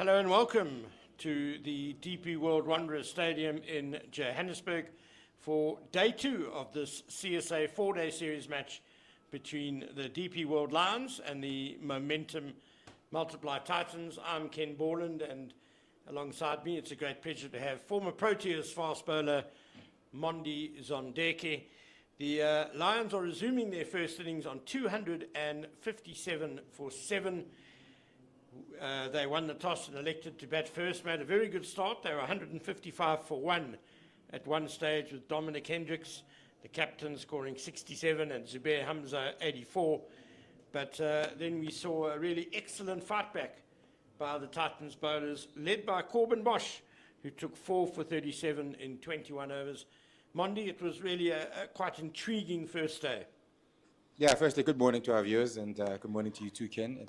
Hello and welcome to the DP World Wanderers Stadium in Johannesburg for day 2 of this CSA 4-day series match between the DP World Lions and the Momentum Multiply Titans. I'm Ken Borland, and alongside me it's a great pleasure to have former Proteas fast bowler Mondi Zondeke. The Lions are resuming their first innings on 257 for 7. They won the toss and elected to bat first, made a very good start. They were 155 for 1 at one stage, with Dominic Hendricks, the captain, scoring 67 and Zubair Hamza 84. But then we saw a really excellent fight back by the Titans bowlers, led by Corbin Bosch, who took 4 for 37 in 21 overs. Mondi, it was really a quite intriguing first day. Yeah, firstly, good morning to our viewers, and good morning to you too, Ken.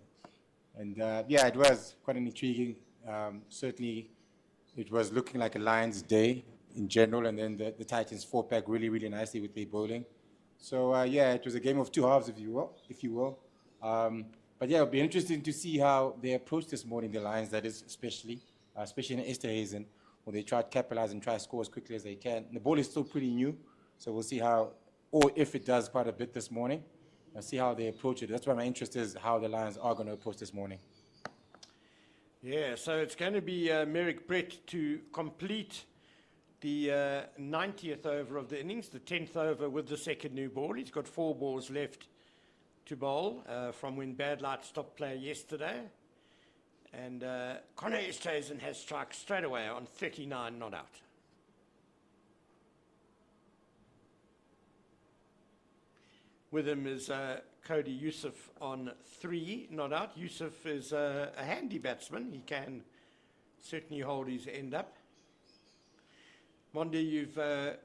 And yeah, it was quite an intriguing. Certainly, it was looking like a Lions day in general, and then the Titans fought back really, really nicely with their bowling. So yeah, it was a game of two halves, if you will. But yeah, it'll be interesting to see how they approached this morning, the Lions, that is, especially in Esterhazen, where they try to capitalize and try to score as quickly as they can. The ball is still pretty new, so we'll see how, or if it does quite a bit this morning. I'll see how they approach it. That's why my interest is how the Lions are going to approach this morning. Yeah, so it's going to be Merrick Brett to complete the 90th over of the innings, the 10th over with the second new ball. He's got 4 balls left to bowl from when Bad Light stopped play yesterday. And Connor Esterhazen has struck straight away on 39 not out. With him is Cody Yusuf on 3 not out. Yusuf is a handy batsman. He can certainly hold his end up. Mondi, you've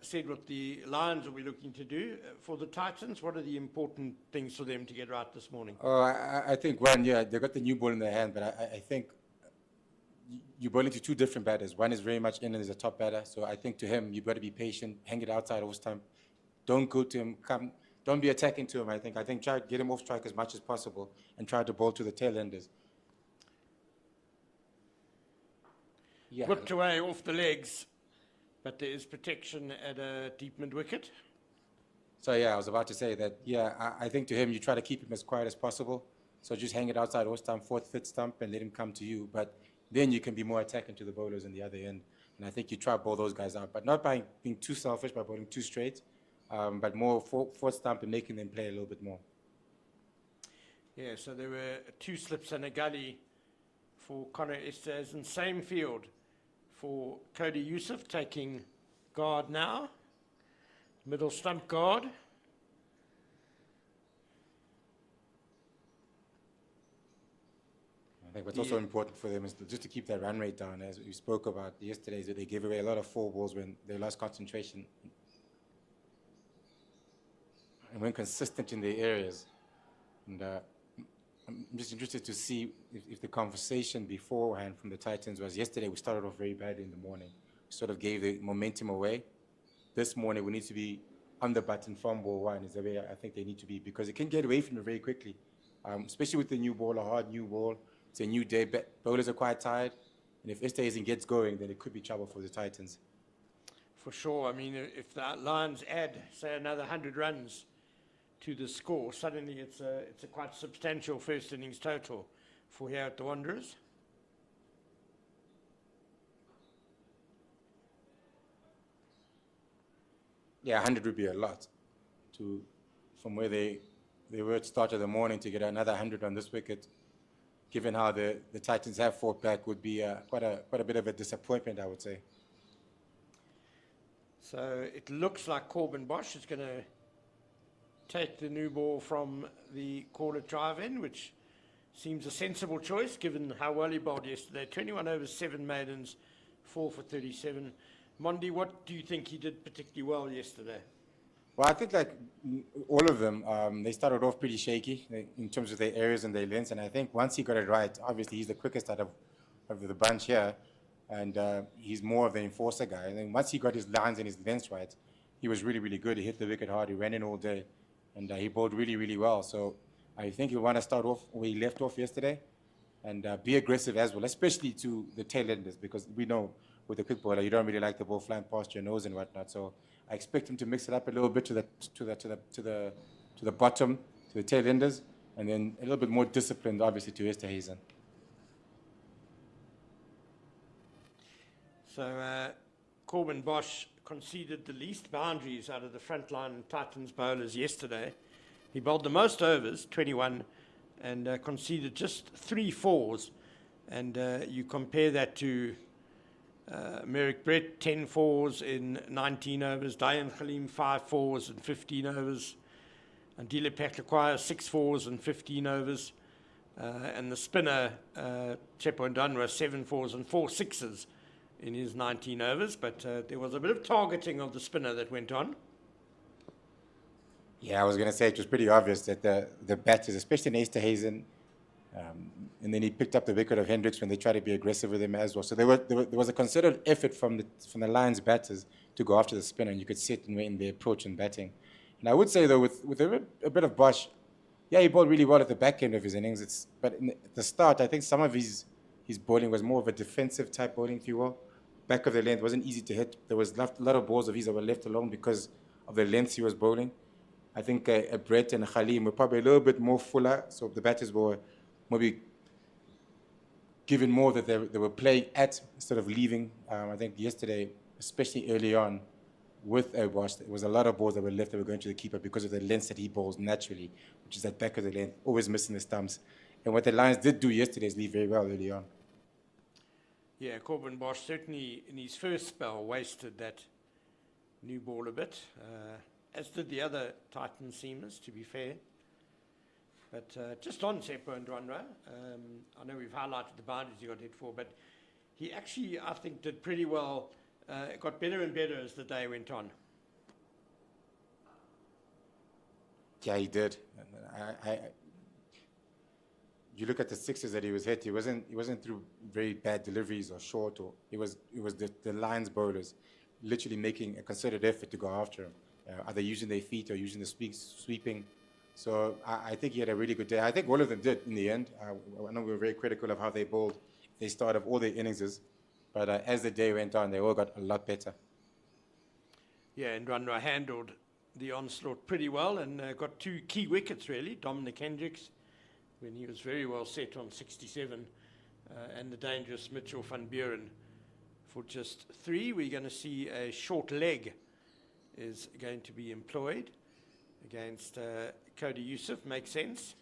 said what the Lions will be looking to do. For the Titans, what are the important things for them to get right this morning? Oh, I think, one, yeah, they've got the new ball in their hand, but I think you bowl into 2 different batters. One is very much in and is a top batter, so I think to him, you've got to be patient, hang it outside all the time. Don't go to him, don't be attacking to him, I think. Try to get him off strike as much as possible and try to bowl to the tail enders. Yeah. Whipped away off the legs, but there is protection at a deep mid wicket. So yeah, I was about to say that, yeah, I think to him, you try to keep him as quiet as possible. So just hang it outside all time, 4th, 5th stump, and let him come to you. But then you can be more attacking to the bowlers on the other end. And I think you try to bowl those guys out, but not by being too selfish, by bowling too straight, but more 4th stump and making them play a little bit more. Yeah, so there were 2 slips and a gully for Connor Esterhazen. Same field for Cody Yusuf, taking guard now. Middle stump guard. I think what's also important for them is just to keep their run rate down, as we spoke about yesterday, is that they gave away a lot of 4 balls when they lost concentration. And when consistent in their areas. And I'm just interested to see if the conversation beforehand from the Titans was, yesterday we started off very badly in the morning. We sort of gave the momentum away. This morning we need to be on the button from ball 1 is the way I think they need to be, because it can get away from it very quickly, especially with the new ball, a hard new ball. It's a new day. Bowlers are quite tired. And if Esterhazen gets going, then it could be trouble for the Titans. For sure. I mean, if the Lions add, say, another 100 runs to the score, suddenly it's a quite substantial first innings total for here at the Wanderers. Yeah, 100 would be a lot. From where they were at the start of the morning, to get another 100 on this wicket, given how the Titans have fought back, would be quite a bit of a disappointment, I would say. So it looks like Corbin Bosch is going to take the new ball from the corner drive-in, which seems a sensible choice given how well he bowled yesterday. 21 overs, 7 maidens, 4 for 37. Mondi, what do you think he did particularly well yesterday? Well, I think like all of them, they started off pretty shaky in terms of their areas and their lengths, and I think once he got it right, obviously he's the quickest out of the bunch here, and he's more of the enforcer guy. And then once he got his lines and his lengths right, he was really, really good. He hit the wicket hard, he ran in all day, and he bowled really, really well. So I think he'll want to start off where he left off yesterday, and be aggressive as well, especially to the tail enders, because we know with a quick bowler you don't really like the ball flying past your nose and whatnot. So I expect him to mix it up a little bit to the bottom, to the tail enders, and then a little bit more disciplined, obviously, to Esterhuizen. So Corbin Bosch conceded the least boundaries out of the frontline Titans bowlers yesterday. He bowled the most overs, 21, and conceded just 3 fours. And you compare that to Merrick Brett, 10 fours in 19 overs, Dayan Khalim, 5 fours in 15 overs, and Dile Paklakwaya, 6 fours in 15 overs, and the spinner, Chepo Ndunwa, 7 fours and 4 sixes in his 19 overs, but there was a bit of targeting of the spinner that went on. Yeah, I was going to say it was pretty obvious that the batters, especially in Esterhuizen, and then he picked up the wicket of Hendricks when they tried to be aggressive with him as well. So there was a considered effort from the Lions batters to go after the spinner, and you could see it in their approach and batting. And I would say, though, with a bit of Bosch, yeah, he bowled really well at the back end of his innings. But at the start, I think some of his bowling was more of a defensive type bowling, if you will. Back of the length wasn't easy to hit. There was a lot of balls of his that were left alone because of the length he was bowling. I think Brett and Khalim were probably a little bit more fuller, so the batters were maybe given more that they were playing at instead of leaving. I think yesterday, especially early on, with Bosch, there was a lot of balls that were left that were going to the keeper because of the length that he bowls naturally, which is that back of the length, always missing the stumps. And what the Lions did do yesterday is leave very well early on. Yeah, Corbin Bosch certainly in his first spell wasted that new ball a bit, as did the other Titan seamers, to be fair. But just on Chepo Ndunwa, I know we've highlighted the boundaries he got hit for, but he actually, I think, did pretty well. It got better and better as the day went on. Yeah, he did. You look at the sixes that he was hit. He wasn't through very bad deliveries or short, or it was the Lions bowlers literally making a concerted effort to go after him, either using their feet or using the sweeping. So I think he had a really good day. I think all of them did in the end. I know we were very critical of how they bowled. They started all their innings, but as the day went on, they all got a lot better. Yeah, and Ndunwa handled the onslaught pretty well and got 2 key wickets, really. Dominic Hendricks, when he was very well set on 67, and the dangerous Mitchell van Buren for just 3. We're going to see a short leg is going to be employed against Cody Yusuf. Makes sense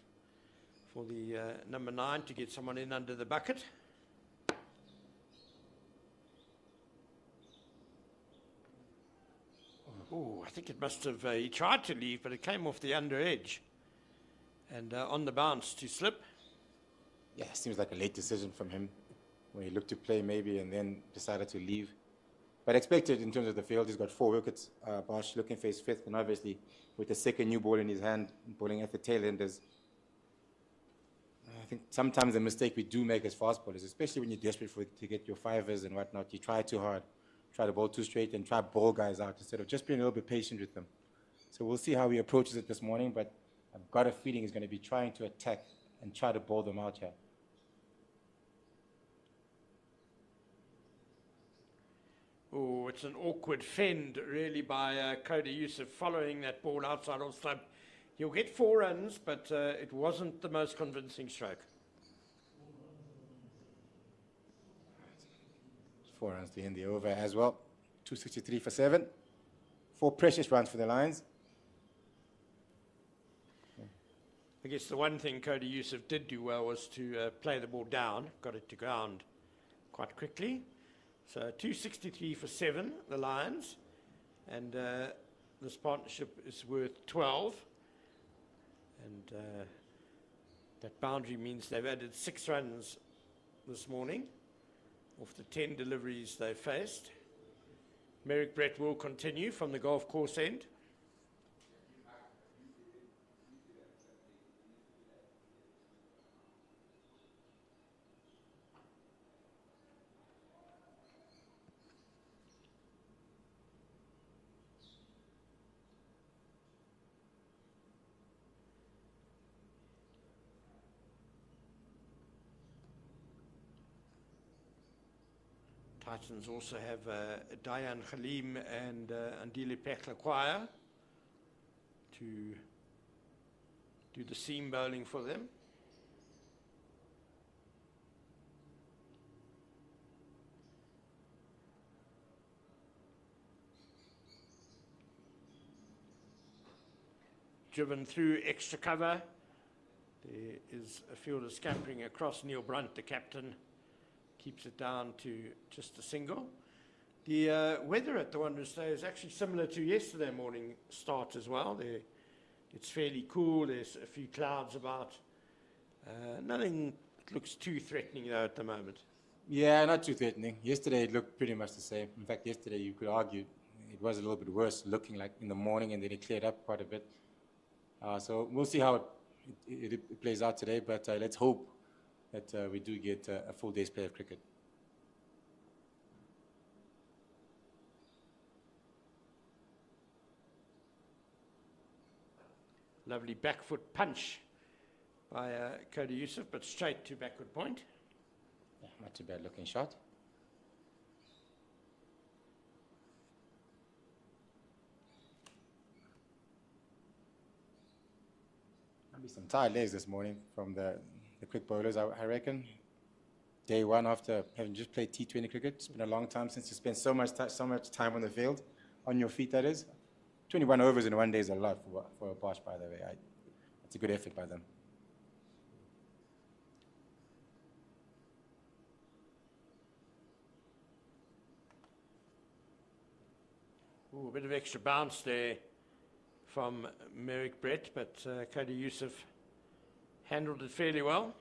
for the number 9 to get someone in under the bucket. Oh, I think it must have, he tried to leave, but it came off the under edge and on the bounce to slip. Yeah, it seems like a late decision from him when he looked to play maybe and then decided to leave. But expected in terms of the field, he's got 4 wickets. Bosch looking for his 5th, and obviously with the second new ball in his hand, bowling at the tail enders. I think sometimes the mistake we do make as fast bowlers, especially when you're desperate to get your 5ers and whatnot, you try too hard, try to bowl too straight and try to bowl guys out instead of just being a little bit patient with them. So we'll see how he approaches it this morning, but I've got a feeling he's going to be trying to attack and try to bowl them out here. Oh, it's an awkward fend, really, by Cody Yusuf following that ball outside off stump. He'll get 4 runs, but it wasn't the most convincing stroke. 4 runs to end the over as well. 263 for 7. 4 precious runs for the Lions. I guess the one thing Cody Yusuf did do well was to play the ball down, got it to ground quite quickly. So 263 for 7, the Lions, and this partnership is worth 12. And that boundary means they've added 6 runs this morning off the 10 deliveries they faced. Merrick Brett will continue from the golf course end. Titans also have Dayan Khalim and Andile Peklakwaya to do the seam bowling for them. Driven through extra cover. There is a fielder scampering across. Neil Brunt, the captain, keeps it down to just a single. The weather at the Wanderers Day is actually similar to yesterday morning start as well. It's fairly cool. There's a few clouds about. Nothing looks too threatening though at the moment. Yeah, not too threatening. Yesterday it looked pretty much the same. In fact, yesterday you could argue it was a little bit worse looking like in the morning, and then it cleared up quite a bit. So we'll see how it plays out today, but let's hope that we do get a full day's play of cricket. Lovely back foot punch by Cody Yusuf, but straight to backward point. Yeah, not too bad looking shot. Maybe some tired legs this morning from the quick bowlers, I reckon. Day one after having just played T20 cricket. It's been a long time since you spent so much time on the field, on your feet that is. 21 overs in one day is a lot for a Bosch, by the way. It's a good effort by them. Ooh, a bit of extra bounce there from Merrick Brett, but Cody Yusuf handled it fairly well.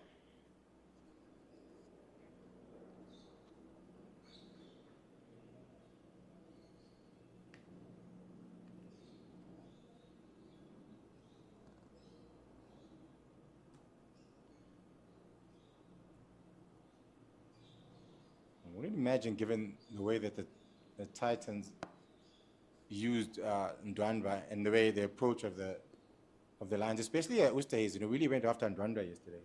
I wouldn't imagine, given the way that the Titans used Ndwandwe and the way the approach of the Lions, especially Oosthuizen, really went after Ndwandwe yesterday,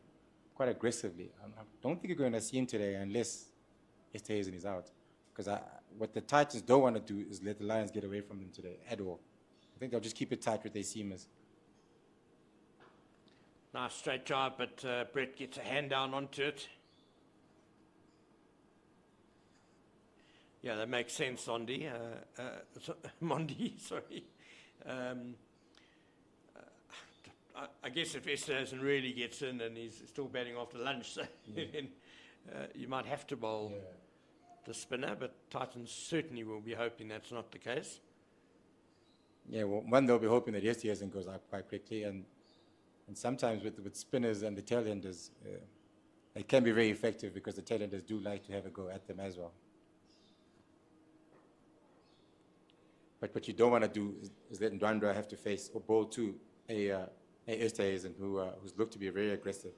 quite aggressively. I don't think you're going to see him today unless Oosthuizen is out, because what the Titans don't want to do is let the Lions get away from them today at all. I think they'll just keep it tight with their seamers. Nice straight drive, but Brett gets a hand down onto it. Yeah, that makes sense, Mondi. Sorry. I guess if Oosthuizen really gets in and he's still batting after lunch, so then you might have to bowl the spinner, but Titans certainly will be hoping that's not the case. Yeah, well, one, they'll be hoping that Oosthuizen goes out quite quickly, and sometimes with spinners and the tailenders, they can be very effective because the tailenders do like to have a go at them as well. But what you don't want to do is let Ndwandwe have to face or bowl to a Oosthuizen who's looked to be very aggressive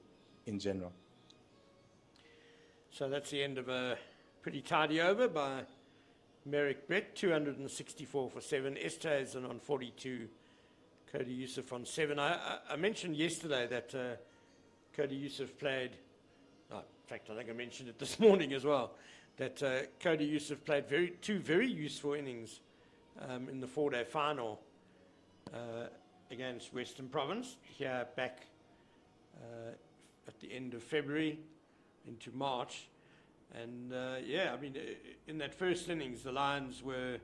in general. So that's the end of a pretty tidy over by Merrick Brett, 264 for 7, Oosthuizen on 42, Cody Yusuf on 7. I mentioned yesterday that Cody Yusuf played, in fact I think I mentioned it this morning as well, that Cody Yusuf played two very useful innings in the 4-day final against Western Province, here back at the end of February into March. And yeah, I mean, in that first innings, the Lions were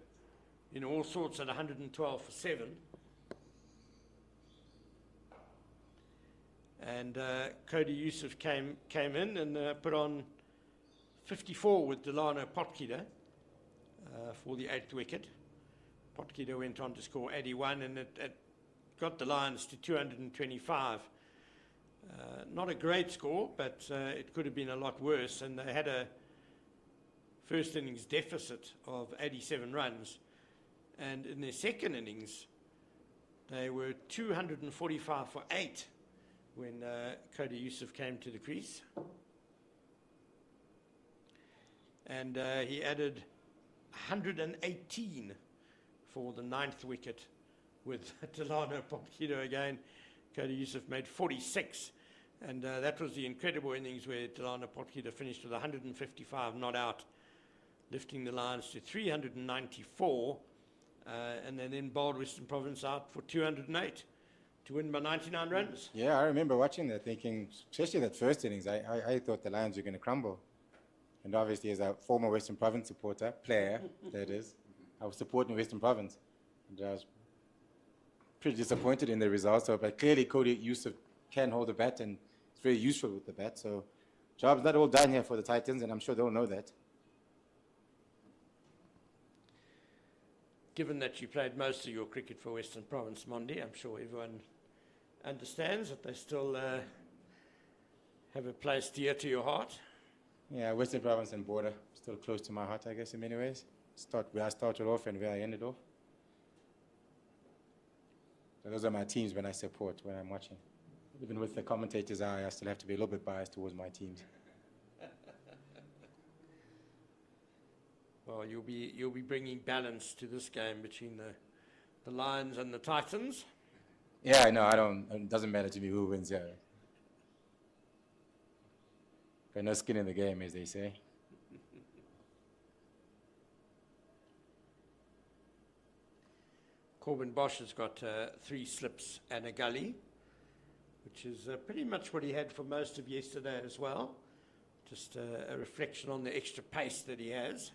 in all sorts at 112 for 7. And Cody Yusuf came in and put on 54 with Delano Potgieter for the 8th wicket. Potgieter went on to score 81, and it got the Lions to 225. Not a great score, but it could have been a lot worse, and they had a first innings deficit of 87 runs, and in their second innings they were 245 for 8 when Cody Yusuf came to the crease, and he added 118 for the 9th wicket with Delano Potgieter again. Cody Yusuf made 46, and that was the incredible innings where Delano Potgieter finished with 155 not out. lifting the Lions to 394, and they then bowled Western Province out for 208 to win by 99 runs. Yeah, I remember watching that, thinking, especially that first innings, I thought the Lions were going to crumble. And obviously, as a former Western Province player, that is, I was supporting Western Province. And I was pretty disappointed in the results. So, but clearly, Cody Yusuf can hold the bat, and it's very useful with the bat. So, job's not all done here for the Titans, and I'm sure they'll know that. Given that you played most of your cricket for Western Province, Mondi, I'm sure everyone understands that they still have a place dear to your heart. Yeah, Western Province and Border, still close to my heart, I guess, in many ways. Where I started off and where I ended off. So those are my teams when I support, when I'm watching. Even with the commentators' eye, I still have to be a little bit biased towards my teams. Well, you'll be bringing balance to this game between the Lions and the Titans. Yeah, no, I don't. It doesn't matter to me who wins here. Got no skin in the game, as they say. Corbin Bosch has got 3 slips and a gully, which is pretty much what he had for most of yesterday as well. Just a reflection on the extra pace that he has.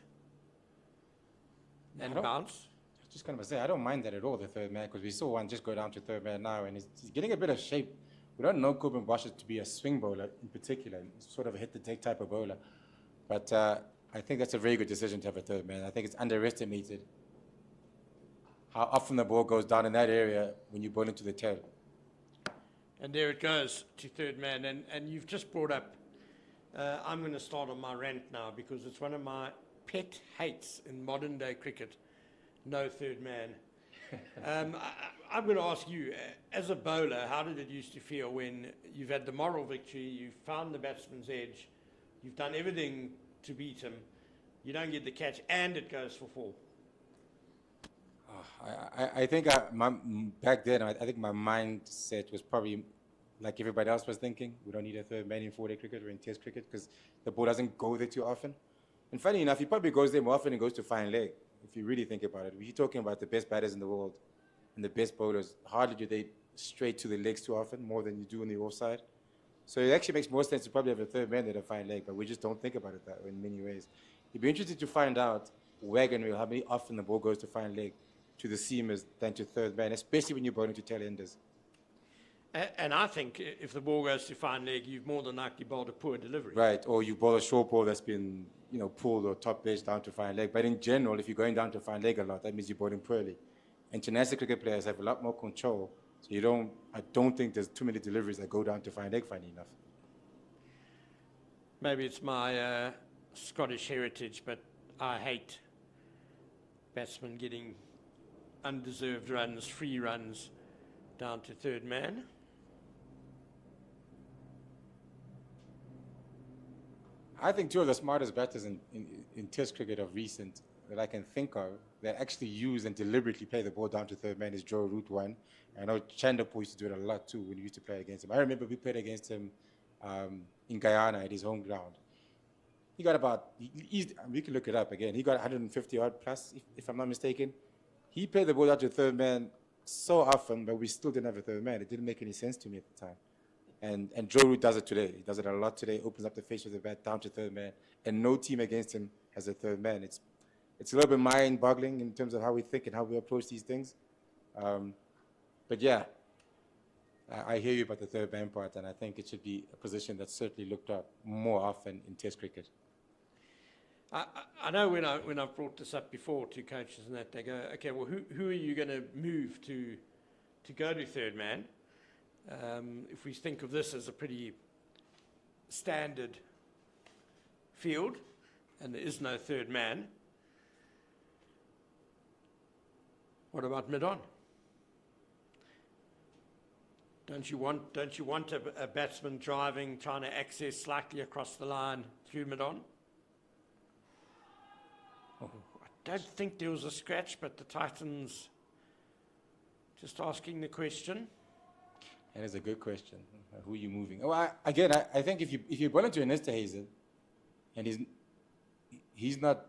And bounce. Just going to say, I don't mind that at all, the third man, because we saw one just go down to third man now, and he's getting a bit of shape. We don't know Corbin Bosch to be a swing bowler in particular. He's sort of a hit-the-deck type of bowler. But I think that's a very good decision to have a third man. I think it's underestimated how often the ball goes down in that area when you bowl into the tail. And there it goes to third man. And you've just brought up, I'm going to start on my rant now because it's one of my pet hates in modern day cricket, no third man. I'm going to ask you, as a bowler, how did it used to feel when you've had the moral victory, you've found the batsman's edge, you've done everything to beat him, you don't get the catch, and it goes for 4? I think back then, I think my mindset was probably like everybody else was thinking. We don't need a third man in 4-day cricket or in Test cricket because the ball doesn't go there too often. And funny enough, he probably goes there more often and goes to fine leg, if you really think about it. We're talking about the best batters in the world and the best bowlers. Hardly do they straight to the legs too often, more than you do on the offside. So it actually makes more sense to probably have a third man than a fine leg, but we just don't think about it that way in many ways. You'd be interested to find out, wagon wheel, how many often the ball goes to fine leg, to the seamers than to third man, especially when you're bowling to tail-enders. And I think if the ball goes to fine leg, you've more than likely bowled a poor delivery. Right, or you bowl a short ball that's been pulled or top edge down to fine leg. But in general, if you're going down to fine leg a lot, that means you're bowling poorly. International cricket players have a lot more control, so I don't think there's too many deliveries that go down to fine leg, funny enough. Maybe it's my Scottish heritage, but I hate batsmen getting undeserved runs, free runs, down to third man. I think 2 of the smartest batters in Test cricket of recent that I can think of that actually use and deliberately play the ball down to third man is Joe Root, one. I know Chanderpaul used to do it a lot too when we used to play against him. I remember we played against him in Guyana at his home ground. He got about, we can look it up again, he got 150 odd plus, if I'm not mistaken. He played the ball out to third man so often, but we still didn't have a third man. It didn't make any sense to me at the time. And Joe Root does it today. He does it a lot today, opens up the face of the bat down to third man, and no team against him has a third man. It's a little bit mind-boggling in terms of how we think and how we approach these things. But yeah, I hear you about the third man part, and I think it should be a position that's certainly looked at more often in Test cricket. I know when I've brought this up before to coaches and that, they go, okay, well, who are you going to move to go to third man? If we think of this as a pretty standard field, and there is no third man, what about mid-on? Don't you want a batsman driving, trying to access slightly across the line through mid-on? Oh, I don't think there was a scratch, but the Titans just asking the question. That is a good question. Who are you moving? Oh, I think if you bowl into an Esterhazen and he's not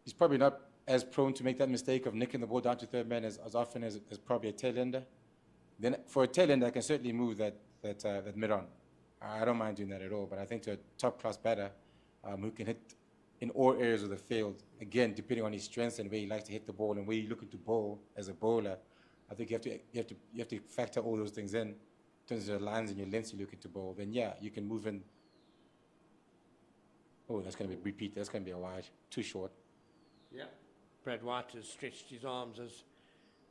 he's probably not as prone to make that mistake of nicking the ball down to third man as often as probably a tail ender. Then for a tail ender, I can certainly move that mid-on. I don't mind doing that at all, but I think to a top-class batter who can hit in all areas of the field, again, depending on his strengths and where he likes to hit the ball and where you're looking to bowl as a bowler, I think you have to factor all those things in terms of the lines and your lengths you're looking to bowl. Then yeah, you can move in. Oh, that's going to be repeat. That's going to be a wide, too short. Yeah. Brad White has stretched his arms as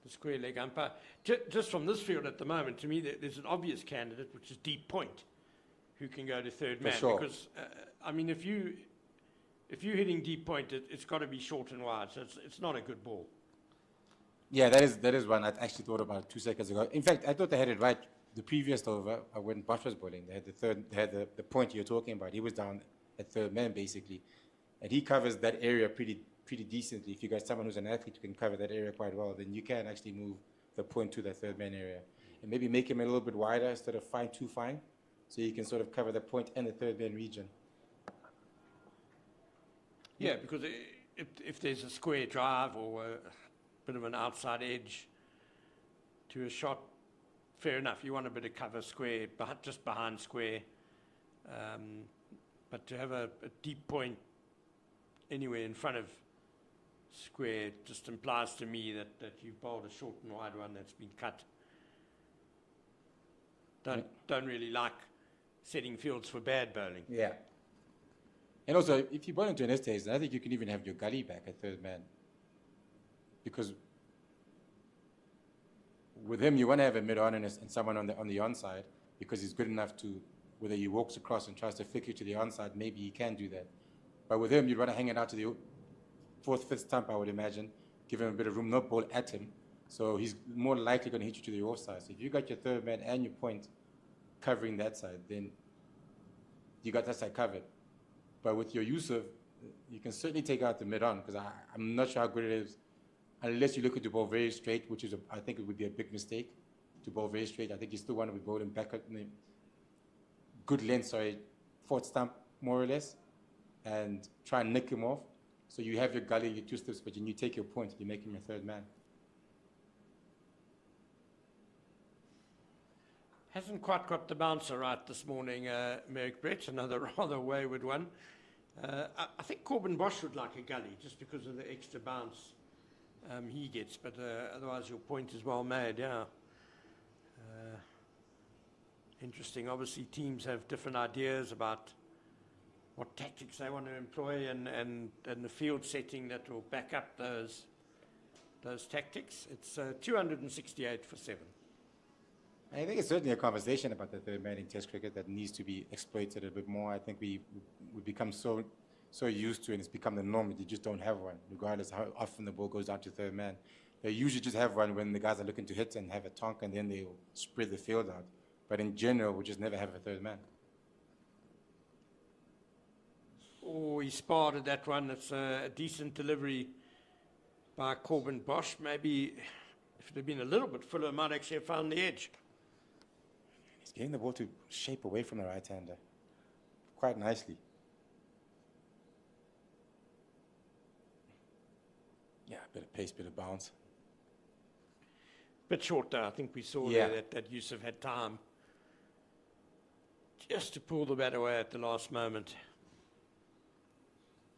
the square leg umpire. Just from this field at the moment, to me, there's an obvious candidate, which is deep point, who can go to third man. sure. Because I mean, if you're hitting deep point, it's got to be short and wide. So it's not a good ball. Yeah, that is one I actually thought about 2 seconds ago. In fact, I thought they had it right the previous over when Bosch was bowling. They had the point you're talking about. He was down at third man basically, and he covers that area pretty decently. If you got someone who's an athlete who can cover that area quite well, then you can actually move the point to that third man area and maybe make him a little bit wider instead of too fine, so you can sort of cover the point and the third man region. Yeah, because if there's a square drive or a bit of an outside edge to a shot, fair enough. You want a bit of cover square, just behind square. But to have a deep point anywhere in front of square just implies to me that you've bowled a short and wide one that's been cut. Don't really like setting fields for bad bowling. Yeah. And also, if you bowl into an estate, I think you can even have your gully back at third man. Because with him, you want to have a mid-on and someone on the onside, because he's good enough to, whether he walks across and tries to flick you to the onside, maybe he can do that. But with him, you'd want to hang it out to the fourth, fifth stump, I would imagine, give him a bit of room, not ball at him. So he's more likely going to hit you to the offside. So if you got your third man and your point covering that side, then you got that side covered. But with your Yusuf, you can certainly take out the mid-on, because I'm not sure how good it is, unless you look at the ball very straight, which is, I think it would be a big mistake to bowl very straight. I think you still want to be bowling back at the good length, sorry, fourth stump, more or less, and try and nick him off. So you have your gully, your two steps, but you take your point, you make him your third man. Hasn't quite got the bouncer right this morning, Merrick Brett, another rather wayward one. I think Corbin Bosch would like a gully just because of the extra bounce he gets, but otherwise your point is well made, yeah. Interesting. Obviously, teams have different ideas about what tactics they want to employ and the field setting that will back up those tactics. It's 268 for 7. I think it's certainly a conversation about the third man in Test cricket that needs to be exploited a bit more. I think we become so used to it, and it's become the norm that you just don't have one, regardless of how often the ball goes down to third man. They usually just have one when the guys are looking to hit and have a tonk, and then they'll spread the field out. But in general, we just never have a third man. Oh, he spotted that one. It's a decent delivery by Corbin Bosch. Maybe if it had been a little bit fuller, might actually have found the edge. He's getting the ball to shape away from the right-hander quite nicely. Yeah, a bit of pace, bit of bounce. Bit short though. I think we saw Yeah. there that Yusuf had time just to pull the bat away at the last moment.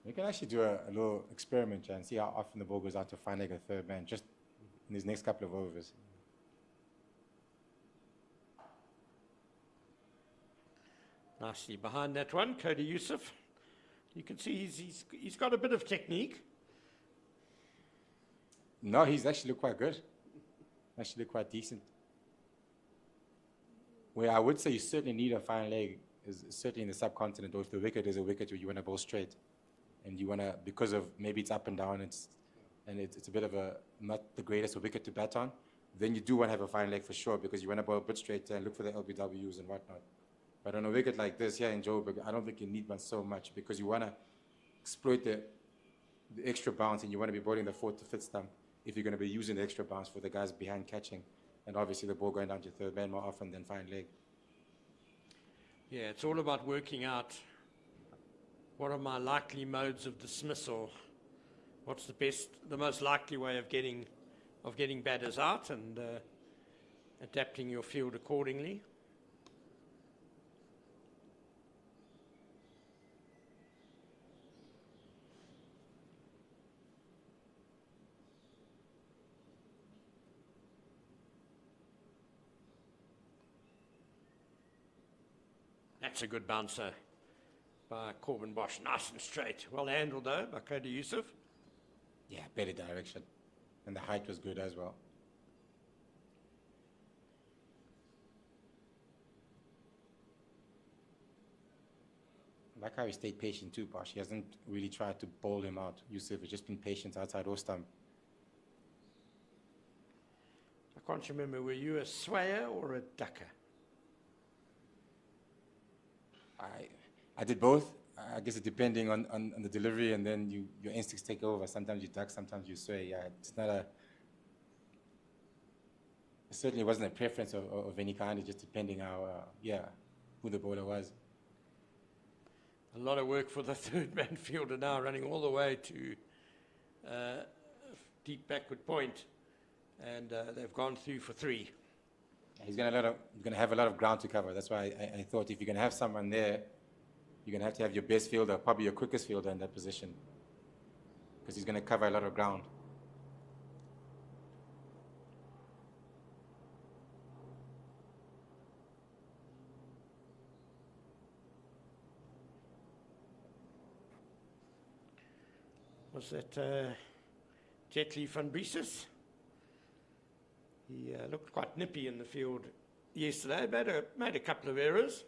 We can actually do a little experiment and see how often the ball goes out to find like a third man just in these next couple of overs. Nicely behind that one, Cody Yusuf. You can see he's got a bit of technique. No, he's actually looked quite good. Actually looked quite decent. Where I would say you certainly need a fine leg is certainly in the subcontinent, or if the wicket is a wicket where you want to bowl straight. And you want to, because of maybe it's up and down, it's a bit of a, not the greatest wicket to bat on, then you do want to have a fine leg for sure, because you want to bowl a bit straighter and look for the LBWs and whatnot. But on a wicket like this here in Joburg, I don't think you need one so much, because you want to exploit the extra bounce, and you want to be bowling the fourth to fifth stump if you're going to be using the extra bounce for the guys behind catching, and obviously the ball going down to third man more often than fine leg. Yeah, it's all about working out what are my likely modes of dismissal what's the most likely way of getting batters out and adapting your field accordingly. That's a good bouncer by Corbin Bosch. Nice and straight. Well handled though by Cody Yusuf. Yeah, better direction. And the height was good as well. I like how he stayed patient too, Bosch. He hasn't really tried to bowl him out. Yusuf has just been patient outside off stump. I can't remember, were you a swayer or a ducker? I did both. I guess it depending on the delivery, and then your instincts take over. Sometimes you duck, sometimes you sway. Yeah, it's not a. It certainly wasn't a preference of any kind. It just depending how, who the bowler was. A lot of work for the third man fielder now, running all the way to deep backward point, and they've gone through for 3. He's going to have a lot of ground to cover. That's why I thought if you're going to have someone there, you're going to have your best fielder, probably your quickest fielder in that position, because he's going to cover a lot of ground. Was that Jet Li van Brieses? He looked quite nippy in the field yesterday, made a couple of errors.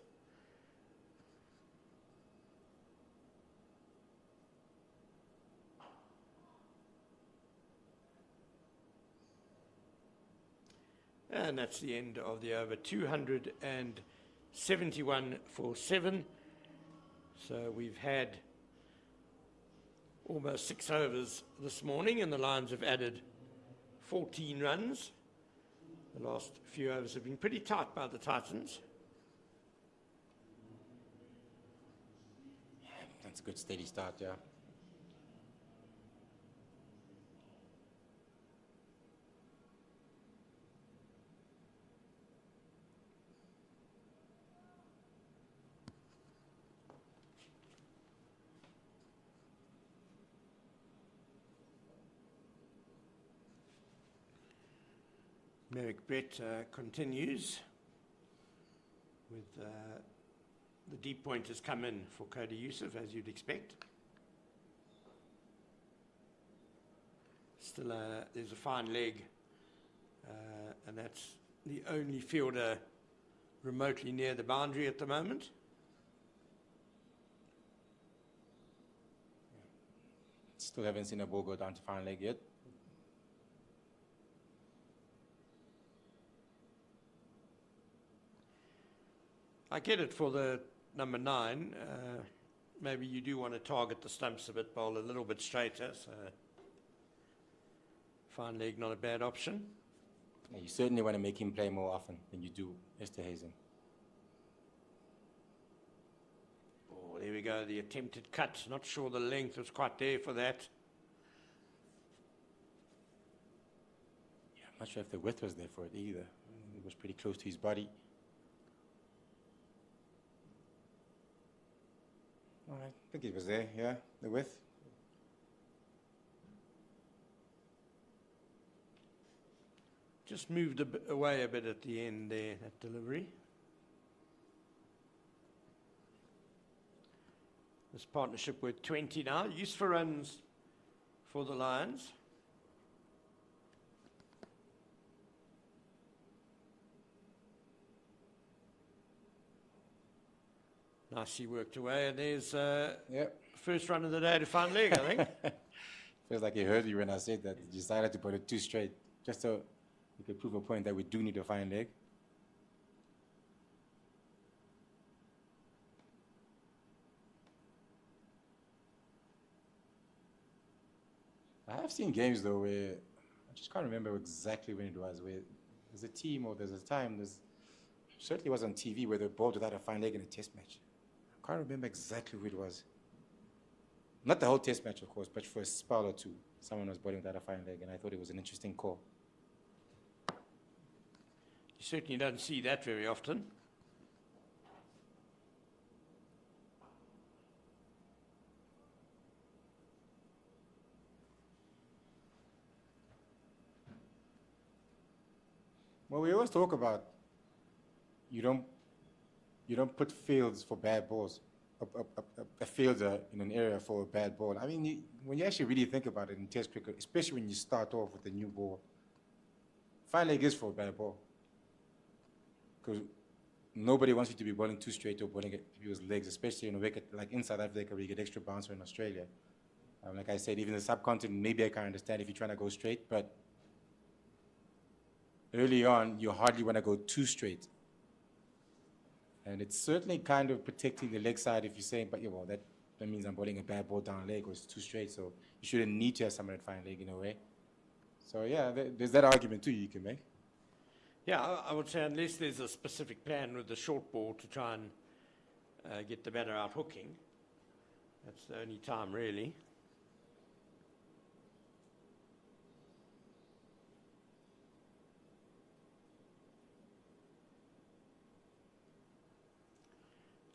And that's the end of the over. 271 for 7. So we've had almost 6 overs this morning, and the Lions have added 14 runs. The last few overs have been pretty tight by the Titans. That's a good steady start, yeah. Merrick Brett continues with the deep pointers come in for Cody Yusuf, as you'd expect. Still, there's a fine leg, and that's the only fielder remotely near the boundary at the moment. Still haven't seen a ball go down to fine leg yet. I get it for the number 9. Maybe you do want to target the stumps a bit, bowl a little bit straighter. So fine leg, not a bad option. Yeah, you certainly want to make him play more often than you do Esterhuizen. Oh, there we go, the attempted cut. Not sure the length was quite there for that. Yeah, I'm not sure if the width was there for it either. It was pretty close to his body. I think it was there, yeah, the width. Just moved away a bit at the end there, that delivery. This partnership with 20 now. Use for runs for the Lions. Nicely worked away, and there's first run of the day to fine leg, I think. Feels like he heard you when I said that. He decided to put it too straight, just so we could prove a point that we do need a fine leg. I have seen games though where I just can't remember exactly when it was, where there's a team or there's a time, certainly was on TV where they bowled without a fine leg in a test match. I can't remember exactly who it was. not the whole test match, of course, but for a spell or two, someone was bowling without a fine leg, and I thought it was an interesting call. You certainly don't see that very often. Well, we always talk about you don't put fields for bad balls, a fielder in an area for a bad ball. I mean, when you actually really think about it in Test cricket, especially when you start off with a new ball, fine leg is for a bad ball. Because nobody wants you to be bowling too straight or bowling at people's legs, especially in a wicket like in South Africa where you get extra bouncer in Australia. Like I said, even the subcontinent, maybe I can understand if you're trying to go straight, but early on, you hardly want to go too straight. And it's certainly kind of protecting the leg side if you're saying, but yeah, well, that means I'm bowling a bad ball down leg or it's too straight, so you shouldn't need to have someone at fine leg in a way. So yeah, there's that argument too you can make. Yeah, I would say unless there's a specific plan with the short ball to try and get the batter out hooking, that's the only time really.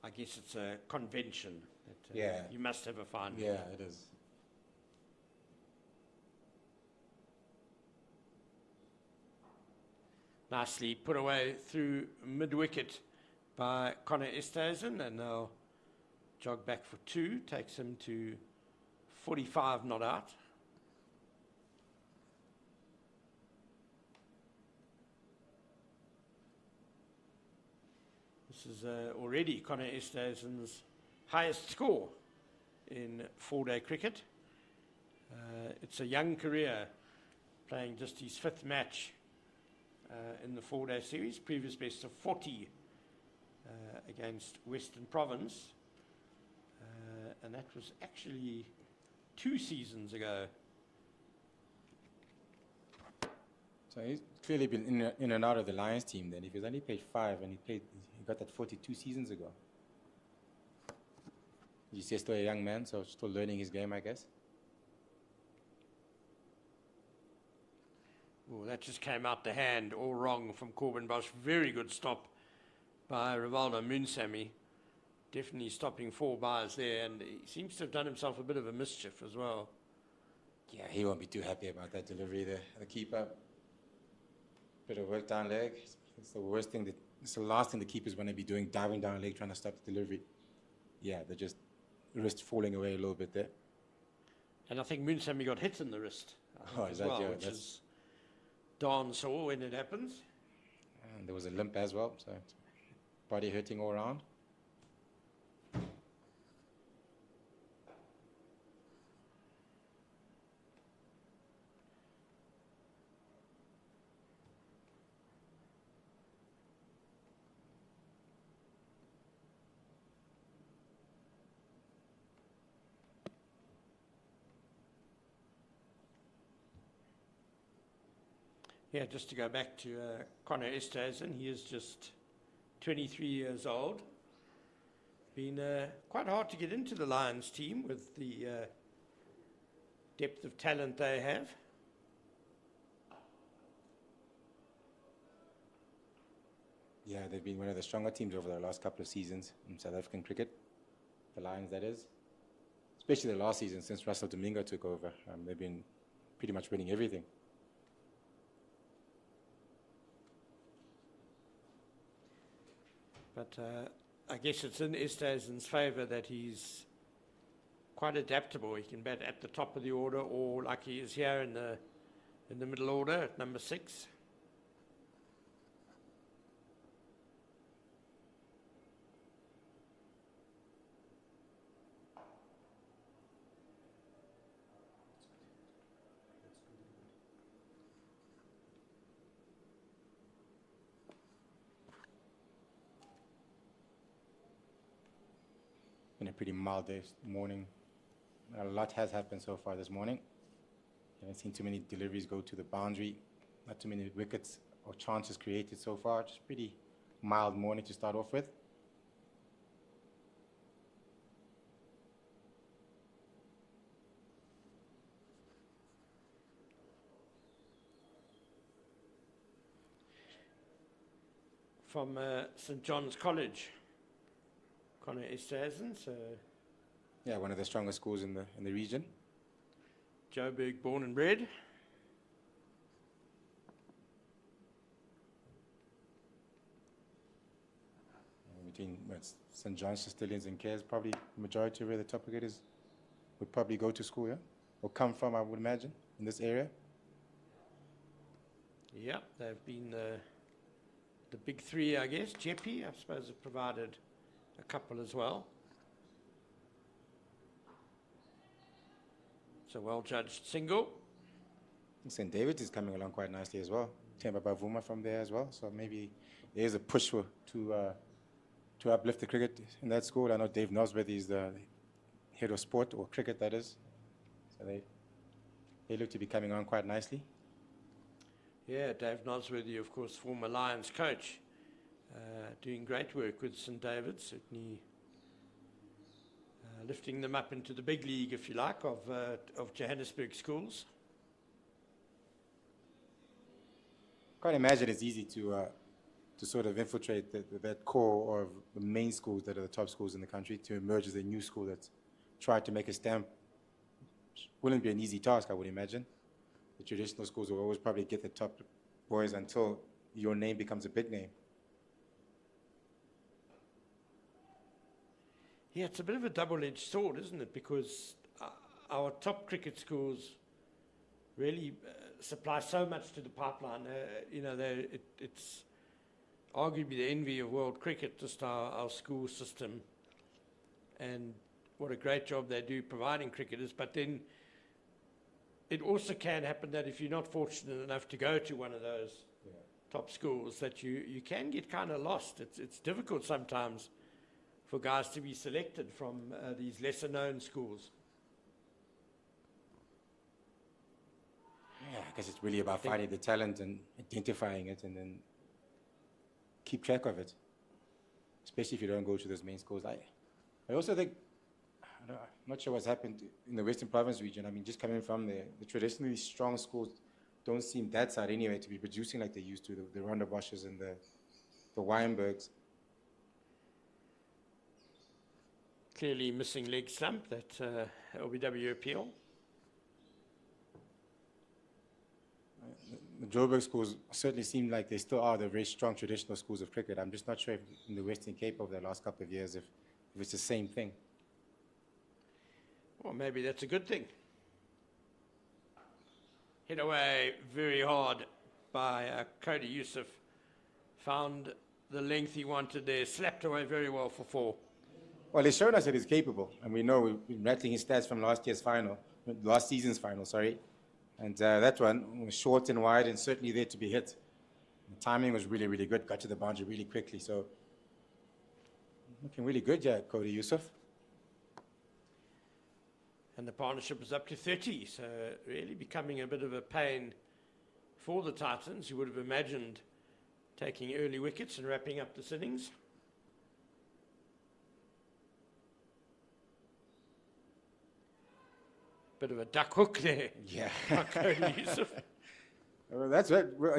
I guess it's a convention that Yeah. you must have a fine leg. Yeah, it is. Nicely put away through mid-wicket by Connor Esterhuizen, and they'll jog back for 2, takes him to 45 not out. This is already Connor Esterhuizen's highest score in 4-day cricket. It's a young career, playing just his 5th match in the 4-day series, previous best of 40 against Western Province, and that was actually 2 seasons ago. So he's clearly been in and out of the Lions team then. If he's only played 5 and he got that 42 seasons ago. He's still a young man, so still learning his game, I guess. Oh, that just came out the hand, all wrong from Corbin Bosch. Very good stop by Rivaldo Moonsamy. Definitely stopping 4 bars there, and he seems to have done himself a bit of a mischief as well. Yeah, he won't be too happy about that delivery there. The keeper, bit of work down leg. It's the worst thing, it's the last thing the keepers want to be doing, diving down leg, trying to stop the delivery. Yeah, they're just wrist falling away a little bit there. And I think Moonsamy got hit in the wrist Is that, well, yeah, which is darn sore when it happens. And there was a limp as well, so body hurting all around. Yeah, just to go back to Connor Esterhuizen, he is just 23 years old. Been quite hard to get into the Lions team with the depth of talent they have. Yeah, they've been one of the stronger teams over the last couple of seasons in South African cricket. The Lions, that is. Especially the last season since Russell Domingo took over. They've been pretty much winning everything. But I guess it's in Esterhuizen's favour that he's quite adaptable. He can bat at the top of the order, or like he is here in the middle order at number 6. Been a pretty mild day morning. A lot has happened so far this morning. Haven't seen too many deliveries go to the boundary. Not too many wickets or chances created so far. Just pretty mild morning to start off with. from St John's College, Connor Esterhazen, so Yeah, one of the strongest schools in the region. Joburg born and bred. Between St. John's, Castilians, and Cares, probably the majority of where the top cricketers would probably go to school, yeah? Or come from, I would imagine, in this area. Yeah, they've been the big three, I guess. Jeppy, I suppose, have provided a couple as well. It's a well-judged single. St. David's is coming along quite nicely as well. Temba Bavuma from there as well. So maybe there's a push to uplift the cricket in that school. I know Dave Nosworthy is the head of sport, or cricket that is. So they look to be coming on quite nicely. Yeah, Dave Nosworthy, of course, former Lions coach, doing great work with St. David's, certainly lifting them up into the big league, if you like, of Johannesburg schools. Can't imagine it's easy to sort of infiltrate that core of the main schools that are the top schools in the country to emerge as a new school that's tried to make a stamp. Wouldn't be an easy task, I would imagine. The traditional schools will always probably get the top boys until your name becomes a big name. Yeah, it's a bit of a double-edged sword, isn't it? Because our top cricket schools really supply so much to the pipeline. It's arguably the envy of world cricket, just our school system, and what a great job they do providing cricketers. But then it also can happen that if you're not fortunate enough to go to one of those top schools, that you can get kind of lost. It's difficult sometimes for guys to be selected from these lesser-known schools. Yeah, I guess it's really about finding the talent and identifying it and then keep track of it, especially if you don't go to those main schools. I also think, I'm not sure what's happened in the Western Province region. I mean, just coming from there, the traditionally strong schools don't seem that side anyway to be producing like they used to, the Rondebosches and the Weinbergs. Clearly missing leg stump, that LBW appeal. The Joburg schools certainly seem like they still are the very strong traditional schools of cricket. I'm just not sure if in the Western Cape over the last couple of years if it's the same thing. Well, maybe that's a good thing. Hit away very hard by Cody Yusuf. Found the length he wanted there, slapped away very well for 4. Well, he's shown us that he's capable, and we know we've been rattling his stats from last season's final, sorry. And that one was short and wide and certainly there to be hit. The timing was really, really good, got to the boundary really quickly. So looking really good, yeah, Cody Yusuf. And the partnership is up to 30, so really becoming a bit of a pain for the Titans. You would have imagined taking early wickets and wrapping up the innings. Bit of a duck hook there. Yeah. Cody Yusuf. Well, that's right. Well,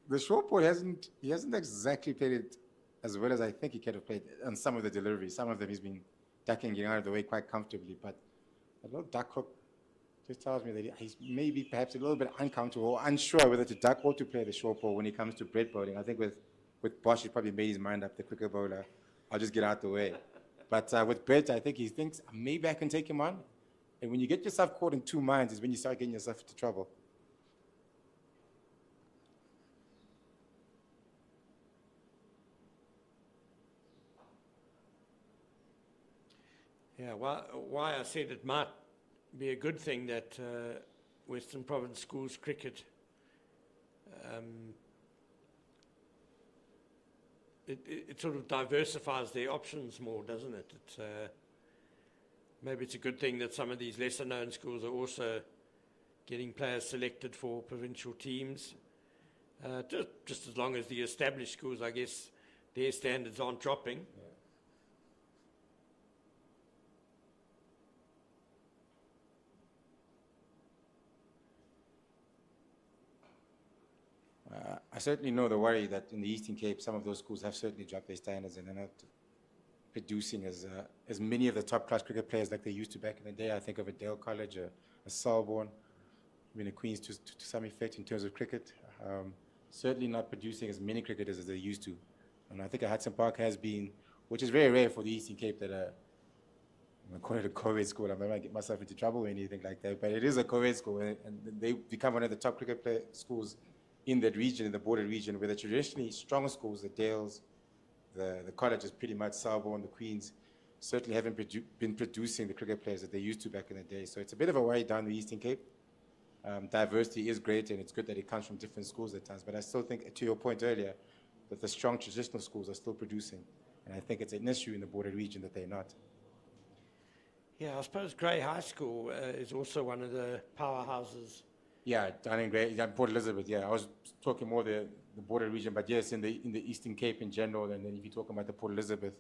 the short ball hasn't exactly played it as well as I think he could have played on some of the deliveries. Some of them he's been ducking, getting out of the way quite comfortably. But a little duck hook just tells me that he's maybe perhaps a little bit uncomfortable or unsure whether to duck or to play the short ball when he comes to bread bowling. I think with Bosch, he probably made his mind up, the quicker bowler. I'll just get out the way. But with Brett, I think he thinks maybe I can take him on. And when you get yourself caught in two minds is when you start getting yourself into trouble. Yeah, why I said it might be a good thing that Western Province schools cricket it sort of diversifies their options more, doesn't it? Maybe it's a good thing that some of these lesser-known schools are also getting players selected for provincial teams. Just as long as the established schools, I guess, their standards aren't dropping. Yeah. I certainly know the worry that in the Eastern Cape, some of those schools have certainly dropped their standards and they're not producing as many of the top-class cricket players like they used to back in the day. I think of a Dale College, a Selborne, even a Queen's to some effect in terms of cricket. Certainly not producing as many cricketers as they used to. And I think Hudson Park has been, which is very rare for the Eastern Cape, that I'm calling it a co-ed school. I might get myself into trouble or anything like that, but it is a co-ed school, and they become one of the top cricket schools in that region, in the border region, where the traditionally strong schools, the Dales, the colleges, pretty much Selborne, the Queens, certainly haven't been producing the cricket players that they used to back in the day. So it's a bit of a way down the Eastern Cape. Diversity is great, and it's good that it comes from different schools at times. But I still think, to your point earlier, that the strong traditional schools are still producing. And I think it's an issue in the border region that they're not. Yeah, I suppose Grey High School is also one of the powerhouses. Yeah, down in Port Elizabeth, yeah. I was talking more the border region, but yes, in the Eastern Cape in general, and then if you're talking about the Port Elizabeth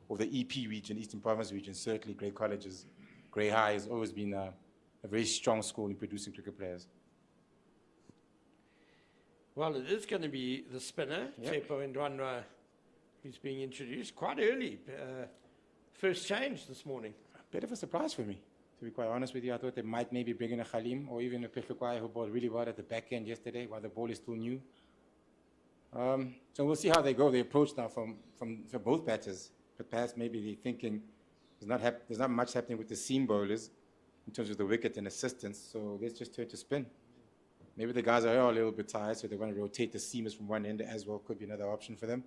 or the EP region, Eastern Province region, certainly Grey Colleges, Grey High has always been a very strong school in producing cricket players. Well, it is going to be the spinner, Tsepo Ndwanwa, who's being introduced quite early. First change this morning. A bit of a surprise for me, to be quite honest with you. I thought they might maybe bring in a Khalim or even a Pefekwai who bowled really well at the back end yesterday while the ball is still new. So we'll see how they go. The approach now from both batters, but perhaps maybe they're thinking there's not much happening with the seam bowlers in terms of the wicket and assistance, so let's just turn to spin. Maybe the guys are a little bit tired, so they want to rotate the seamers from one end as well. Could be another option for them.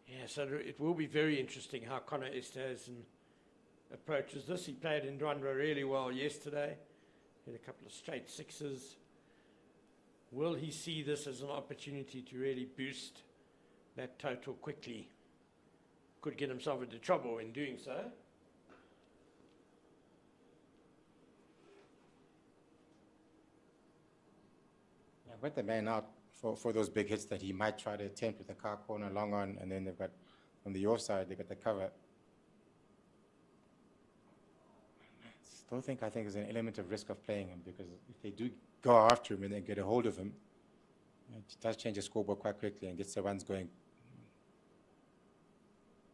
Yeah, so it will be very interesting how Connor Esterhuizen approaches this. He played in Ndwanwa really well yesterday. Had a couple of straight sixes. Will he see this as an opportunity to really boost that total quickly? Could get himself into trouble in doing so. Yeah, but the man out for those big hits that he might try to attempt with the car corner long on, and then they've got, on the off side, they've got the cover. I think there's an element of risk of playing him, because if they do go after him and then get a hold of him, it does change the scoreboard quite quickly and gets the runs going.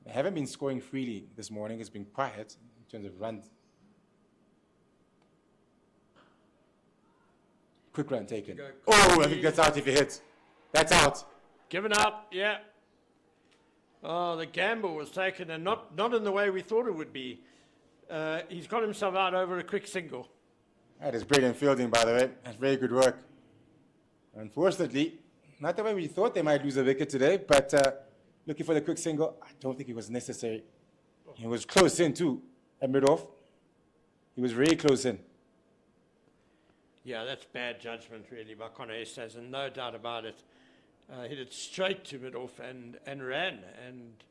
They haven't been scoring freely this morning. It's been quiet in terms of runs. Quick run taken. Oh, I think that's out if he hits. That's out. Given out, yeah. Oh, the gamble was taken, and not in the way we thought it would be. He's got himself out over a quick single. That is brilliant fielding, by the way. That's very good work. Unfortunately, not the way we thought they might lose a wicket today, but looking for the quick single, I don't think it was necessary. He was close in, too, at mid-off. He was very close in. Yeah, that's bad judgment, really, by Connor Esterhuizen, no doubt about it. Hit it straight to mid-off and ran, and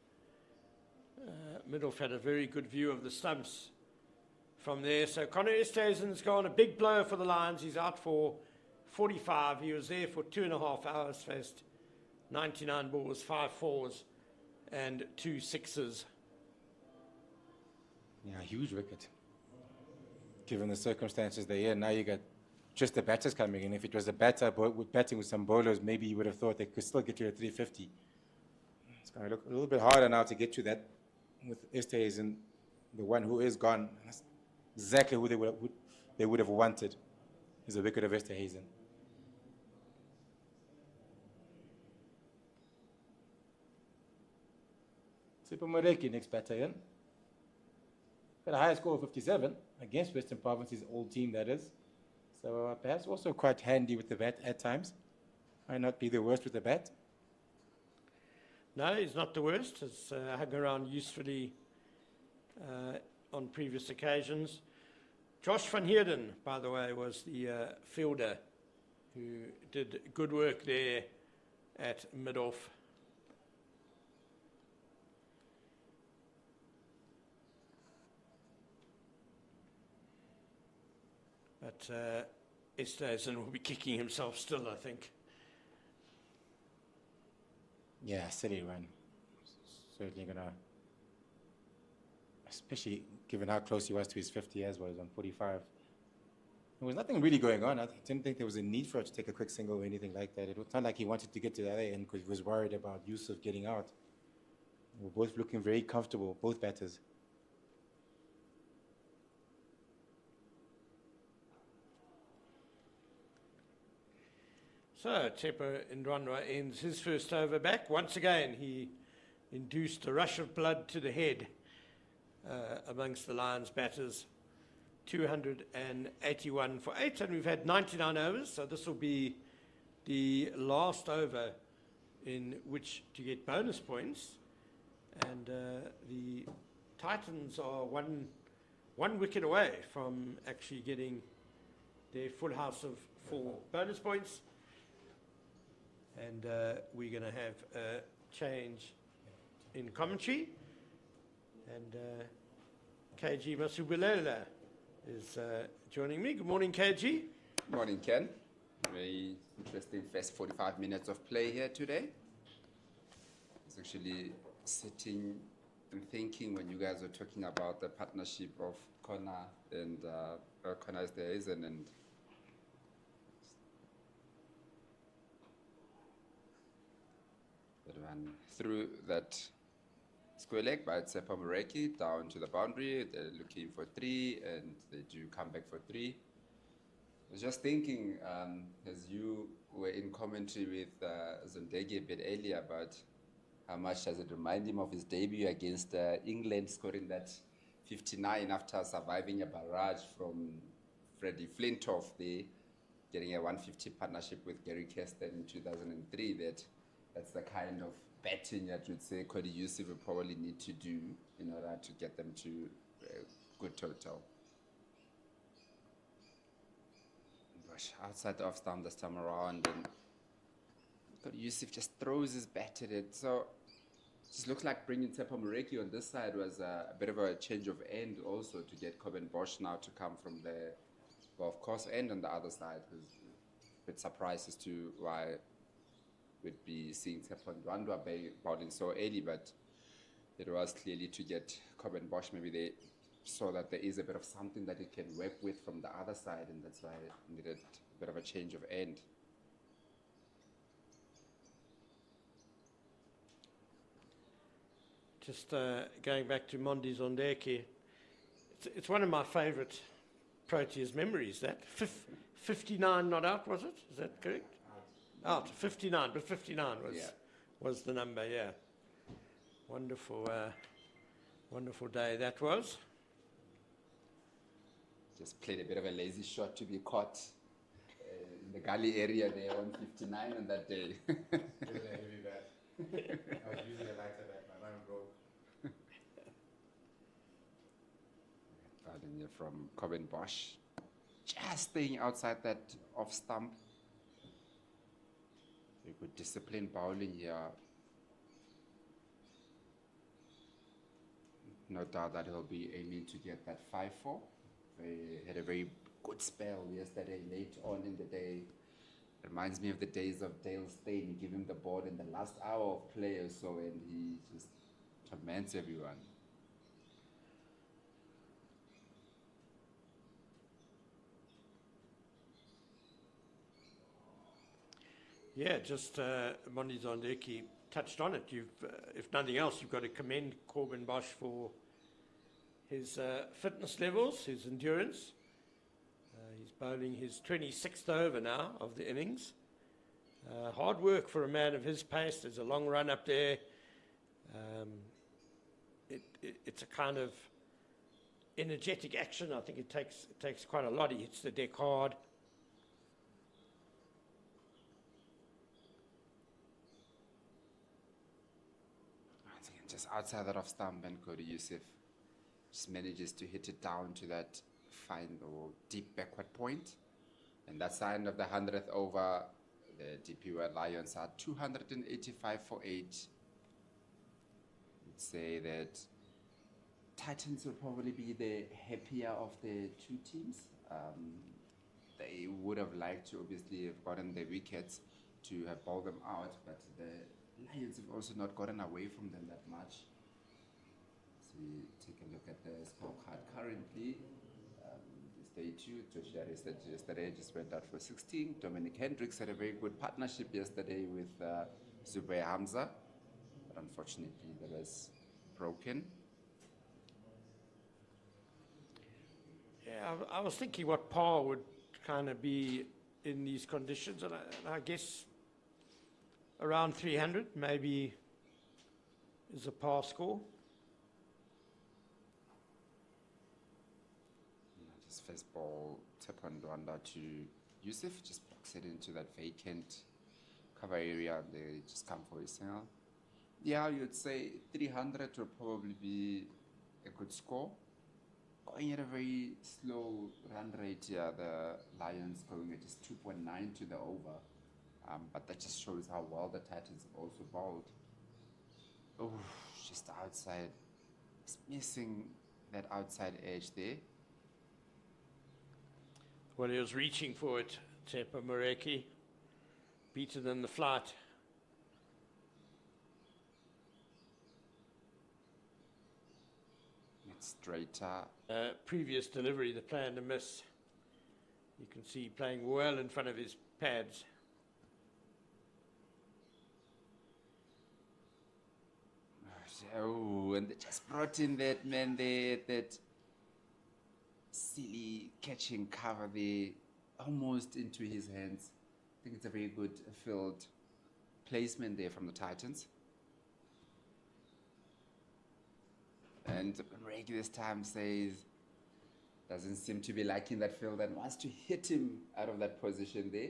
mid-off had a very good view of the stumps from there. So Connor Esterhuizen's gone a big blow for the Lions. He's out for 45. He was there for 2.5 hours, faced 99 balls, 5 fours, and 2 sixes. Yeah, huge wicket. Given the circumstances they're in, now you got just the batters coming in. If it was a batter batting with some bowlers, maybe you would have thought they could still get to a 350. It's going to look a little bit harder now to get to that with Esterhuizen, the one who is gone. That's exactly who they would have wanted, is a wicket of Esterhuizen. Tsepo Ndwanwa, next batter in. Got a high score of 57 against Western Province's old team, that is. So perhaps also quite handy with the bat at times. Might not be the worst with the bat. No, he's not the worst. He's hung around usefully on previous occasions. Josh van Heerden, by the way, was the fielder who did good work there at mid-off. But Esterhuizen will be kicking himself still, I think. Yeah, silly run. Certainly going to, especially given how close he was to his 50 as well, he's on 45. There was nothing really going on. I didn't think there was a need for us to take a quick single or anything like that. It was not like he wanted to get to the other end because he was worried about Yusuf getting out. We were both looking very comfortable, both batters. So Tepo Ndwandwe ends his first over back. Once again, he induced a rush of blood to the head amongst the Lions batters. 281 for 8, and we've had 99 overs, so this will be the last over in which to get bonus points. And the Titans are one wicket away from actually getting their full house of 4 bonus points. And we're going to have a change in commentary. And KG Masubulela is joining me. Good morning, KG. Morning, Ken. Very interesting first 45 minutes of play here today. I was actually sitting and thinking when you guys were talking about the partnership of Connor and Connor is there, isn't, and that one through that square leg by Tsepa Moreki down to the boundary. They're looking for 3, and they do come back for 3. I was just thinking, as you were in commentary with Zondegi a bit earlier, about how much does it remind him of his debut against England, scoring that 59 after surviving a barrage from Freddie Flintoff there, getting a 150 partnership with Gary Kirsten in 2003. That's the kind of batting that you'd say Cody Yusuf would probably need to do in order to get them to a good total. Gosh, outside the off stump this time around, and Cody Yusuf just throws his bat at it. So it just looks like bringing Tsepa Moreki on this side was a bit of a change of end also, to get Coben Bosch now to come from the golf course end on the other side. Because a bit surprised as to why we'd be seeing Tepo Ndwandwe bowling so early, but it was clearly to get Coben Bosch. Maybe they saw that there is a bit of something that it can work with from the other side, and that's why it needed a bit of a change of end. Just going back to Mondi Zondeki, it's one of my favourite Proteas memories, that. 59 not out, was it? Is that correct? Out, 59, but 59 was the number, yeah. Wonderful, wonderful day that was. Just played a bit of a lazy shot to be caught in the gully area there on 59 on that day. It was a heavy bat. I was using a lighter bat. My mind broke. Bowling here from Coben Bosch. Just staying outside that off stump. Very good discipline bowling here. No doubt that he'll be aiming to get that 5-4. He had a very good spell yesterday, late on in the day. Reminds me of the days of Dale Steyn. You give him the ball in the last hour of play or so, and he just torments everyone. Yeah, just Mondi Zondeki touched on it. You've, if nothing else, you've got to commend Coben Bosch for his fitness levels, his endurance. He's bowling his 26th over now of the innings. Hard work for a man of his pace. There's a long run up there. It's a kind of energetic action. I think it takes quite a lot. He hits the deck hard. Just outside that off stump, and Cody Yusuf just manages to hit it down to that fine or deep backward point. And that's the end of the 100th over. The DP World Lions are 285 for 8. I'd say that Titans will probably be the happier of the two teams. They would have liked to obviously have gotten the wickets to have bowled them out, but the Lions have also not gotten away from them that much. So we take a look at the scorecard currently. Just day 2. Tertiary said yesterday just went out for 16. Dominic Hendricks had a very good partnership yesterday with Zubair Hamza, but unfortunately that was broken. Yeah, I was thinking what par would kind of be in these conditions, and I guess around 300 maybe is a par score. Just first ball tip on Rwanda to Yusuf, just blocks it into that vacant cover area, and they just come for a single. Yeah, you'd say 300 would probably be a good score. Going at a very slow run rate here, the Lions going at just 2.9 to the over. But that just shows how well the Titans also bowled. Oh, just outside. It's missing that outside edge there. Well, he was reaching for it, Tepa Moreki, beaten in the flight. It's straighter. Previous delivery, the play and the miss. You can see playing well in front of his pads. Oh, and they just brought in that man there, that silly catching cover there, almost into his hands. I think it's a very good field placement there from the Titans. And Regi this time says, doesn't seem to be liking that field and wants to hit him out of that position there.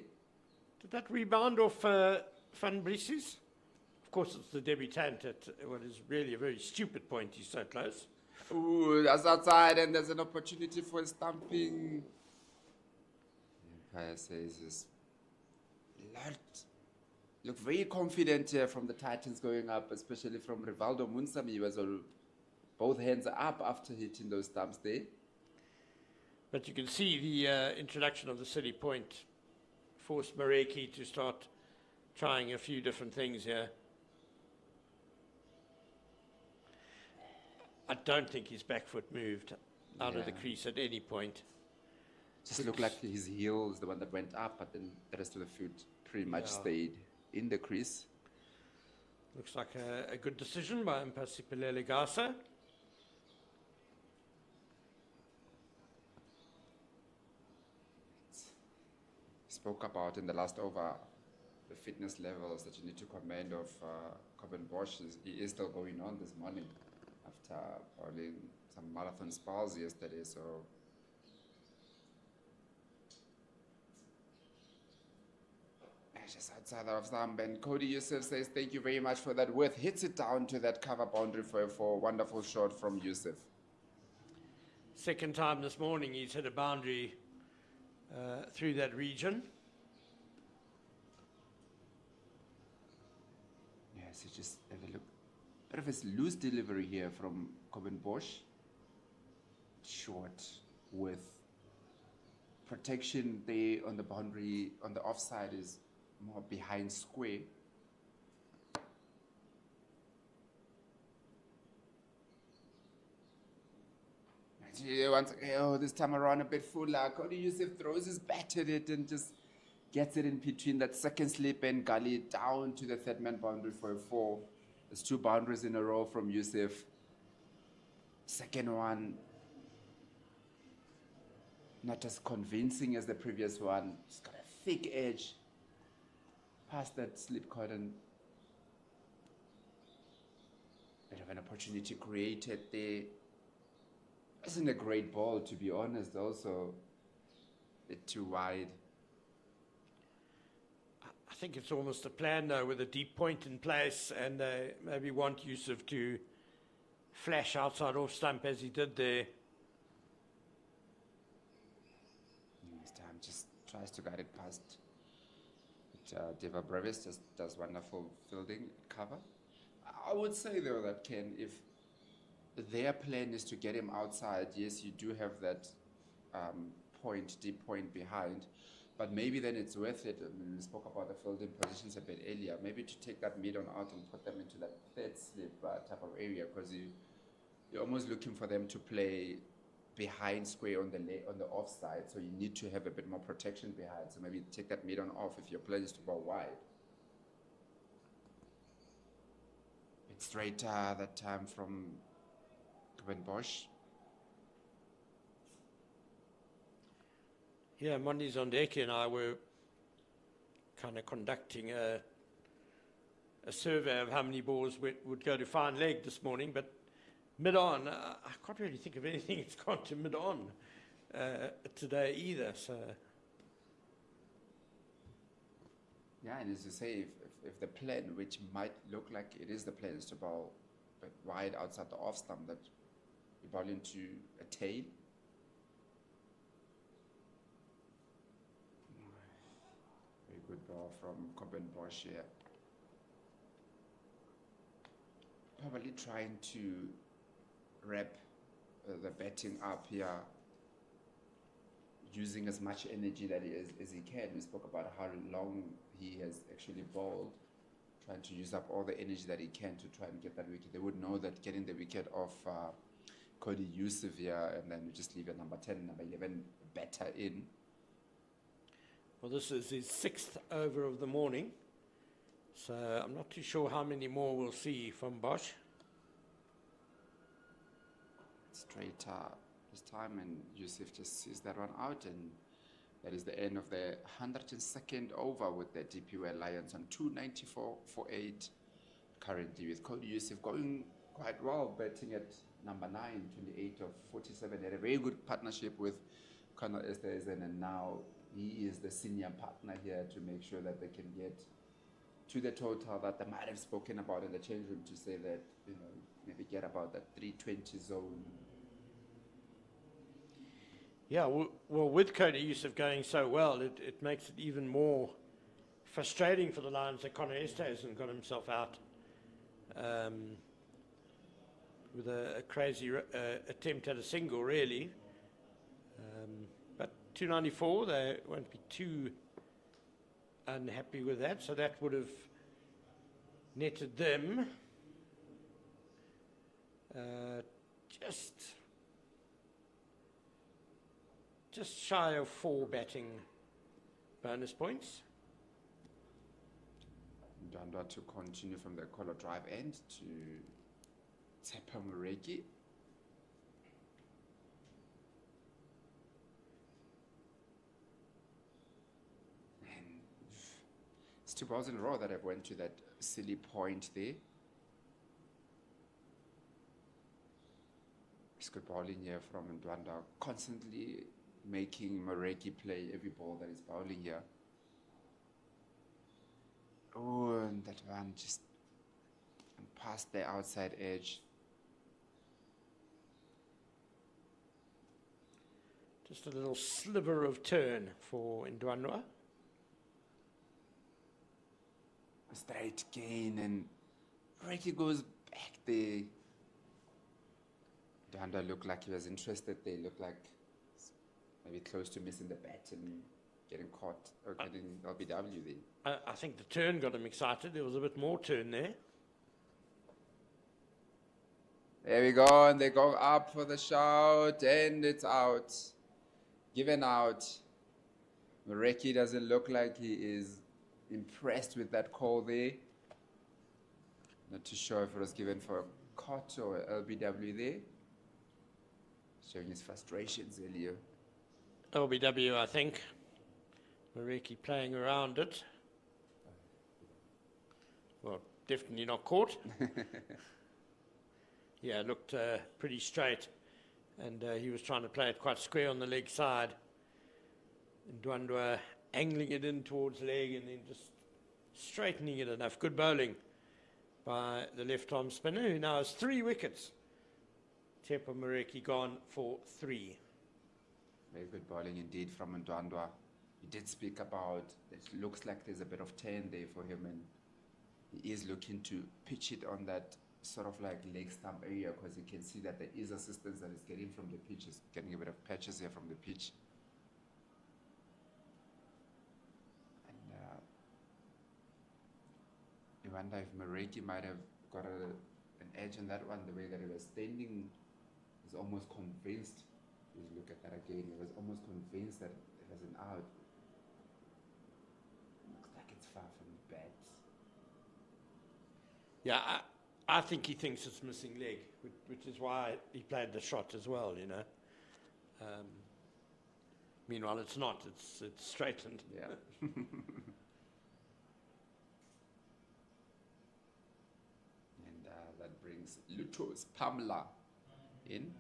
Did that rebound off Van Bries's? Of course, it's the debutant at what is really a very stupid point. He's so close. Ooh, that's outside, and there's an opportunity for a stumping. Empire says this. Look very confident here from the Titans going up, especially from Rivaldo Munsami. He was both hands up after hitting those stumps there. But you can see the introduction of the city point forced Moreki to start trying a few different things here. I don't think his back foot moved out of the crease at any point. Just looked like his heel is the one that went up, but then the rest of the foot pretty much stayed in the crease. Looks like a good decision by Mpasipelele Gasa. Spoke about in the last over the fitness levels that you need to command of Coben Bosch. He is still going on this morning after bowling some marathon spells yesterday. So just outside of thumb, and Cody Yusuf says thank you very much for that width. Hits it down to that cover boundary for a wonderful shot from Yusuf. Second time this morning he's hit a boundary through that region. Yes, it's just have a look. Bit of a loose delivery here from Coben Bosch. Short with protection there on the boundary, on the offside is more behind square. This time around a bit fuller. Cody Yusuf throws his bat at it and just gets it in between that second slip and gully down to the third man boundary for a 4. There's 2 boundaries in a row from Yusuf. Second one, not as convincing as the previous one. It's got a thick edge past that slip cotton. Bit of an opportunity created there. Isn't a great ball, to be honest, also a bit too wide. I think it's almost a plan though, with a deep point in place, and they maybe want Yusuf to flash outside off stump as he did there. This time just tries to guide it past. Deva Brevis just does wonderful fielding cover. I would say though that Ken, if their plan is to get him outside, yes, you do have that deep point behind, but maybe then it's worth it. I mean, we spoke about the fielding positions a bit earlier. Maybe to take that mid on out and put them into that third slip type of area, because you're almost looking for them to play behind square on the offside, so you need to have a bit more protection behind. So maybe take that mid on off if your play is to go wide. It's straighter that time from Bosch. Yeah, Mondi Zondeki and I were kind of conducting a survey of how many balls would go to fine leg this morning, but mid-on, I can't really think of anything that's gone to mid-on today either. So Yeah, and as you say, if the plan, which might look like it is the plan, is to bowl but wide outside the off stump, that you bowl into a tail. Very good ball from Bosch here. Probably trying to wrap the batting up here, using as much energy that as he can. We spoke about how long he has actually bowled, trying to use up all the energy that he can to try and get that wicket. They would know that getting the wicket off Cody Yusuf here, and then you just leave a number 10, number 11 batter in. well, this is his 6th over of the morning, so I'm not too sure how many more we'll see from Bosch. Straighter this time, and Yusuf just sees that one out, and that is the end of the 102nd over with the DP World Lions on 294 for 8. Currently with Cody Yusuf going quite well, batting at number 9, 28 of 47. They had a very good partnership with Conor Esterhuizen, and now he is the senior partner here to make sure that they can get to the total that they might have spoken about in the change room, to say that, you know, maybe get about that 320 zone. Yeah, well, with Cody Yusuf going so well, it makes it even more frustrating for the Lions that Conor Esterhuizen got himself out with a crazy attempt at a single, really. But 294, they won't be too unhappy with that, so that would have netted them just shy of 4 batting bonus points. Ndwandwe to continue from the collar drive end to Tsepa Mureki. And it's 2 balls in a row that have went to that silly point there. It's good bowling here from Ndwandwe, constantly making Mureki play every ball that is bowling here. Oh, and that one just past the outside edge. Just a little sliver of turn for Ndwandwe. A straight gain, and Mureki goes back there. Ndwandwe looked like he was interested. They looked like maybe close to missing the bat and getting caught or getting LBW there. I think the turn got him excited. There was a bit more turn there. There we go, and they go up for the shout, and it's out. Given out. Mureki doesn't look like he is impressed with that call there. Not too sure if it was given for a caught or LBW there. Showing his frustrations earlier. LBW, I think. Mureki playing around it. Well, definitely not caught. Yeah, it looked pretty straight. And he was trying to play it quite square on the leg side. Ndwandwe angling it in towards leg and then just straightening it enough. Good bowling by the left-arm spinner, who now has 3 wickets. Tsepa Mureki gone for 3. Very good bowling indeed from Ndwandwe. He did speak about it looks like there's a bit of turn there for him, and he is looking to pitch it on that sort of like leg stump area, because you can see that there is assistance that is getting from the pitch. He's getting a bit of patches here from the pitch. And I wonder if Mureki might have got an edge on that one, the way that he was standing. He's almost convinced You look at that again. He was almost convinced that it was an out. Looks like it's far from bad. Yeah, I think he thinks it's missing leg, which is why he played the shot as well, you know. Meanwhile, it's not. It's straightened. Yeah. And that brings Lutos Pamela in.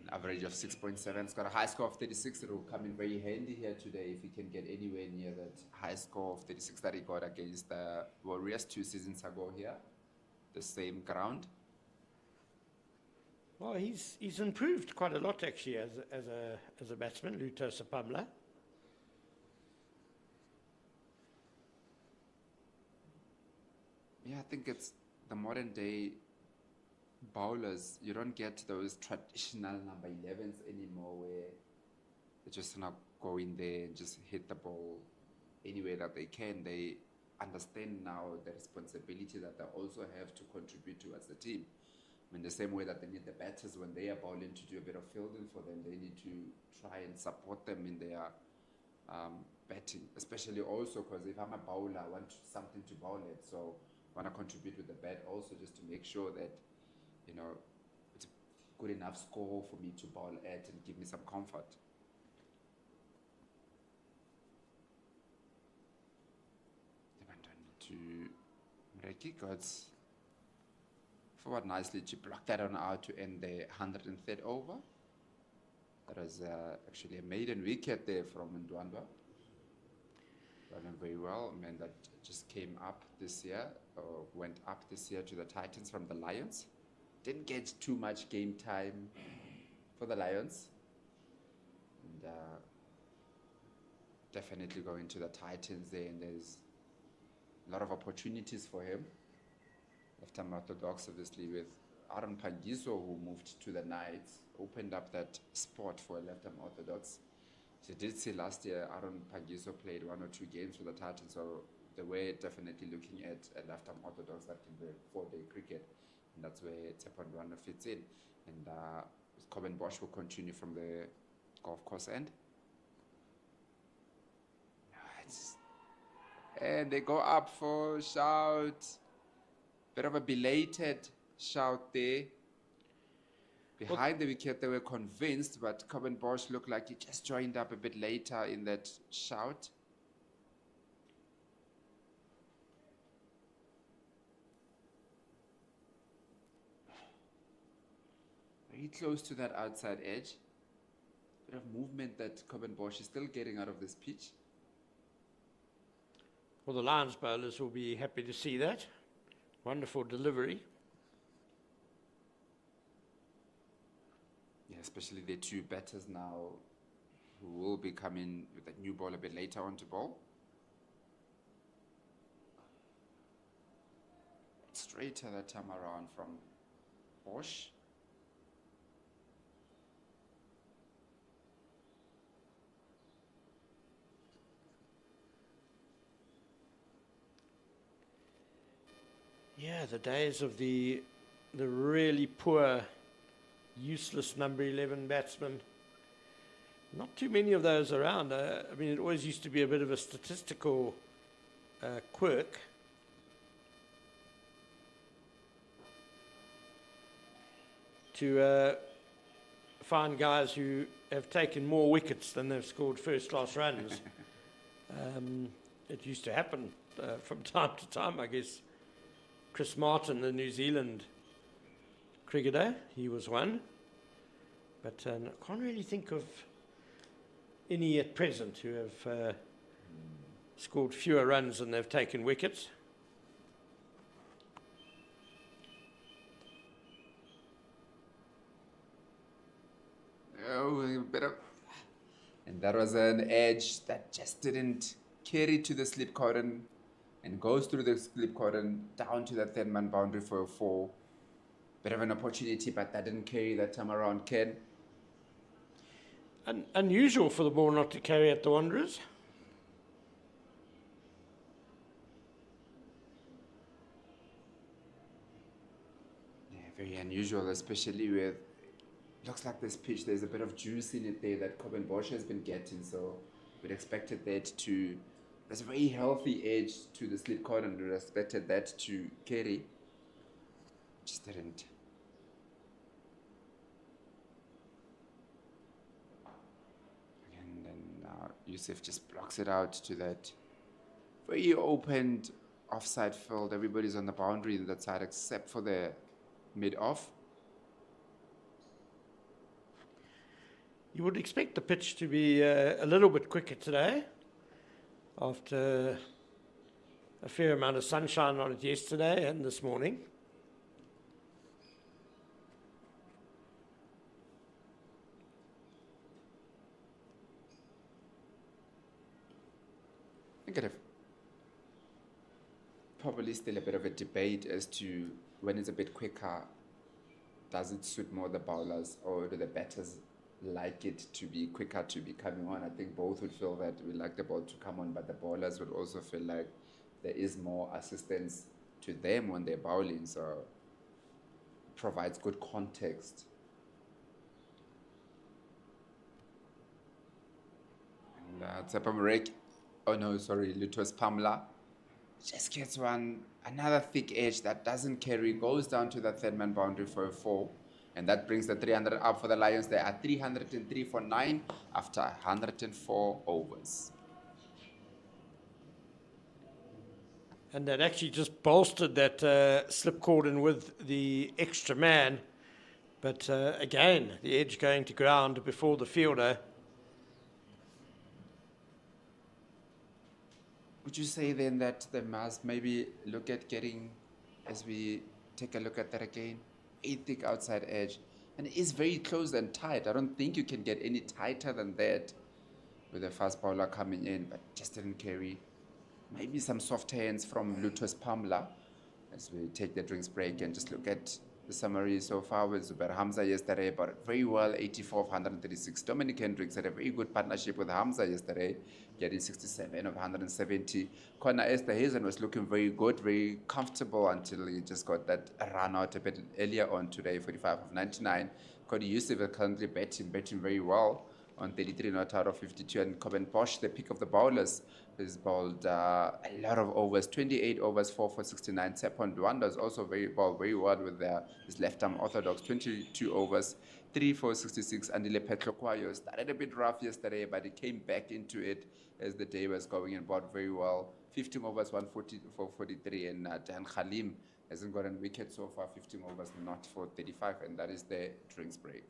An average of 6.7. It's got a high score of 36. It will come in very handy here today if he can get anywhere near that high score of 36 that he got against the Warriors 2 seasons ago here. The same ground. Well, he's improved quite a lot actually as a batsman, Lutos Pamela. Yeah, I think it's the modern day bowlers. You don't get those traditional number 11s anymore where they just not go in there and just hit the ball any way that they can. They understand now the responsibility that they also have to contribute towards the team. I mean, the same way that they need the batters when they are bowling to do a bit of fielding for them, they need to try and support them in their batting, especially also because if I'm a bowler, I want something to bowl at, so I want to contribute with the bat also just to make sure that, you know, it's a good enough score for me to bowl at and give me some comfort. They went on to Mreki, got forward nicely to block that on out to end the 103rd over. That was actually a maiden wicket there from Ndwandwe. Running very well. I mean, that just came up this year, or went up this year to the Titans from the Lions. Didn't get too much game time for the Lions. And definitely going to the Titans there, and there's a lot of opportunities for him. Left-arm orthodox, obviously, with Aaron Pangiso, who moved to the Knights, opened up that spot for a left-arm orthodox. So you did see last year Aaron Pangiso played 1 or 2 games for the Titans, so they were definitely looking at a left-arm orthodox that can play 4-day cricket, and that's where Ndwandwe fits in. And Coben Bosch will continue from the golf course end. And they go up for shout. Bit of a belated shout there. Behind the wicket, they were convinced, but Coben Bosch looked like he just joined up a bit later in that shout. Very close to that outside edge. Bit of movement that Coben Bosch is still getting out of this pitch. Well, the Lions bowlers will be happy to see that. Wonderful delivery. Yeah, especially the 2 batters now who will be coming with that new ball a bit later on to bowl. Straighter that time around from Bosch. Yeah, the days of the really poor, useless number 11 batsman. Not too many of those around. I mean, it always used to be a bit of a statistical quirk. To find guys who have taken more wickets than they've scored first-class runs. It used to happen from time to time, I guess. Chris Martin, the New Zealand cricketer, he was one. But I can't really think of any at present who have scored fewer runs than they've taken wickets. Oh, a bit of... And that was an edge that just didn't carry to the slip cordon and goes through the slip cordon down to the 10-man boundary for a 4. Bit of an opportunity, but that didn't carry that time around, Ken. Unusual for the ball not to carry at the Wanderers. Yeah, very unusual, especially with looks like this pitch, there's a bit of juice in it there that Coben Bosch has been getting, so we'd expected that to, there's a very healthy edge to the slip cord, and we'd expected that to carry. Just didn't. And then now Yusuf just blocks it out to that very opened offside field. Everybody's on the boundary on that side except for the mid-off. You would expect the pitch to be a little bit quicker today after a fair amount of sunshine on it yesterday and this morning. I think it probably still a bit of a debate as to when it's a bit quicker, does it suit more the bowlers, or do the batters like it to be quicker to be coming on? I think both would feel that we like the ball to come on, but the bowlers would also feel like there is more assistance to them when they're bowling, so it provides good context. And Tsepamarek, oh no, sorry, Lutus Pamela just gets another thick edge that doesn't carry, goes down to that third man boundary for a 4. And that brings the 300 up for the Lions. They are 303 for 9 after 104 overs. And that actually just bolstered that slip cordon with the extra man. But again, the edge going to ground before the fielder. Would you say then that they must maybe look at getting, as we take a look at that again, a thick outside edge, and it is very close and tight. I don't think you can get any tighter than that with a fast bowler coming in, but just didn't carry. Maybe some soft hands from Lutus Pamela as we take the drinks break and just look at the summary so far with Zubair Hamza yesterday, but very well, 84 of 136. Dominic Hendricks had a very good partnership with Hamza yesterday, getting 67 of 170. Connor Esterhazen was looking very good, very comfortable until he just got that run out a bit earlier on today, 45 of 99. Cody Yusuf is currently batting very well on 33 not out of 52, and Coben Bosch, the pick of the bowlers, has bowled a lot of overs, 28 overs, 4 for 69. Sepon Dwanda is also very well with his left-arm orthodox, 22 overs, 3 for 66. Andile Petlokwayo started a bit rough yesterday, but he came back into it as the day was going and bowled very well, 15 overs, 140 for 43, and Dan Khalim hasn't got a wicket so far, 15 overs, not for 35, and that is the drinks break.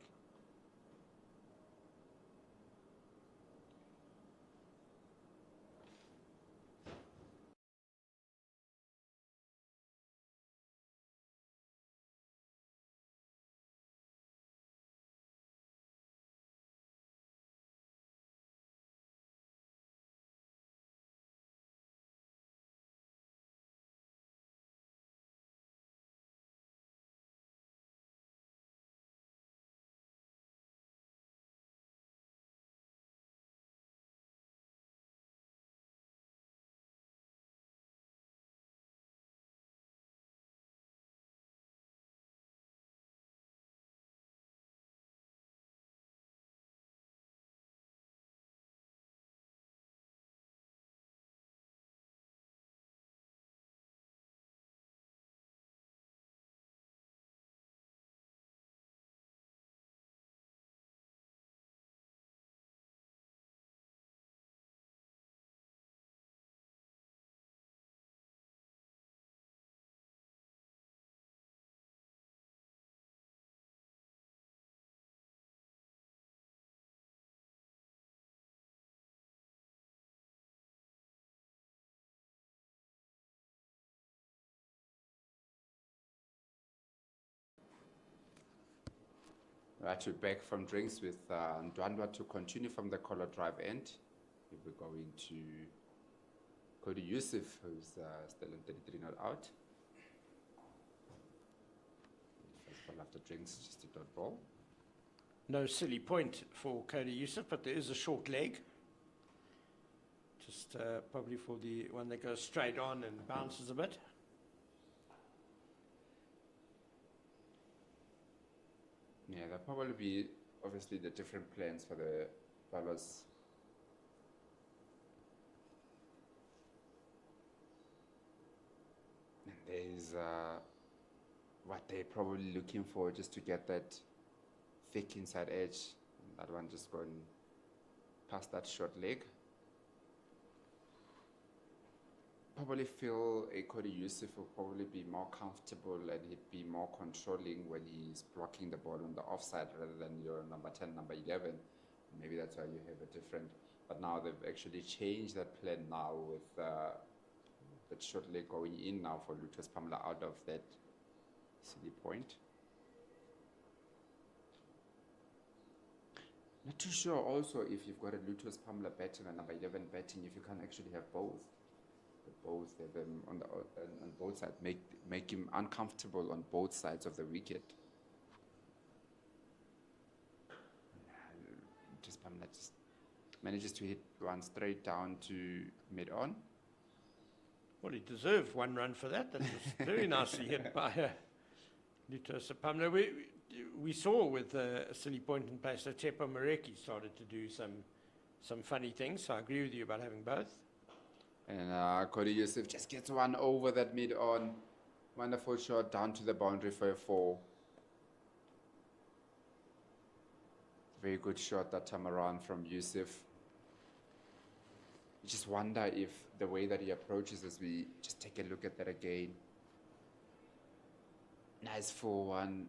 Right, we're back from drinks with Ndwandwa to continue from the collar drive end. We're going to Cody Yusuf, who's still in 33 not out. First ball after drinks, just a dot ball. No silly point for Cody Yusuf, but there is a short leg. Just probably for the one that goes straight on and bounces a bit. Yeah, there'll probably be obviously the different plans for the bowlers. And there's what they're probably looking for just to get that thick inside edge. That one just going past that short leg. Probably feel a Cody Yusuf will probably be more comfortable and he'd be more controlling when he's blocking the ball on the offside rather than your number 10, number 11. Maybe that's why you have a different. But now they've actually changed that plan now with that short leg going in now for Lucas Pamela out of that silly point. Not too sure also if you've got a Lutus Pamela batting and number 11 batting, if you can actually have both. Both have them on both sides, make him uncomfortable on both sides of the wicket. Just Pamela just manages to hit one straight down to mid-on. Well, he deserved one run for that. That was very nicely hit by Lutos Pamela. We saw with a silly point in place that Chepa Mareki started to do some funny things, so I agree with you about having both. And Cody Yusuf just gets one over that mid-on. Wonderful shot down to the boundary for a 4. Very good shot that time around from Yusuf. You just wonder if the way that he approaches as we just take a look at that again. Nice 4-1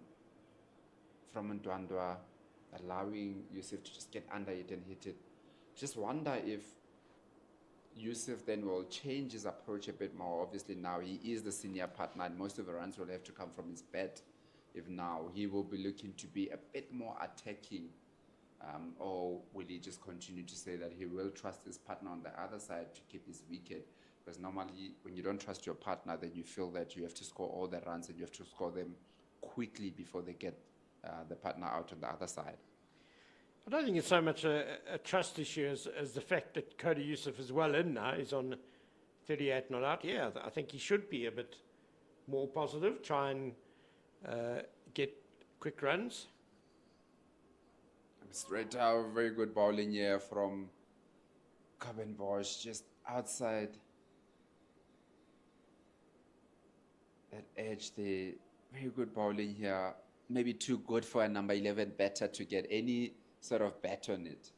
from Ndwandwa, allowing Yusuf to just get under it and hit it. Just wonder if Yusuf then will change his approach a bit more. Obviously now he is the senior partner and most of the runs will have to come from his bat. If now he will be looking to be a bit more attacking, or will he just continue to say that he will trust his partner on the other side to keep his wicket? Because normally when you don't trust your partner, then you feel that you have to score all the runs and you have to score them quickly before they get the partner out on the other side. I don't think it's so much a trust issue as the fact that Cody Yusuf is well in now. He's on 38 not out. Yeah, I think he should be a bit more positive, try and get quick runs. Straight out, very good bowling here from Bosch, just outside that edge there. Very good bowling here. Maybe too good for a number 11 batter to get any sort of bat on it.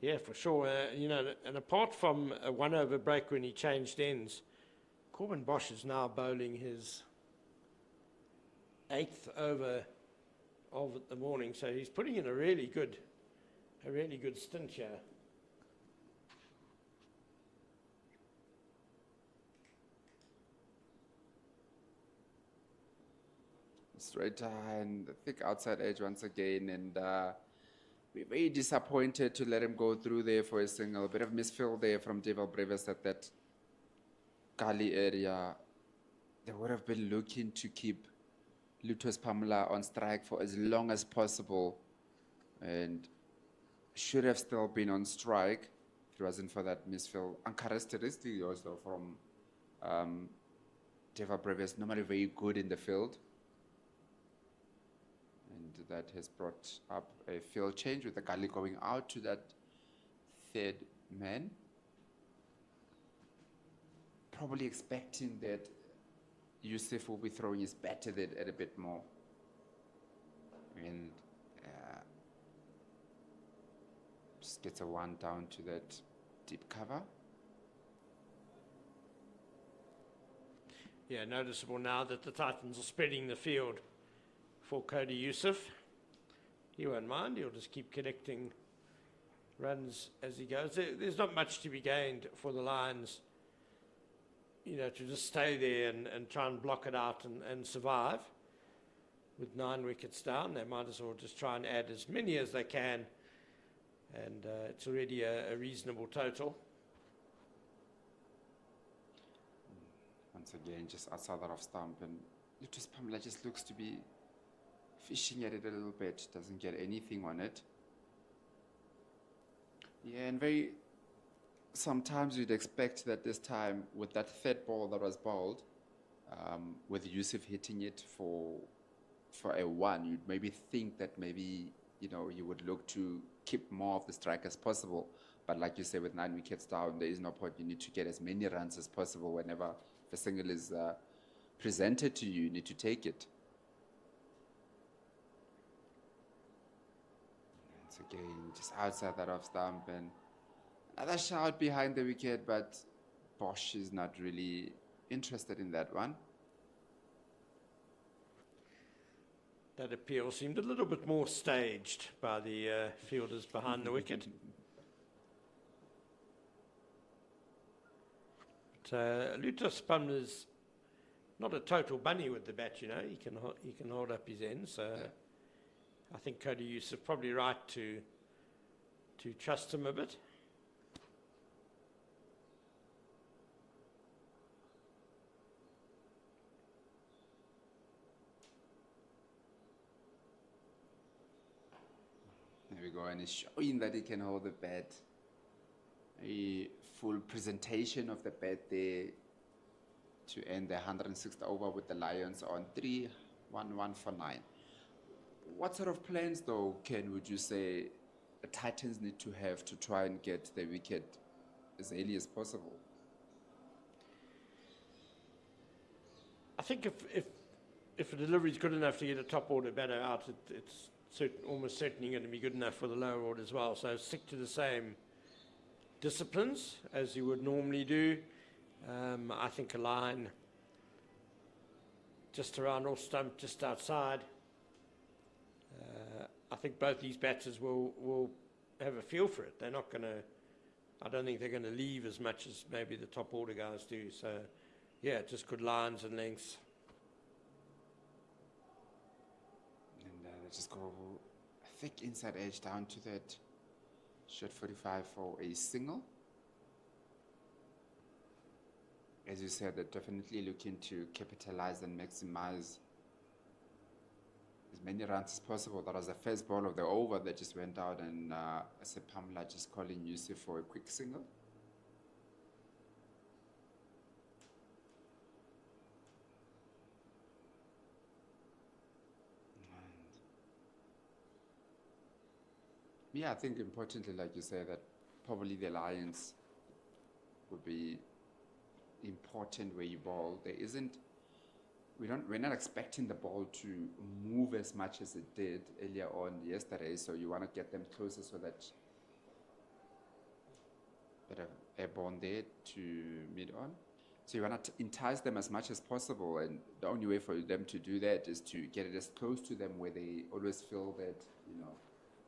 Yeah, for sure. And apart from a 1-over break when he changed ends, Bosch is now bowling his 8th over of the morning, so he's putting in a really good stint here. Straight and thick outside edge once again, and we're very disappointed to let him go through there for a single. A bit of misfill there from Deval Brevis at that gully area. They would have been looking to keep Lutus Pamela on strike for as long as possible and should have still been on strike if it wasn't for that misfill. Uncharacteristic also from Deval Brevis, normally very good in the field. And that has brought up a field change with the gully going out to that 3rd man. Probably expecting that Yusuf will be throwing his bat at it a bit more. And just gets a 1 down to that deep cover. Yeah, noticeable now that the Titans are spreading the field for Cody Yusuf. He won't mind. He'll just keep collecting runs as he goes. There's not much to be gained for the Lions, to just stay there and try and block it out and survive. With 9 wickets down, they might as well just try and add as many as they can. And it's already a reasonable total. Once again, just outside that off stump, and Lutus Pamela just looks to be fishing at it a little bit, doesn't get anything on it. Yeah, and sometimes you'd expect that this time with that 3rd ball that was bowled, with Yusuf hitting it for for a one, you'd maybe think that maybe, you know, you would look to keep more of the strike as possible. But like you say, with 9 wickets down, there is no point. You need to get as many runs as possible whenever the single is presented to you. You need to take it. Once again, just outside that off stump, and another shout behind the wicket, but Bosch is not really interested in that one. That appeal seemed a little bit more staged by the fielders behind the wicket. But Luther Spumler's not a total bunny with the bat, you know. He can hold up his end. So yeah. I think Cody Yusuf probably right to trust him a bit. There we go, and he's showing that he can hold the bat. A full presentation of the bat there to end the 106th over with the Lions on 3-1-1 for 9. What sort of plans, though, Ken, would you say the Titans need to have to try and get the wicket as early as possible? I think if a delivery is good enough to get a top order batter out, it's almost certainly going to be good enough for the lower order as well. So stick to the same disciplines as you would normally do. I think a line just around off stump, just outside. I think both these batters will have a feel for it. They're not going to, I don't think they're going to leave as much as maybe the top order guys do. So, yeah, just good lines and lengths. And let's just go a thick inside edge down to that shot 45 for a single. As you said, they're definitely looking to capitalize and maximize as many runs as possible. That was the first ball of the over that just went out, and Sepamla just calling Yusuf for a quick single. Yeah, I think importantly, like you say, that probably the Lions would be important where you ball. We're not expecting the ball to move as much as it did earlier on yesterday, so you want to get them closer so that better airborne there to mid on. So you want to entice them as much as possible, and the only way for them to do that is to get it as close to them where they always feel that, you know,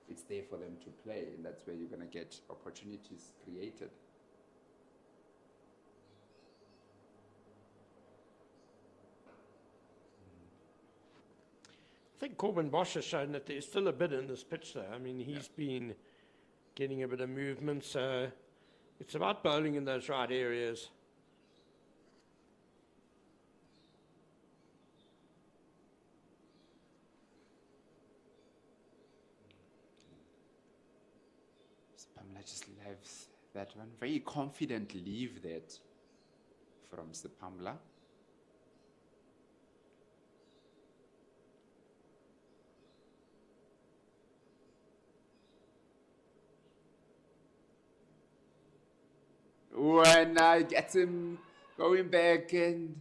it's there for them to play, and that's where you're going to get opportunities created. I think Corbin Bosch has shown that there's still a bit in this pitch, though. I mean, he's been getting a bit of movement, so it's about bowling in those right areas. Pamela just loves that one. Very confident leave that from Pamela. When I get him going back, and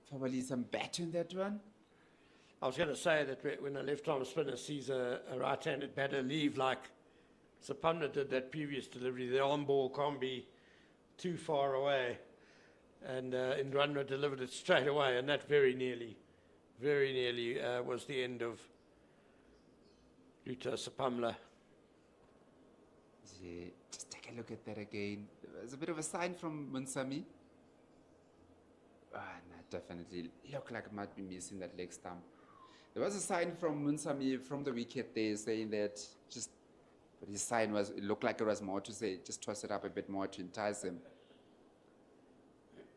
probably some bat in that one. I was going to say that when a left-arm spinner sees a right-handed batter leave like Sepamla did that previous delivery, the on ball can't be too far away. And Ndranwa delivered it straight away, and that very nearly was the end of Luther Sepamla. Yeah, just take a look at that again. There's a bit of a sign from Munsami. No, definitely looked like it might be missing that leg stump. There was a sign from Munsami from the wicket there saying that but his sign was, it looked like it was more to say, just toss it up a bit more to entice him.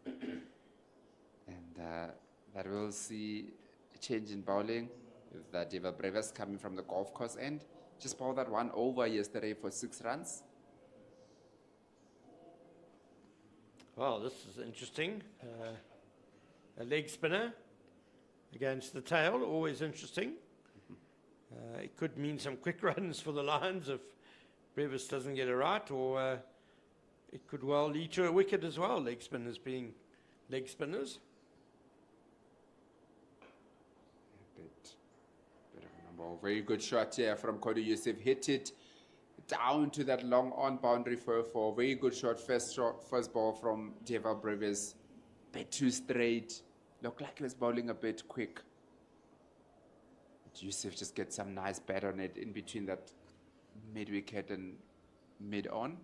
And that we'll see a change in bowling with David Brevis coming from the golf course end. Just bowled that one over yesterday for 6 runs. Well, this is interesting. A leg spinner. against the tail, always interesting. It could mean some quick runs for the Lions if Brevis doesn't get it right, or it could well lead to a wicket as well, leg spinners being leg spinners. Bit of a number. Very good shot here from Cody Yusuf. Hit it down to that long on boundary for a four. Very good shot. First ball from Deva Brevis. Bit too straight. Looked like he was bowling a bit quick. Yusuf just gets some nice bat on it in between that mid-wicket and mid-on.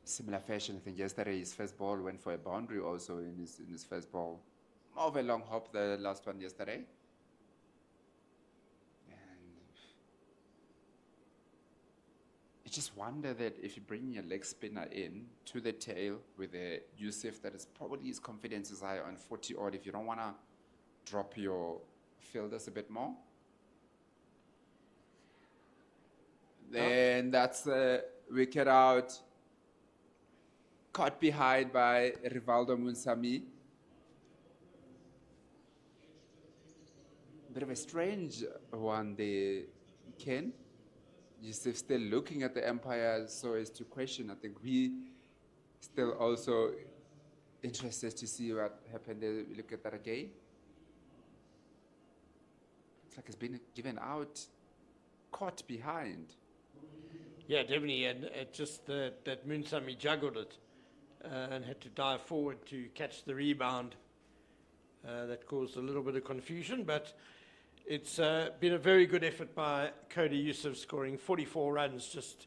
Similar fashion, I think yesterday his first ball went for a boundary also in his first ball. More of a long hop, the last one yesterday. And you just wonder that if you bring your leg spinner in to the tail with a Yusuf that is probably his confidence is high on 40 odd, if you don't want to drop your fielders a bit more. Then that's the wicket out. Caught behind by Rivaldo Munsami. Bit of a strange one there, Ken. Yusuf still looking at the umpire so as to question. I think we still also interested to see what happened there. We look at that again. It's like it's been given out, caught behind. Yeah, definitely, and it just that Munsami juggled it and had to dive forward to catch the rebound. That caused a little bit of confusion, but it's been a very good effort by Cody Yusuf, scoring 44 runs, just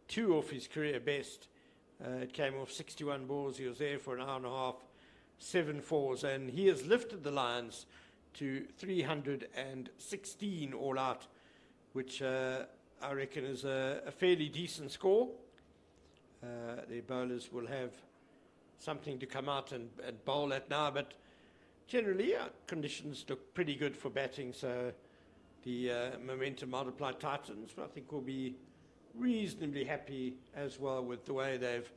2 off his career best. It came off 61 balls. He was there for an hour and a half, 7 fours, and he has lifted the Lions to 316 all out, which I reckon is a fairly decent score. Their bowlers will have something to come out and bowl at now, but generally conditions look pretty good for batting, so the momentum multiplied Titans, I think, will be reasonably happy as well with the way they've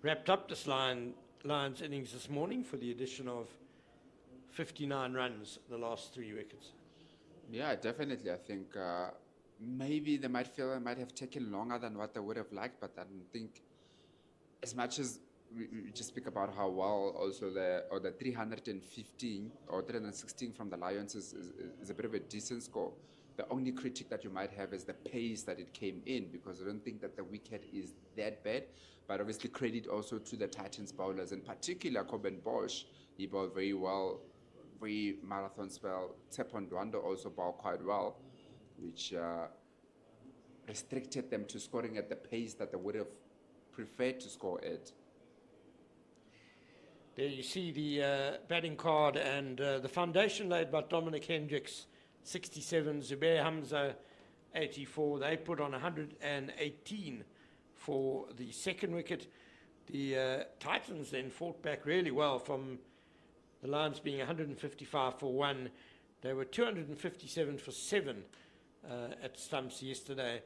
wrapped up this Lions innings this morning for the addition of 59 runs the last 3 wickets. Yeah, definitely. I think maybe they might feel it might have taken longer than what they would have liked, but I don't think, as much as we just speak about how well also the 315 or 316 from the Lions is a bit of a decent score. The only critique that you might have is the pace that it came in, because I don't think that the wicket is that bad. But obviously credit also to the Titans bowlers, in particular Coben Bosch. He bowled very well, 3 marathons well. Tepon Dwando also bowled quite well, which restricted them to scoring at the pace that they would have preferred to score at. There you see the batting card and the foundation laid by Dominic Hendricks, 67, Zubair Hamza, 84. They put on 118 for the second wicket. The Titans then fought back really well from the Lions being 155 for 1. They were 257 for 7 at stumps yesterday.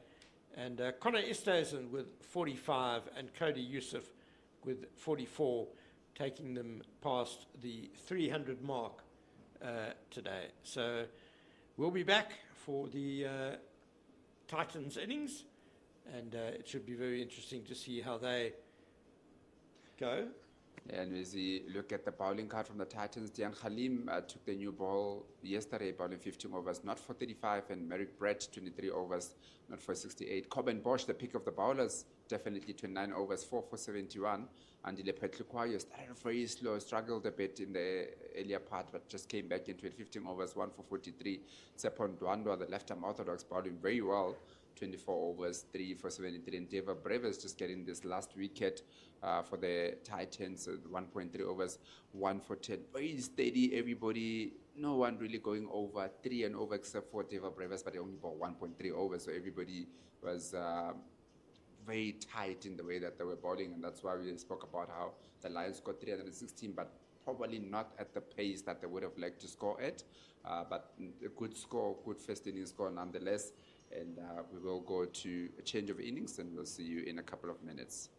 And Connor Esterhuizen with 45 and Cody Yusuf with 44, taking them past the 300 mark today. So we'll be back for the Titans innings, and it should be very interesting to see how they go. And as we look at the bowling card from the Titans, Dian Khalim took the new ball yesterday, bowling 15 overs, not for 35, and Merrick Brett, 23 overs, not for 68. Coben Bosch, the pick of the bowlers, definitely 29 overs, 4 for 71. Andile Petlukwayo started very slow, struggled a bit in the earlier part, but just came back into it, 15 overs, 1 for 43. Tsepon Dwandwa, the left-arm orthodox, bowling very well, 24 overs, 3 for 73. And Deva Brevis just getting this last wicket for the Titans, 1.3 overs, 1 for 10. Very steady, everybody, no one really going over 3 and over except for Deva Brevis, but they only bowled 1.3 overs, so everybody was very tight in the way that they were bowling, and that's why we spoke about how the Lions got 316, but probably not at the pace that they would have liked to score at, but a good score, good first inning score nonetheless. And we will go to a change of innings, and we'll see you in a couple of minutes.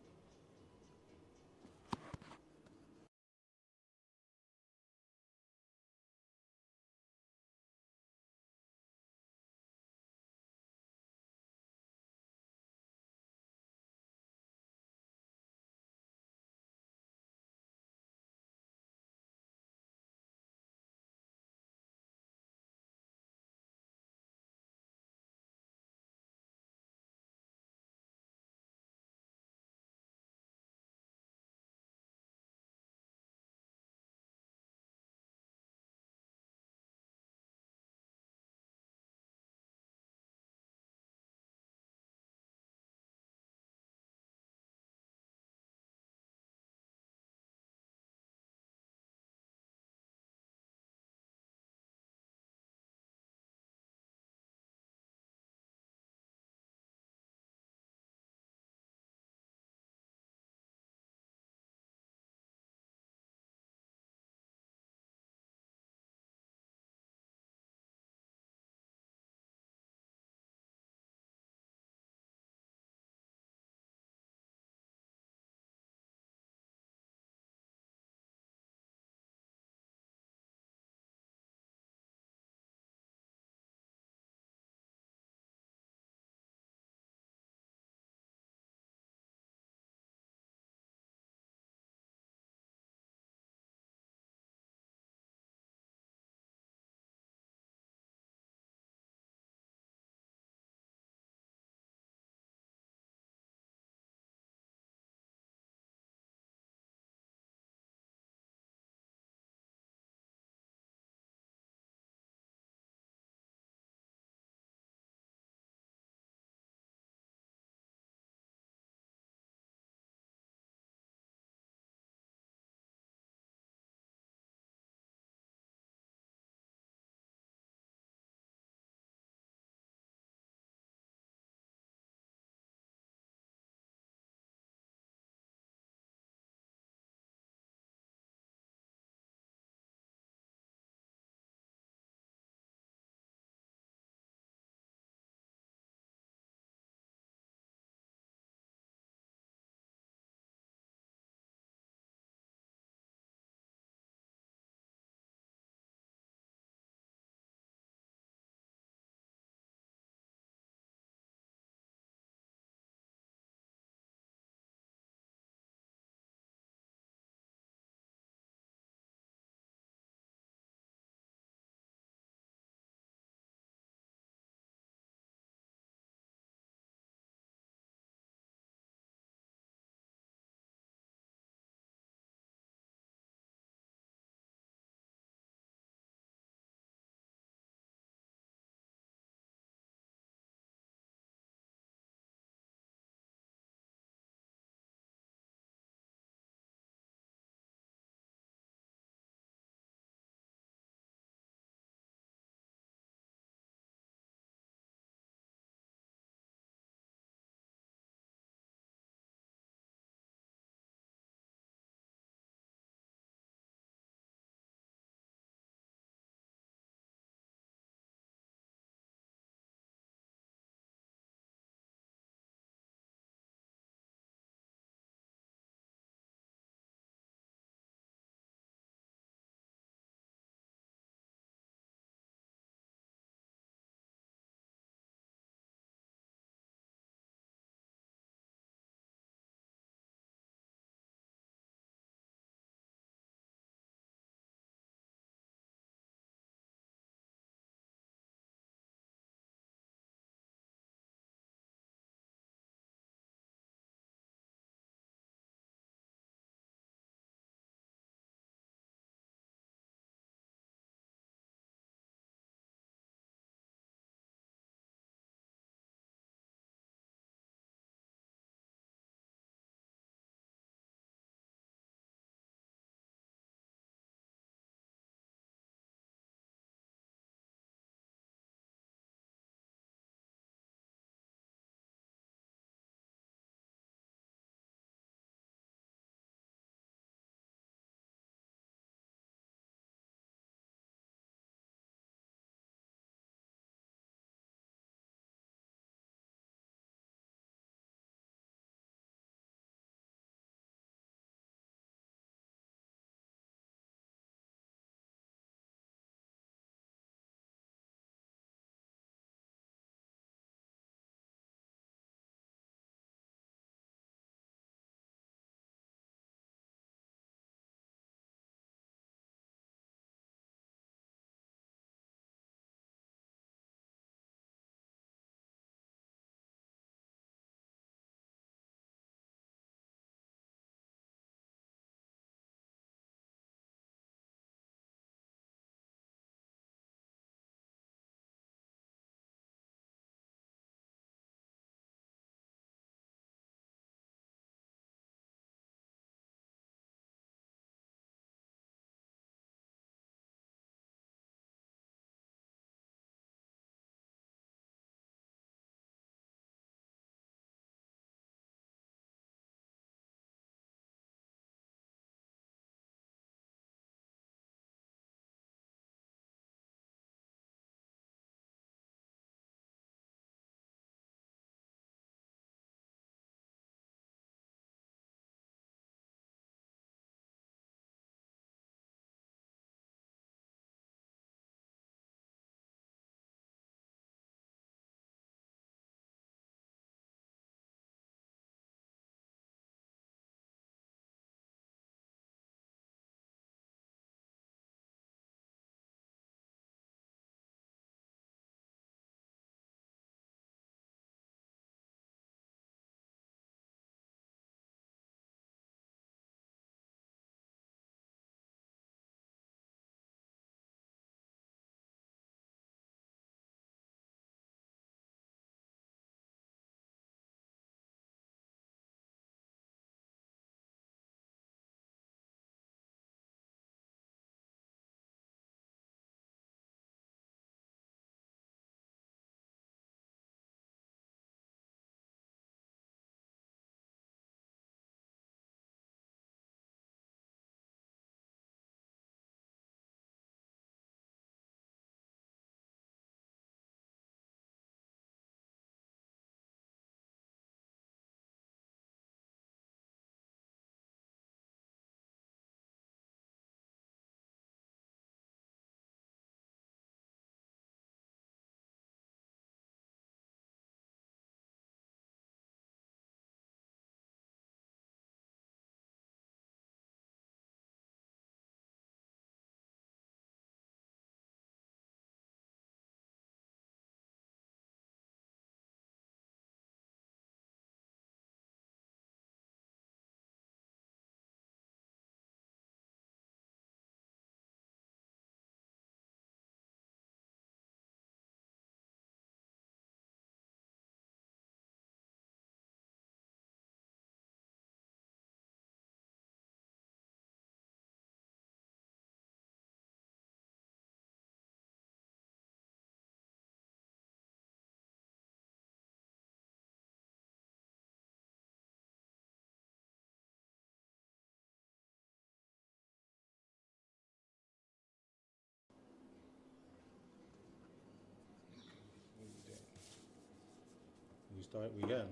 start. We are.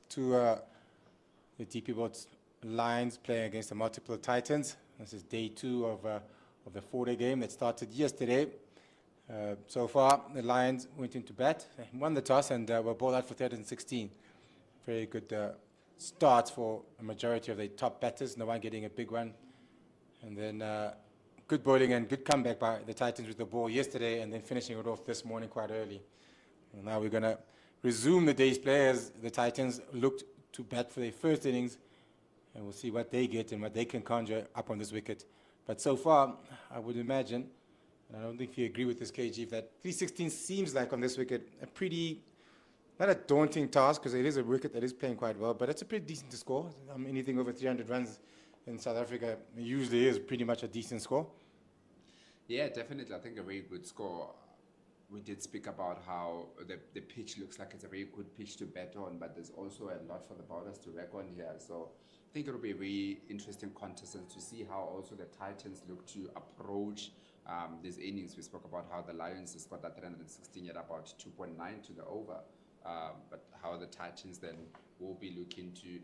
To the DP World Lions playing against the multiple Titans. This is day 2 of the 4-day game that started yesterday. So far, the Lions went into bat, won the toss, and were bowled out for 316. Very good starts for a majority of the top batters, no one getting a big one. And then good bowling and good comeback by the Titans with the ball yesterday, and then finishing it off this morning quite early. And now we're going to resume the day's play as the Titans looked to bat for their first innings, and we'll see what they get and what they can conjure up on this wicket. But so far, I would imagine, and I don't think you agree with this, KG, that 316 seems like on this wicket a pretty, not a daunting task, because it is a wicket that is playing quite well, but it's a pretty decent score. Anything over 300 runs in South Africa usually is pretty much a decent score. Yeah, definitely. I think a very good score. We did speak about how the pitch looks like it's a very good pitch to bat on, but there's also a lot for the bowlers to work on here. So I think it'll be a very interesting contest and to see how also the Titans look to approach these innings. We spoke about how the Lions has got that 316 at about 2.9 to the over, but how the Titans then will be looking to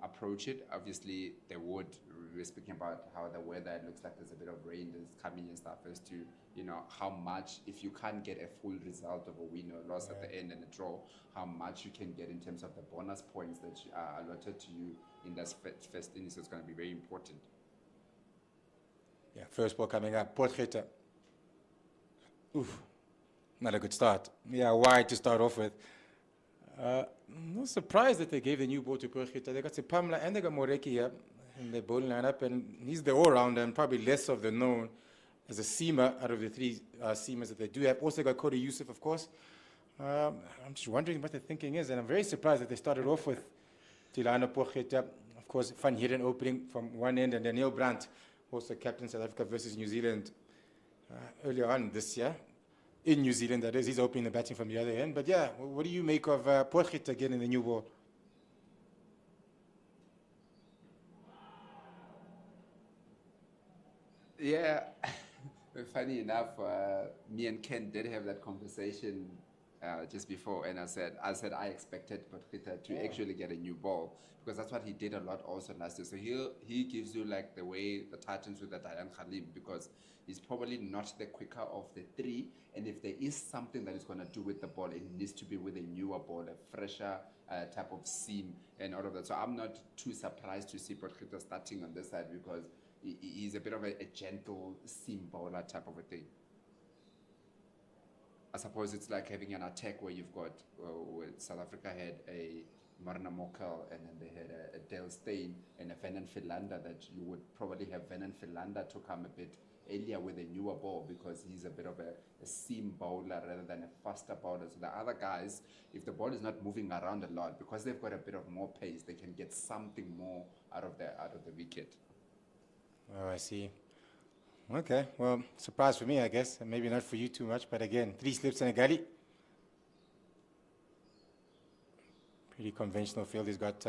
approach it. Obviously, they would. We were speaking about how the weather, it looks like there's a bit of rain that's coming and stuff, as to, you know, how much, if you can't get a full result of a win or loss at the end and a draw, how much you can get in terms of the bonus points that are allotted to you in this first inning. So it's going to be very important. Yeah, first ball coming up. Potgieter. Oof, not a good start. Yeah, wide to start off with. No surprise that they gave the new ball to Potgieter. They got Sepamla and they got Moreki here in their bowling lineup, and he's the all-rounder and probably less of the known as a seamer out of the 3 seamers that they do have. Also got Cody Yusuf, of course. I'm just wondering what the thinking is, and I'm very surprised that they started off with Tilano Potgieter. Of course, Van Heerden opening from one end, and then Neil Brandt, also captain South Africa versus New Zealand earlier on this year. In New Zealand, that is. He's opening the batting from the other end. But yeah, what do you make of Potgieter getting the new ball? Yeah, funny enough, me and Ken did have that conversation just before, and I said I expected Potgieter to actually get a new ball, because that's what he did a lot also last year. So he gives you like the way the Titans with the Dayan Khalim, because he's probably not the quicker of the 3, and if there is something that is going to do with the ball, it needs to be with a newer ball, a fresher type of seam and all of that. So I'm not too surprised to see Potgieter starting on this side, because he's a bit of a gentle seam bowler type of a thing. I suppose it's like having an attack where you've got, where South Africa had a Marna Mokel, and then they had a Dale Steyn and a Venan Philander, that you would probably have Venan Philander to come a bit earlier with a newer ball, because he's a bit of a seam bowler rather than a faster bowler. So the other guys, if the ball is not moving around a lot, because they've got a bit of more pace, they can get something more out of the wicket. Oh, I see. Okay, well, surprise for me, I guess, and maybe not for you too much, but again, 3 slips and a gully. Pretty conventional field he's got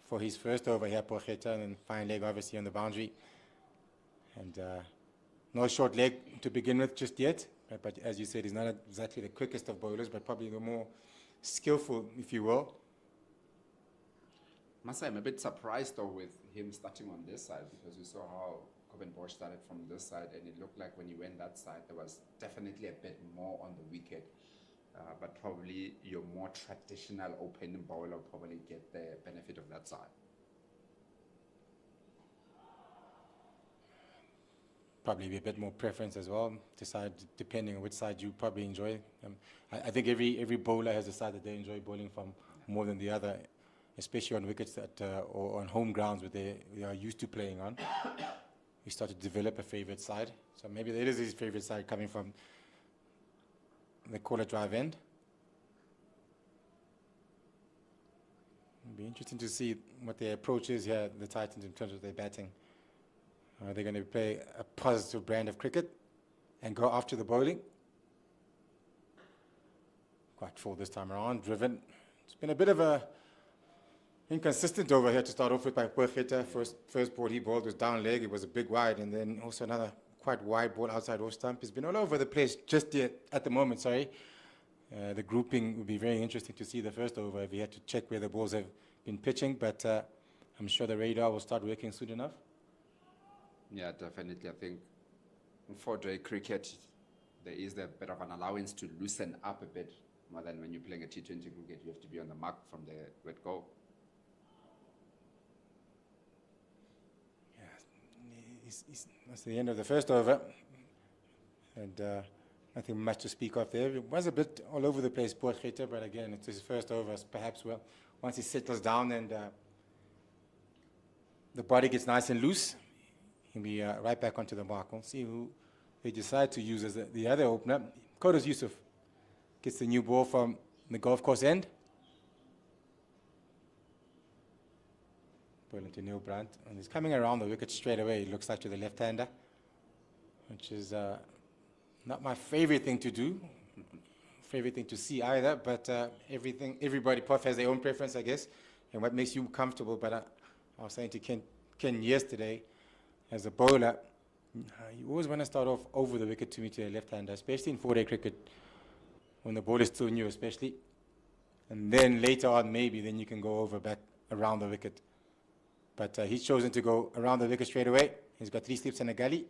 for his first over here, Potgieter, and then fine leg obviously on the boundary. And no short leg to begin with just yet, but as you said, he's not exactly the quickest of bowlers, but probably the more skillful, if you will. Must say, I'm a bit surprised though with him starting on this side, because we saw how Coben Bosch started from this side, and it looked like when he went that side, there was definitely a bit more on the wicket. But probably your more traditional opening bowler will probably get the benefit of that side. Probably be a bit more preference as well, decide depending on which side you probably enjoy. I think every bowler has a side that they enjoy bowling from more than the other, especially on wickets that or on home grounds where they are used to playing on. He started to develop a favorite side, so maybe it is his favorite side coming from the corner drive end. It'll be interesting to see what their approach is here, the Titans, in terms of their batting. Are they going to play a positive brand of cricket and go after the bowling? Quite full this time around, driven. It's been a bit of a Inconsistent over here to start off with by Purcheta. First ball he bowled was down leg. It was a big wide, and then also another quite wide ball outside off stump. He's been all over the place just yet at the moment, sorry. The grouping would be very interesting to see the first over if he had to check where the balls have been pitching, but I'm sure the radar will start working soon enough. Yeah, definitely. I think in 4-day cricket, there is a bit of an allowance to loosen up a bit more than when you're playing a T20 cricket. You have to be on the mark from the word go. That's the end of the first over, and nothing much to speak of there. It was a bit all over the place, Purcheta, but again, it's his first over. Perhaps once he settles down and the body gets nice and loose, he'll be right back onto the mark. We'll see who they decide to use as the other opener. Kodos Yusuf gets the new ball from the golf course end. Ball into Neil Brandt, and he's coming around the wicket straight away, it looks like, to the left-hander, which is not my favorite thing to do, favorite thing to see either, but everybody has their own preference, I guess, and what makes you comfortable. But I was saying to Ken yesterday, as a bowler, you always want to start off over the wicket to the left-hander, especially in 4-day cricket, when the ball is still new especially, and then later on maybe then you can go over back around the wicket. But he's chosen to go around the wicket straight away. He's got 3 slips and a gully.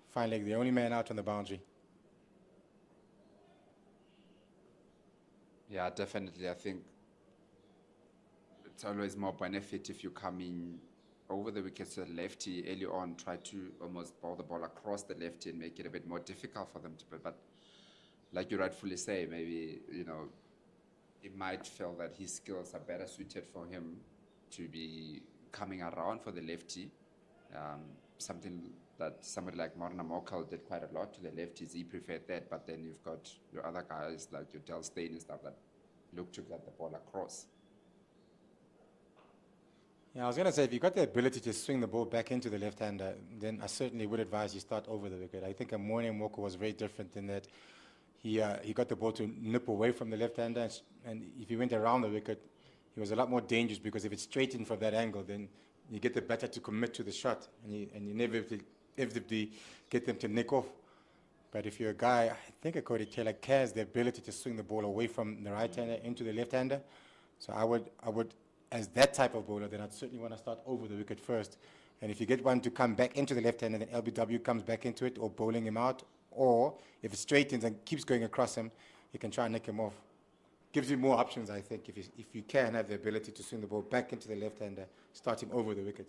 Fine leg, the only man out on the boundary. Yeah, definitely. I think it's always more benefit if you come in over the wicket to the lefty early on, try to almost bowl the ball across the lefty and make it a bit more difficult for them to play. But like you rightfully say, maybe, it might feel that his skills are better suited for him to be coming around for the lefty, something that somebody like Morna Mokal did quite a lot to the lefties. He preferred that, but then you've got your other guys like your Del Steyn and stuff that look to get the ball across. Yeah, I was going to say, if you've got the ability to swing the ball back into the left-hander, then I certainly would advise you start over the wicket. I think Morna Mokal was very different in that he got the ball to nip away from the left-hander, and if he went around the wicket, he was a lot more dangerous, because if it's straight in from that angle, then you get the batter to commit to the shot, and you inevitably get them to nick off. But if you're a guy, I think a Cody Taylor has the ability to swing the ball away from the right-hander into the left-hander. So I would, as that type of bowler, then I'd certainly want to start over the wicket first. And if you get one to come back into the left-hander, then LBW comes back into it, or bowling him out, or if it straightens and keeps going across him, you can try and nick him off. Gives you more options, I think, if you can have the ability to swing the ball back into the left-hander, starting over the wicket.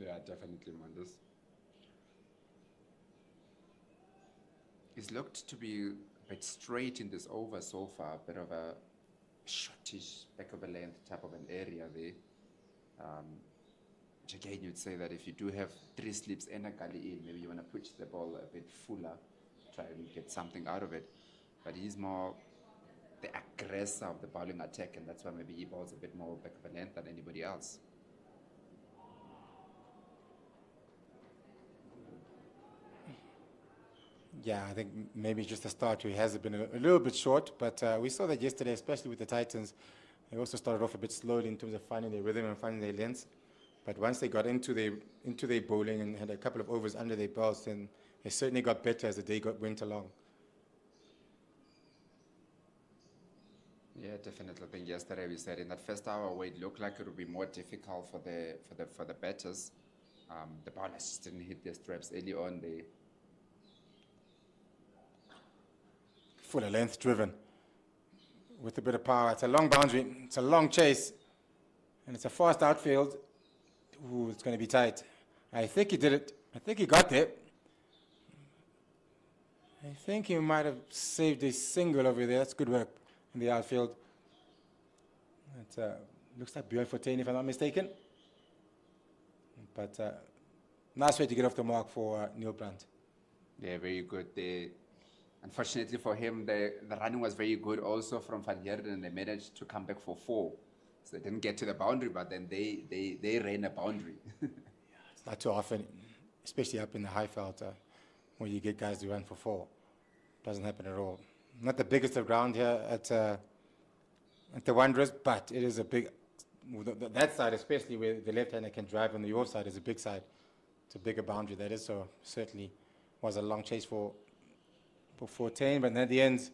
Yeah, definitely, Mandus. He's looked to be a bit straight in this over so far, a bit of a shortish, back of a length type of an area there. Which again, you'd say that if you do have 3 slips and a gully in, maybe you want to push the ball a bit fuller, try and get something out of it. But he's more the aggressor of the bowling attack, and that's why maybe he bowls a bit more back of a length than anybody else. Yeah, I think maybe just the start he has been a little bit short, but we saw that yesterday, especially with the Titans. They also started off a bit slowly in terms of finding their rhythm and finding their lengths. But once they got into their bowling and had a couple of overs under their belts, then they certainly got better as the day went along. Yeah, definitely. I think yesterday we said in that first hour where it looked like it would be more difficult for the batters. The bowlers just didn't hit their straps early on. They Fuller length driven with a bit of power. It's a long boundary. It's a long chase, and it's a fast outfield. Ooh, it's going to be tight. I think he did it. I think he got there. I think he might have saved a single over there. That's good work in the outfield. It looks like Björn Fortuin, if I'm not mistaken. But nice way to get off the mark for Neil Brandt. Yeah, very good. Unfortunately for him, the running was very good also from Van Heerden, and they managed to come back for 4. So they didn't get to the boundary, but then they ran a boundary. It's not too often, especially up in the Highveld, where you get guys to run for 4. Doesn't happen at all. Not the biggest of ground here at at the Wanderers, but it is a big, that side especially where the left-hander can drive on the off side is a big side. It's a bigger boundary, that is, so certainly was a long chase for 14, but at the end,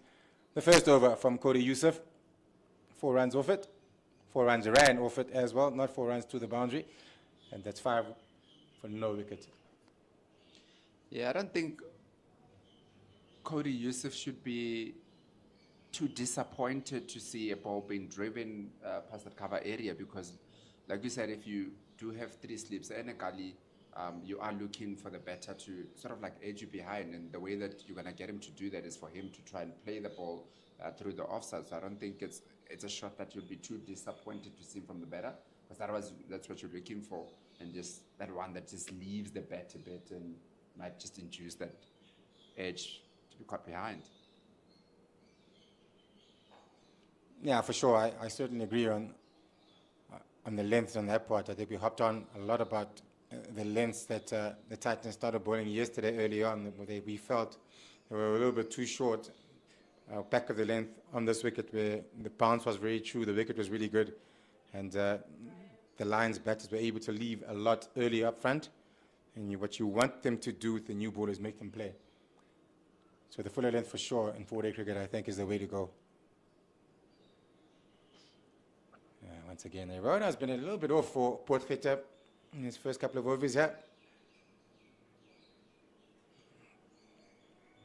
the first over from Cody Yusuf, 4 runs off it, 4 runs ran off it as well, not 4 runs to the boundary, and that's 5 for no wicket. Yeah, I don't think Cody Yusuf should be too disappointed to see a ball being driven past that cover area because, like you said, if you do have 3 slips and a gully, you are looking for the batter to sort of like edge you behind, and the way that you're going to get him to do that is for him to try and play the ball through the offside. So I don't think it's a shot that you'll be too disappointed to see from the batter, because otherwise that's what you're looking for, and just that one that just leaves the bat a bit and might just induce that edge to be caught behind. Yeah, for sure. I certainly agree on the length on that part. I think we hopped on a lot about the lengths that the Titans started bowling yesterday early on. Where we felt they were a little bit too short. Back of the length on this wicket where the bounce was very true, the wicket was really good, and the Lions batters were able to leave a lot early up front. And what you want them to do with the new ball is make them play. So the fuller length for sure in 4-day cricket, I think, is the way to go. Once again, the road has been a little bit off for Potgieter in his first couple of overs here.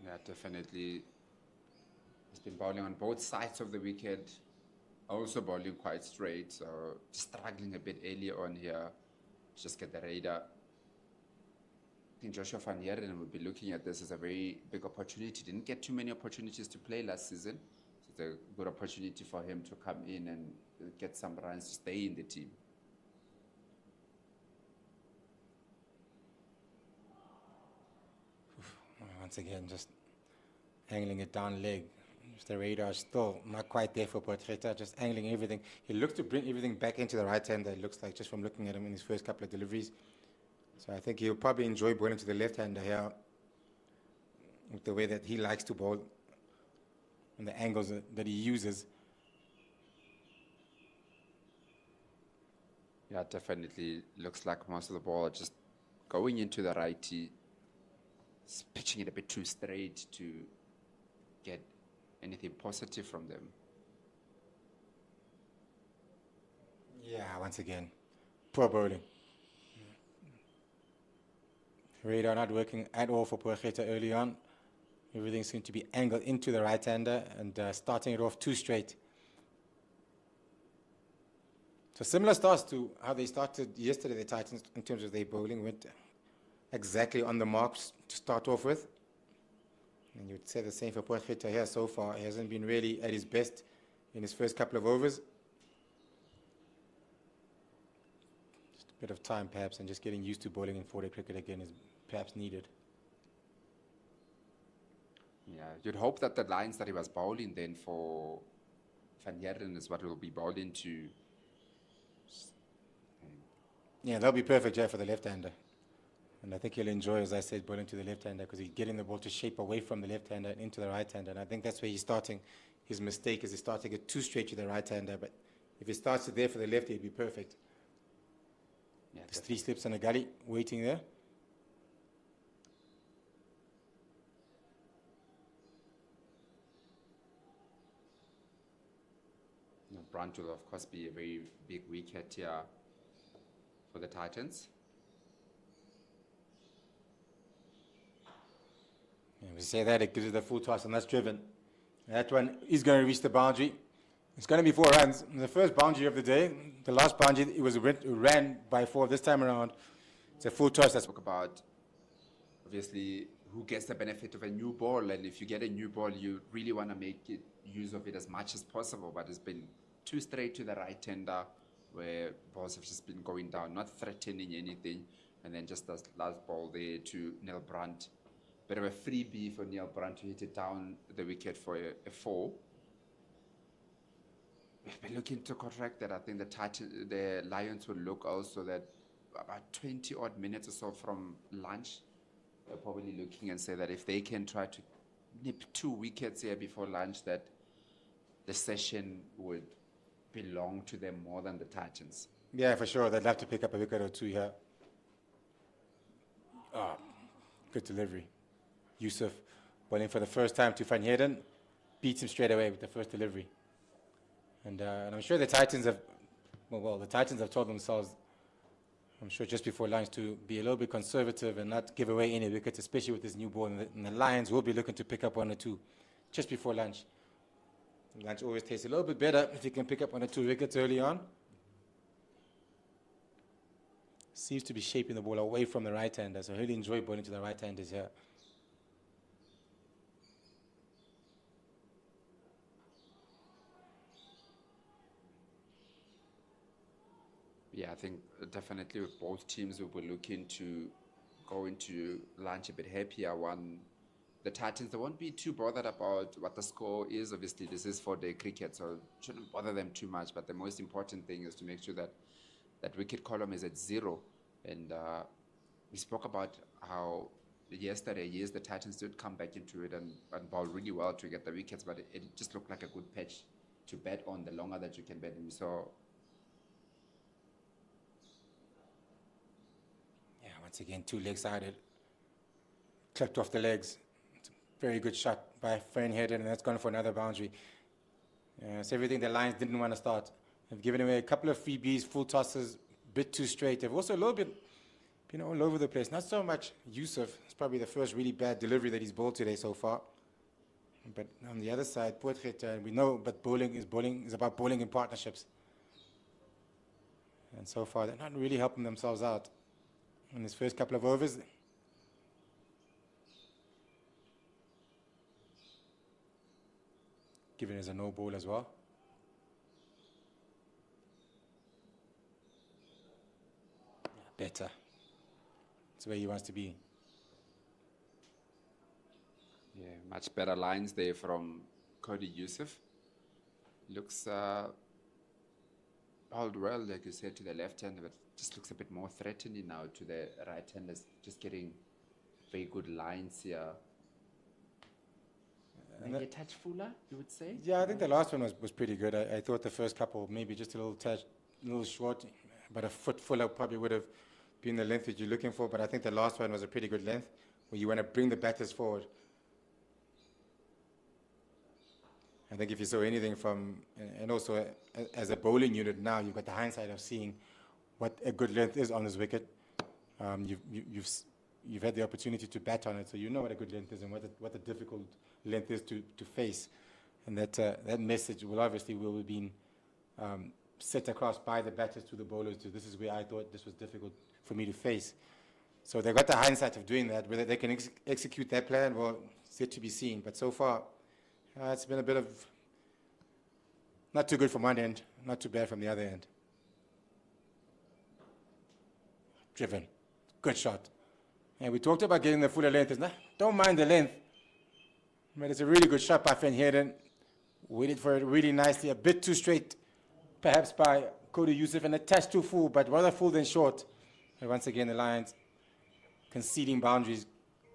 Yeah, definitely. He's been bowling on both sides of the wicket, also bowling quite straight, so struggling a bit early on here. Just get the radar. I think Joshua van Heerden will be looking at this as a very big opportunity. Didn't get too many opportunities to play last season. So it's a good opportunity for him to come in and get some runs to stay in the team. Once again, just angling it down leg. Just the radar is still not quite there for Potgieter, just angling everything. He looks to bring everything back into the right hander, it looks like, just from looking at him in his first couple of deliveries. So I think he'll probably enjoy bowling to the left-hander here with the way that he likes to bowl and the angles that he uses. Yeah, definitely looks like most of the ball are just going into the righty, pitching it a bit too straight to get anything positive from them. Yeah, once again, poor bowling. Radar not working at all for Potgieter early on. Everything seemed to be angled into the right-hander and starting it off too straight. So similar starts to how they started yesterday, the Titans, in terms of their bowling, went exactly on the marks to start off with. And you would say the same for Potgieter here so far. He hasn't been really at his best in his first couple of overs. Just a bit of time perhaps, and just getting used to bowling in 4-day cricket again is perhaps needed. Yeah, you'd hope that the lines that he was bowling then for Van Heerden is what he will be bowling to. Yeah, that'll be perfect, Jay, for the left-hander. And I think he'll enjoy, as I said, bowling to the left-hander because he's getting the ball to shape away from the left-hander and into the right-hander. And I think that's where he's starting. His mistake is he's starting it too straight to the right-hander. But if he starts it there for the lefty, it'd be perfect. Yeah, There's 3 slips and a gully waiting there. Brunt will, of course, be a very big wicket here for the Titans. Yeah, we say that, it gives it a full toss, and that's driven. That one is going to reach the boundary. It's going to be 4 runs. The first boundary of the day, the last boundary, it was ran by 4 this time around. It's a full toss. That's Talk about, obviously, who gets the benefit of a new ball, and if you get a new ball, you really want to make use of it as much as possible, but it's been too straight to the right-hander where balls have just been going down, not threatening anything, and then just that last ball there to Neil Brunt. Bit of a freebie for Neil Brunt to hit it down the wicket for a 4. We've been looking to correct that. I think the Lions will look also that about 20 odd minutes or so from lunch, they're probably looking and say that if they can try to nip 2 wickets here before lunch, that the session would belong to them more than the Titans. Yeah, for sure. They'd love to pick up a wicket or two here. Oh, good delivery. Yusuf bowling for the first time to Van Heerden, beats him straight away with the first delivery. And I'm sure the Titans have, the Titans have told themselves, I'm sure just before lunch, to be a little bit conservative and not give away any wickets, especially with this new ball. And the Lions will be looking to pick up 1 or 2 just before lunch. Lunch always tastes a little bit better if you can pick up 1 or 2 wickets early on. Seems to be shaping the ball away from the right-handers. I really enjoy bowling to the right-handers here. Yeah, I think definitely both teams will be looking to go into lunch a bit happier. The Titans, they won't be too bothered about what the score is. Obviously, this is 4-day cricket, so it shouldn't bother them too much. But the most important thing is to make sure that that wicket column is at 0. And we spoke about how yesterday, yes, the Titans did come back into it and bowl really well to get the wickets, but it just looked like a good pitch to bet on the longer that you can bet. And we saw. Yeah, once again, 2 leg-sided. Clipped off the legs. It's a very good shot by Van Heerden, and that's gone for another boundary. It's everything the Lions didn't want to start. They've given away a couple of freebies, full tosses, a bit too straight. They've also a little bit been all over the place. Not so much Yusuf. It's probably the first really bad delivery that he's bowled today so far. But on the other side, Potgieter, we know, but bowling is about bowling in partnerships. And so far, they're not really helping themselves out. In his first couple of overs, given as a no ball as well. Better. That's where he wants to be. Yeah, much better lines there from Cody Yusuf. Looks bowled well, like you said, to the left hand, but just looks a bit more threatening now to the right handers. Just getting very good lines here. Maybe a touch fuller, you would say? Yeah, I think the last one was pretty good. I thought the first couple, maybe just a little short, but a foot fuller probably would have been the length that you're looking for. But I think the last one was a pretty good length, where you want to bring the batters forward. I think if you saw anything from, and also as a bowling unit now, you've got the hindsight of seeing what a good length is on this wicket. You've had the opportunity to bat on it, so you know what a good length is and what the difficult length is to face. And that message will be being set across by the batters to the bowlers. This is where I thought this was difficult for me to face. So they've got the hindsight of doing that. Whether they can execute their plan, well, it's yet to be seen. But so far, it's been a bit of not too good from one end, not too bad from the other end. Driven. Good shot. And we talked about getting the fuller length. Don't mind the length. But it's a really good shot by Van Heerden. Waited for it really nicely. A bit too straight, perhaps, by Cody Yusuf, and a touch too full, but rather full than short. And once again, the Lions conceding boundaries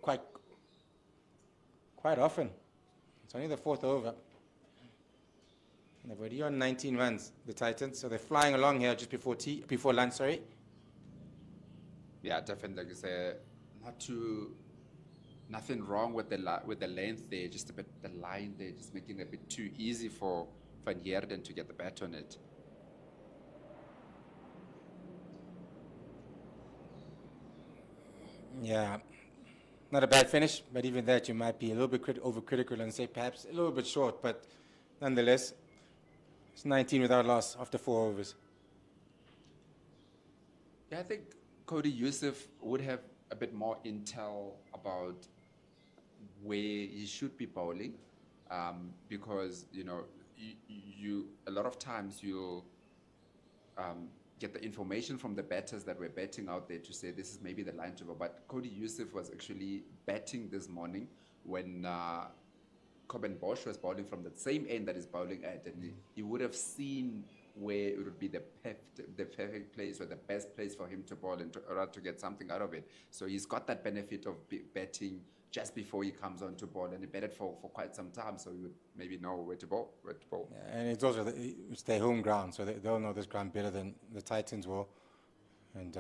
quite often. It's only the 4th over. And they've already on 19 runs, the Titans. So they're flying along here just before lunch, sorry. Yeah, definitely. Like you say, nothing wrong with the length there. Just a bit the line there, just making it a bit too easy for Van Heerden to get the bat on it. Yeah, not a bad finish, but even that you might be a little bit overcritical and say perhaps a little bit short, but nonetheless, it's 19 without loss after 4 overs. Yeah, I think Cody Yusuf would have a bit more intel about where he should be bowling, because you a lot of times you'll get the information from the batters that were batting out there to say this is maybe the line to go. But Cody Yusuf was actually batting this morning when Coben Bosch was bowling from the same end that he's bowling at, and he would have seen where it would be the perfect place or the best place for him to bowl in order to get something out of it. So he's got that benefit of batting just before he comes on to ball, and he batted for quite some time, so he would maybe know where to bowl. Yeah, and it's also it's their home ground, so they'll know this ground better than the Titans will. And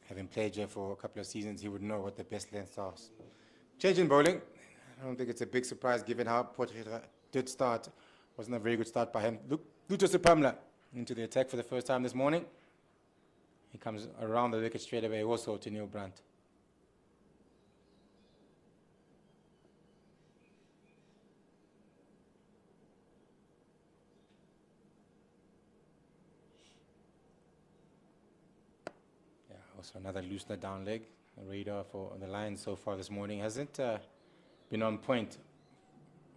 having played here for a couple of seasons, he would know what the best lengths are. Change in bowling. I don't think it's a big surprise given how Potgieter did start. Wasn't a very good start by him. Lucas Pamla into the attack for the first time this morning. He comes around the wicket straight away also to Neil Brandt. Yeah, also another loosener down leg. The radar for the Lions so far this morning hasn't been on point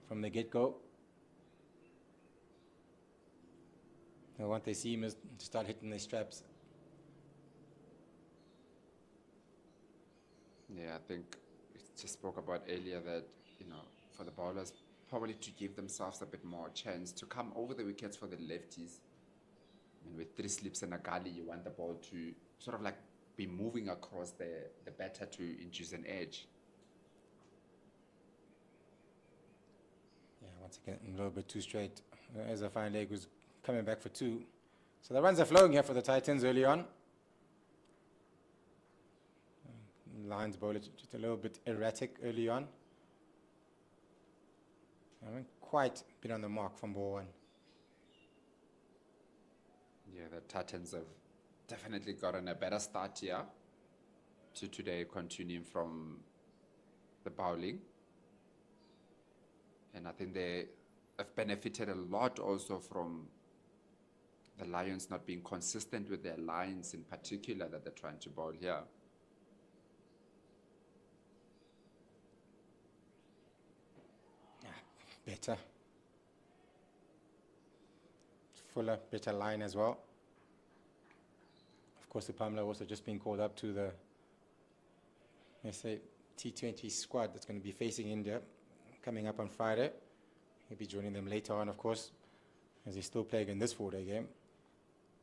from the get-go. And what they see him is to start hitting their straps. Yeah, I think we just spoke about earlier that, for the bowlers, probably to give themselves a bit more chance to come over the wickets for the lefties. And with 3 slips and a gully, you want the ball to sort of like be moving across the batter to induce an edge. Yeah, once again, a little bit too straight. As a fine leg was coming back for 2. So the runs are flowing here for the Titans early on. Lions bowler just a little bit erratic early on. I haven't quite been on the mark from ball 1. Yeah, the Titans have definitely gotten a better start here to today, continuing from the bowling. And I think they have benefited a lot also from the Lions not being consistent with their lines in particular that they're trying to bowl here. Better. Fuller, better line as well. Of course, the Pamela also just been called up to the CSA T20 squad that's going to be facing India coming up on Friday. He'll be joining them later on, of course, as he's still playing in this 4-day game.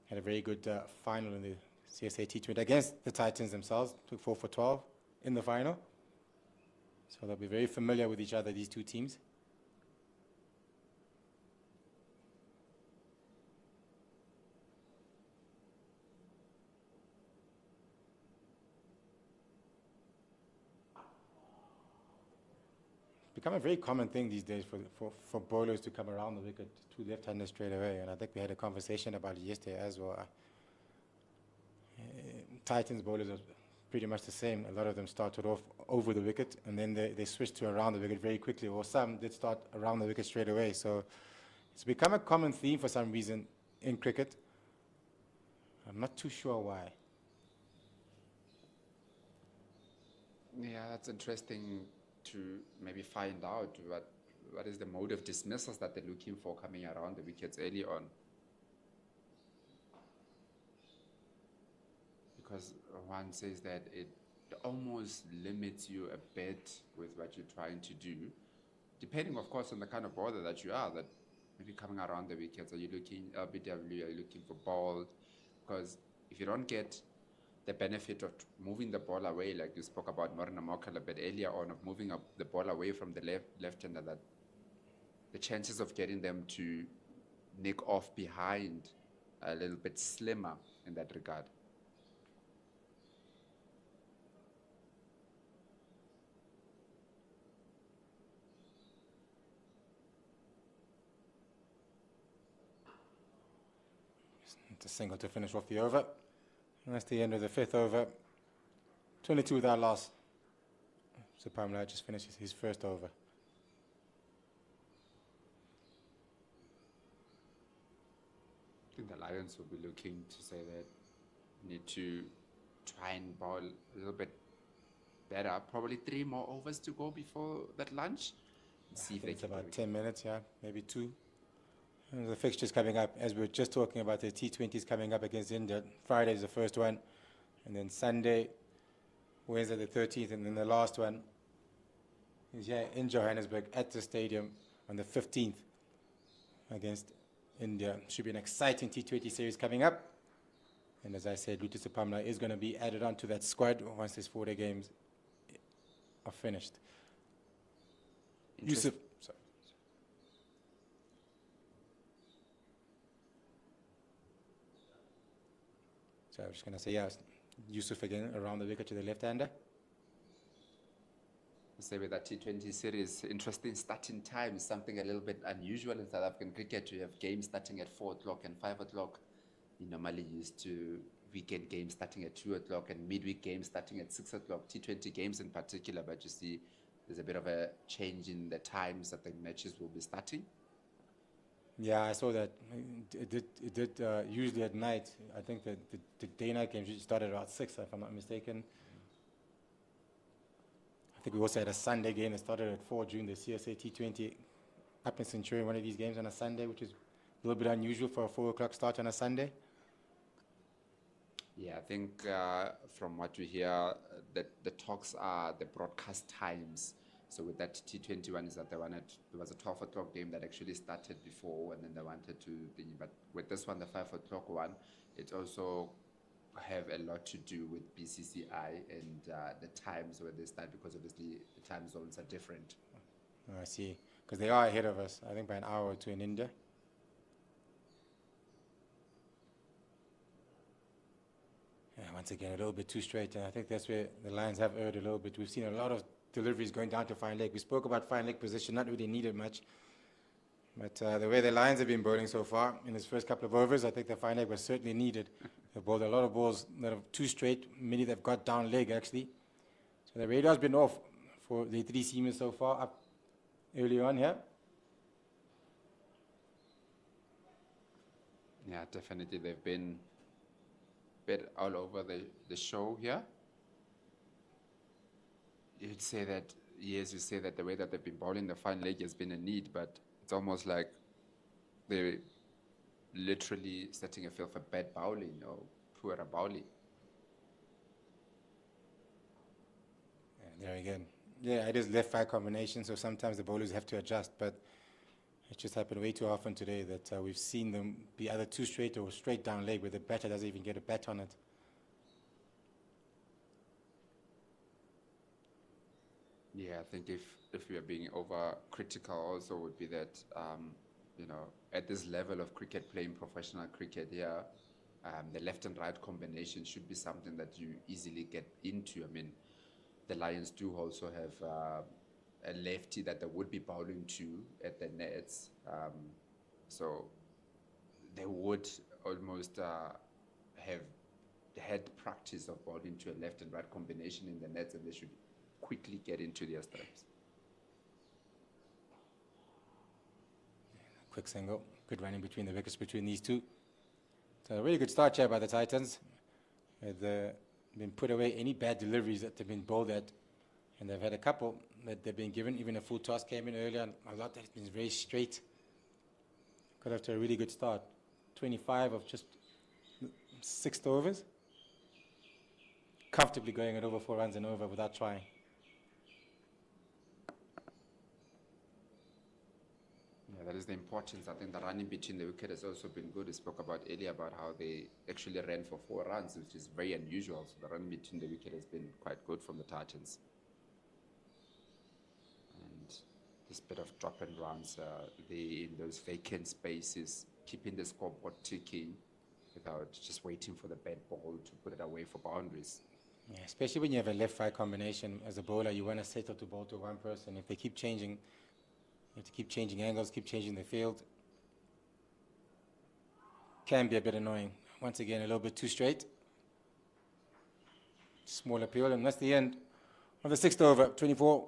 Had a very good final in the CSA T20 against the Titans themselves. Took 4 for 12 in the final. So they'll be very familiar with each other, these two teams. Become a very common thing these days for bowlers to come around the wicket, 2 left-handers straight away. And I think we had a conversation about it yesterday as well. Titans bowlers are pretty much the same. A lot of them started off over the wicket, and then they switched to around the wicket very quickly, or some did start around the wicket straight away. So it's become a common theme for some reason in cricket. I'm not too sure why. Yeah, that's interesting to maybe find out what is the mode of dismissals that they're looking for coming around the wickets early on. Because one says that it almost limits you a bit with what you're trying to do, depending, of course, on the kind of bowler that you are, that maybe coming around the wickets, are you looking LBW, are you looking for ball? Because if you don't get the benefit of moving the ball away, like you spoke about Morena Mokal a bit earlier on, of moving up the ball away from the left-hander, that the chances of getting them to nick off behind are a little bit slimmer in that regard. It's a single to finish off the over. And that's the end of the 5th over. 22 without loss. So Pamela just finishes his first over. I think the Lions will be looking to say that we need to try and bowl a little bit better. Probably 3 more overs to go before that lunch. See if they It's can about 10 minutes, yeah, maybe 2. And the fixtures coming up, as we were just talking about, the T20s coming up against India. Friday is the first one, and then Sunday, Wednesday the 13th, and then the last one is here in Johannesburg at the stadium on the 15th against India. Should be an exciting T20 series coming up. And as I said, Lucas Pamla is going to be added onto that squad once these 4-day games are finished. Yusuf. Sorry. So I was just going to say, yes, Yusuf again around the wicket to the left-hander. Say with that T20 series, interesting starting time is something a little bit unusual in South African cricket. You have games starting at 4 o'clock and 5 o'clock. We normally used to weekend games starting at 2 o'clock and midweek games starting at 6 o'clock, T20 games in particular, but you see there's a bit of a change in the times that the matches will be starting. Yeah, I saw that. It did usually at night. I think that the day-night games usually started about 6, if I'm not mistaken. I think we also had a Sunday game that started at 4 during the CSA T20 up in Centurion, one of these games on a Sunday, which is a little bit unusual for a 4 o'clock start on a Sunday. Yeah, I think from what we hear, that the talks are the broadcast times. So with that T20 one is that there was a 12 o'clock game that actually started before, and then they wanted to think, but with this one, the 5 o'clock one, it also have a lot to do with BCCI and the times where they start, because obviously the time zones are different. Oh, I see. Because they are ahead of us, I think by an hour or two in India. Yeah, once again, a little bit too straight, and I think that's where the Lions have erred a little bit. We've seen a lot of deliveries going down to fine leg. We spoke about fine leg position, not really needed much. But the way the Lions have been bowling so far in this first couple of overs, I think the fine leg was certainly needed. They've bowled a lot of balls that are too straight. Many they've got down leg, actually. So the radar's been off for the 3 seamers so far, up early on here. Yeah, definitely. They've been a bit all over the show here. You'd say that, yes, you say that the way that they've been bowling the fine leg has been a need, but it's almost like they're literally setting a field for bad bowling or poor bowling. Yeah, there again. Yeah, it is left-right combination, so sometimes the bowlers have to adjust, but it just happened way too often today that we've seen them be either too straight or straight down leg where the batter doesn't even get a bat on it. Yeah, I think if we are being over critical also would be that, you know, at this level of cricket, playing professional cricket here, the left and right combination should be something that you easily get into. I mean, the Lions do also have a lefty that they would be bowling to at the nets. So they would almost have had practice of bowling to a left and right combination in the nets, and they should quickly get into their stripes. Quick single, good running between the wickets between these two. So a really good start here by the Titans. They've been put away any bad deliveries that they've been bowled at, and they've had a couple that they've been given. Even a full toss came in earlier, and a lot that's been very straight. Got off to a really good start. 25 of just 6 overs. Comfortably going at over 4 runs and over without trying. Yeah, that is the importance. I think the running between the wicket has also been good. We spoke about earlier about how they actually ran for 4 runs, which is very unusual. So the running between the wicket has been quite good from the Titans. And this bit of drop and runs in those vacant spaces, keeping the scoreboard ticking without just waiting for the bad ball to put it away for boundaries. Yeah, especially when you have a left-right combination. As a bowler, you want to settle to bowl to one person. If they keep changing, you have to keep changing angles, keep changing the field. Can be a bit annoying. Once again, a little bit too straight. Small appeal, and that's the end of the 6th over, 24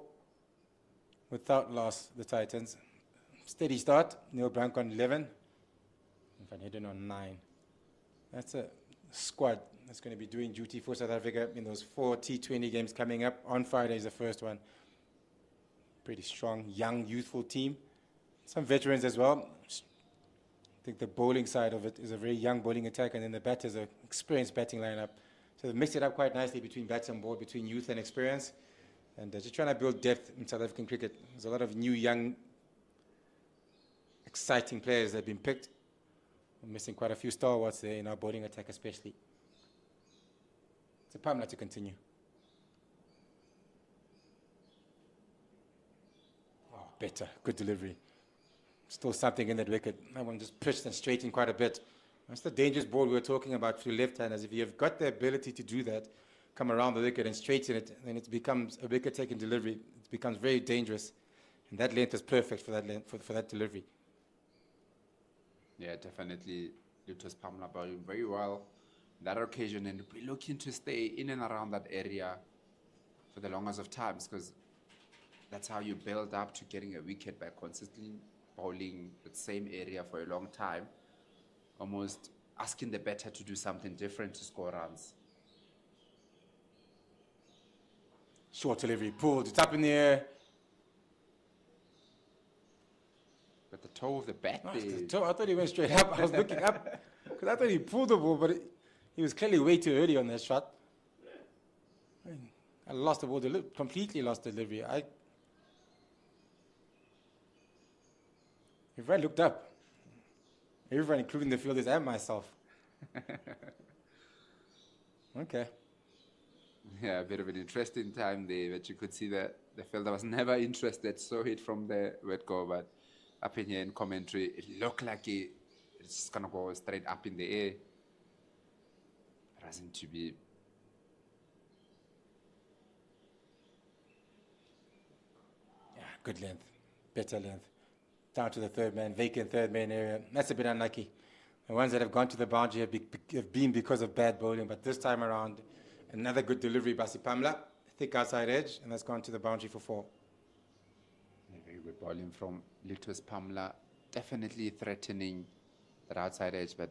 without loss, the Titans. Steady start, Neil Blanc on 11. In fact, hidden on 9. That's a squad that's going to be doing duty for South Africa in those 4 T20 games coming up. On Friday is the first one. Pretty strong, young, youthful team. Some veterans as well. I think the bowling side of it is a very young bowling attack, and then the batters are experienced batting lineup. So they mix it up quite nicely between bats and ball, between youth and experience. And just trying to build depth in South African cricket. There's a lot of new, young, exciting players that have been picked. We're missing quite a few stalwarts there in our bowling attack especially. It's a Pamela to continue. Oh, better. Good delivery. Still something in that wicket. That one just pitched and straightened quite a bit. That's the dangerous ball we were talking about for left-handers. If you've got the ability to do that, come around the wicket and straighten it, then it becomes a wicket-taking delivery. It becomes very dangerous. And that length is perfect for that for that delivery. Yeah, definitely. Lutus Pamela bowling very well on that occasion, and we're looking to stay in and around that area for the longest of times, because that's how you build up to getting a wicket by consistently bowling the same area for a long time, almost asking the batter to do something different to score runs. Short delivery, pulled, it's up in the air. But the toe of the bat No, there. I thought he went straight up. I was looking up because I thought he pulled the ball, but he was clearly way too early on that shot. I lost the ball, completely lost delivery. If I looked up, everyone, including the fielders and myself. Okay. Yeah, a bit of an interesting time there, but you could see that the fielder was never interested, saw it from the wet go, but up in here in commentary, it looked like it's going to go straight up in the air. It hasn't to be. Yeah, good length, better length. Down to the third man, vacant third man area. That's a bit unlucky. The ones that have gone to the boundary have been because of bad bowling, but this time around, another good delivery by Sipamla, thick outside edge, and that's gone to the boundary for 4. Very good bowling from Lutus Pamela, definitely threatening that outside edge, but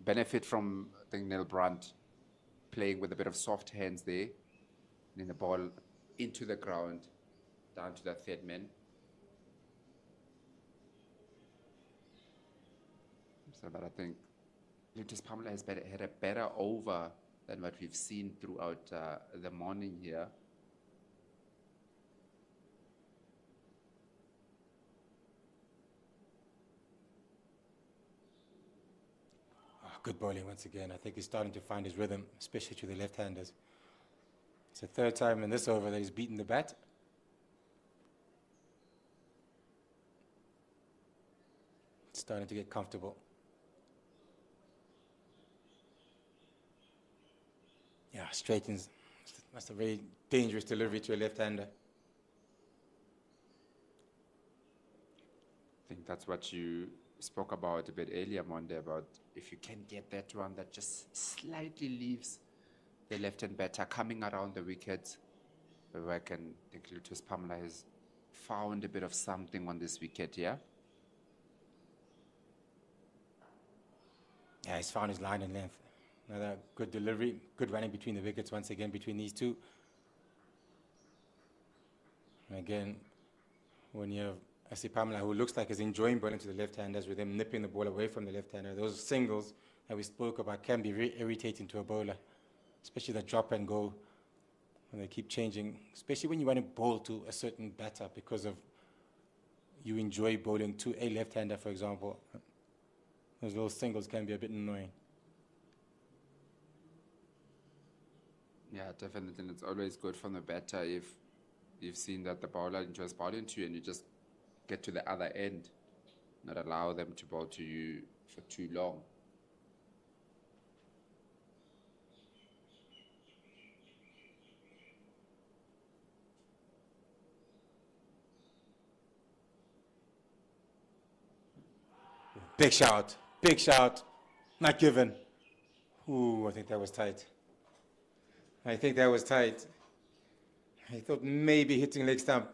benefit from, I think, Neil Brandt playing with a bit of soft hands there, and the ball into the ground, down to the third man. So, but I think Lutus Pamela has had a better over than what we've seen throughout the morning here. Good bowling once again. I think he's starting to find his rhythm, especially to the left-handers. It's the third time in this over that he's beaten the bat. It's starting to get comfortable. Yeah, straightens. That's a very dangerous delivery to a left-hander. I think that's what you spoke about a bit earlier, Monday, about if you can get that one that just slightly leaves the left-hand batter coming around the wicket, where I can think Lutus Pamela has found a bit of something on this wicket, yeah? Yeah, he's found his line and length. Another good delivery, good running between the wickets once again between these two. And again, when you have Sipamla, who looks like he's enjoying bowling to the left-handers with him nipping the ball away from the left-hander, those singles that we spoke about can be very irritating to a bowler, especially the drop and go when they keep changing, especially when you want to bowl to a certain batter because of you enjoy bowling to a left-hander, for example. Those little singles can be a bit annoying. Yeah, definitely. And it's always good from the batter if you've seen that the bowler enjoys bowling to you and you just get to the other end, not allow them to bowl to you for too long. Big shout, not given. Ooh, I think that was tight. I thought maybe hitting leg stump.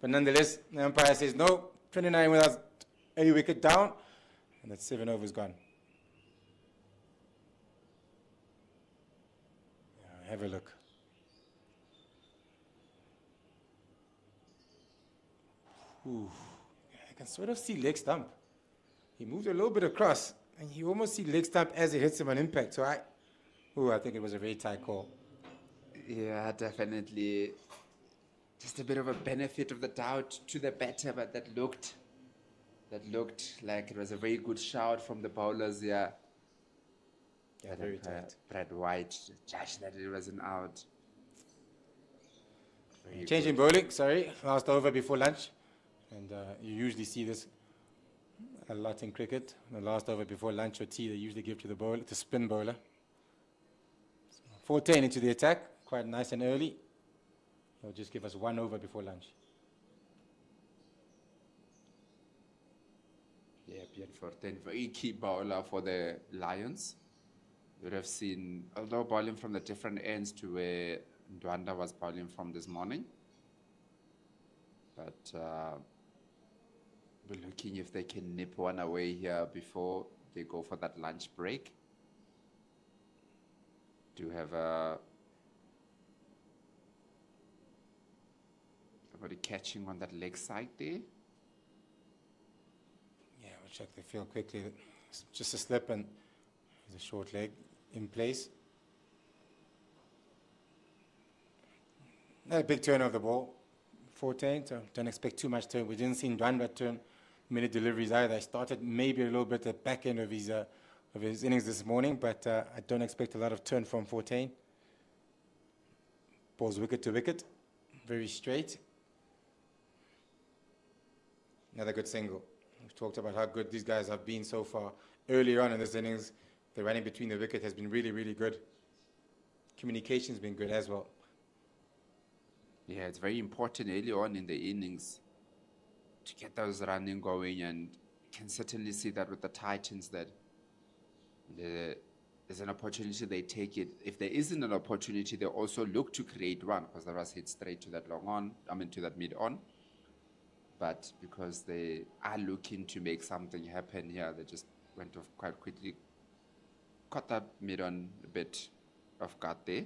But nonetheless, the umpire says no, 29 without a wicket down, and that 7 overs gone. Yeah, have a look. Ooh, I can sort of see leg stump. He moved a little bit across, and you almost see leg stump as it hits him on impact. So I think it was a very tight call. Yeah, definitely. Just a bit of a benefit of the doubt to the batter, but that looked like it was a very good shout from the bowlers. Yeah. Yeah, very tight. Brad White judged that it was an out. Very Change in good. bowling, sorry, last over before lunch. And you usually see this a lot in cricket. The last over before lunch or tea, they usually give to the bowler, the spin bowler. 14 into the attack, quite nice and early. They'll just give us 1 over before lunch. Yeah, Pierre Fortin, very key bowler for the Lions. You would have seen, although bowling from the different ends to where Ndwanda was bowling from this morning. But we're looking if they can nip one away here before they go for that lunch break. Do have somebody catching on that leg side there. Yeah, we'll check the field quickly. It's just a slip and there's a short leg in place. A big turn of the ball. 14, so don't expect too much turn. We didn't see Ndwanda turn minute deliveries either. I started maybe a little bit at the back end of his innings this morning, but I don't expect a lot of turn from 14. Ball's wicket to wicket, very straight. Another good single. We've talked about how good these guys have been so far. Earlier on in this innings, the running between the wicket has been really, really good. Communication's been good as well. Yeah, it's very important early on in the innings to get those running going, and you can certainly see that with the Titans that there's an opportunity, they take it. If there isn't an opportunity, they also look to create one, because that was hit straight to that long on, to that mid on. But because they are looking to make something happen here, they just went off quite quickly. Caught that mid on a bit off guard there.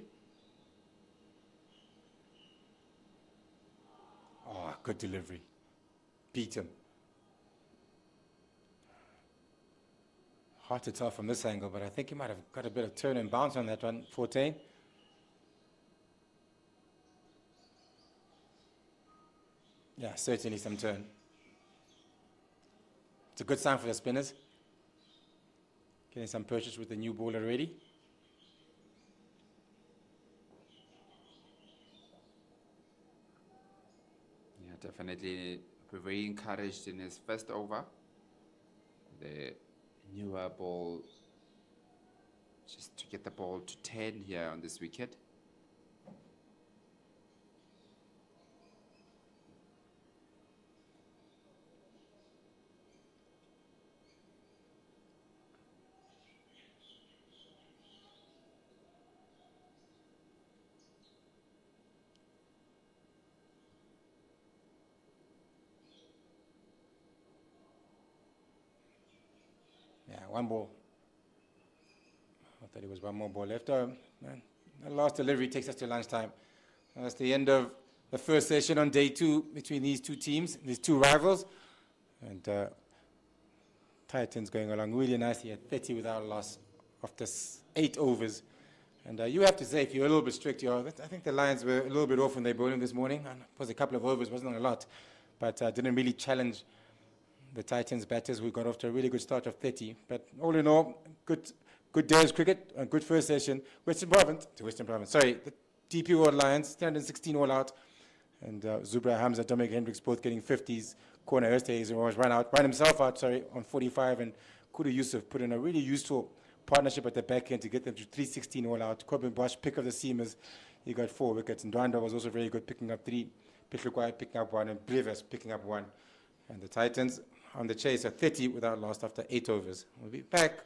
Oh, good delivery. Beat him. Hard to tell from this angle, but I think he might have got a bit of turn and bounce on that one, 14. Yeah, certainly some turn. It's a good sign for the spinners. Getting some purchase with the new ball already. Yeah, definitely. We're very encouraged in his first over. The newer ball, just to get the ball to 10 here on this wicket. Yeah, 1 ball. I thought it was 1 more ball left. Oh, man. The last delivery takes us to lunchtime. That's the end of the first session on day 2 between these two teams, these two rivals. And Titans going along really nicely at 30 without a loss after 8 overs. And you have to say, if you're a little bit strict, I think the Lions were a little bit off when they bowled this morning. And it was a couple of overs, wasn't a lot. But didn't really challenge the Titans batters. We got off to a really good start of 30. But all in all, good day's cricket, a good first session. Western Province, sorry, the DP World Lions, 316 all out. And Zubra Hamza, Dominic Hendricks both getting 50s. Corner Erstehazen was run himself out, on 45. And Kudu Yusuf put in a really useful partnership at the back end to get them to 316 all out. Corbin Bosch, pick up the seamers. He got 4 wickets. And Ndwanda was also very good, picking up 3. Pitlukwai picking up 1. And Brivas picking up 1. And the Titans on the chase at 30 without loss after 8 overs. We'll be back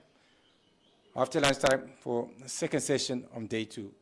after lunchtime for the second session on day 2.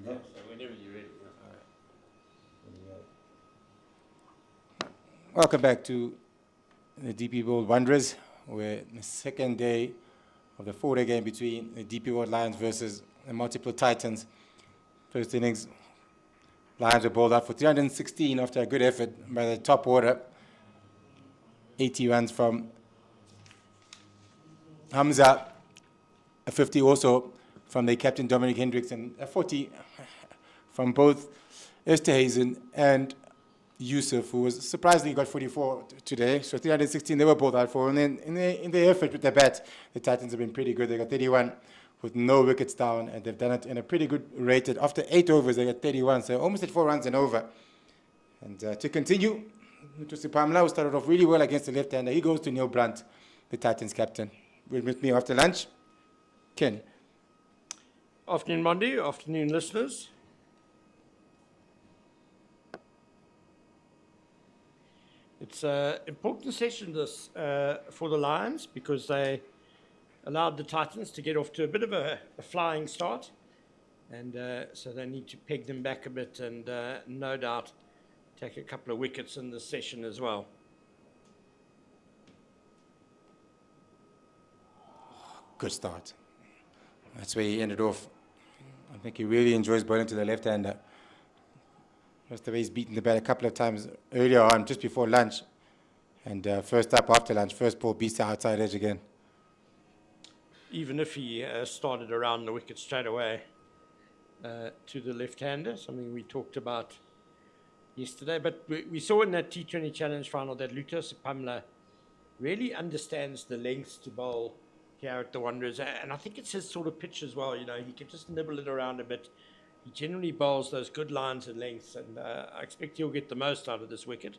So whenever you're ready. Welcome back to the DP World Wanderers. We're in the second day of the 4-day game between the DP World Lions versus the Multiple Titans. First innings, Lions were bowled out for 316 after a good effort by the top order. 80 runs from Hamza, a 50 also from the captain Dominic Hendricks, and a 40 from both Esterhazen and Yusuf, who was surprisingly got 44 today. So 316 they were bowled out for. And then in the effort with the bat, the Titans have been pretty good. They got 31 with no wickets down, and they've done it in a pretty good rated. After 8 overs, they got 31, so almost at 4 runs and over. And to continue, Mtusi Pamela, who started off really well against the left-hander, he goes to Neil Brunt, the Titans captain. With me after lunch, Ken. Afternoon, Monday. Afternoon, listeners. It's an important session this for the Lions because they allowed the Titans to get off to a bit of a flying start, and so they need to peg them back a bit and no doubt take a couple of wickets in this session as well. Good start. That's where he ended off. I think he really enjoys bowling to the left-hander. That's the way he's beaten the bat a couple of times earlier on, just before lunch. And first up after lunch, first ball beats the outside edge again. Even if he started around the wicket straight away to the left-hander, something we talked about yesterday. But we saw in that T20 Challenge final that Lutus Pamela really understands the lengths to bowl here at the Wanderers. And I think it's his sort of pitch as well. You know, he can just nibble it around a bit. He generally bowls those good lines and lengths, and I expect he'll get the most out of this wicket.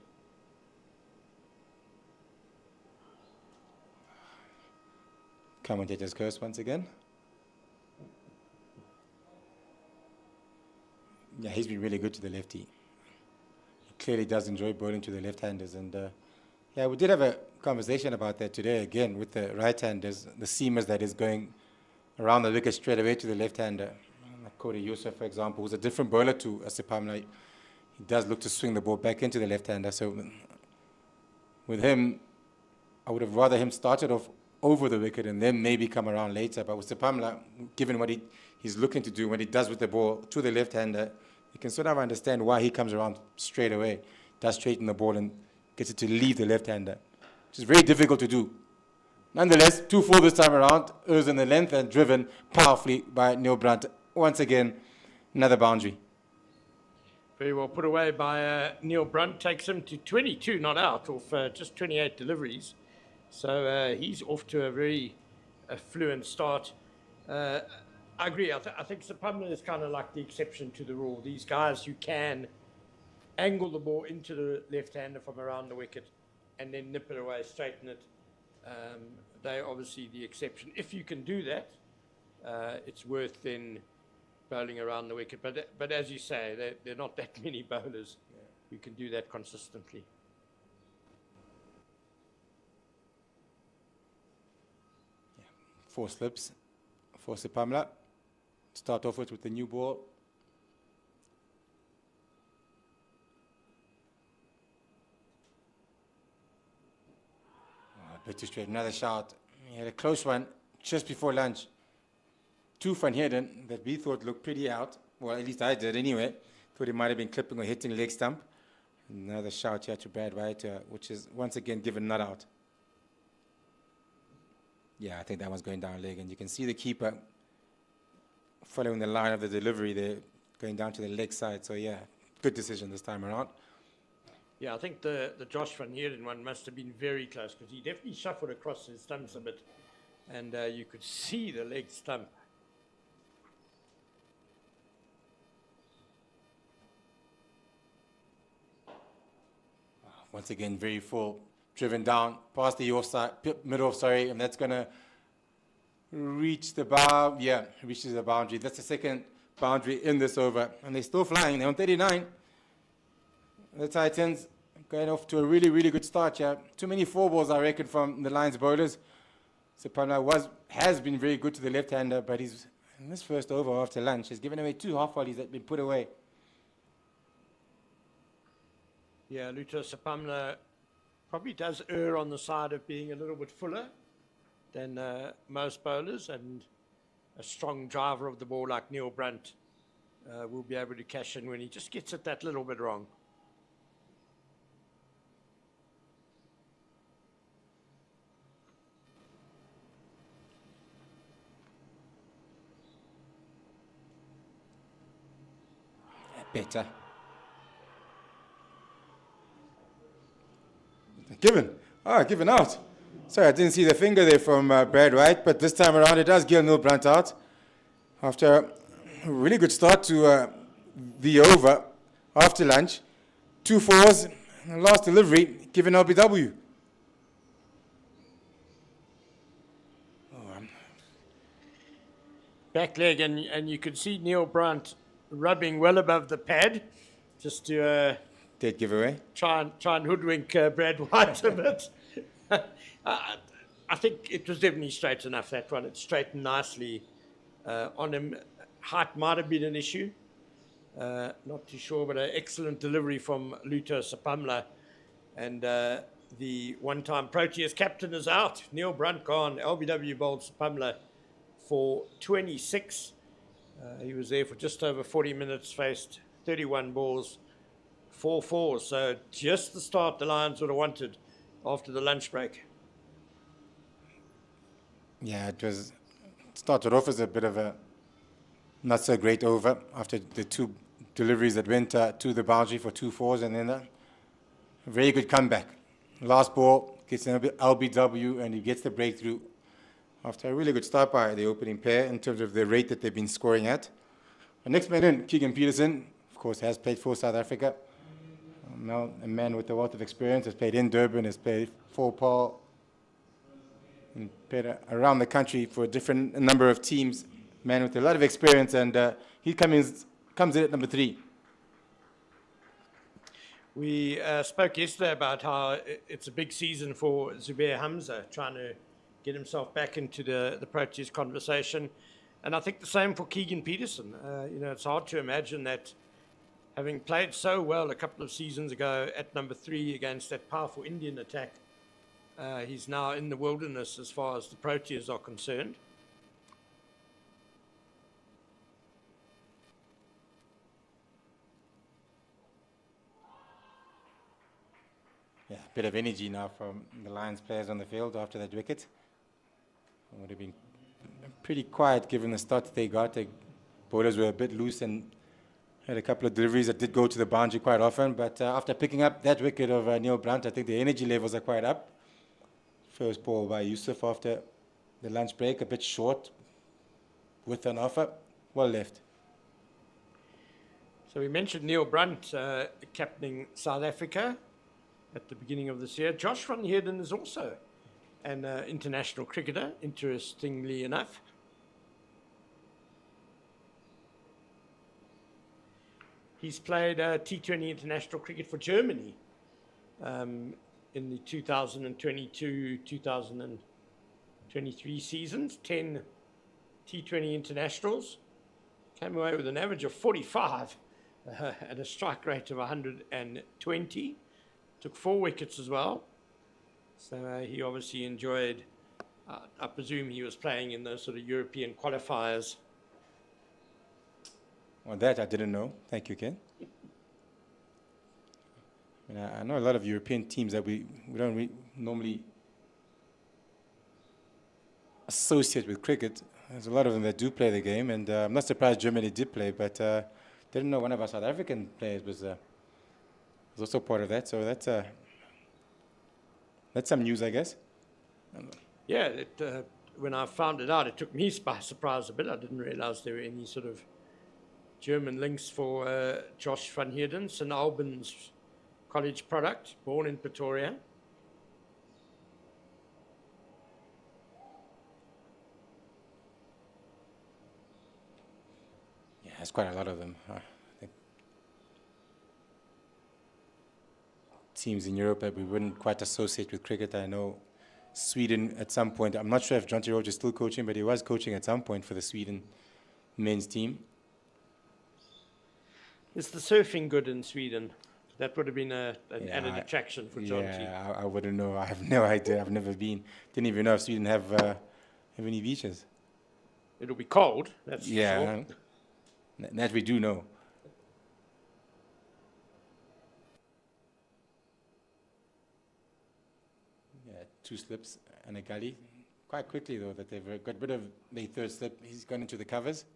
Commentator's curse once again. Yeah, he's been really good to the lefty. He clearly does enjoy bowling to the left-handers. And yeah, we did have a conversation about that today again with the right-handers, the seamers that is going around the wicket straight away to the left-hander. Like Cody Yusuf, for example, who's a different bowler to Sipamla. He does look to swing the ball back into the left-hander. So with him, I would have rather him started off over the wicket and then maybe come around later. But with Sipamla, given what he's looking to do, what he does with the ball to the left-hander, you can sort of understand why he comes around straight away, does straighten the ball and gets it to leave the left-hander, which is very difficult to do. Nonetheless, 2-4 this time around. It was in the length and driven powerfully by Neil Brunt. Once again, another boundary. Very well put away by Neil Brunt. Takes him to 22 not out off just 28 deliveries. So he's off to a very fluent start. I agree. I think Sipamla is kind of like the exception to the rule. These guys who can angle the ball into the left-hander from around the wicket and then nip it away, straighten it. They're obviously the exception. If you can do that, it's worth then bowling around the wicket. But as you say, there are not that many bowlers who can do that consistently. Yeah. 4 slips for Sipamla. Start off with the new ball. Bit too straight. Another shot. He had a close one just before lunch. 2 Van Heerden that we thought looked pretty out. Well, at least I did anyway. Thought he might have been clipping or hitting leg stump. Another shot here to Brad White, which is once again given not out. Yeah, I think that one's going down leg. And you can see the keeper following the line of the delivery there, going down to the leg side. So, yeah, good decision this time around. Yeah, I think the Josh Van Heerden one must have been very close because he definitely shuffled across his stumps a bit and you could see the leg stump. Once again, very full, driven down past the offside, mid-off, sorry, and that's going to reach the boundary. Yeah, reaches the boundary. That's the second boundary in this over. And they're still flying. They're on 39. The Titans going off to a really, really good start here. Too many 4 balls, I reckon, from the Lions bowlers. Sipamla has been very good to the left-hander, but he's in this first over after lunch, has given away 2 half volleys that have been put away. Yeah, Luther Sapamla probably does err on the side of being a little bit fuller than most bowlers, and a strong driver of the ball like Neil Brunt will be able to cash in when he just gets it that little bit wrong. Better. Given out. Sorry, I didn't see the finger there from Brad White, but this time around it does give Neil Brunt out. After a really good start to the over after lunch. 2 fours, last delivery, given LBW. Back leg, and you could see Neil Brunt rubbing well above the pad, just to Dead giveaway. try and hoodwink Brad White a bit. I think it was definitely straight enough, that one. It straightened nicely on him. Height might have been an issue. Not too sure, but an excellent delivery from Luther Sapamla. And the one-time Proteas captain is out. Neil Brunt gone. LBW bowled Sapamla for 26. He was there for just over 40 minutes, faced 31 balls, 4 fours. So just the start the Lions would have wanted after the lunch break. Yeah, it started off as a bit of a not so great over after the 2 deliveries that went to the boundary for 2 fours, and then a very good comeback. Last ball gets an LBW, and he gets the breakthrough after a really good start by the opening pair in terms of the rate that they've been scoring at. The next man in, Keegan Peterson, of course, has played for South Africa. Now a man with a wealth of experience, has played in Durban, has played for Paul, and played around the country for a number of teams. Man with a lot of experience, and he comes in at number 3. We spoke yesterday about how it's a big season for Zubair Hamza, trying to get himself back into the Proteas conversation. And I think the same for Keegan Peterson. It's hard to imagine that, having played so well a couple of seasons ago at number 3 against that powerful Indian attack, he's now in the wilderness as far as the Proteas are concerned. Yeah, a bit of energy now from the Lions players on the field after that wicket. It would have been pretty quiet given the start that they got. The bowlers were a bit loose and had a couple of deliveries that did go to the boundary quite often. But after picking up that wicket of Neil Brunt, I think the energy levels are quite up. First ball by Yusuf after the lunch break, a bit short with an offer. Well left. So we mentioned Neil Brunt captaining South Africa at the beginning of this year. Josh van Heerden is also an international cricketer, interestingly enough. He's played T20 international cricket for Germany in the 2022-2023 seasons, 10 T20 internationals. Came away with an average of 45 and a strike rate of 120. Took 4 wickets as well. So he obviously enjoyed, I presume he was playing in those sort of European qualifiers. Well, that I didn't know. Thank you, Ken. I know a lot of European teams that we don't normally associate with cricket. There's a lot of them that do play the game, and I'm not surprised Germany did play, but didn't know one of our South African players was also part of that. So that's some news, I guess. Yeah, when I found it out, it took me by surprise a bit. I didn't realize there were any sort of German links for Josh van Heerden, St Albans college product, born in Pretoria. Yeah, there's quite a lot of them. I think teams in Europe that we wouldn't quite associate with cricket. I know Sweden at some point. I'm not sure if Jonty Roach is still coaching, but he was coaching at some point for the Sweden men's team. Is the surfing good in Sweden? That would have been an Yeah, added attraction for John T. Yeah, I wouldn't know. I have no idea. I've never been. Didn't even know if Sweden have any beaches. It'll be cold, that's for sure. Yeah, that we do know. Yeah, 2 slips and a gully. Quite quickly, though, that they've got rid of the 3rd slip. He's gone into the covers.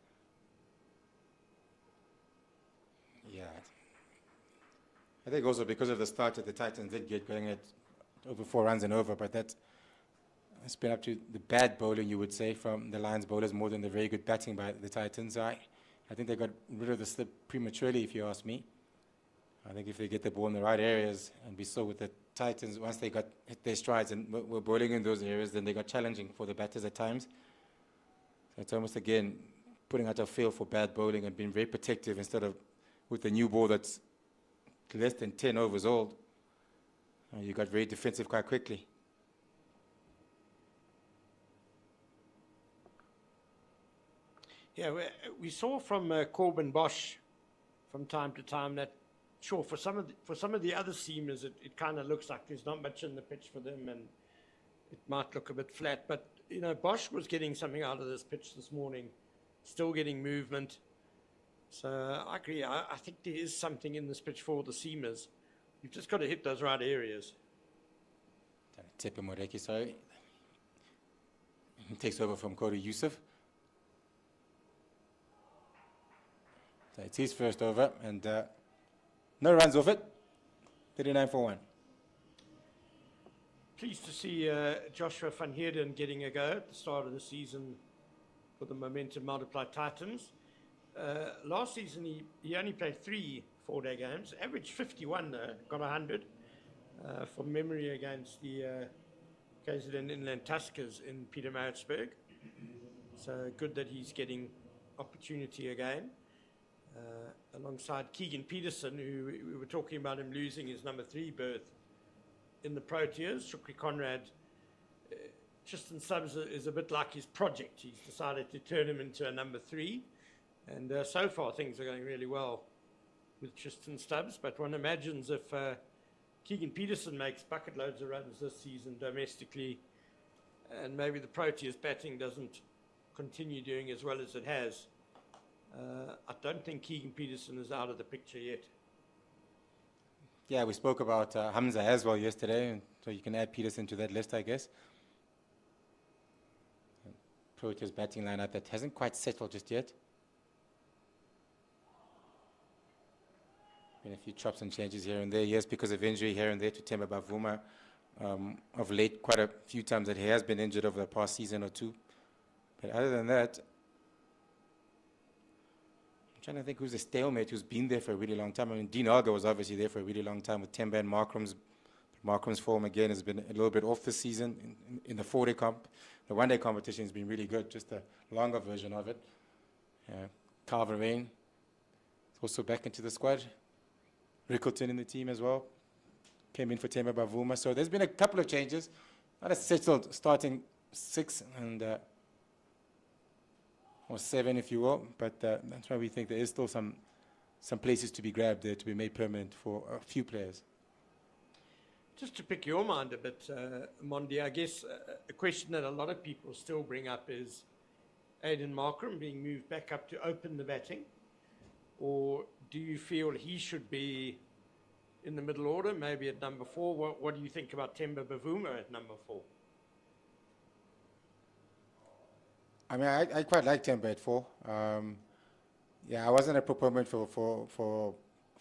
Yeah. I think also because of the start that the Titans did get going at over 4 runs and over, but that's been up to the bad bowling, you would say, from the Lions bowlers more than the very good batting by the Titans. I think they got rid of the slip prematurely, if you ask me. I think if they get the ball in the right areas, and we saw with the Titans, once they got hit their strides and were bowling in those areas, then they got challenging for the batters at times. So it's almost, again, putting out a feel for bad bowling and being very protective instead of with the new ball that's less than 10 overs old. You got very defensive quite quickly. Yeah, we saw from Corbin Bosch from time to time that, sure, for some of the other seamers, it kind of looks like there's not much in the pitch for them, and it might look a bit flat. But you know, Bosch was getting something out of this pitch this morning, still getting movement. So I agree. I think there is something in this pitch for the seamers. You've just got to hit those right areas. Tepe Moreki, sorry. He takes over from Cody Yusuf. So it's his first over, and no runs off it. 39 for 1. Pleased to see Joshua van Heerden getting a go at the start of the season for the Momentum Multiply Titans. Last season, he only played 3 4-day games, averaged 51, got 100 from memory against the KZN Inland Tuskers in Pietermaritzburg. So good that he's getting opportunity again. Alongside Keegan Peterson, who we were talking about him losing his number 3 berth in the Proteas. Shukri Conrad, Tristan Stubbs is a bit like his project. He's decided to turn him into a number 3. And so far, things are going really well with Tristan Stubbs. But one imagines if Keegan Peterson makes bucket loads of runs this season domestically, and maybe the Proteas batting doesn't continue doing as well as it has, I don't think Keegan Peterson is out of the picture yet. Yeah, we spoke about Hamza as well yesterday, and so you can add Peterson to that list, I guess. Proteas batting lineup that hasn't quite settled just yet. Been a few chops and changes here and there. Yes, because of injury here and there to Themba Bavuma. Of late, quite a few times that he has been injured over the past season or two. But other than that, I'm trying to think who's a stalemate who's been there for a really long time. I mean, Dean Alga was obviously there for a really long time with Themba and Markram's. Markram's form, again, has been a little bit off this season in the 4-day comp. The 1-day competition has been really good, just a longer version of it. Calvin Rain is also back into the squad. Rickleton in the team as well. Came in for Themba Bavuma. So there's been a couple of changes. Not a settled starting 6 and or 7, if you will. But that's why we think there is still some places to be grabbed there to be made permanent for a few players. Just to pick your mind a bit, Mondi, I guess a question that a lot of people still bring up is Aiden Markram being moved back up to open the batting, or do you feel he should be in the middle order, maybe at number 4? What do you think about Themba Bavuma at number 4? I mean, I quite like Themba at 4. Yeah, I wasn't a proponent for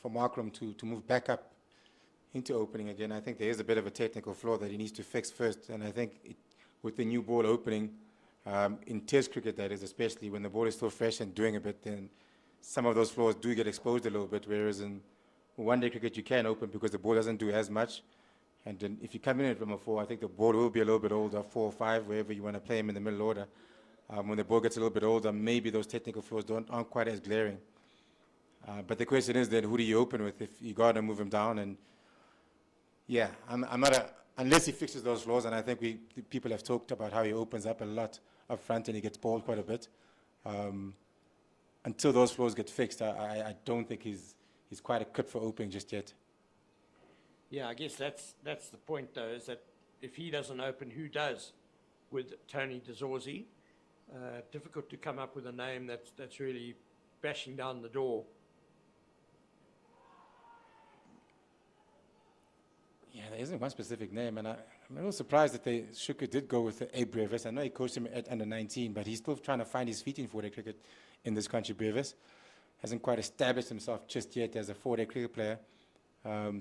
Markram to move back up into opening again. I think there is a bit of a technical flaw that he needs to fix first, and I think with the new ball opening, in Test cricket that is, especially when the ball is still fresh and doing a bit, then some of those flaws do get exposed a little bit, whereas in 1-day cricket you can open because the ball doesn't do as much. And then if you come in at number 4, I think the ball will be a little bit older, 4 or 5, wherever you want to play him in the middle order. When the ball gets a little bit older, maybe those technical flaws aren't quite as glaring. But the question is then, who do you open with if you got to move him down? And yeah, I'm not unless he fixes those flaws, and I think people have talked about how he opens up a lot up front and he gets balled quite a bit. until those flaws get fixed, I don't think he's quite equipped for opening just yet. Yeah, I guess that's the point, though, is that if he doesn't open, who does with Tony DeZorzi? Difficult to come up with a name that's really bashing down the door. Yeah, there isn't one specific name, and I'm a little surprised that Shuka did go with A. Brevis. I know he coached him at under 19, but he's still trying to find his feet in four-day cricket in this country. Brevis hasn't quite established himself just yet as a four-day cricket player.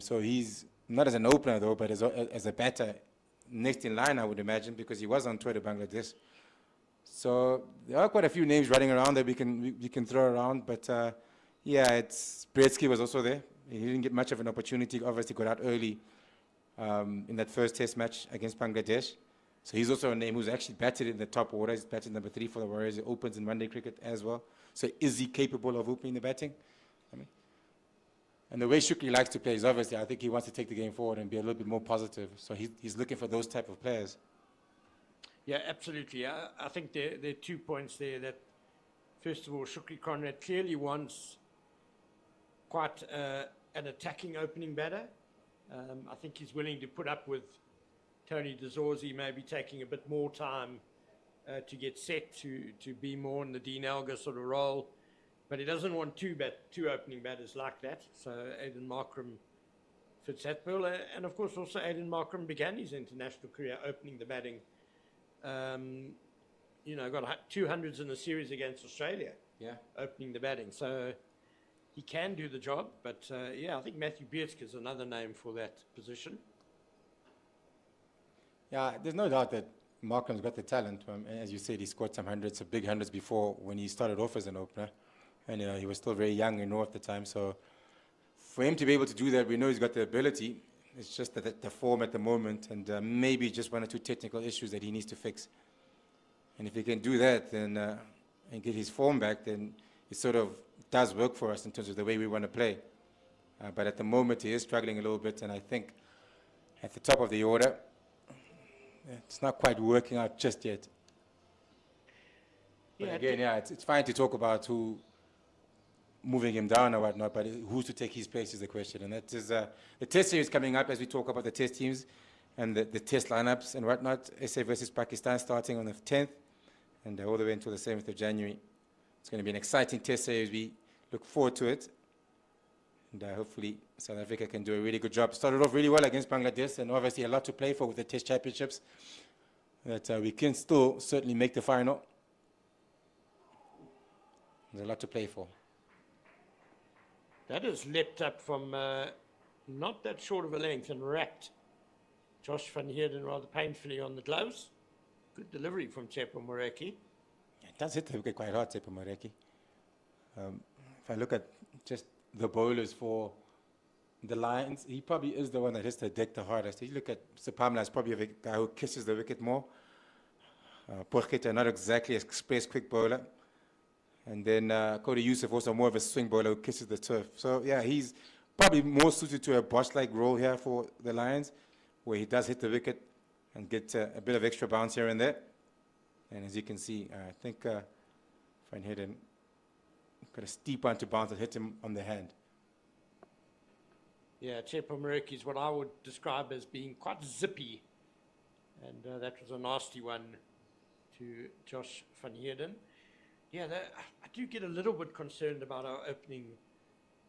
So he's not as an opener, though, but as a batter next in line, I would imagine, because he was on tour to Bangladesh. So there are quite a few names running around that we can throw around, but yeah, Bretsky was also there. He didn't get much of an opportunity. Obviously, got out early in that first test match against Bangladesh. So he's also a name who's actually batted in the top order. He's batted number 3 for the Warriors. He opens in one-day cricket as well. So is he capable of opening the batting? I mean, and the way Shukri likes to play is obviously, I think he wants to take the game forward and be a little bit more positive. So he's looking for those type of players. Yeah, absolutely. I think there are 2 points there. That first of all, Shukri Conrad clearly wants quite an attacking opening batter. I think he's willing to put up with Tony DeZorzi maybe taking a bit more time to get set to be more in the Dean Elgar sort of role. But he doesn't want two opening batters like that. So Aiden Markram fits that bill. And of course also Aiden Markram began his international career opening the batting. You know, got 200s in the series against Australia. Yeah. Opening the batting. So he can do the job. But yeah, I think Matthew Beardske is another name for that position. Yeah, there's no doubt that Markram's got the talent. As you said, he scored some hundreds, some big hundreds before when he started off as an opener. And he was still very young and raw at the time. So for him to be able to do that, we know he's got the ability. It's just that the form at the moment and maybe just one or two technical issues that he needs to fix. And if he can do that then and get his form back, then it sort of does work for us in terms of the way we want to play. But at the moment, he is struggling a little bit. And I think at the top of the order, it's not quite working out just yet. But again, yeah, it's fine to talk about who moving him down or whatnot, but who's to take his place is the question. And that is the test series coming up as we talk about the test teams and the test lineups and whatnot. SA versus Pakistan starting on the 10th and all the way until the 7th of January. It's going to be an exciting test series. We look forward to it. And hopefully South Africa can do a really good job. Started off really well against Bangladesh and obviously a lot to play for with the test championships. That we can still certainly make the final. There's a lot to play for. That has leapt up from not that short of a length and wrapped Josh van Heerden rather painfully on the gloves. Good delivery from Tsepo Moreki. It does hit the wicket quite hard, Tsepo Moreki. If I look at just the bowlers for the Lions, he probably is the one that hits the deck the hardest. If you look at Sapamla, is probably a guy who kisses the wicket more. Porchetta, not exactly an express quick bowler. And then Cody Yusuf, also more of a swing bowler who kisses the turf. So, yeah, he's probably more suited to a Bosch-like role here for the Lions, where he does hit the wicket and get a bit of extra bounce here and there. And as you can see, I think Van Heerden got a steep one to bounce that hit him on the hand. Yeah, Tsepo Moreki is what I would describe as being quite zippy. And that was a nasty one to Josh van Heerden. Yeah, I do get a little bit concerned about our opening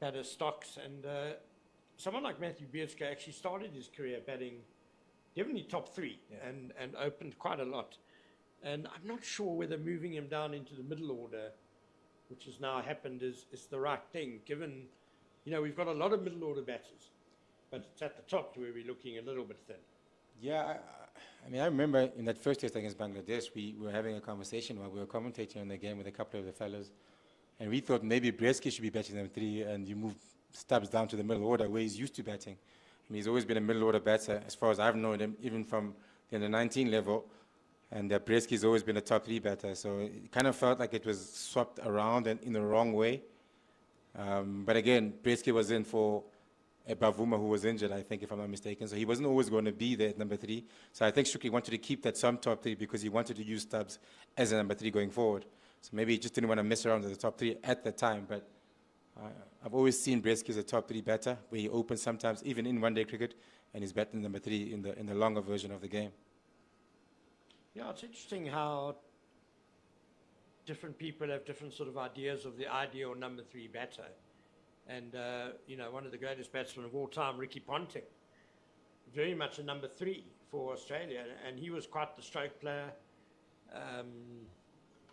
batter stocks. And someone like Matthew Beardske actually started his career batting definitely top 3 and opened quite a lot. And I'm not sure whether moving him down into the middle order, which has now happened, is the right thing, given, you know, we've got a lot of middle order batters, but it's at the top where we're looking a little bit thin. Yeah, I mean, I remember in that first test against Bangladesh, we were having a conversation while we were commentating on the game with a couple of the fellows, and we thought maybe Bredsky should be batting them 3, and you move Stubbs down to the middle order where he's used to batting. I mean, he's always been a middle order batter, as far as I've known him, even from the under-19 level, and Bredsky's always been a top 3 batter, so it kind of felt like it was swapped around and in the wrong way. But again, Bredsky was in for Bavuma, who was injured, I think, if I'm not mistaken. So he wasn't always going to be there at number 3. So I think Shukri wanted to keep that some top 3 because he wanted to use Stubbs as a number 3 going forward. So maybe he just didn't want to mess around with the top three at the time. But I've always seen Breski as a top three batter, where he opens sometimes, even in one-day cricket, and he's batting number three in the longer version of the game. Yeah, it's interesting how different people have different sort of ideas of the ideal number three batter. And, you know, one of the greatest batsmen of all time, Ricky Ponting, very much a number three for Australia. And he was quite the stroke player.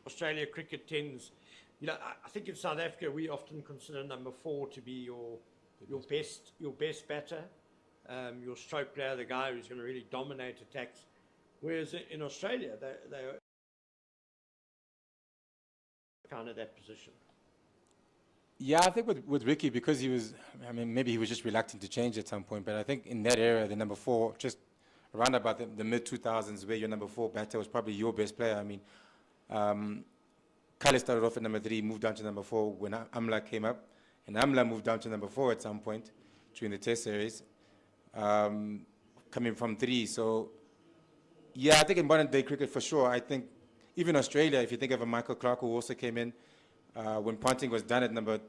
Australia cricket tends, you know, I think in South Africa, we often consider number four to be your best batter, your stroke player, the guy who's going to really dominate attacks. Whereas in Australia, they are kind of that position. Yeah, I think with Ricky, because he was, I mean, maybe he was just reluctant to change at some point, but I think in that era, the number four, just around about the mid-2000s, where your number four batter was probably your best player. I mean, Kale started off at number three, moved down to number four when Amla came up, and Amla moved down to number four at some point during the Test series, coming from three. So, yeah, I think in modern day cricket for sure. I think even Australia, if you think of a Michael Clarke who also came in, when Ponting was done at number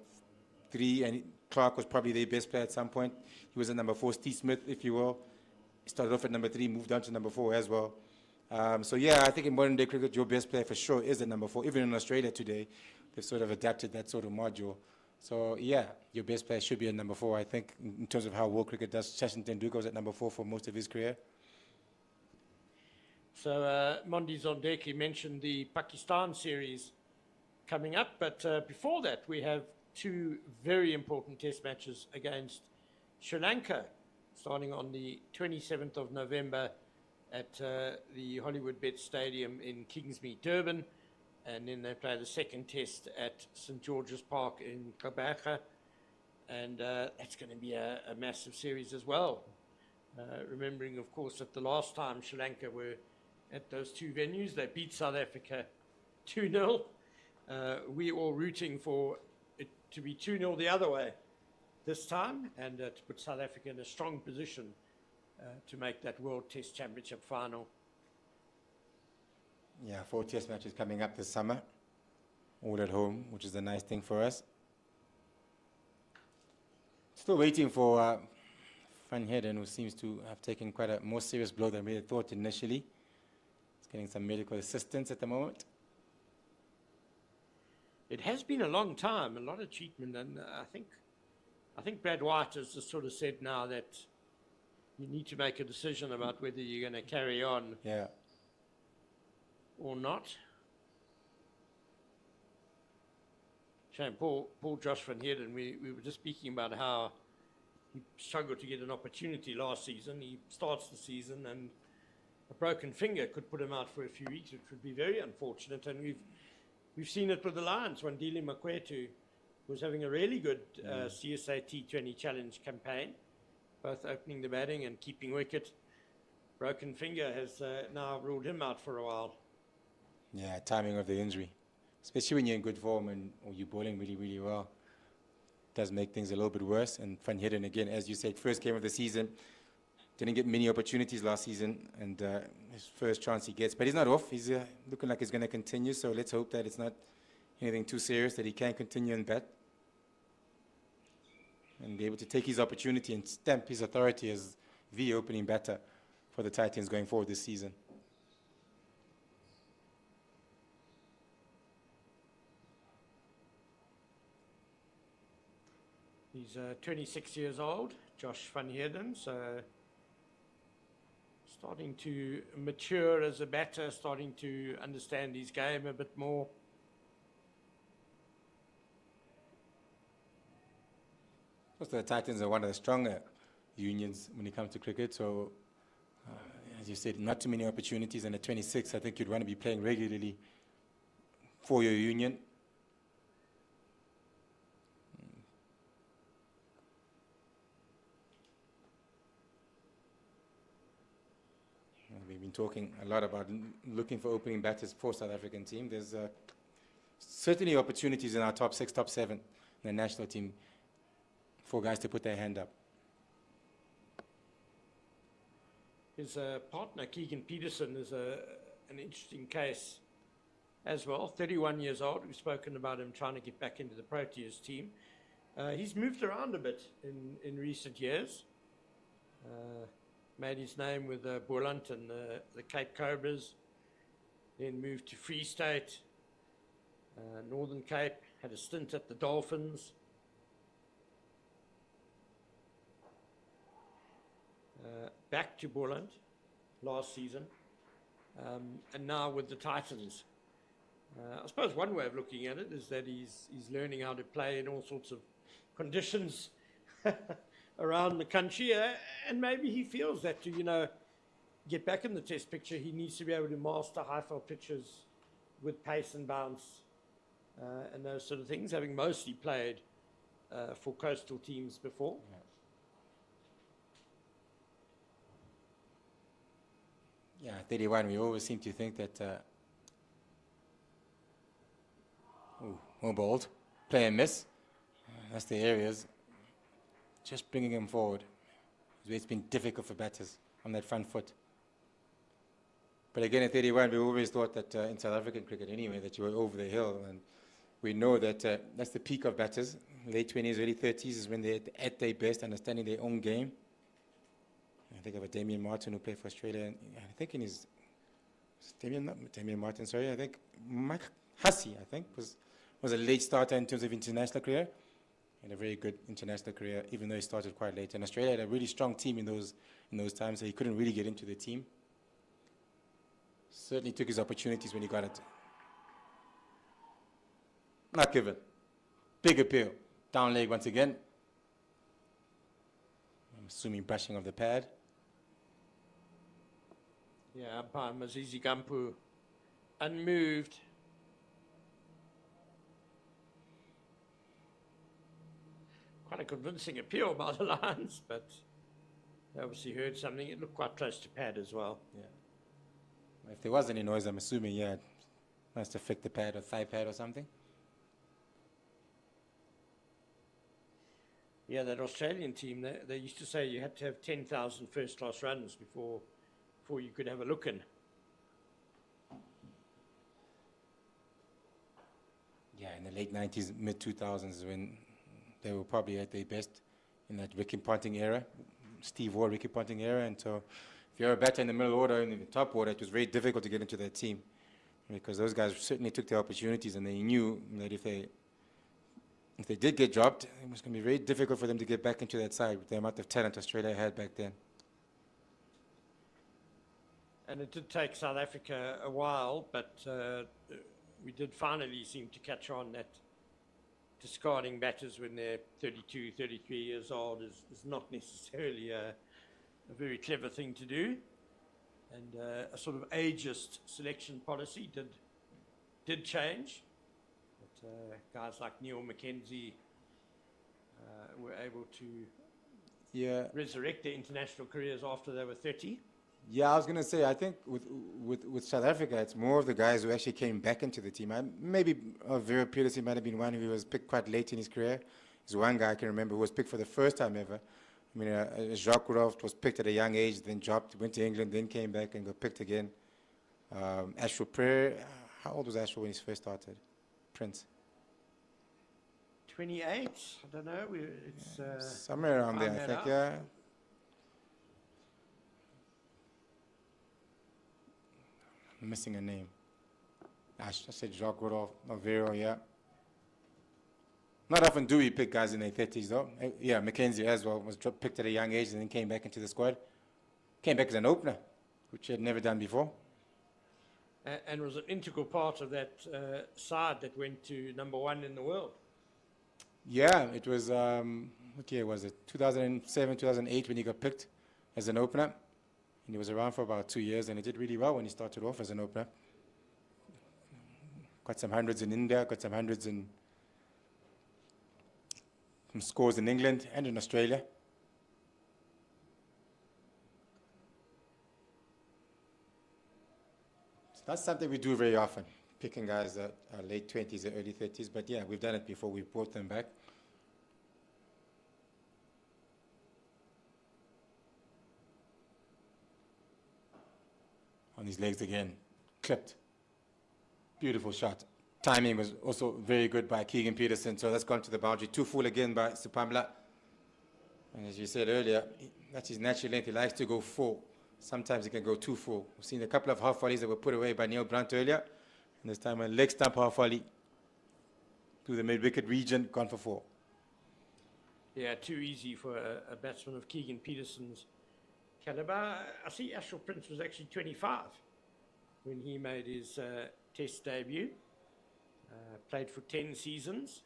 three, and Clarke was probably their best player at some point. He was at number four, Steve Smith, if you will. He started off at number three, moved down to number four as well. So yeah, I think in modern day cricket, your best player for sure is at number four. Even in Australia today, they've sort of adapted that sort of module. So yeah, your best player should be at number four. I think in terms of how world cricket does, Sachin Tendulkar was at number four for most of his career. So Mondi Zondeki mentioned the Pakistan series coming up, but before that we have two very important test matches against Sri Lanka, starting on the 27th of November at the Hollywood Bet Stadium in Kingsmead, Durban, and then they play the second test at St George's Park in Gqeberha, and that's going to be a massive series as well. Remembering, of course, that the last time Sri Lanka were at those two venues, they beat South Africa 2-0. We all rooting for it to be 2-0 the other way this time, and to put South Africa in a strong position to make that World Test Championship final. Yeah, 4 test matches coming up this summer, all at home, which is a nice thing for us. Still waiting for Van Heerden, who seems to have taken quite a more serious blow than we had thought initially. He's getting some medical assistance at the moment. It has been a long time, a lot of treatment, and I think Brad White has just sort of said now that you need to make a decision about whether you're going to carry on or not. Shame, poor Josh Van Heerden. We were just speaking about how he struggled to get an opportunity last season. He starts the season and a broken finger could put him out for a few weeks, which would be very unfortunate. And we've seen it with the Lions when Dili Makwetu was having a really good CSA T20 Challenge campaign, both opening the batting and keeping wicket. Broken finger has now ruled him out for a while. Yeah, timing of the injury, especially when you're in good form and or you're bowling really, really well, does make things a little bit worse. And Van Heerden, again, as you said, first game of the season, didn't get many opportunities last season, and his first chance he gets. But he's not off. He's looking like he's going to continue, so let's hope that it's not anything too serious, that he can continue and bat and be able to take his opportunity and stamp his authority as the opening batter for the Titans going forward this season. He's 26 years old, Josh Van Heerden, so starting to mature as a batter, starting to understand his game a bit more. Also, the Titans are one of the stronger unions when it comes to cricket, so as you said, not too many opportunities, and at 26, I think you'd want to be playing regularly for your union. We've been talking a lot about looking for opening batters for South African team. There's certainly opportunities in our top 6, top 7 in the national team for guys to put their hand up. His partner, Keegan Peterson, is an interesting case. as well, 31 years old. We've spoken about him trying to get back into the Proteas team. He's moved around a bit in recent years. Made his name with Boland and the Cape Cobras, then moved to Free State, Northern Cape, had a stint at the Dolphins. Back to Boland last season, and now with the Titans. I suppose one way of looking at it is that he's learning how to play in all sorts of conditions around the country, and maybe he feels that to get back in the test picture, he needs to be able to master high-foul pitches with pace and bounce and those sort of things, having mostly played for coastal teams before. Yeah, 31, we always seem to think that more bold, play and miss. That's the areas. Just bringing him forward. It's been difficult for batters on that front foot. But again, at 31, we always thought that in South African cricket anyway, that you were over the hill. And we know that that's the peak of batters. Late 20s, early 30s is when they're at their best, understanding their own game. I think of a Damien Martin who played for Australia. And I think in his... Damien Martin, sorry. I think Mike Hussey, I think, was a late starter in terms of international career. And a very good international career, even though he started quite late. And Australia had a really strong team in those times, so he couldn't really get into the team. Certainly took his opportunities when he got it. Not given. Big appeal. Down leg once again. I'm assuming brushing of the pad. Yeah, umpire Mazizi Gampu unmoved. Quite a convincing appeal by the Lions, but they obviously heard something. It looked quite close to pad as well. Yeah. If there was any noise, I'm assuming, yeah, it must affect the pad or thigh pad or something. Yeah, that Australian team, they used to say you had to have 10,000 first-class runs before you could have a look in. Yeah, in the late 90s, mid-2000s, when they were probably at their best in that Ricky Ponting era, Steve Waugh, Ricky Ponting era. And so if you're a batter in the middle order and in the top order, it was very difficult to get into that team because those guys certainly took their opportunities, and they knew that if they did get dropped, it was going to be very difficult for them to get back into that side with the amount of talent Australia had back then. And it did take South Africa a while, but we did finally seem to catch on that discarding batters when they're 32, 33 years old is not necessarily a very clever thing to do. And a sort of ageist selection policy did change. But guys like Neil McKenzie were able to resurrect their international careers after they were 30. Yeah, I was going to say, I think with South Africa, it's more of the guys who actually came back into the team. Maybe Vera Peterson might have been one who was picked quite late in his career. There's one guy I can remember who was picked for the first time ever. I mean, Jacques Rudolph was picked at a young age, then dropped, went to England, then came back and got picked again. Ashwell Prayer, how old was Ashwell when he first started? Prince? 28, I don't know. It's somewhere around there, I think, yeah. I'm missing a name. I said Jacques Rudolph, Vero, yeah. Not often do we pick guys in their 30s, though. Yeah, McKenzie as well was picked at a young age and then came back into the squad. Came back as an opener, which he had never done before. And was an integral part of that side that went to #1 in the world. Yeah, it was, what year was it? 2007, 2008 when he got picked as an opener. And he was around for about 2 years, and he did really well when he started off as an opener. Got some hundreds in India, got some hundreds in some scores in England and in Australia. So that's something we do very often, picking guys that are late 20s or early 30s. But yeah, we've done it before. We've brought them back. On his legs again, clipped. Beautiful shot. Timing was also very good by Keegan Peterson, so that's gone to the boundary. 2 full again by Supamla. And as you said earlier, that's his natural length. He likes to go full. Sometimes he can go 2 full. We've seen a couple of half volleys that were put away by Neil Brunt earlier. And this time a leg stump half volley to the mid-wicket region, gone for 4. Yeah, too easy for a batsman of Keegan Peterson's caliber. I see Ashwell Prince was actually 25 when he made his test debut. Played for 10 seasons.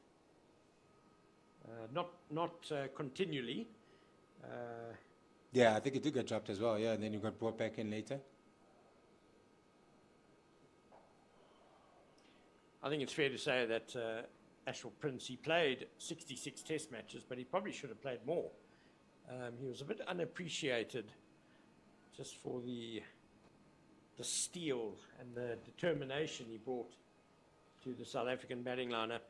Not continually. Yeah, I think he did get dropped as well, yeah, and then he got brought back in later. I think it's fair to say that Ashwell Prince, he played 66 test matches, but he probably should have played more. He was a bit unappreciated just for the steel and the determination he brought to the South African batting lineup.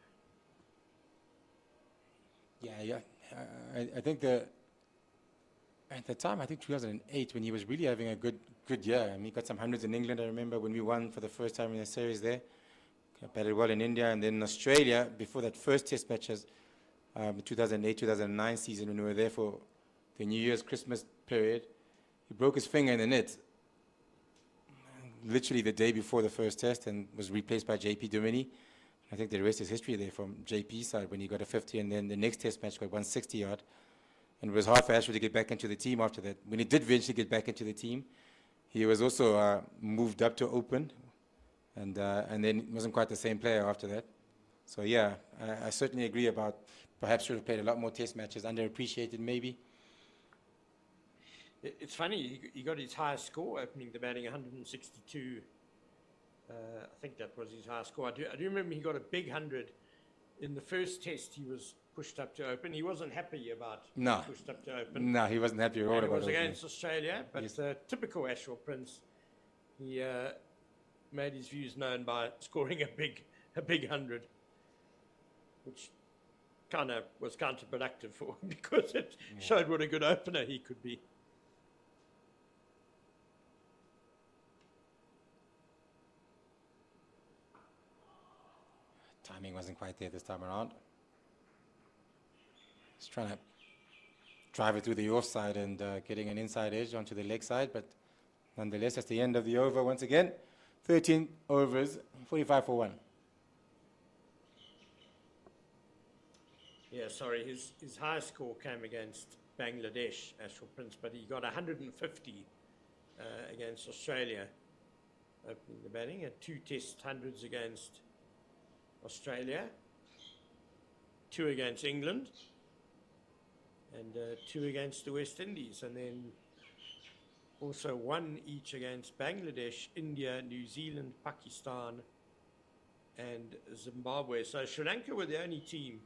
Yeah. I think at the time, I think 2008, when he was really having a good year. I mean, he got some hundreds in England. I remember when we won for the first time in the series there. Batted well in India, and then in Australia before that first test matches, the 2008-2009 season when we were there for the New Year's Christmas period. He broke his finger in the net literally the day before the first test and was replaced by JP Duminy. I think the rest is history there from JP's side when he got a 50, and then the next test match got 160 yard. And it was hard for Ashwell to get back into the team after that. When he did eventually get back into the team, he was also moved up to open, and then wasn't quite the same player after that. So yeah, I certainly agree about perhaps should have played a lot more test matches, underappreciated maybe. It's funny, he got his highest score opening the batting, 162. I think that was his highest score. I do remember he got a big 100 in the first test. He was pushed up to open. He wasn't happy about No. pushed up to open. No, he wasn't happy at all And it about was it. against Australia, but Yes. typical Ashwell Prince. He made his views known by scoring a big 100, which kind of was counterproductive for him because it showed what a good opener he could be. Timing wasn't quite there this time around. He's trying to drive it through the offside and getting an inside edge onto the leg side, but nonetheless, that's the end of the over once again. 13 overs, 45 for 1. Yeah, sorry, his highest score came against Bangladesh, Ashwell Prince, but he got 150 against Australia opening the batting, at 2 test hundreds against Australia, 2 against England, and 2 against the West Indies, and then also 1 each against Bangladesh, India, New Zealand, Pakistan, and Zimbabwe. So Sri Lanka were the only team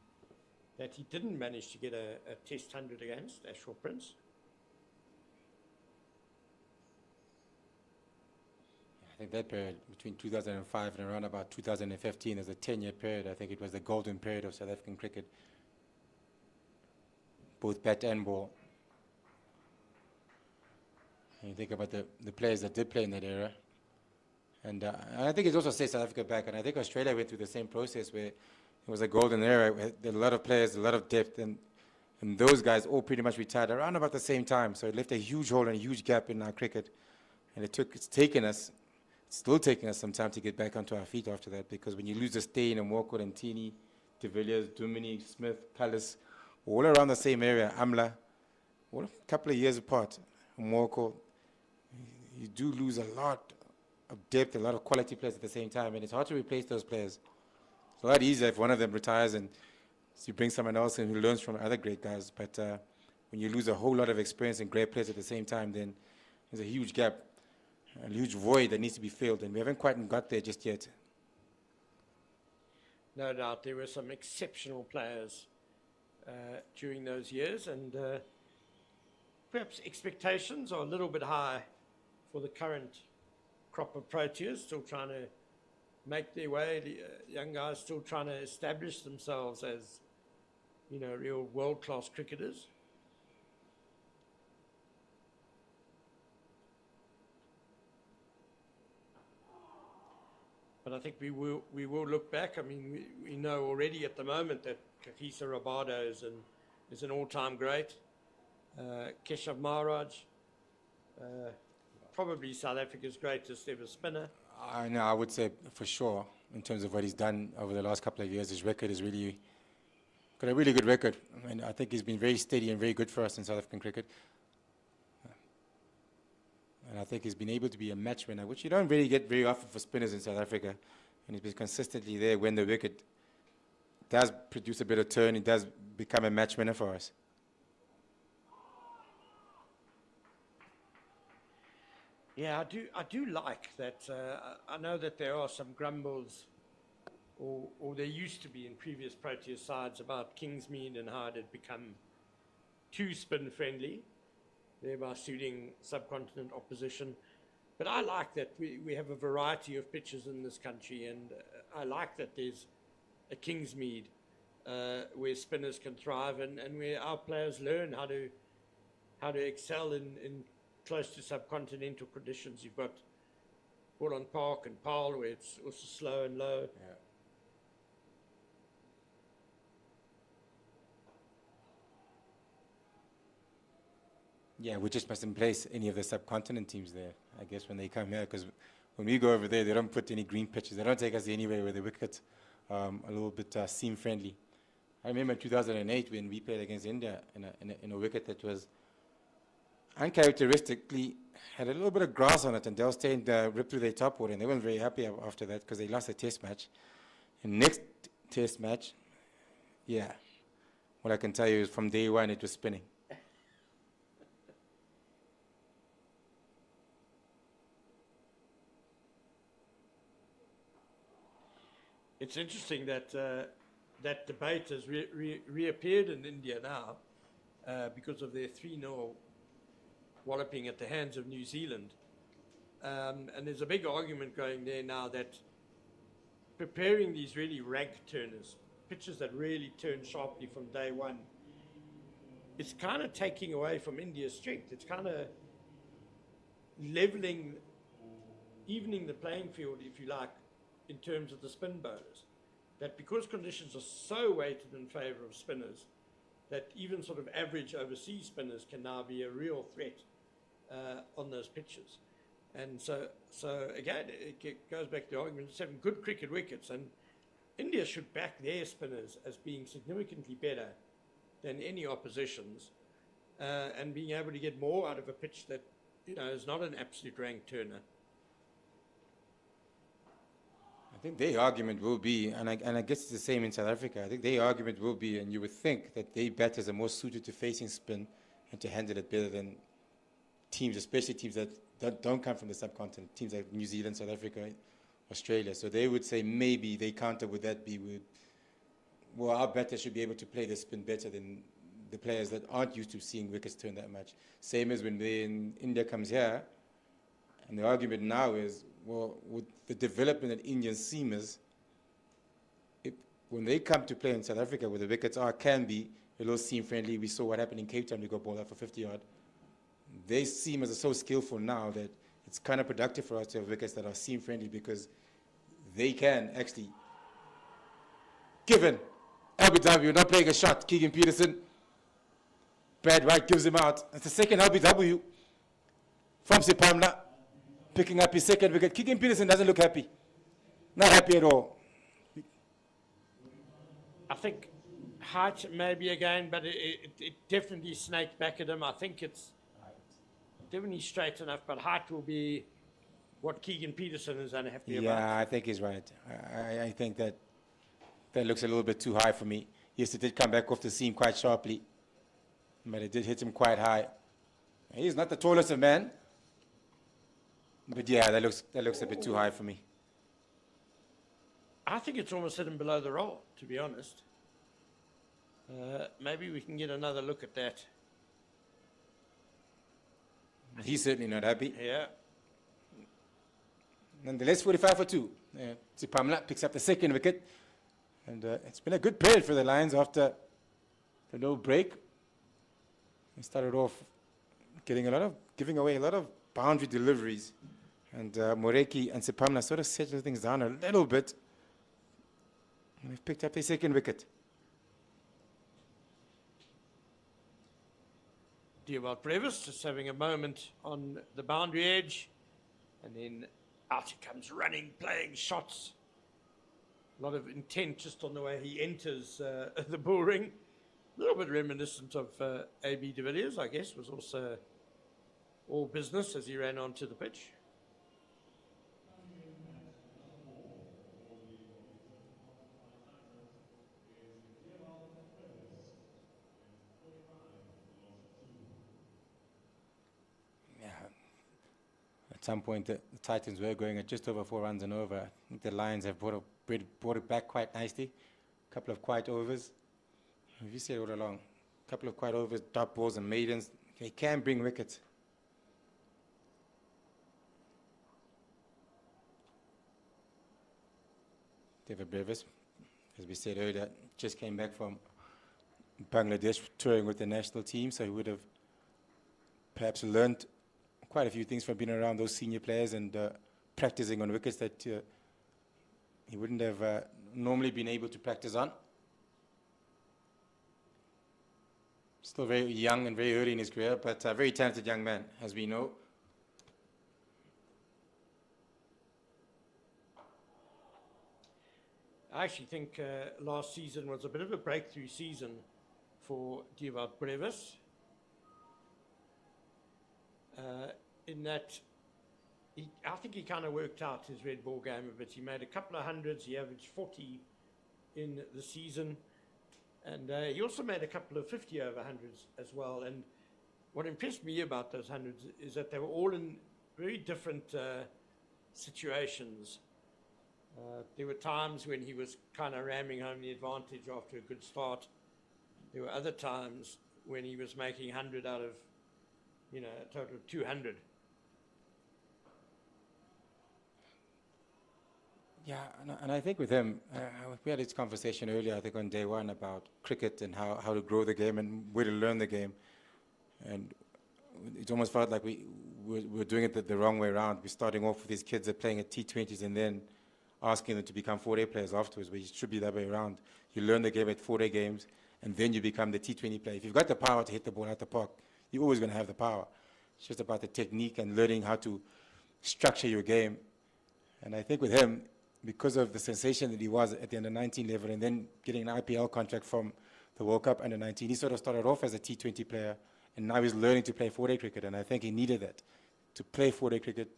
that he didn't manage to get a test 100 against, Ashwell Prince. I think that period between 2005 and around about 2015 is a 10-year period. I think it was the golden period of South African cricket, both bat and ball. And you think about the players that did play in that era. And I think it's also set South Africa back. And I think Australia went through the same process where it was a golden era. There were a lot of players, a lot of depth, and those guys all pretty much retired around about the same time. So it left a huge hole and a huge gap in our cricket. And it's still taking us some time to get back onto our feet after that, because when you lose a Steyn and Walcott and Tini, De Villiers, Duminy, Smith, Cullis, all around the same area, Amla, all a couple of years apart, Walcott, you do lose a lot of depth, a lot of quality players at the same time, and it's hard to replace those players. It's a lot easier if one of them retires and you bring someone else in who learns from other great guys, but when you lose a whole lot of experience and great players at the same time, then there's a huge gap, a huge void that needs to be filled, and we haven't quite got there just yet. No doubt there were some exceptional players during those years, and perhaps expectations are a little bit high for the current crop of Proteas, still trying to make their way, the young guys still trying to establish themselves as, real world-class cricketers. But I think we will look back. I mean, we know already at the moment that Kakisa Rabado is an all-time great. Keshav Maharaj, probably South Africa's greatest ever spinner. I know, I would say for sure, in terms of what he's done over the last couple of years, his record is really got a really good record. I mean, I think he's been very steady and very good for us in South African cricket. And I think he's been able to be a match winner, which you don't really get very often for spinners in South Africa. And he's been consistently there when the wicket does produce a bit of turn, he does become a match winner for us. Yeah, I do like that. I know that there are some grumbles, or there used to be in previous Proteas sides, about Kingsmead and how it had become too spin friendly, thereby suiting subcontinent opposition. But I like that we have a variety of pitches in this country, and I like that there's a Kingsmead where spinners can thrive, and where our players learn how to excel in close to subcontinental conditions. You've got Holland Park and Paarl, where it's also slow and low. Yeah, we just mustn't place any of the subcontinent teams there, I guess, when they come here, because when we go over there, they don't put any green pitches. They don't take us anywhere where the wickets a little bit seam friendly. I remember in 2008 when we played against India in a wicket that was uncharacteristically had a little bit of grass on it, and Del Steyn ripped through their top order, and they weren't very happy after that because they lost a test match. And next test match, yeah, what I can tell you is from day one it was spinning. It's interesting that that debate has reappeared in India now because of their 3-0 walloping at the hands of New Zealand. And there's a big argument going there now that preparing these really rank turners, pitches that really turn sharply from day one, it's kind of taking away from India's strength. It's kind of evening the playing field, if you like, in terms of the spin bowlers. That because conditions are so weighted in favour of spinners, that even sort of average overseas spinners can now be a real threat on those pitches. And so again, it goes back to the argument of having good cricket wickets, and India should back their spinners as being significantly better than any opposition's, and being able to get more out of a pitch that, you know, is not an absolute rank turner. I think their argument will be, and I guess it's the same in South Africa, I think their argument will be, and you would think that their batters are more suited to facing spin and to handle it better than teams, especially teams that don't come from the subcontinent, teams like New Zealand, South Africa, Australia. So they would say maybe their counter would that be well, our batters should be able to play the spin better than the players that aren't used to seeing wickets turn that much. Same as when India comes here, and the argument now is, well, with the development of Indian seamers, when they come to play in South Africa, where the wickets can be a little seam friendly, we saw what happened in Cape Town, we got balled out for 50 yard. Their seamers are so skillful now that it's kind of productive for us to have wickets that are seam friendly, because they can actually, given LBW not playing a shot, Keegan Peterson, Brad White gives him out. It's the second LBW from Sipamla, picking up his second wicket. Keegan Peterson doesn't look happy. Not happy at all. I think height maybe again, but it definitely snaked back at him. I think it's definitely straight enough, but height will be what Keegan Peterson is unhappy about. Yeah, I think he's right. I think that looks a little bit too high for me. Yes, it did come back off the seam quite sharply, but it did hit him quite high. He's not the tallest of men, but yeah, that looks a bit too high for me. I think it's almost hit him below the roll, to be honest. Maybe we can get another look at that. He's certainly not happy. Yeah. Nonetheless, 45 for 2. Sipamla picks up the second wicket. And it's been a good period for the Lions after the no break. They started off giving away a lot of boundary deliveries. And Moreki and Sepamla sort of settled things down a little bit. And they've picked up their second wicket. Dewald Brevis just having a moment on the boundary edge. And then out he comes running, playing shots. A lot of intent just on the way he enters the bull ring. A little bit reminiscent of A.B. de Villiers, I guess, was also all business as he ran onto the pitch. Yeah. At some point, the Titans were going at just over 4 runs and over. I think the Lions have brought it back quite nicely. A couple of quiet overs. Have you said all along? A couple of quiet overs, dot balls and maidens. They can bring wickets. David Brevis, as we said earlier, just came back from Bangladesh touring with the national team, so he would have perhaps learned quite a few things from being around those senior players and practicing on wickets that he wouldn't have normally been able to practice on. Still very young and very early in his career, but a very talented young man, as we know. I actually think last season was a bit of a breakthrough season for Dewald Brevis. In that, I think he kind of worked out his red ball game a bit. He made a couple of hundreds. He averaged 40 in the season. And he also made a couple of 50 over hundreds as well. And what impressed me about those hundreds is that they were all in very different situations. There were times when he was kind of ramming home the advantage after a good start. There were other times when he was making 100 out of, a total of 200. Yeah, and I think with him, we had this conversation earlier, I think on day one, about cricket and how to grow the game and where to learn the game. And it almost felt like we're doing it the wrong way around. We're starting off with these kids that are playing at T20s and then asking them to become 4-day players afterwards, but it should be that way around. You learn the game at 4-day games, and then you become the T20 player. If you've got the power to hit the ball out the park, you're always going to have the power. It's just about the technique and learning how to structure your game. And I think with him, because of the sensation that he was at the under-19 level and then getting an IPL contract from the World Cup under-19, he sort of started off as a T20 player, and now he's learning to play 4-day cricket, and I think he needed that, to play 4-day cricket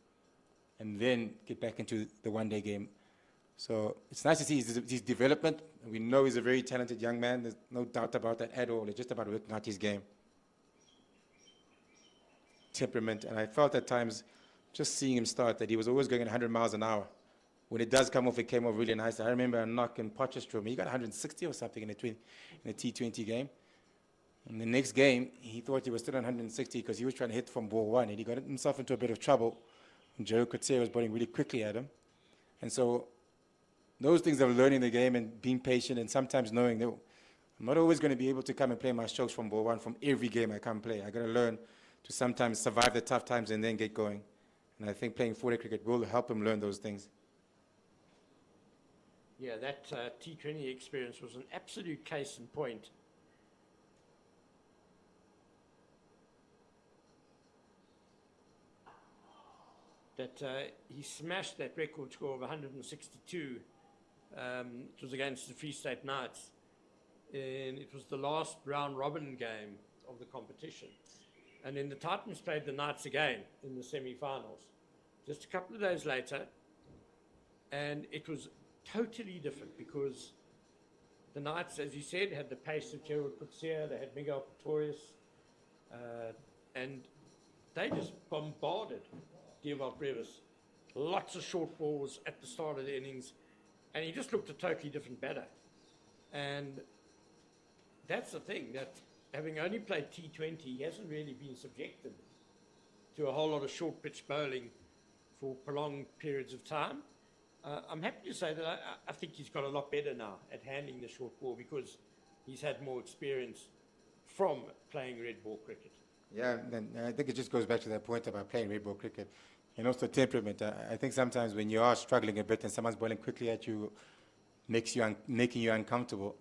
and then get back into the one-day game. So it's nice to see his development. We know he's a very talented young man. There's no doubt about that at all. It's just about working out his game. Temperament. And I felt at times, just seeing him start, that he was always going at 100 miles an hour. When it does come off, it came off really nice. I remember a knock in Potchefstroom. He got 160 or something in a T20 game. In the next game, he thought he was still on 160 because he was trying to hit from ball one, and he got himself into a bit of trouble. And Joe Coetzee was bowling really quickly at him. And so those things of learning the game and being patient and sometimes knowing that I'm not always going to be able to come and play my strokes from ball one from every game I come play. I got to learn to sometimes survive the tough times and then get going. And I think playing 4-day cricket will help him learn those things. Yeah, that T20 experience was an absolute case in point. That he smashed that record score of 162. It was against the Free State Knights. And it was the last round robin game of the competition. And then the Titans played the Knights again in the semi-finals. Just a couple of days later. And it was totally different because the Knights, as you said, had the pace of Gerald Coetzee, they had Miguel Pretorius, and they just bombarded Dewald Brevis. Lots of short balls at the start of the innings, and he just looked a totally different batter. And that's the thing, that having only played T20, he hasn't really been subjected to a whole lot of short pitch bowling for prolonged periods of time. I'm happy to say that I think he's got a lot better now at handling the short ball because he's had more experience from playing red ball cricket. Yeah, and I think it just goes back to that point about playing red ball cricket. and also temperament. I think sometimes when you are struggling a bit and someone's bowling quickly at you, making you uncomfortable,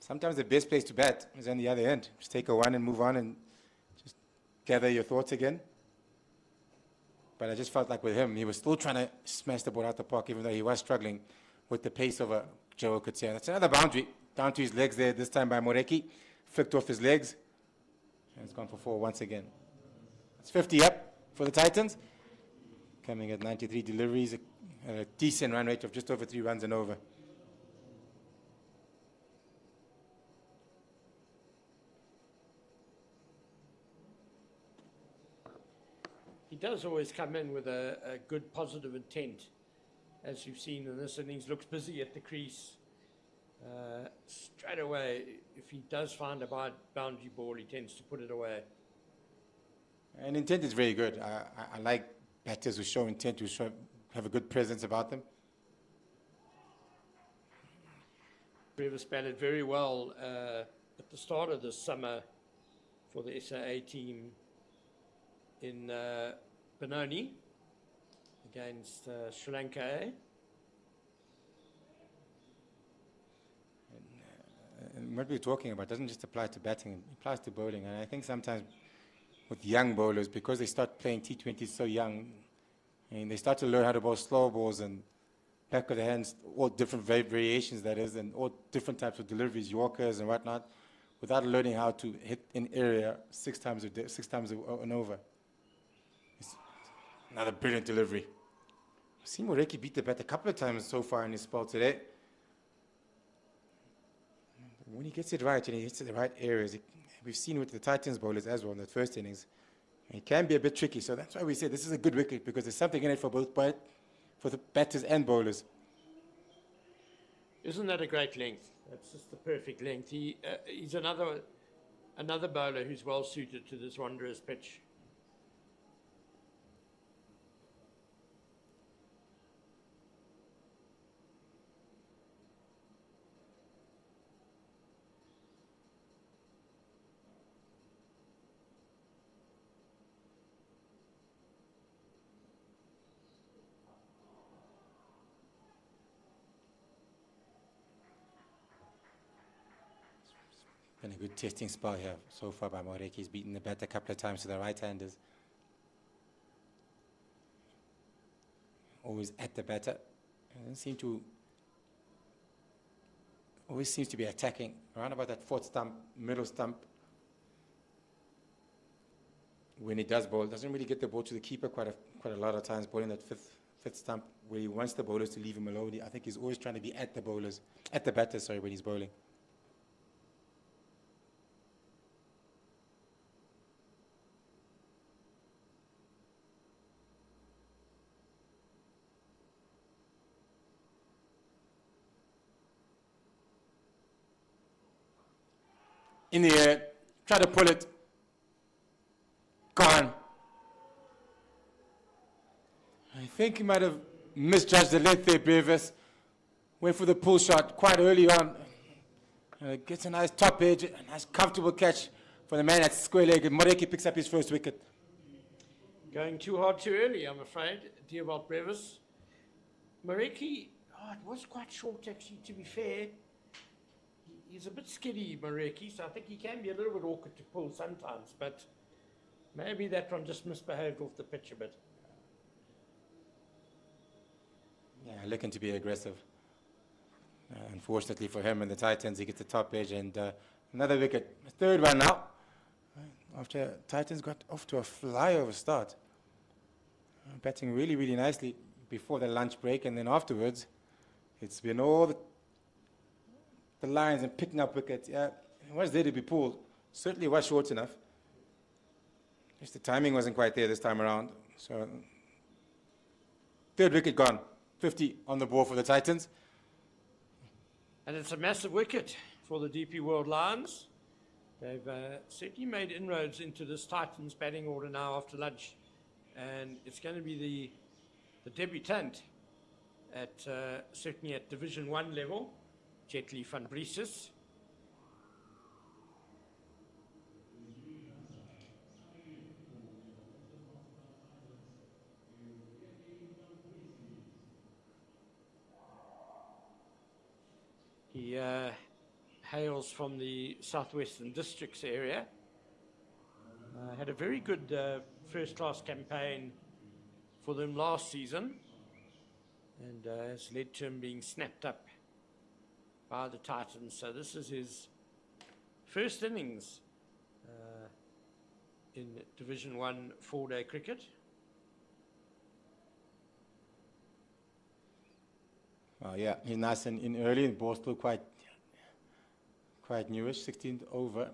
sometimes the best place to bat is on the other end. Just take a one and move on and just gather your thoughts again. But I just felt like with him, he was still trying to smash the ball out the park, even though he was struggling with the pace of a Joe Okutsia. That's another boundary. Down to his legs there, this time by Moreki. Flicked off his legs. And it's gone for 4 once again. It's 50 up for the Titans. Coming at 93 deliveries, a decent run rate of just over 3 runs and over. He does always come in with a good positive intent, as you've seen in this innings. Looks busy at the crease. Straight away, if he does find a boundary ball, he tends to put it away. And intent is very good. I like batters who show intent, have a good presence about them. Brevis batted very well at the start of this summer for the SAA team in Benoni against Sri Lanka. And what we're talking about doesn't just apply to batting, it applies to bowling. And I think sometimes with young bowlers, because they start playing T20s so young, and they start to learn how to bowl slow balls and back of the hands, all different variations that is, and all different types of deliveries, Yorkers and whatnot, without learning how to hit an area 6 times and over. It's another brilliant delivery. I've seen Moreki beat the bat a couple of times so far in his spell today. When he gets it right and he hits it the right areas, we've seen with the Titans bowlers as well in the first innings, it can be a bit tricky. So that's why we say this is a good wicket, because there's something in it for both for the batters and bowlers. Isn't that a great length? That's just the perfect length. He's another bowler who's well suited to this Wanderers pitch. Been a good testing spell here so far by Moreki. He's beaten the bat a couple of times to the right-handers. Always at the batter. And always seems to be attacking around about that 4th stump, middle stump. When he does bowl, doesn't really get the ball to the keeper quite a lot of times, bowling that fifth stump where he wants the bowlers to leave him alone. I think he's always trying to be at the batters, when he's bowling. In the air, try to pull it. Gone. I think he might have misjudged the length there, Brevis. Went for the pull shot quite early on. Gets a nice top edge, a nice comfortable catch for the man at square leg. And Moreki picks up his first wicket. Going too hard too early, I'm afraid, Dearvald Brevis. Moreki, it was quite short actually, to be fair. He's a bit skiddy, Moreki, so I think he can be a little bit awkward to pull sometimes, but maybe that one just misbehaved off the pitch a bit. Yeah, looking to be aggressive. Unfortunately for him and the Titans, he gets the top edge and another wicket. 3rd one now. After Titans got off to a flyover start. Batting really, really nicely before the lunch break, and then afterwards, it's been all the lines and picking up wickets. Yeah, it was there to be pulled. Certainly was short enough. Just the timing wasn't quite there this time around. So 3rd wicket gone. 50 on the board for the Titans. And it's a massive wicket for the DP World Lions. They've certainly made inroads into this Titans batting order now after lunch. And it's going to be the debutant at certainly at Division 1 level, Jetli van Brieses. hails from the Southwestern Districts area. Had a very good first-class campaign for them last season, and has led to him being snapped up by the Titans. So this is his first innings in Division 1 four-day cricket. Yeah, he's nice and in early. The ball's still quite newish, 16th over.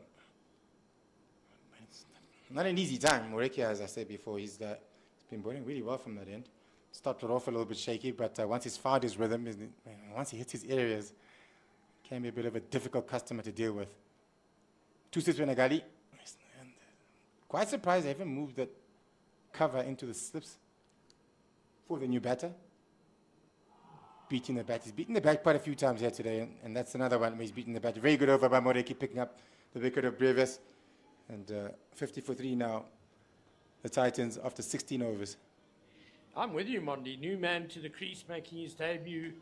It's not an easy time. Moreki, as I said before, he's been bowling really well from that end. Started off a little bit shaky, but once he's found his rhythm, once he hits his areas, can be a bit of a difficult customer to deal with. 2 slips in a gully. And quite surprised they haven't moved that cover into the slips for the new batter. Beating the bat. He's beaten the bat quite a few times here today, and that's another one where he's beaten the bat. Very good over by Moreki, picking up the wicket of Brevis. And 50 for 3 now, the Titans, after 16 overs. I'm with you, Mondi. New man to the crease, making his debut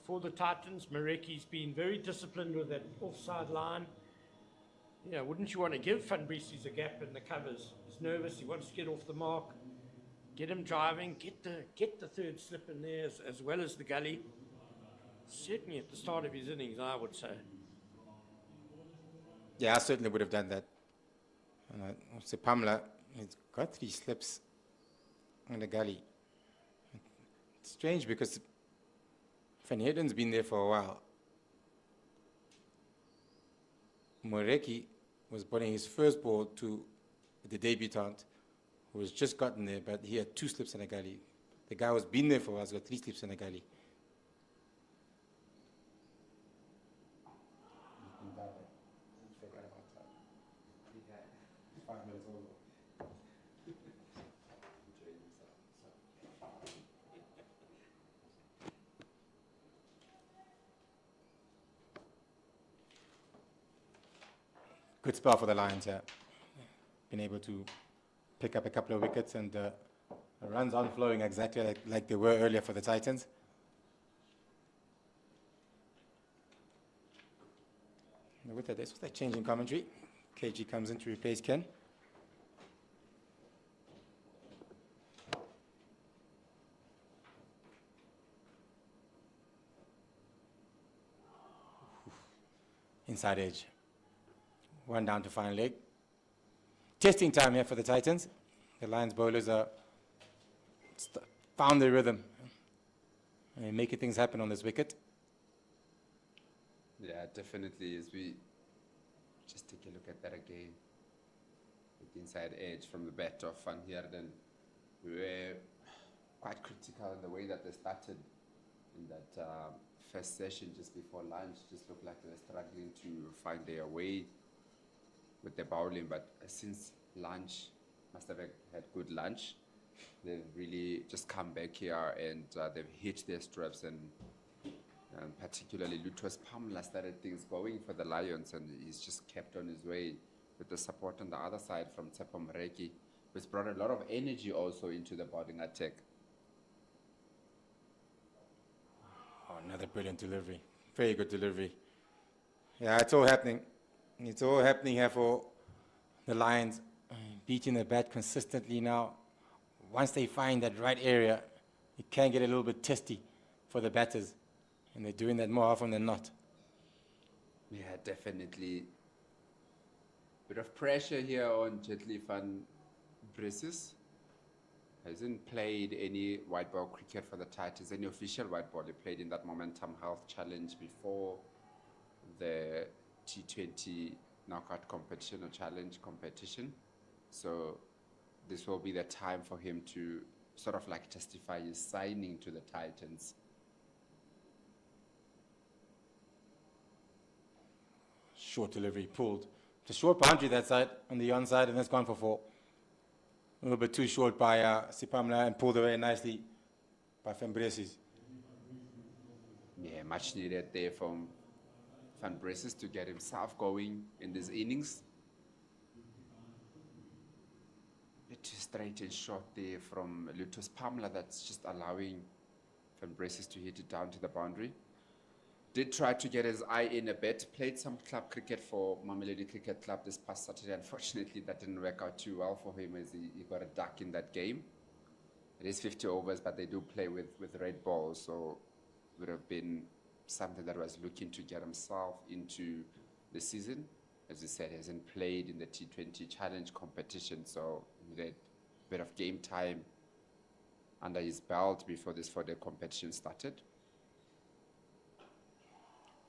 for the Titans. Moreki's been very disciplined with that offside line. You know, wouldn't you want to give Van Breeses a gap in the covers? He's nervous. He wants to get off the mark. Get him driving. Get the third slip in there as well as the gully. Certainly at the start of his innings, I would say. Yeah, I certainly would have done that. And Pamela, he's got 3 slips in the gully. It's strange because Van Heerden's been there for a while. Moreki was bowling his first ball to the debutant, who was just gotten there, but he had 2 slips in a gully. The guy who's been there for a while has got 3 slips in a gully. Good spell for the Lions here. Been able to pick up a couple of wickets, and the runs aren't flowing exactly like they were earlier for the Titans. And with that change in commentary, KG comes in to replace Ken. Inside edge. 1 down to final leg. Testing time here for the Titans. The Lions bowlers are found their rhythm and making things happen on this wicket. Yeah, definitely. As we just take a look at that again, with the inside edge from the bat of Van Heerden, we were quite critical in the way that they started in that first session just before lunch. Just looked like they were struggling to find their way with the bowling, but since lunch, must have had good lunch. They've really just come back here and they've hit their straps, and particularly Lutus Pamela started things going for the Lions, and he's just kept on his way with the support on the other side from Tsepo Moreki, which brought a lot of energy also into the bowling attack. Oh, another brilliant delivery. Very good delivery. Yeah, it's all happening. It's all happening here for the Lions, beating the bat consistently now. Once they find that right area, it can get a little bit testy for the batters, and they're doing that more often than not. Yeah, definitely. Bit of pressure here on Jetley van Breeses. Hasn't played any white ball cricket for the Titans, any official white ball. He played in that Momentum Health Challenge before the T20 knockout competition or challenge competition. So this will be the time for him to sort of like justify his signing to the Titans. Short delivery, pulled. It's a short boundary that side, on the onside, and that's gone for 4. A little bit too short by Sipamla, and pulled away nicely by Van Breeses. Yeah, much needed there from Van Breeses to get himself going in these innings. Bit too straight and short there from Lutus Pamela, that's just allowing Van Breeses to hit it down to the boundary. Did try to get his eye in a bit. Played some club cricket for Mamelodi Cricket Club this past Saturday. Unfortunately, that didn't work out too well for him as he got a duck in that game. It is 50 overs, but they do play with red balls, so it would have been something that was looking to get himself into the season. As he said, he hasn't played in the T20 Challenge competition, so he needed a bit of game time under his belt before this 4-day competition started.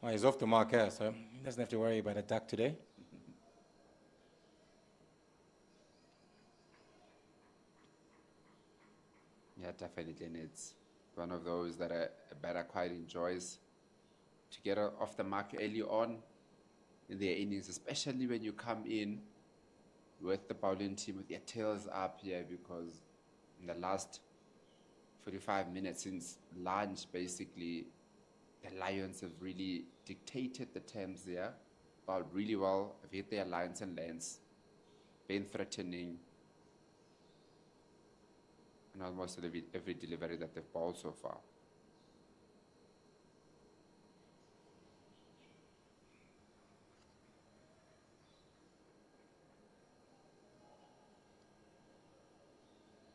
Well, he's off the mark here, so he doesn't have to worry about a duck today. Yeah, definitely. And it's one of those that a batter quite enjoys to get off the mark early on in their innings, especially when you come in with the bowling team with their tails up here, because in the last 45 minutes since lunch, basically, the Lions have really dictated the terms there, bowled really well, have hit their lines and lanes, been threatening, and almost every delivery that they've bowled so far.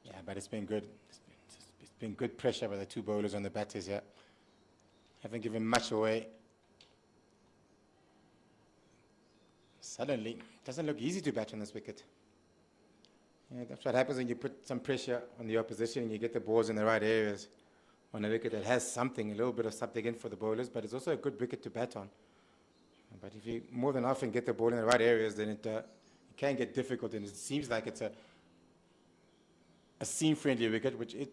Yeah, but it's been good. It's been good pressure by the two bowlers on the batters here. Haven't given much away. Suddenly, it doesn't look easy to bat on this wicket. Yeah, that's what happens when you put some pressure on the opposition and you get the balls in the right areas on a wicket that has something, a little bit of something in for the bowlers, but it's also a good wicket to bat on. But if you more than often get the ball in the right areas, then it can get difficult, and it seems like it's a seam-friendly wicket, which it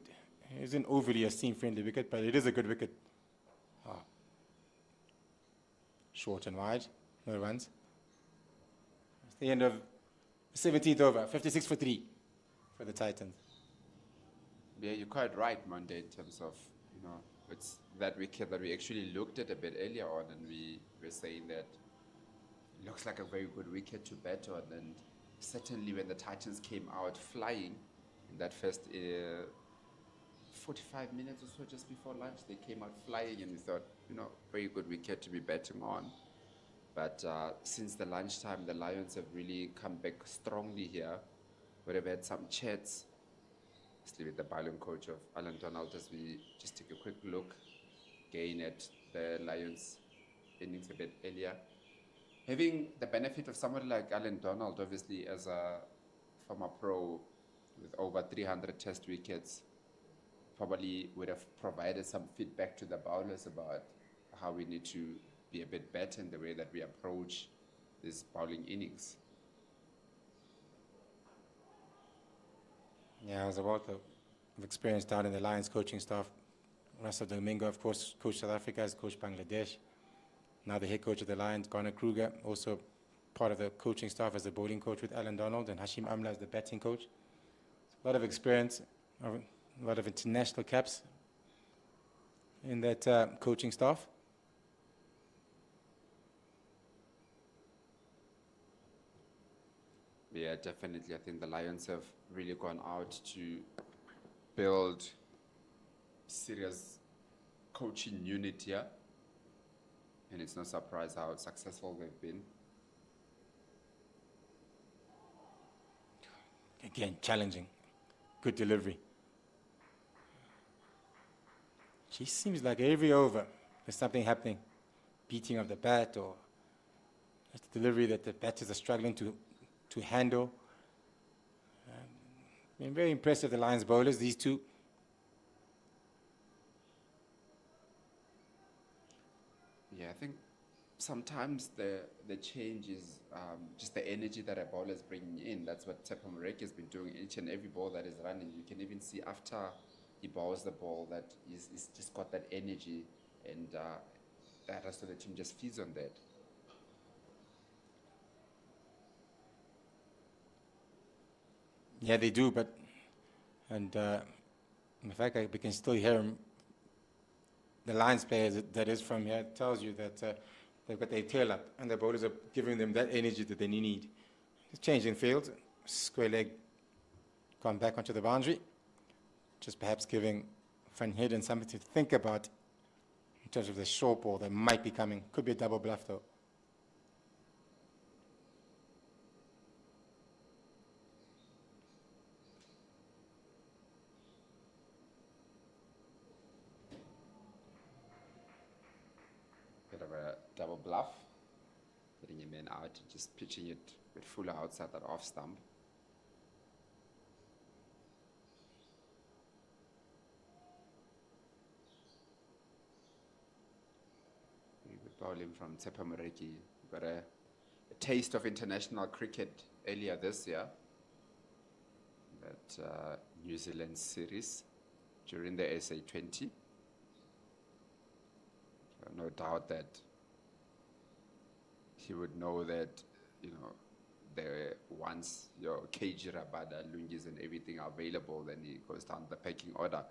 isn't overly a seam-friendly wicket, but it is a good wicket. Short and wide, no runs. It's the end of the 17th over, 56 for 3 for the Titans. Yeah, you're quite right, Monday, in terms of, it's that wicket that we actually looked at a bit earlier on, and we were saying that it looks like a very good wicket to bat on, and certainly when the Titans came out flying in that first 45 minutes or so just before lunch, they came out flying, and we thought, very good wicket to be batting on. But since the lunchtime, the Lions have really come back strongly here. We've had some chats, especially with the bowling coach of Alan Donald, as we just take a quick look again at the Lions innings a bit earlier. Having the benefit of somebody like Alan Donald, obviously as a former pro with over 300 test wickets, probably would have provided some feedback to the bowlers about how we need to be a bit better in the way that we approach these bowling innings. Yeah, I was about of experience down in the Lions coaching staff. Russell Domingo, of course, coached South Africa, has coached Bangladesh. Now the head coach of the Lions, Garner Kruger, also part of the coaching staff as the bowling coach with Alan Donald, and Hashim Amla as the batting coach. A lot of experience, a lot of international caps in that coaching staff. Yeah, definitely. I think the Lions have really gone out to build serious coaching unit here. And it's no surprise how successful they've been. Again, challenging. Good delivery. She seems like every over there's something happening. Beating of the bat, or just the delivery that the batters are struggling to handle. Been very impressed with the Lions bowlers, these two. Yeah, I think sometimes the change is just the energy that a bowler is bringing in. That's what Tsepo Moreki has been doing each and every ball that is running. You can even see after he bowls the ball that he's just got that energy, and the rest of the team just feeds on that. Yeah, they do, and the fact that we can still hear him, the Lions players that is from here, tells you that they've got their tail up, and the bowlers are giving them that energy that they need. It's changing field, square leg, gone back onto the boundary, just perhaps giving Van Heerden something to think about in terms of the short ball that might be coming. Could be a double bluff though. Bit of a double bluff, getting your man out and just pitching it with Fuller outside that off stump. Very good bowling from Tsepa Moreki. Got a taste of international cricket earlier this year, that New Zealand series during the SA20. No doubt that he would know that, you know, there once your KG Rabada, Lungis and everything are available, then he goes down the pecking order.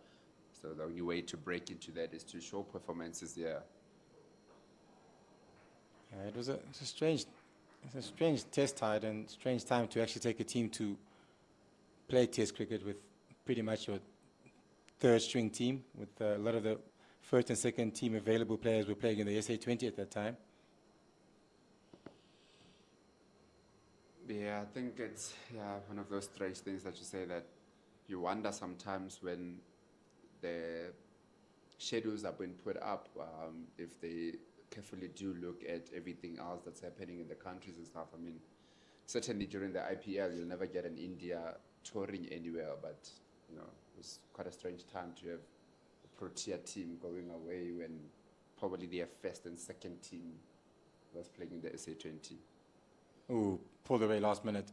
So the only way to break into that is to show performances there. It was a strange test tide and strange time to actually take a team to play test cricket with pretty much your third string team, with a lot of the first and second team available players were playing in the SA20 at that time. Yeah, I think it's one of those strange things that you say, that you wonder sometimes when the schedules are being put up, if they carefully do look at everything else that's happening in the countries and stuff. I mean, certainly during the IPL, you'll never get an India touring anywhere, but you know, it was quite a strange time to have a Protea team going away when probably their first and second team was playing in the SA20. Ooh, pulled away last minute.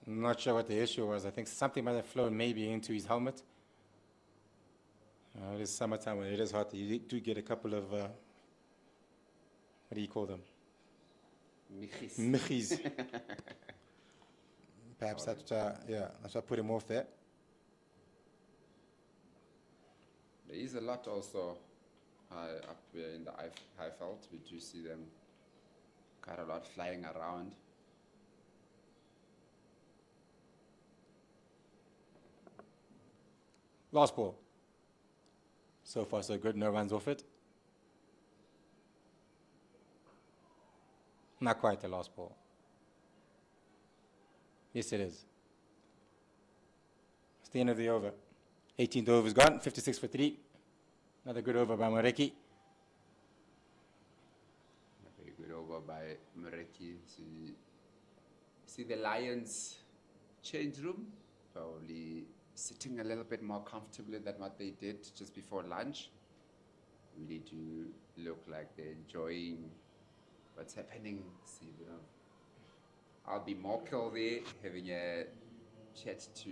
I'm not sure what the issue was. I think something might have flown maybe into his helmet. It is summertime when it is hot. You do get a couple of, what do you call them? Michis. Michis. Perhaps that's what put him off there. There is a lot also up here in the Highveld. We do see them quite a lot flying around. Last ball. So far so good, no runs off it. Not quite the last ball. Yes, it is. It's the end of the over. 18th over is gone, 56 for 3. Another good over by Moreki. A very good over by Moreki. See the Lions change room, probably sitting a little bit more comfortably than what they did just before lunch. Really do look like they're enjoying what's happening. See, you know, I'll be Mokel there having a chat to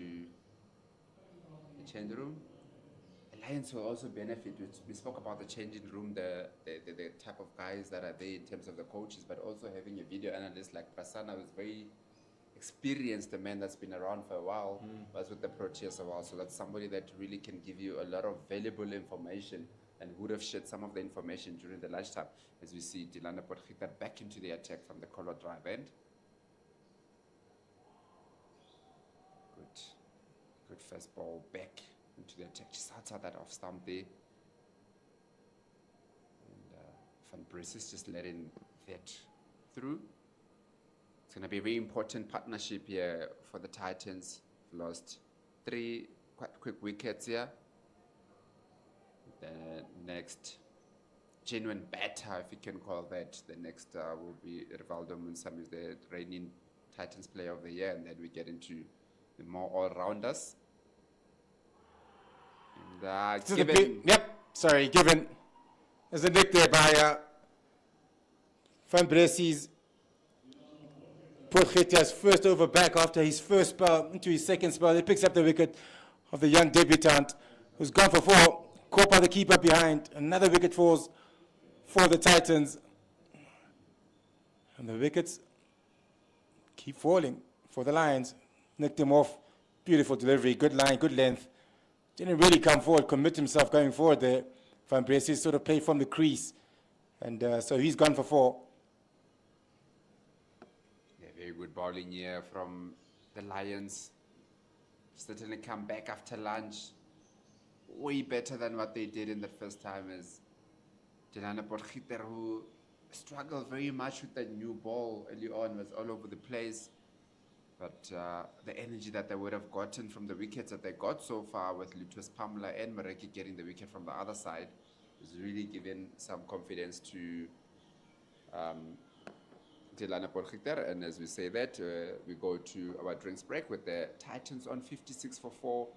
the change room. The Lions will also benefit. We spoke about the changing room, the type of guys that are there in terms of the coaches, but also having a video analyst like Prasanna, who's very experienced, a man that's been around for a while, was with the Proteas a while. So that's somebody that really can give you a lot of valuable information and would have shared some of the information during the lunchtime, as we see Dilana Potgieter back into the attack from the collar drive end. Good first ball back into the attack, just outside that off stump there. And Van Bris is just letting that through. It's going to be a very important partnership here for the Titans. Lost 3 quite quick wickets here. The next genuine batter, if you can call that, the next will be Rivaldo Munsam, who's the reigning Titans Player of the Year, and then we get into the more all-rounders. And given... Given. There's a nick there by Van Bressy's Potgieter's first over back after his first spell into his second spell. He picks up the wicket of the young debutant who's gone for 4, caught by the keeper behind. Another wicket falls for the Titans. And the wickets keep falling for the Lions. Nicked him off. Beautiful delivery, good line, good length. Didn't really come forward, commit himself going forward there. Van Bressie sort of played from the crease. And so he's gone for 4. Very good bowling here from the Lions. Certainly come back after lunch way better than what they did in the first time, as Delano Potgieter, who struggled very much with that new ball early on, was all over the place. But the energy that they would have gotten from the wickets that they got so far, with Lutus Pamela and Mareki getting the wicket from the other side, is really giving some confidence to Delano Potgieter. And as we say that, we go to our drinks break with the Titans on 56 for 4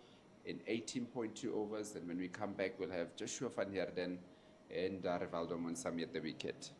in 18.2 overs. And when we come back, we'll have Joshua van Heerden and Rivaldo Monsami at the wicket.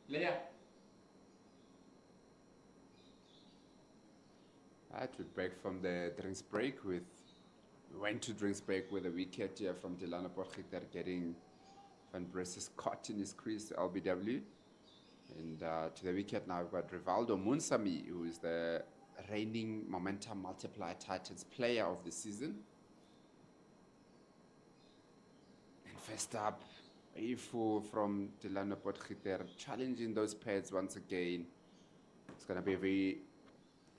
Leah. Right, we break from the drinks break we went to drinks break with a wicket here from Delano Potgieter getting Van Bresses caught in his crease, LBW. And to the wicket now we've got Rivaldo Munsami, who is the reigning momentum multiplier Titans player of the season. And first up, Ifu from Delano Potgieter challenging those pads once again. It's going to be a very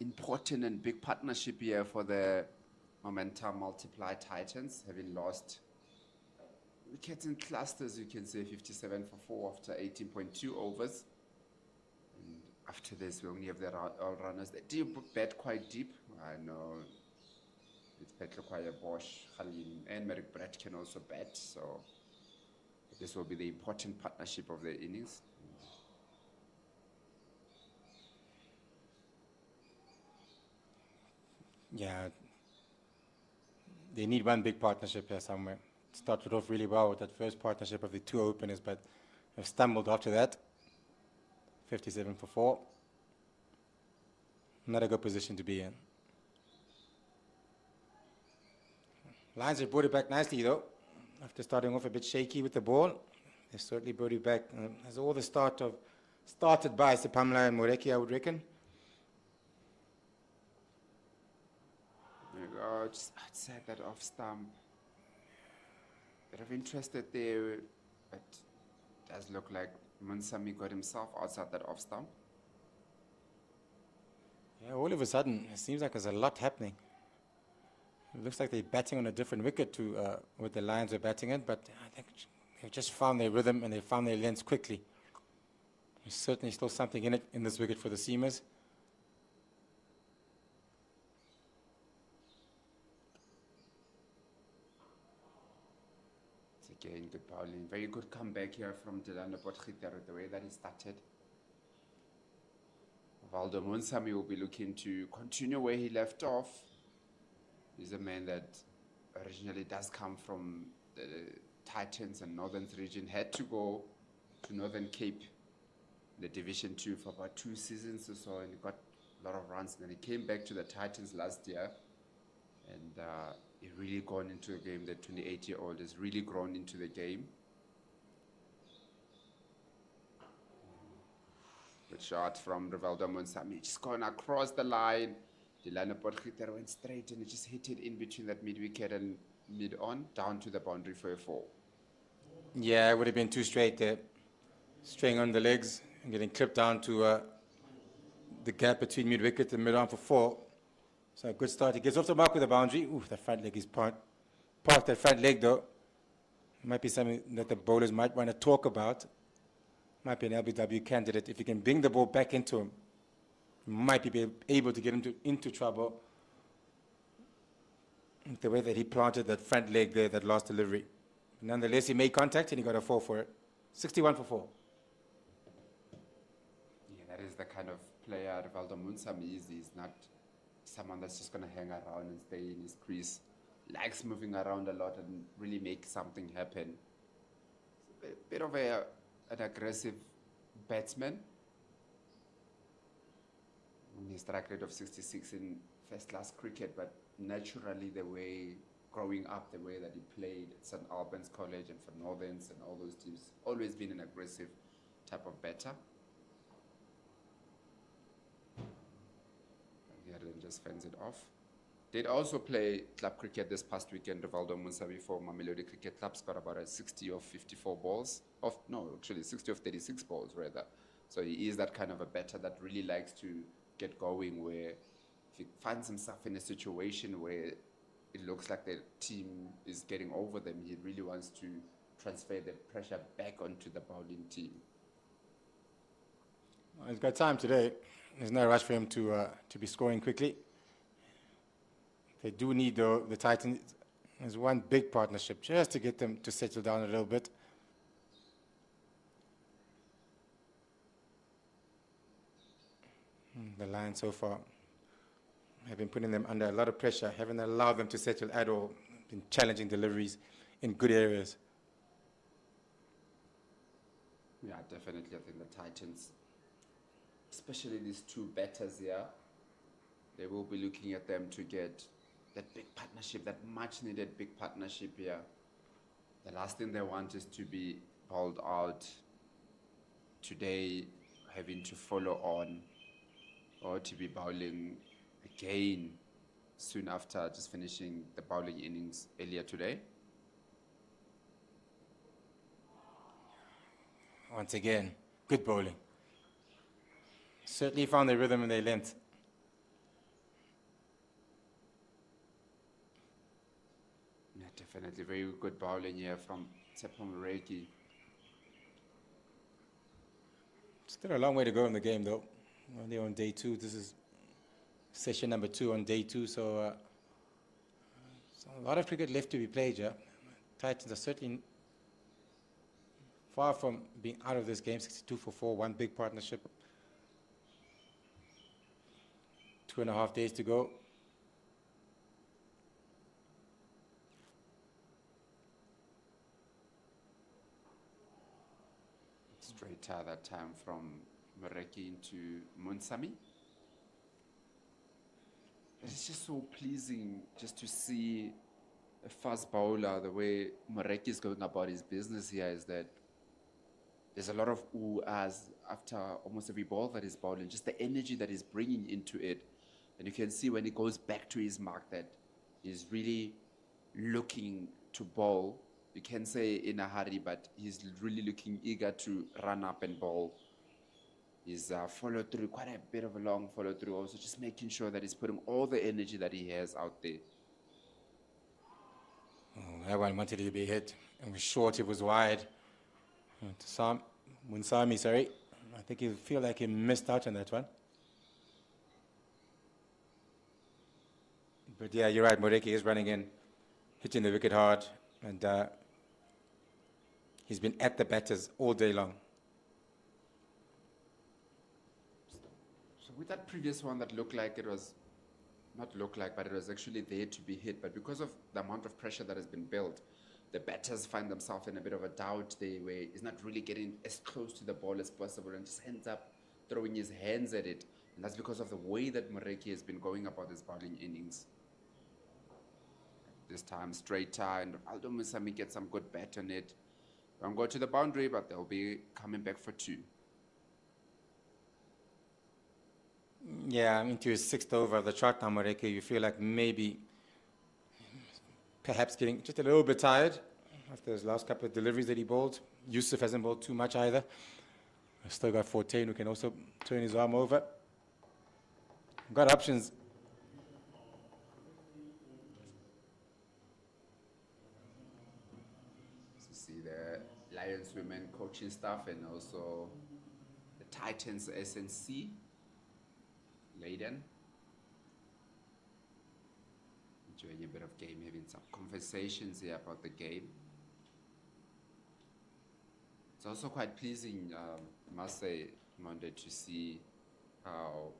important and big partnership here for the momentum multiply Titans, having lost wickets in clusters, you can say 57 for 4 after 18.2 overs. And after this, we only have the all runners. They do bat quite deep. I know it's Petlokwaya, Bosch, Khalil, and Merrick Brett can also bat. So this will be the important partnership of the innings. Yeah, they need one big partnership here somewhere. Started off really well with that first partnership of the two openers, but have stumbled after that. 57 for 4. Not a good position to be in. Lions have brought it back nicely though. After starting off a bit shaky with the ball, they certainly brought it back. As all the started by Pamela and Moreki, I would reckon. There you go, just outside that off stump. Bit of interested there, but does look like Munsami got himself outside that off stump. Yeah, all of a sudden, it seems like there's a lot happening. It looks like they're batting on a different wicket to what the Lions are batting at, but I think they've just found their rhythm and they found their lengths quickly. There's certainly still something in it in this wicket for the seamers. It's again good bowling. Very good comeback here from Delano Potgieter, the way that he started. Valdo Munsami will be looking to continue where he left off. He's a man that originally does come from the Titans and Northern region, had to go to Northern Cape the Division 2 for about 2 seasons or so, and he got a lot of runs. And then he came back to the Titans last year, and he really gone into the game. The 28-year-old has really grown into the game. Good shot from Rivaldo Monsami. Just gone across the line. The lineup hitter went straight and it just hit it in between that mid-wicket and mid-on, down to the boundary for a 4. Yeah, it would have been too straight there. Straying on the legs and getting clipped down to the gap between mid-wicket and mid-on for 4. So a good start. He gets off the mark with a boundary. Ooh, that front leg is parked that front leg, though. Might be something that the bowlers might want to talk about. Might be an LBW candidate. If you can bring the ball back into him, you might be able to get him into trouble. The way that he planted that front leg there, that last delivery. Nonetheless, he made contact and he got a 4 for it. 61 for 4. Yeah, that is the kind of player Rivaldo Monsami is. He's not someone that's just going to hang around and stay in his crease. Likes moving around a lot and really make something happen. A bit of an aggressive batsman. His strike rate of 66 in first-class cricket, but naturally the way, growing up, the way that he played at St. Albans College and for Northerns and all those teams, always been an aggressive type of batter. And then just fends it off. Did also play club cricket this past weekend. Rivaldo Monsami for Mamelodi Cricket Club scored about a 60 of 54 balls. No, actually 60 of 36 balls rather. So he is that kind of a batter that really likes to get going, where if he finds himself in a situation where it looks like the team is getting over them, he really wants to transfer the pressure back onto the bowling team. Well, he's got time today. There's no rush for him to be scoring quickly. They do need, though, the Titans. There's one big partnership just to get them to settle down a little bit. The Lions so far have been putting them under a lot of pressure, haven't allowed them to settle at all, been challenging deliveries in good areas. Yeah, definitely. I think the Titans, especially these two batters here, they will be looking at them to get that big partnership, that much-needed big partnership here. The last thing they want is to be bowled out today, having to follow on, or to be bowling again soon after just finishing the bowling innings earlier today. Once again, good bowling. Certainly found their rhythm and their length. Yeah, definitely very good bowling here from Tsepo Moreki. Still a long way to go in the game, though. Only on day 2. This is session number 2 on day 2, so a lot of cricket left to be played. Yeah, Titans are certainly far from being out of this game. 62 for 4, one big partnership. 2.5 days to go. Straight that time from Moreki into Monsami. It's just so pleasing just to see a fast bowler. The way Moreki is going about his business here is that there's a lot of ooh-ahs after almost every ball that he's bowling, just the energy that he's bringing into it. And you can see when he goes back to his mark that he's really looking to bowl. You can say in a hurry, but he's really looking eager to run up and bowl. He's followed through, quite a bit of a long follow through, also just making sure that he's putting all the energy that he has out there. Oh, that one wanted it to be hit. It was short, it was wide. Munsami, sorry. I think he feel like he missed out on that one. But yeah, you're right, Moreki is running in, hitting the wicket hard, and he's been at the batters all day long. So with that previous one that looked like it was, not look like, but it was actually there to be hit, but because of the amount of pressure that has been built, the batters find themselves in a bit of a doubt there where he's not really getting as close to the ball as possible and just ends up throwing his hands at it. And that's because of the way that Moreki has been going about his bowling innings. This time straighter, and Aldo Musami gets some good bat on it. Don't go to the boundary, but they'll be coming back for 2. Yeah, I'm into his 6th over of the chart now, Moreki. You feel like maybe, perhaps getting just a little bit tired after his last couple of deliveries that he bowled. Yusuf hasn't bowled too much either. I've still got 14 who can also turn his arm over. I've got options. You see the Lions women coaching staff and also the Titans SNC. Leiden. Enjoying a bit of game, having some conversations here about the game. It's also quite pleasing, I must say, Monday, to see how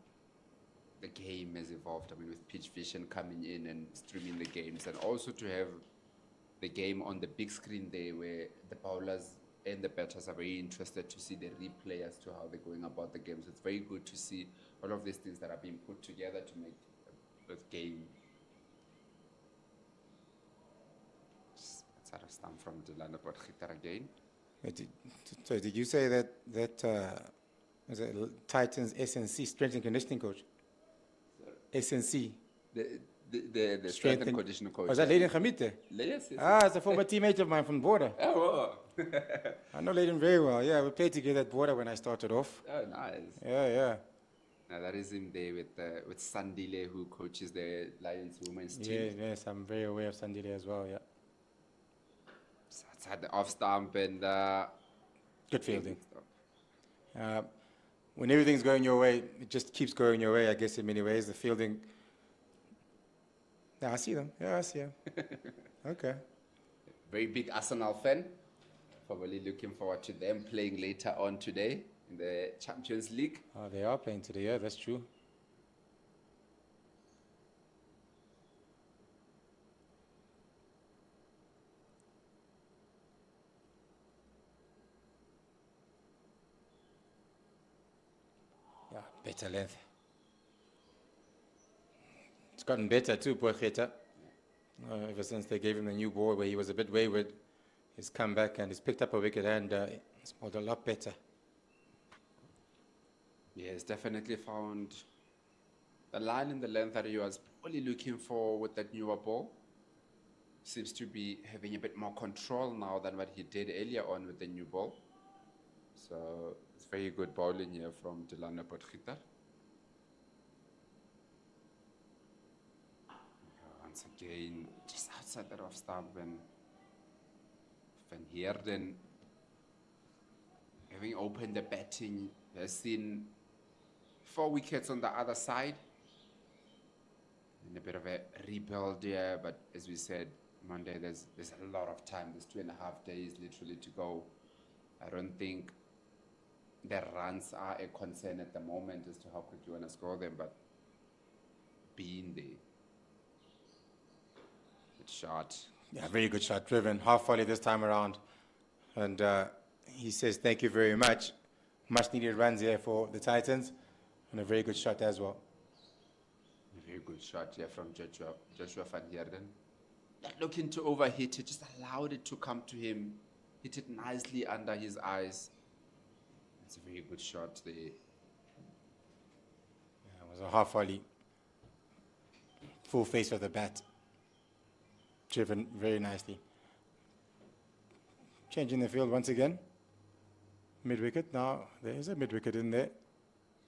the game has evolved. I mean, with Pitch Vision coming in and streaming the games, and also to have the game on the big screen there where the bowlers and the batters are very interested to see the replay as to how they're going about the games. It's very good to see all of these things that are being put together to make the game. Sort of stamp from Delano Potgieter again. So did you say that was it Titans SNC, strength and conditioning coach? SNC. The strength and conditioning coach. Was that Leiden Gamite? Yes. It's a former teammate of mine from Border. Oh, I know Leiden very well. Yeah, we played together at Border when I started off. oh, nice. Yeah. Now that is him there with Sandile, who coaches the Lions women's team. Yes, I'm very aware of Sandile as well, yeah. So it's had the off stump and Good fielding. When everything's going your way, it just keeps going your way, I guess, in many ways. The fielding. Yeah, I see them. Yeah, I see them. Okay. Very big Arsenal fan. Probably looking forward to them playing later on today in the Champions League. Oh, they are playing today, yeah, that's true. Yeah, better length. It's gotten better too, Potgieter. Ever since they gave him the new ball where he was a bit wayward, he's come back and he's picked up a wicket and it's bowled a lot better. Yeah, he's definitely found the line and the length that he was probably looking for with that newer ball. Seems to be having a bit more control now than what he did earlier on with the new ball. So it's very good bowling here from Delano Potgieter. Once again, just outside that off stump, and Van Heerden, having opened the batting, has seen 4 wickets on the other side. And a bit of a rebuild here, but as we said, Monday, there's a lot of time. There's 2.5 days literally to go. I don't think the runs are a concern at the moment as to how quick you want to score them, but being there. Good shot. Yeah, very good shot, driven. Half volley this time around. And he says thank you very much. Much needed runs here for the Titans. And a very good shot as well. A very good shot here from Joshua Van Heerden. Not looking to overhit it, just allowed it to come to him. Hit it nicely under his eyes. It's a very good shot there. Yeah, it was a half volley. Full face of the bat. Driven very nicely. Changing the field once again. Mid-wicket. Now, there is a mid-wicket in there.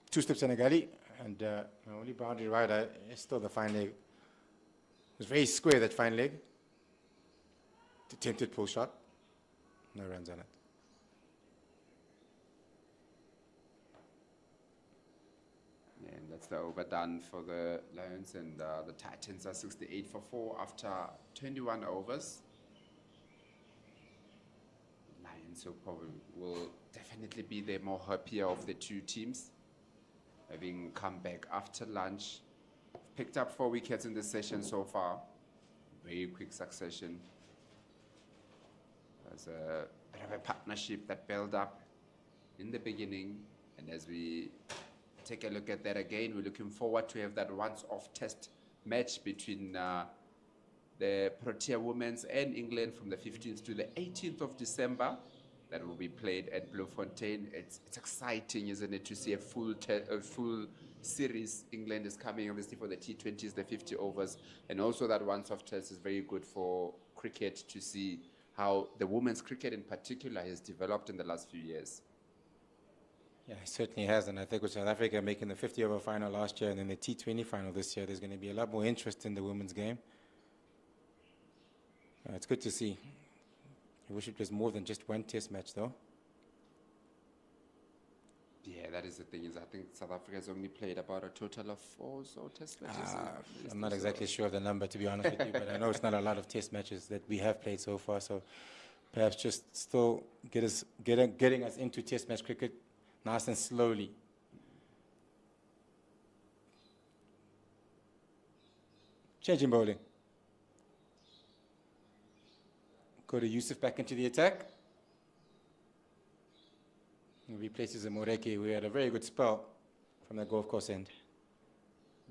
2 steps in a gully. And only boundary rider is still the fine leg. It was very square, that fine leg. Attempted pull shot. No runs on it. Yeah, and that's the overdone for the Lions, and the Titans are 68 for 4 after 21 overs. Lions will definitely be the more happier of the two teams, having come back after lunch. Picked up 4 wickets in this session so far. Very quick succession. There's a bit of a partnership that built up in the beginning, and as we take a look at that again, we're looking forward to have that once-off test match between the Protea Women's and England from the 15th to the 18th of December. That will be played at Bloemfontein. It's exciting, isn't it, to see a full series. England is coming obviously for the T20s, the 50 overs, and also that once-off test is very good for cricket to see how the women's cricket in particular has developed in the last few years. Yeah, it certainly has, and I think with South Africa making the 50-over final last year and then the T20 final this year, there's going to be a lot more interest in the women's game. It's good to see. I wish it was more than just one test match, though. Yeah, that is the thing. Is I think South Africa has only played about a total of 4 or so test matches. I'm not exactly sure of the number, to be honest with you, but I know it's not a lot of test matches that we have played so far, so perhaps just still getting us into test match cricket nice and slowly. Changing bowling. Go to Yusuf back into the attack. He replaces Moreki, who had a very good spell from the golf course end.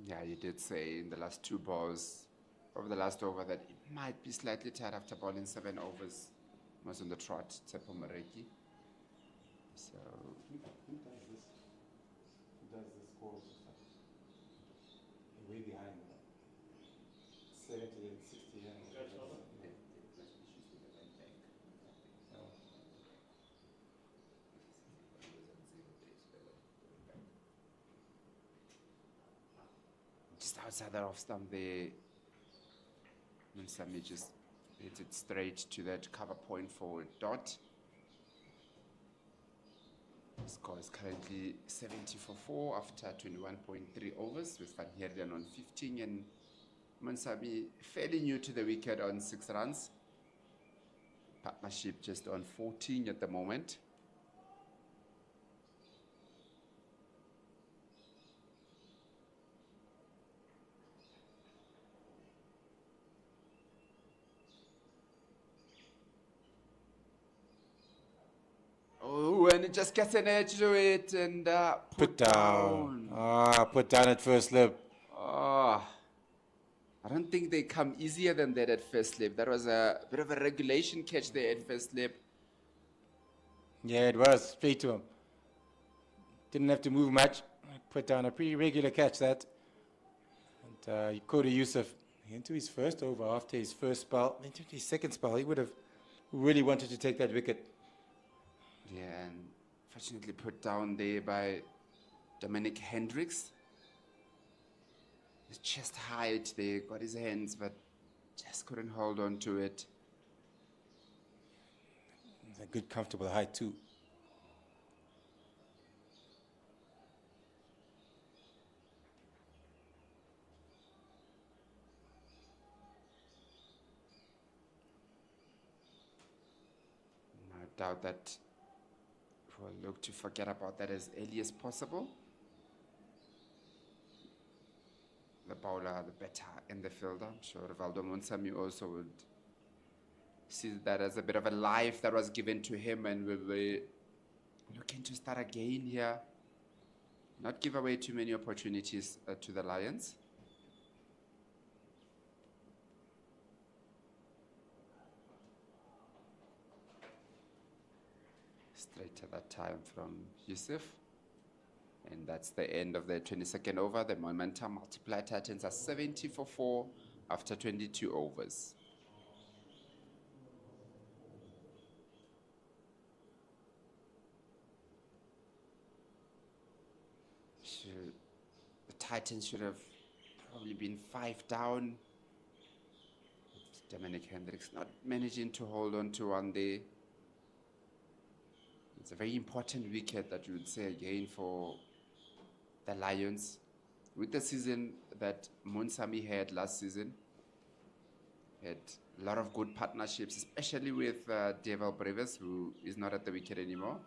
Yeah, you did say in the last 2 balls, over the last over, that it might be slightly tired after bowling 7 overs. Was on the trot, Tsepo Moreki. So Who does this? Who does this course? Way behind. 70 and 60. just outside that off stump there, Munsami just hits it straight to that cover point for Dot. The score is currently 70 for 4 after 21.3 overs, with Van Heerden on 15 and Munsami fairly new to the wicket on 6 runs. Partnership just on 14 at the moment. Oh, and it just gets an edge to it and put down. Put down at first slip. I don't think they come easier than that at first slip. That was a bit of a regulation catch there at first slip. Yeah, it was. Straight to him. Didn't have to move much. Put down a pretty regular catch, that. And Kota Yusuf into his first over after his first spell. Into his second spell, he would have really wanted to take that wicket. Yeah, and fortunately put down there by Dominic Hendricks. His chest height there, got his hands, but just couldn't hold on to it. It's a good, comfortable height, too. No doubt that we'll look to forget about that as early as possible. The bowler, the batter, and the fielder. I'm sure Rivaldo Munsami also would see that as a bit of a life that was given to him, and we'll be looking to start again here. Not give away too many opportunities to the Lions. Straight to that time from Yusuf. And that's the end of the 22nd over. The momentum multiplier Titans are 70 for 4 after 22 overs. The Titans should have probably been 5 down. Dominic Hendricks not managing to hold on to one day. It's a very important wicket that you would say again for the Lions. With the season that Munsami had last season, had a lot of good partnerships, especially with Deval Brevis, who is not at the wicket anymore.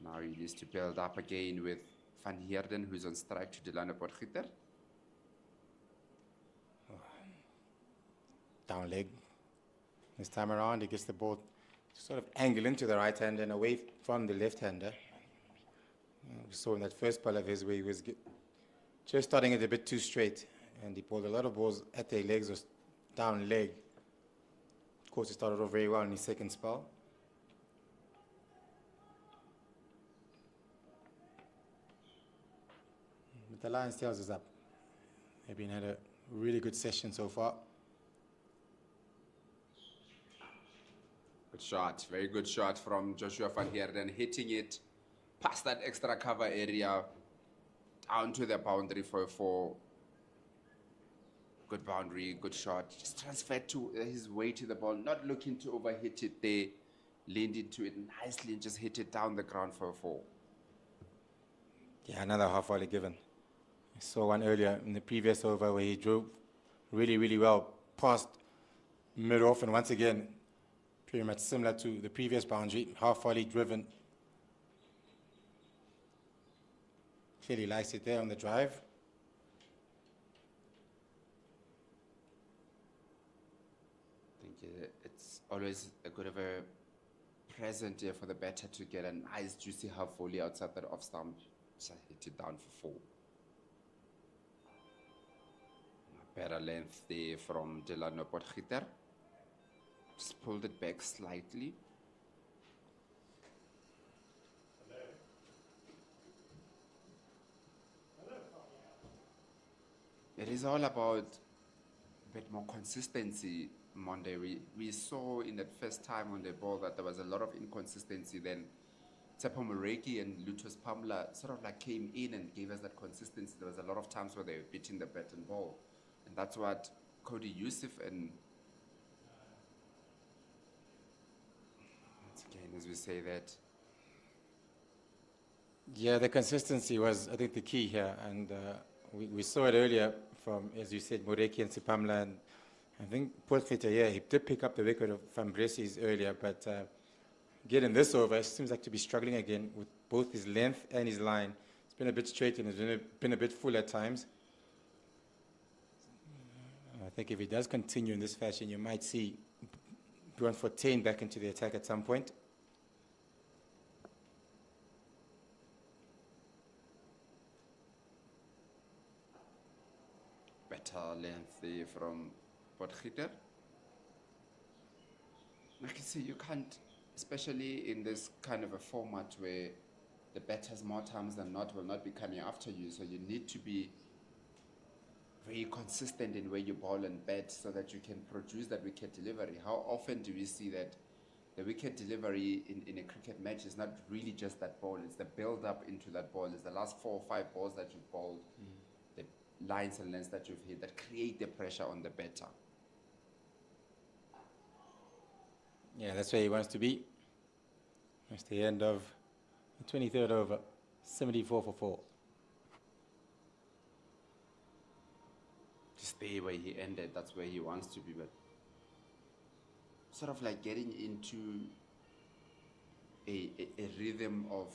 Now he needs to build up again with Van Heerden, who's on strike to Delano Potgieter. Down leg. This time around, he gets the ball sort of angle into the right hander and away from the left hander. We saw in that first ball of his where he was just starting it a bit too straight, and he bowled a lot of balls at their legs or down leg. Of course, he started off very well in his second spell. But the Lions' tails is up. They've been had a really good session so far. Good shot, very good shot from Joshua van Heerden, hitting it past that extra cover area, down to the boundary for a 4. Good boundary, good shot. Just transferred to his way to the ball, not looking to overhit it there. Leaned into it nicely and just hit it down the ground for a 4. Yeah, another half volley given. I saw one earlier in the previous over where he drove really, really well past mid-off, and once again, pretty much similar to the previous boundary, half volley driven. Clearly likes it there on the drive. I think it's always a good of a present here for the batter to get a nice juicy half volley outside that off stump. So hit it down for 4. Better length there from Delano Potgieter. Just pulled it back slightly. It is all about a bit more consistency, Monday. We saw in that first time on the ball that there was a lot of inconsistency. Then Tsepo Moreki and Lutus Pamla sort of like came in and gave us that consistency. There was a lot of times where they were beating the bat and ball. And that's what Cody Yusuf and once again, as we say that. Yeah, the consistency was, I think, the key here. And we saw it earlier from, as you said, Moreki and Sipamla. And I think Potgieter, yeah, he did pick up the wicket of Van Bressie's earlier. But again, in this over, it seems like to be struggling again with both his length and his line. It's been a bit straight and it's been a bit full at times. I think if he does continue in this fashion, you might see Bruin Fortuin back into the attack at some point. Better length there from Potgieter. Like I say, you can't, especially in this kind of a format where the batters more times than not will not be coming after you, so you need to be very consistent in where you bowl and bat so that you can produce that wicket delivery. How often do we see that the wicket delivery in a cricket match is not really just that ball, it's the build-up into that ball, it's the last 4 or 5 balls that you've bowled, the lines and lengths that you've hit that create the pressure on the batter. Yeah, that's where he wants to be. That's the end of the 23rd over, 74 for 4. Just there where he ended, that's where he wants to be, but sort of like getting into a rhythm of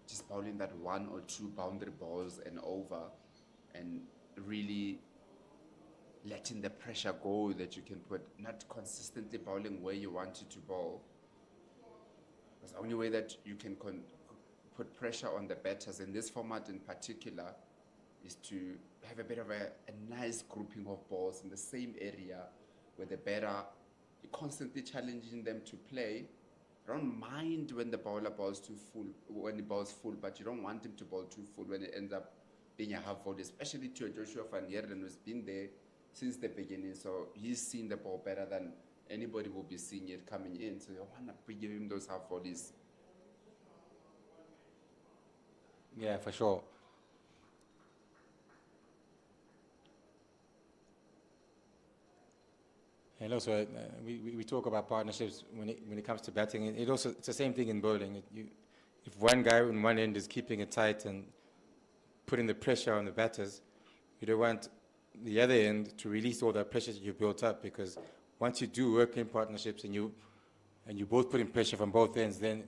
just bowling that 1 or 2 boundary balls and over, and really letting the pressure go that you can put, not consistently bowling where you want it to bowl. That's the only way that you can put pressure on the batters in this format in particular is to have a bit of a nice grouping of balls in the same area where the batter, you're constantly challenging them to play. You don't mind when the bowler bowls too full, when he bowls full, but you don't want him to bowl too full when it ends up being a half volley, especially to Joshua van Heerden, who's been there since the beginning. So he's seen the ball better than anybody will be seeing it coming in. So you want to give him those half volleys. Yeah, for sure. And also, we talk about partnerships when it comes to batting. It's the same thing in bowling. If one guy on one end is keeping it tight and putting the pressure on the batters, you don't want the other end to release all that pressure that you built up, because once you do work in partnerships and you both put in pressure from both ends, then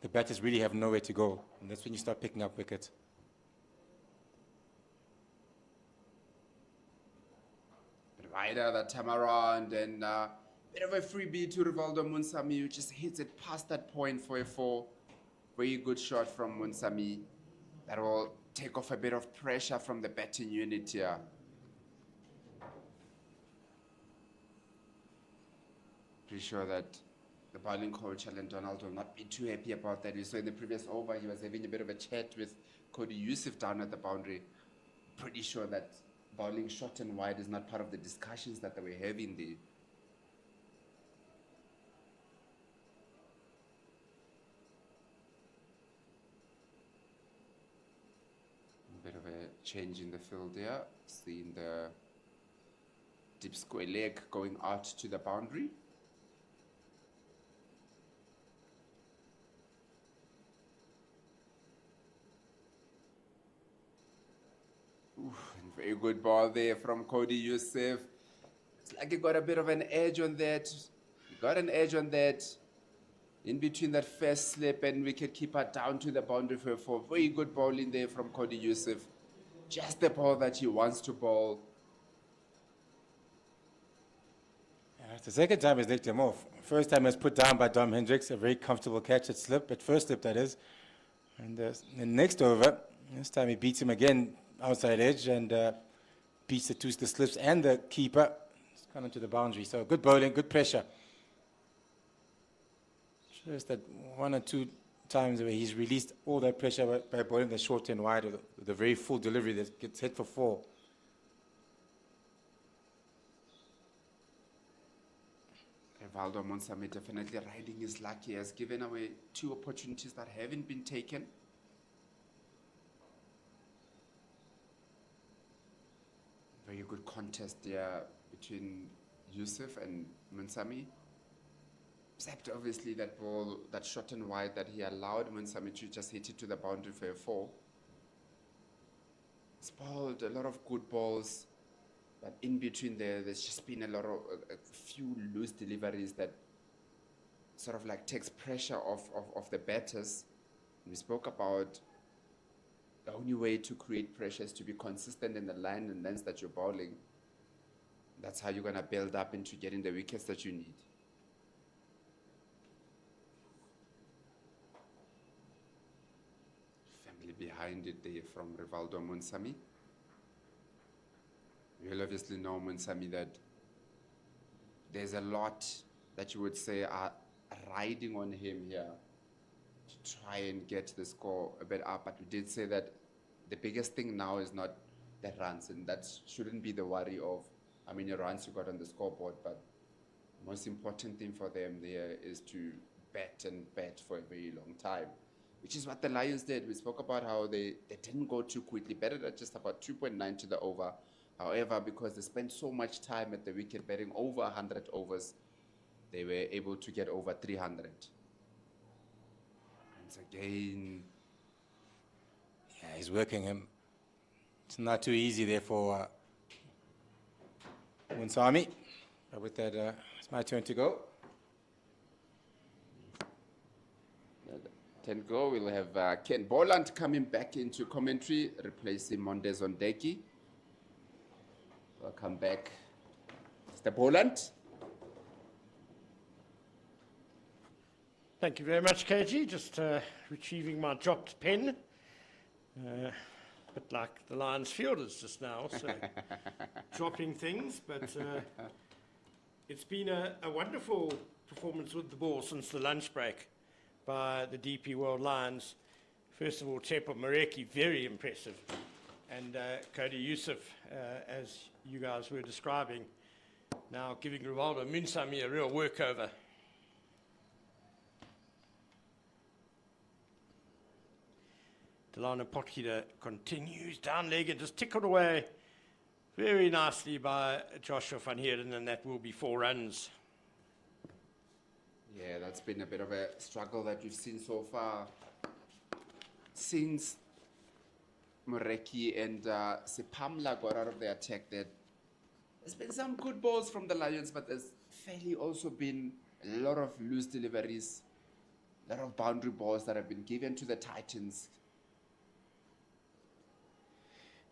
the batters really have nowhere to go, and that's when you start picking up wickets. Wider that time around, and Bit of a freebie to Rivaldo Munsami, who just hits it past that point for a 4. Very good shot from Munsami. That will take off a bit of pressure from the batting unit here. Pretty sure that the bowling coach, Alan Donald, will not be too happy about that. We saw in the previous over, he was having a bit of a chat with Cody Yusuf down at the boundary. Pretty sure that bowling short and wide is not part of the discussions that they were having there. Bit of a change in the field there. Seeing the deep square leg going out to the boundary. Very good ball there from Cody Yusuf. It's like he got a bit of an edge on that. He got an edge on that. In between that first slip and wicketkeeper down to the boundary for a 4. Very good bowling there from Cody Yusuf. Just the ball that he wants to bowl. Yeah, it's the second time he's licked him off. First time he was put down by Dom Hendricks, a very comfortable catch at slip, at first slip that is. And the next over, this time he beats him again outside edge and beats the slips and the keeper. It's gone into the boundary. So good bowling, good pressure. Shows that 1 or 2 times where he's released all that pressure by bowling the short and wide with a very full delivery that gets hit for 4. Rivaldo Munsami definitely riding his luck. He has given away 2 opportunities that haven't been taken. Very good contest there between Yusuf and Munsami. Except obviously that ball, that short and wide that he allowed Munsami to just hit it to the boundary for a 4. He's bowled a lot of good balls, but in between there's just been a few loose deliveries that sort of like takes pressure off the batters. We spoke about the only way to create pressure is to be consistent in the line and lengths that you're bowling. That's how you're going to build up into getting the wickets that you need. Family behind it there from Rivaldo Munsami. You'll obviously know Munsami that there's a lot that you would say are riding on him here to try and get the score a bit up. But we did say that the biggest thing now is not the runs, and that shouldn't be the worry of how many runs you got on the scoreboard. But the most important thing for them there is to bat and bat for a very long time, which is what the Lions did. We spoke about how they didn't go too quickly, batted at just about 2.9 to the over. However, because they spent so much time at the wicket batting over 100 overs, they were able to get over 300. Once again, yeah, he's working him. It's not too easy there for Munsami. But with that, it's my turn to go. 10 go, we'll have Ken Boland coming back into commentary, replacing Mondes Ondeki. Welcome back, Mr. Boland. Thank you very much, KG. Just retrieving my dropped pen. Bit like the Lions fielders just now, so dropping things. But it's been a wonderful performance with the ball since the lunch break by the DP World Lions. First of all, Tepo Mareki, very impressive. And Cody Yusuf, as you guys were describing, now giving Rivaldo Munsami a real workover. Delano Potgieter continues down leg and just tickled away very nicely by Joshua van Heerden, and that will be 4 runs. Yeah, that's been a bit of a struggle that we've seen so far. Since Moreki and Sepamla got out of the attack, there's been some good balls from the Lions, but there's fairly also been a lot of loose deliveries, a lot of boundary balls that have been given to the Titans.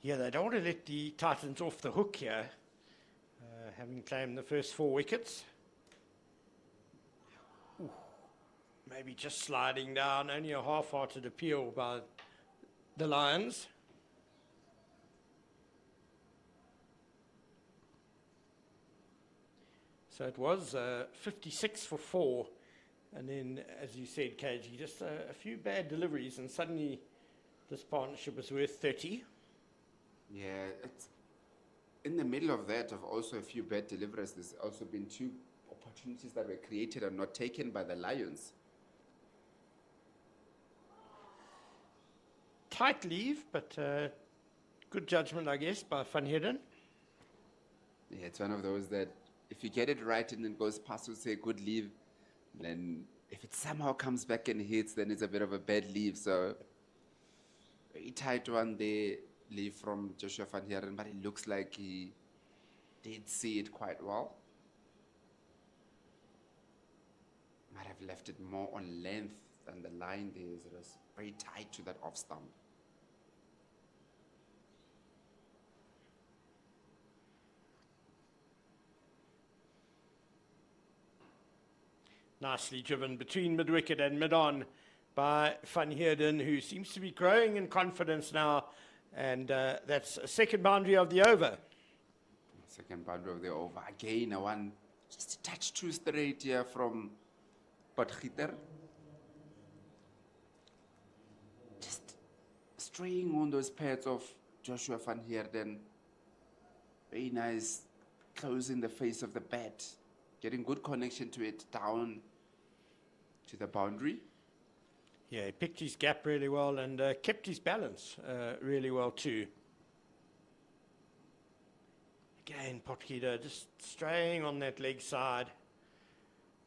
Yeah, they don't want to let the Titans off the hook here, having claimed the first 4 wickets. maybe just sliding down, only a half-hearted appeal by the Lions. So it was 56 for 4. And then, as you said, KG, just a few bad deliveries, and suddenly this partnership was worth 30. Yeah, it's in the middle of that, of also a few bad deliveries. There's also been 2 opportunities that were created and not taken by the Lions. Tight leave, but good judgment, I guess, by Van Heerden. Yeah, it's one of those that if you get it right and it goes past, we'll say good leave. Then if it somehow comes back and hits, then it's a bit of a bad leave. So very tight one there, leave from Joshua Van Heerden, but it looks like he did see it quite well. Might have left it more on length than the line there. So it was very tight to that off stump. Nicely driven between mid-wicket and mid-on by Van Heerden, who seems to be growing in confidence now. And that's a second boundary of the over. Second boundary of the over. Again, a one just a touch too straight here from Potgieter. Just straying on those pads of Joshua Van Heerden. Very nice, closing the face of the bat. Getting good connection to it down to the boundary. Yeah, he picked his gap really well and kept his balance really well too. Again, Potgieter just straying on that leg side.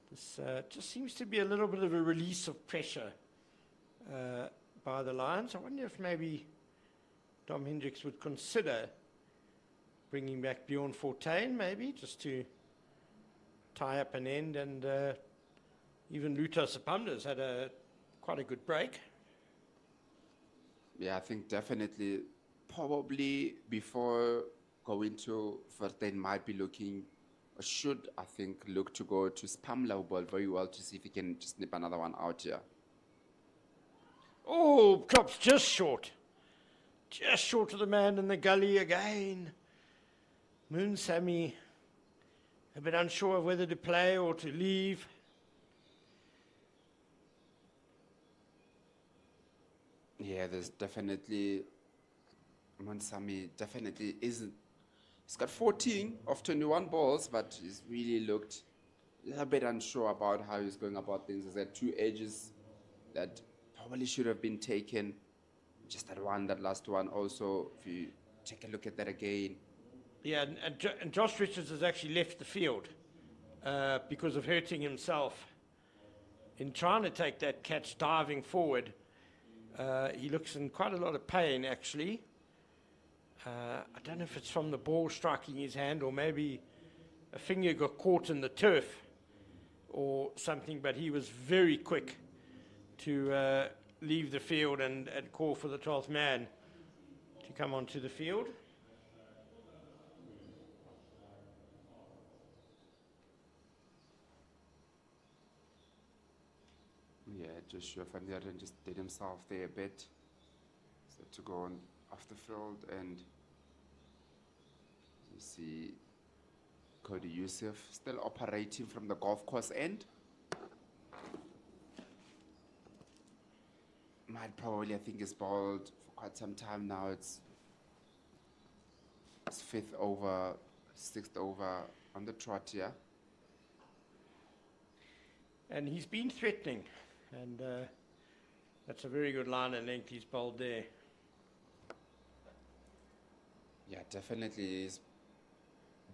This just seems to be a little bit of a release of pressure by the Lions. I wonder if maybe Dom Hendricks would consider bringing back Bjorn Fortuin, maybe, just to tie up an end. And even Luther Sapamda's had quite a good break. Yeah, I think definitely, probably before going to Fortuin might be looking, or should, I think, look to go to Spamla, who bowled very well, to see if he can just nip another one out here. Oh, Klopp's just short. Just short of the man in the gully again. Moon Sammy, a bit unsure of whether to play or to leave. Yeah, there's definitely, Monsami definitely isn't. He's got 14 of 21 balls, but he's really looked a bit unsure about how he's going about things. There's that 2 edges that probably should have been taken. Just that last one also, if you take a look at that again. Yeah, and Josh Richards has actually left the field because of hurting himself in trying to take that catch diving forward. He looks in quite a lot of pain, actually. I don't know if it's from the ball striking his hand or maybe a finger got caught in the turf or something, but he was very quick to leave the field and call for the 12th man to come onto the field. Yeah, Joshua Van Heerden just did himself there a bit. So to go on off the field, and you see Cody Youssef still operating from the golf course end. Might probably, I think, is bowled for quite some time now. It's 5th over, 6th over on the trot here. And he's been threatening, and that's a very good line and length he's bowled there. Yeah, definitely. He's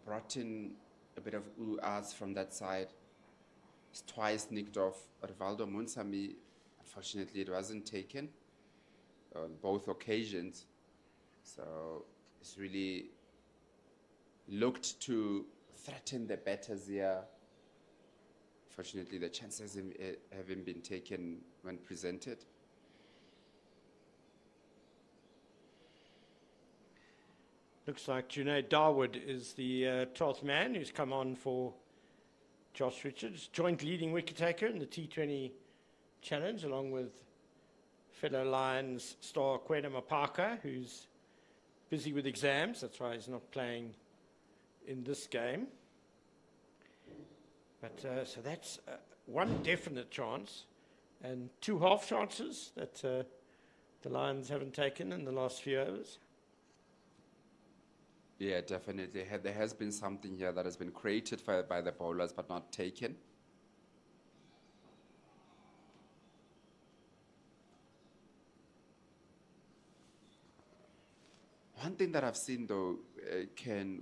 brought in a bit of ooh-ahs from that side. He's twice nicked off Rivaldo Munsami. Unfortunately, it wasn't taken on both occasions. So it's really looked to threaten the batters here. Fortunately, the chances haven't been taken when presented. Looks like Junaid Dawood is the 12th man who's come on for Josh Richards, joint leading wicket taker in the T20 challenge, along with fellow Lions star Kwena Mapaka, who's busy with exams. That's why he's not playing in this game. But so that's one definite chance, and 2 half chances that the Lions haven't taken in the last few overs. Yeah, definitely. There has been something here that has been created by the bowlers but not taken. One thing that I've seen though, Ken,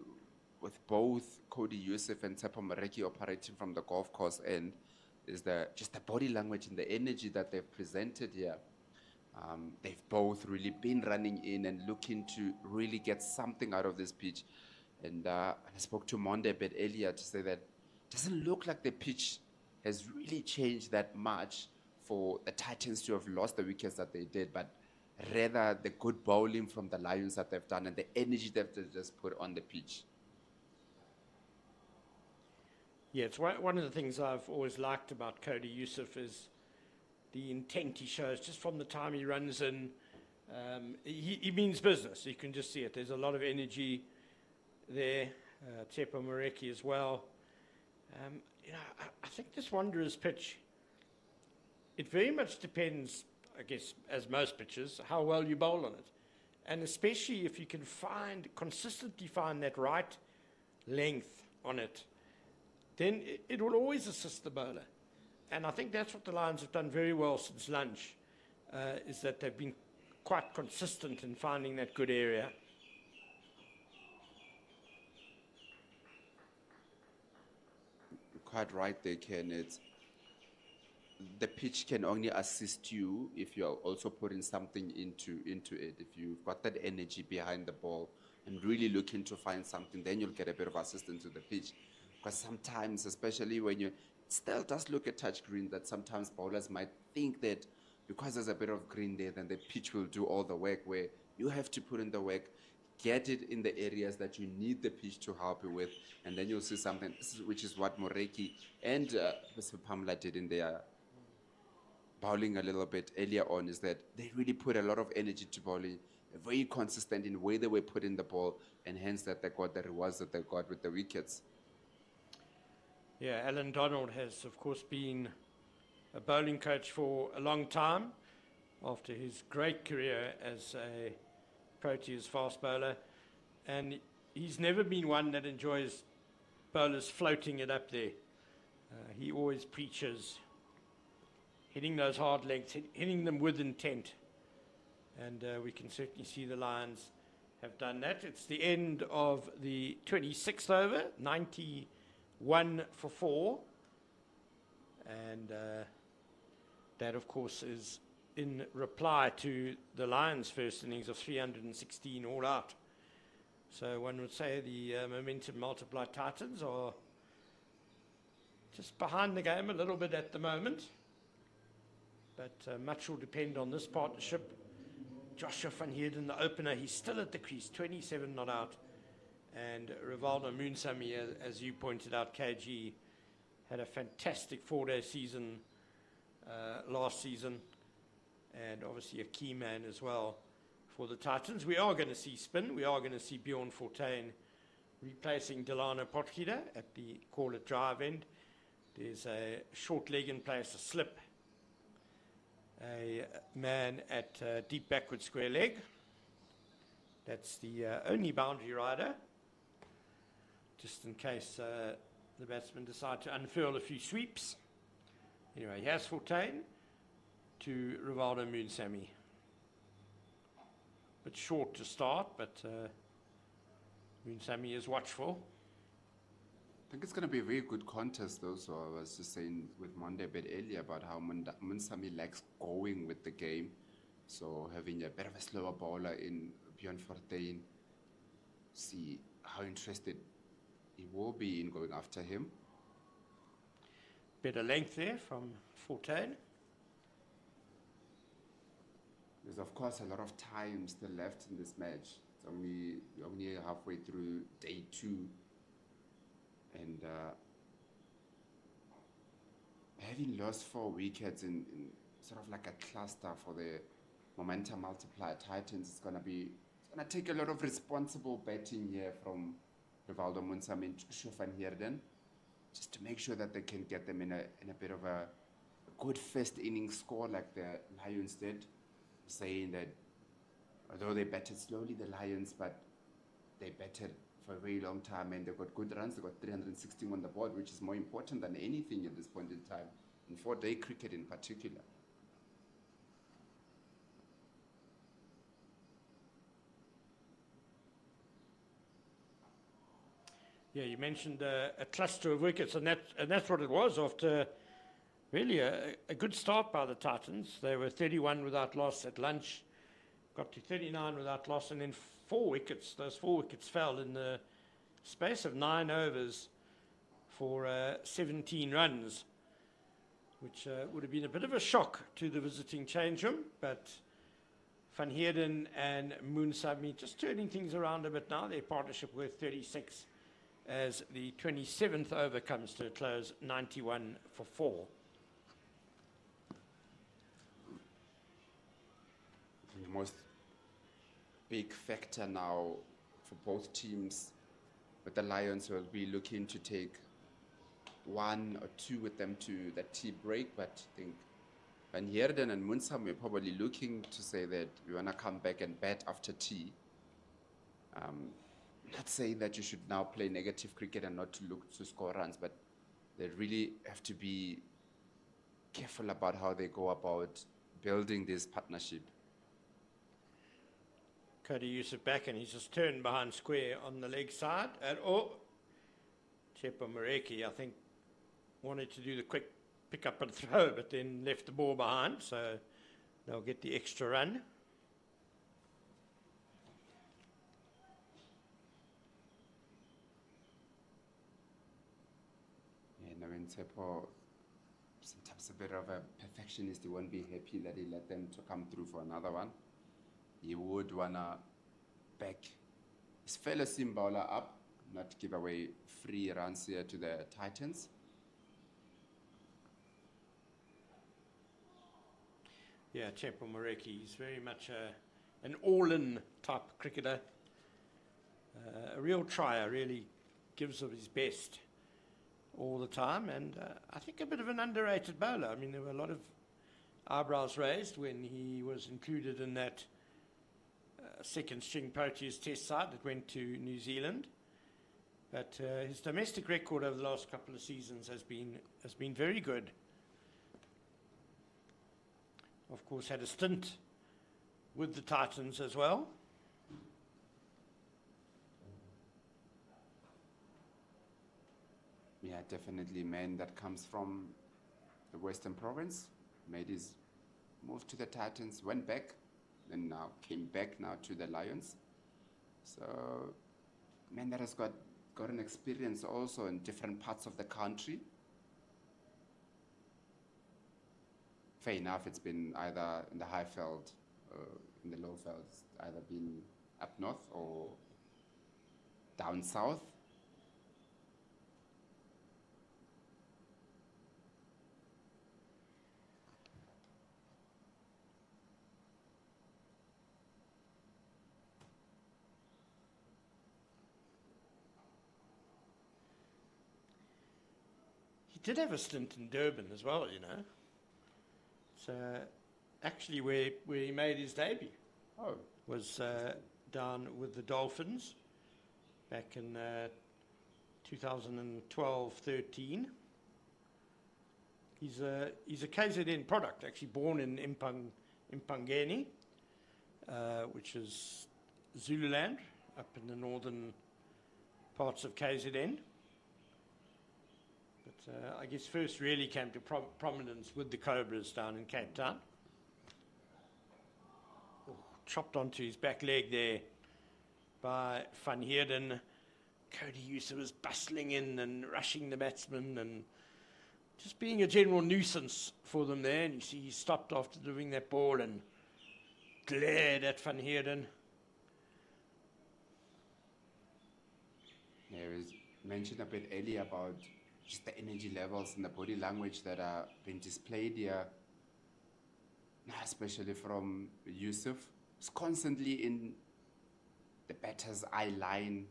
with both Cody Yusuf and Tsepo Mareki operating from the golf course end, is just the body language and the energy that they've presented here. They've both really been running in and looking to really get something out of this pitch. And I spoke to Monde a bit earlier to say that it doesn't look like the pitch has really changed that much for the Titans to have lost the wickets that they did, but rather the good bowling from the Lions that they've done and the energy that they've just put on the pitch. Yeah, it's one of the things I've always liked about Cody Yusuf is the intent he shows just from the time he runs in. He means business. You can just see it. There's a lot of energy there. Tsepo Mareki as well. I think this Wanderers pitch, it very much depends, I guess, as most pitches, how well you bowl on it. And especially if you can consistently find that right length on it, then it will always assist the bowler. And I think that's what the Lions have done very well since lunch, is that they've been quite consistent in finding that good area. Quite right there, Ken. The pitch can only assist you if you're also putting something into it. If you've got that energy behind the ball and really looking to find something, then you'll get a bit of assistance to the pitch. Because sometimes, especially when it still does look at touch green, that sometimes bowlers might think that because there's a bit of green there, then the pitch will do all the work, where you have to put in the work, get it in the areas that you need the pitch to help you with, and then you'll see something, which is what Moreki and Mr. Pamela did in their bowling a little bit earlier on, is that they really put a lot of energy to bowling, very consistent in the way they were putting the ball, and hence that they got the rewards that they got with the wickets. Yeah, Alan Donald has, of course, been a bowling coach for a long time after his great career as a Proteas fast bowler. And he's never been one that enjoys bowlers floating it up there. He always preaches hitting those hard lengths, hitting them with intent. And we can certainly see the Lions have done that. It's the end of the 26th over, 91 for 4. And that, of course, is in reply to the Lions' first innings of 316 all out. So one would say the momentum multiplied Titans are just behind the game a little bit at the moment. But much will depend on this partnership. Joshua van Heerden, the opener, he's still at the crease, 27 not out. And Rivaldo Moonsamy, as you pointed out, KG, had a fantastic 4-day season last season. And obviously a key man as well for the Titans. We are going to see spin. We are going to see Bjorn Fortuin replacing Delano Potgieter at the call it drive end. There's a short leg in place, a slip. A man at deep backward square leg. That's the only boundary rider. Just in case the batsmen decide to unfurl a few sweeps. Anyway, here's Fortuin to Rivaldo Moonsamy. Bit short to start, but Moonsamy is watchful. I think it's going to be a very good contest, though. So I was just saying with Monday a bit earlier about how Moonsamy likes going with the game. So having a bit of a slower bowler in Bjorn Fortuin, see how interested he will be in going after him. Better length there from Fortuin. There's of course a lot of time still left in this match. It's only halfway through day 2. And having lost 4 wickets in sort of like a cluster for the momentum multiplier Titans. It's gonna take a lot of responsible betting here from Rivaldo Munsam and Joshua van Heerden, just to make sure that they can get them in a bit of a good first inning score like the Lions did, saying that although they batted slowly, the Lions, but they batted for a very long time and they got good runs. They got 316 on the board, which is more important than anything at this point in time, in 4-day cricket in particular. Yeah, you mentioned a cluster of wickets, and that's what it was after really a good start by the Titans. They were 31 without loss at lunch, got to 39 without loss, and then 4 wickets. Those 4 wickets fell in the space of 9 overs for 17 runs, which would have been a bit of a shock to the visiting change room. But Van Heerden and Moonsami just turning things around a bit now. Their partnership worth 36 as the 27th over comes to a close, 91 for 4. The most big factor now for both teams, with the Lions will be looking to take 1 or 2 with them to the tea break, but I think Van Heerden and Munsam are probably looking to say that we want to come back and bat after tea. Not saying that you should now play negative cricket and not to look to score runs, but they really have to be careful about how they go about building this partnership. Cody Yusuf back, and he's just turned behind square on the leg side. And Chepo Mareki, I think, wanted to do the quick pick up and throw, but then left the ball behind, so they'll get the extra run. When Tsepo, sometimes a bit of a perfectionist, he won't be happy that he let them to come through for another one. He would want to back his fellow seam bowler up, not give away free runs here to the Titans. Yeah, Chepo Mareki, he's very much an all-in type cricketer. A real trier, really gives of his best all the time, and I think a bit of an underrated bowler. I mean, there were a lot of eyebrows raised when he was included in that second string Proteas test side that went to New Zealand. But his domestic record over the last couple of seasons has been very good. Of course, had a stint with the Titans as well. Yeah, definitely man that comes from the Western Province, made his move to the Titans, went back, then now came back now to the Lions. So man that has got an experience also in different parts of the country. Fair enough, it's been either in the high field, in the low field, it's either been up north or down south. Did have a stint in Durban as well, you know. So actually where he made his debut was down with the Dolphins back in 2012-13. He's a KZN product, actually born in Impangeni, which is Zululand, up in the northern parts of KZN. But I guess first really came to prominence with the Cobras down in Cape Town. Chopped onto his back leg there by Van Heerden. Cody Yusuf was bustling in and rushing the batsman and just being a general nuisance for them there. And you see he stopped after delivering that ball and glared at Van Heerden. Yeah, it was mentioned a bit earlier about just the energy levels and the body language that are being displayed here especially from Yusuf. He's constantly in the batter's eye line,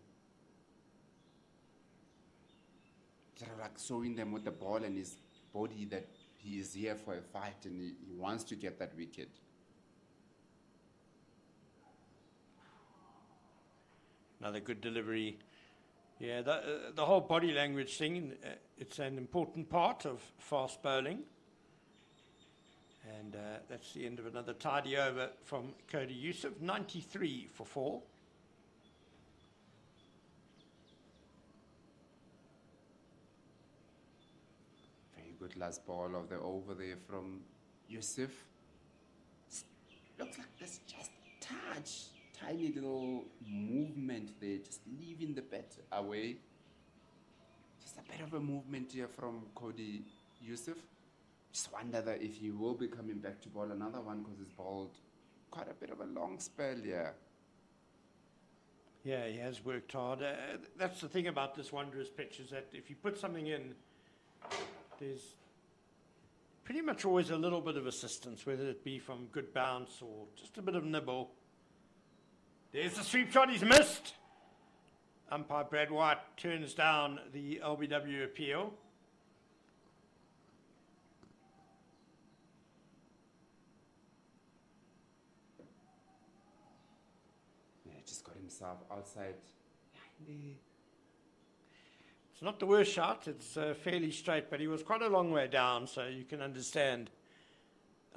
sort of like showing them with the ball and his body that he is here for a fight and he wants to get that wicket. Another good delivery. Yeah, the whole body language thing, it's an important part of fast bowling. And that's the end of another tidy over from Cody Yusuf, 93 for 4. Very good last ball of the over there from Yusuf. Looks like there's just a touch, tiny little movement there, just leaving the bat away. Just a bit of a movement here from Cody Yusuf. Just wonder that if he will be coming back to bowl another one because he's bowled quite a bit of a long spell here. Yeah, he has worked hard. That's the thing about this wondrous pitch, is that if you put something in, there's pretty much always a little bit of assistance, whether it be from good bounce or just a bit of nibble. There's the sweep shot, he's missed. Umpire Brad White turns down the LBW appeal. Just got himself outside. It's not the worst shot, it's fairly straight, but he was quite a long way down, so you can understand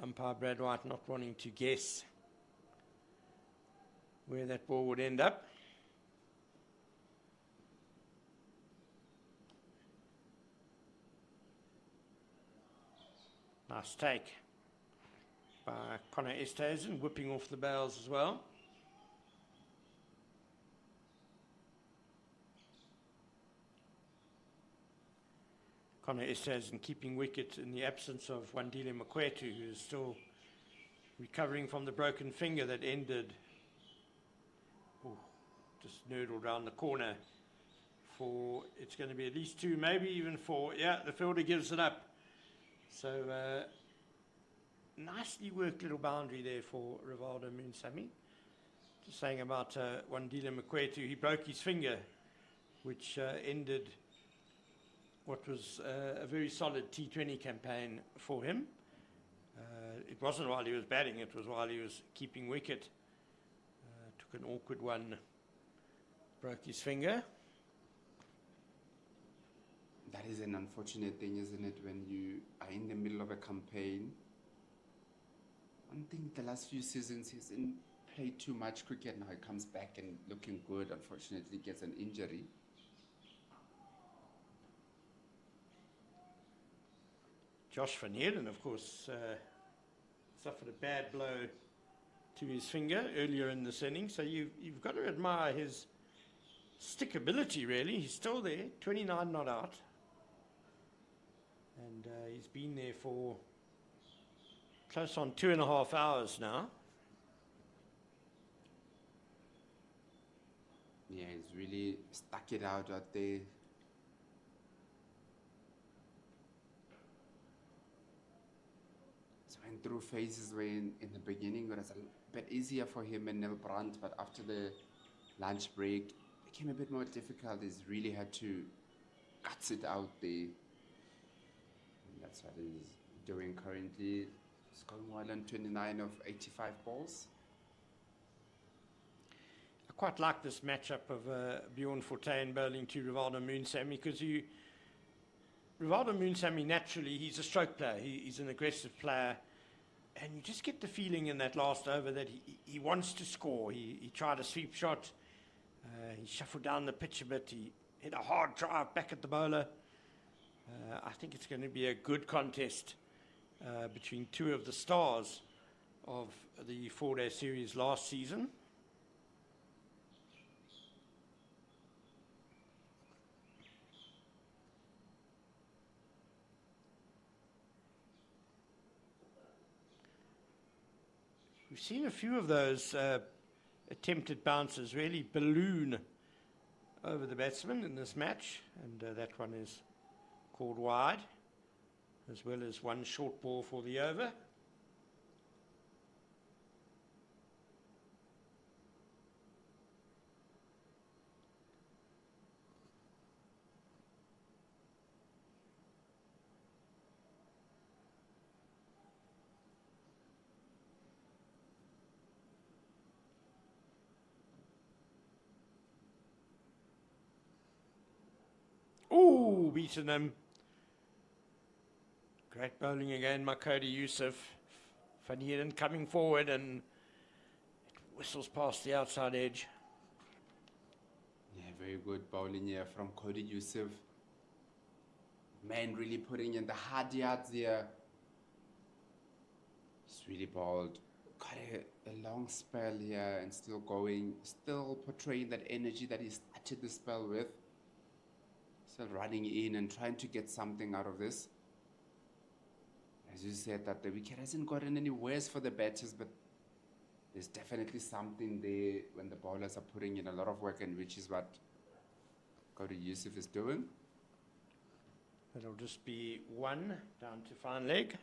umpire Brad White not wanting to guess where that ball would end up. Nice take by Connor Esterhuizen, whipping off the bails as well. Connor Esterhuizen keeping wicket in the absence of Wandile Mkwetu, who is still recovering from the broken finger that ended, just nurdled around the corner for, it's going to be at least 2, maybe even 4. Yeah, the fielder gives it up. So nicely worked little boundary there for Rivaldo Moonsamy. Just saying about Wandile Mkwetu, he broke his finger, which ended what was a very solid T20 campaign for him. It wasn't while he was batting, it was while he was keeping wicket. Took an awkward one, broke his finger. That is an unfortunate thing, isn't it, when you are in the middle of a campaign. One thing the last few seasons he's played too much cricket, now he comes back and looking good, unfortunately gets an injury. Josh van Heerden, of course, suffered a bad blow to his finger earlier in this inning. So you've got to admire his stickability, really. He's still there, 29 not out. And he's been there for close on 2.5 hours now. Yeah, he's really stuck it out there. Went through phases where in the beginning it was a bit easier for him and Neil Brandt, but after the lunch break it became a bit more difficult. He's really had to guts it out there. And that's what he's doing currently. He's going well on 29 of 85 balls. I quite like this matchup of Bjorn Fortuin bowling to Rivaldo Moonsamy, because Rivaldo Moonsamy, naturally, he's a stroke player. He's an aggressive player. And you just get the feeling in that last over that he wants to score. He tried a sweep shot. He shuffled down the pitch a bit. He hit a hard drive back at the bowler. I think it's going to be a good contest between two of the stars of the 4-day series last season. We've seen a few of those attempted bounces really balloon over the batsman in this match, and that one is called wide, as well as one short ball for the over. Oh, beaten him. Great bowling again, by Cody Yusuf. Van Heerden coming forward and it whistles past the outside edge. Yeah, very good bowling here from Cody Yusuf. Man really putting in the hard yards here. He's really bowled quite a long spell here and still going, still portraying that energy that he started the spell with. Still running in and trying to get something out of this. As you said, that the wicket hasn't gotten any worse for the batters, but there's definitely something there when the bowlers are putting in a lot of work, and which is what Cody Yusuf is doing. It'll just be one down to fine leg.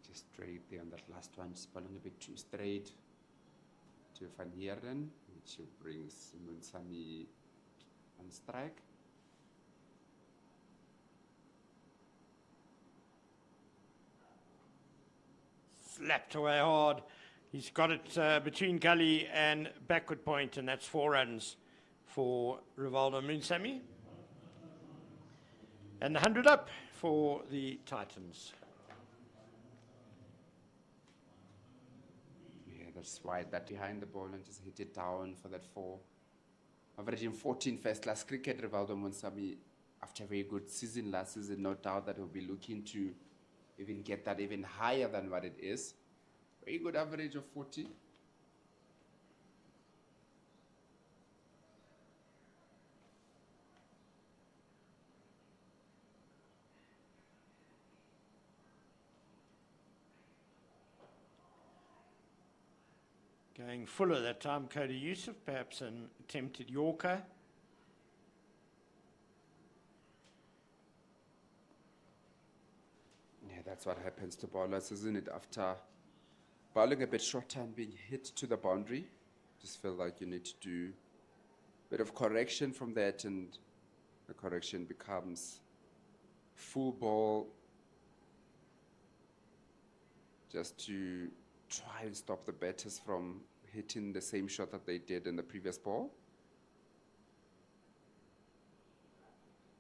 Just straight there on that last one, just bowling a bit too straight to Van Heerden, which brings Munsami on strike. Slapped away hard. He's got it between gully and backward point, and that's 4 runs for Rivaldo Munsami. And the 100 up for the Titans. Yeah, that's wide that behind the ball and just hit it down for that 4. Averaging 14 first class cricket, Rivaldo Munsami, after a very good season last season, no doubt that he'll be looking to even get that even higher than what it is. Very good average of 40. Going fuller that time, Cody Yusuf, perhaps an attempted Yorker. Yeah, that's what happens to bowlers, isn't it? After bowling a bit shorter and being hit to the boundary, just feel like you need to do a bit of correction from that, and the correction becomes full ball just to try and stop the batters from hitting the same shot that they did in the previous ball.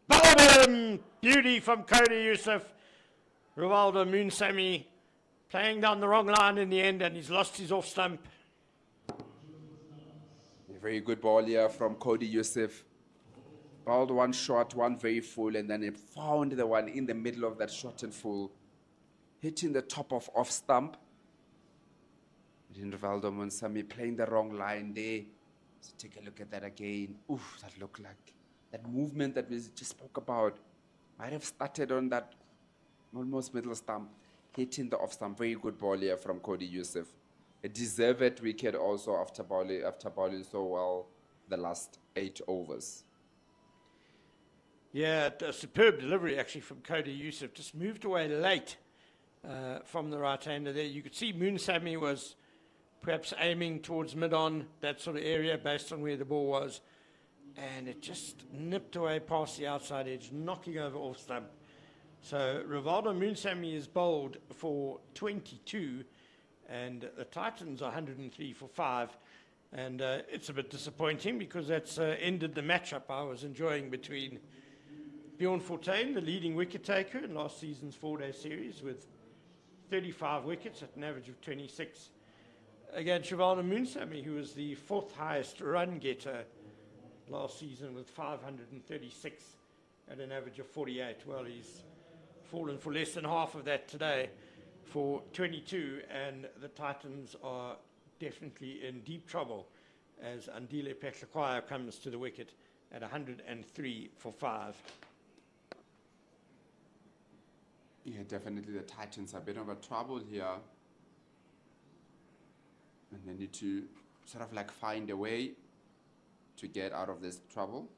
Bowled! Beauty from Cody Yusuf. Rivaldo Munsami playing down the wrong line in the end, and he's lost his off stump. A very good ball here from Cody Yusuf. Bowled one short, one very full, and then he found the one in the middle of that short and full, hitting the top of off stump. Rivaldo Munsami playing the wrong line there. So take a look at that again. Oof, that looked like that movement that we just spoke about. Might have started on that almost middle stump, hitting the off stump. Very good ball here from Cody Yusuf. A deserved wicket also after bowling so well the last 8 overs. Yeah, a superb delivery actually from Cody Yusuf. Just moved away late from the right-hander there. You could see Munsami was perhaps aiming towards mid-on, that sort of area based on where the ball was. And it just nipped away past the outside edge, knocking over off stump. So Rivaldo Munsami is bowled for 22, and the Titans are 103 for 5. And it's a bit disappointing because that's ended the matchup I was enjoying between Bjorn Fortuin, the leading wicket taker in last season's 4-day series, with 35 wickets at an average of 26, against Rivaldo Munsami, who was the 4th highest run getter last season with 536 at an average of 48. Well, he's fallen for less than half of that today for 22, and the Titans are definitely in deep trouble as Andile Pehlakwaya comes to the wicket at 103 for 5. Yeah, definitely the Titans are a bit of a trouble here. And they need to sort of like find a way to get out of this trouble.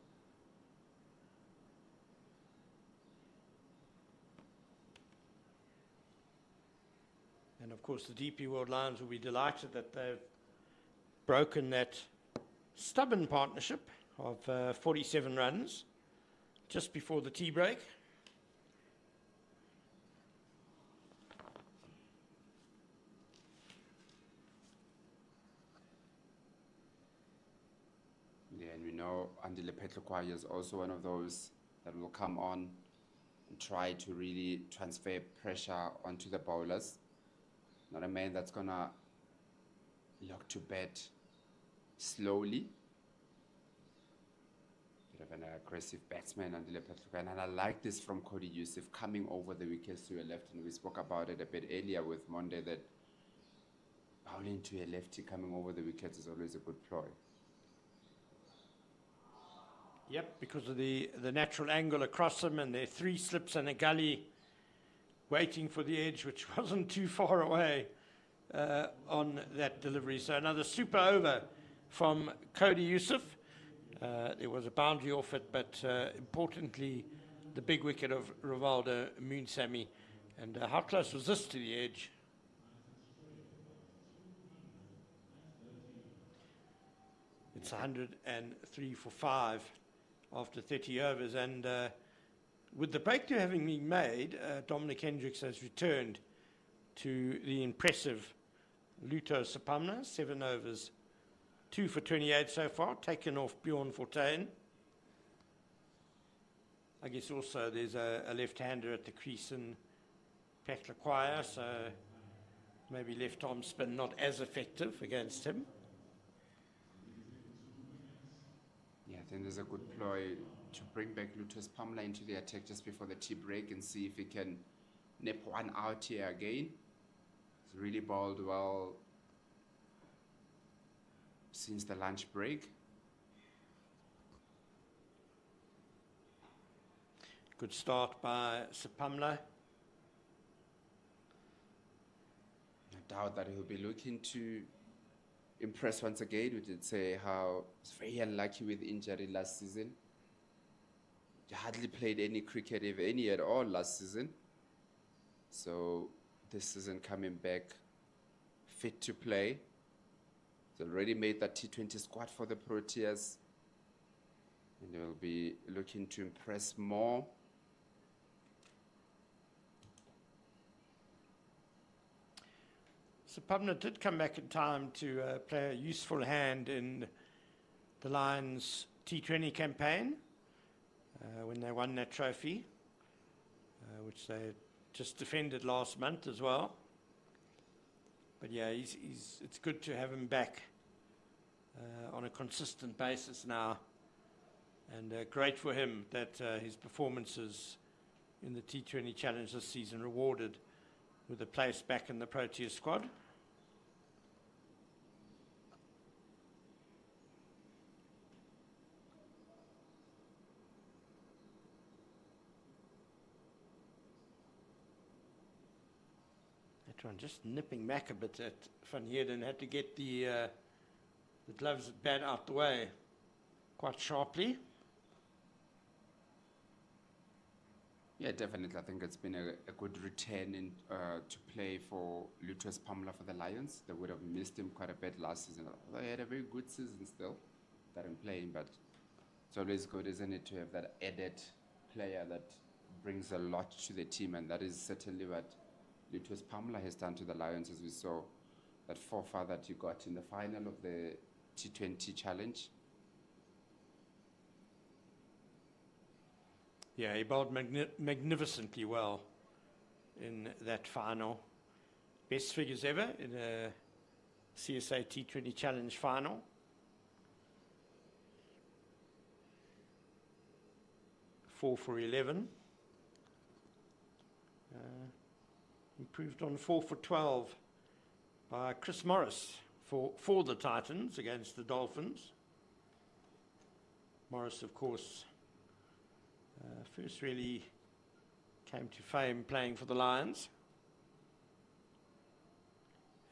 And of course, the DP World Lions will be delighted that they've broken that stubborn partnership of 47 runs just before the tea break. Yeah, and we know Andile Petlukwaya is also one of those that will come on and try to really transfer pressure onto the bowlers. Not a man that's gonna look to bat slowly. Bit of an aggressive batsman, Andile Petlukwaya, and I like this from Cody Yusuf coming over the wickets to a left, and we spoke about it a bit earlier with Monday that bowling to a lefty coming over the wickets is always a good ploy. Yep, because of the natural angle across them, and there are 3 slips and a gully waiting for the edge, which wasn't too far away on that delivery. So another super over from Cody Yusuf. There was a boundary off it, but importantly, the big wicket of Rivaldo Moonsamy. And how close was this to the edge? It's 103 for 5 after 30 overs, and with the breakthrough having been made, Dominic Hendricks has returned to the impressive Luto Sapamna, 7 overs, 2 for 28 so far, taken off Bjorn Fortuin. I guess also there's a left-hander at the crease in Petlukwaya, so maybe left-arm spin not as effective against him. Yeah, I think there's a good ploy to bring back Lutus Pamela into the attack just before the tea break and see if he can nip one out here again. He's really bowled well since the lunch break. Good start by Sapamla. No doubt that he'll be looking to impress once again. We did say how he was very unlucky with injury last season. He hardly played any cricket, if any at all, last season. So this season coming back fit to play. He's already made that T20 squad for the Proteas. And they'll be looking to impress more. Sapamla did come back in time to play a useful hand in the Lions T20 campaign when they won that trophy, which they just defended last month as well. But yeah, it's good to have him back on a consistent basis now. And great for him that his performances in the T20 Challenge this season rewarded with a place back in the Protea squad. That one just nipping back a bit at Van Heerden, had to get the gloves at bat out the way quite sharply. Yeah, definitely. I think it's been a good return in, to play for Lutus Pamela for the Lions. They would have missed him quite a bit last season. They had a very good season still that I'm playing, but it's always good, isn't it, to have that added player that brings a lot to the team, and that is certainly what Lutus Pamela has done to the Lions, as we saw that 4-4 that you got in the final of the T20 Challenge. Yeah, he bowled magnificently well in that final. Best figures ever in a CSA T20 Challenge final. Four for 11. Improved on 4 for 12 by Chris Morris for the Titans against the Dolphins. Morris, of course, first really came to fame playing for the Lions,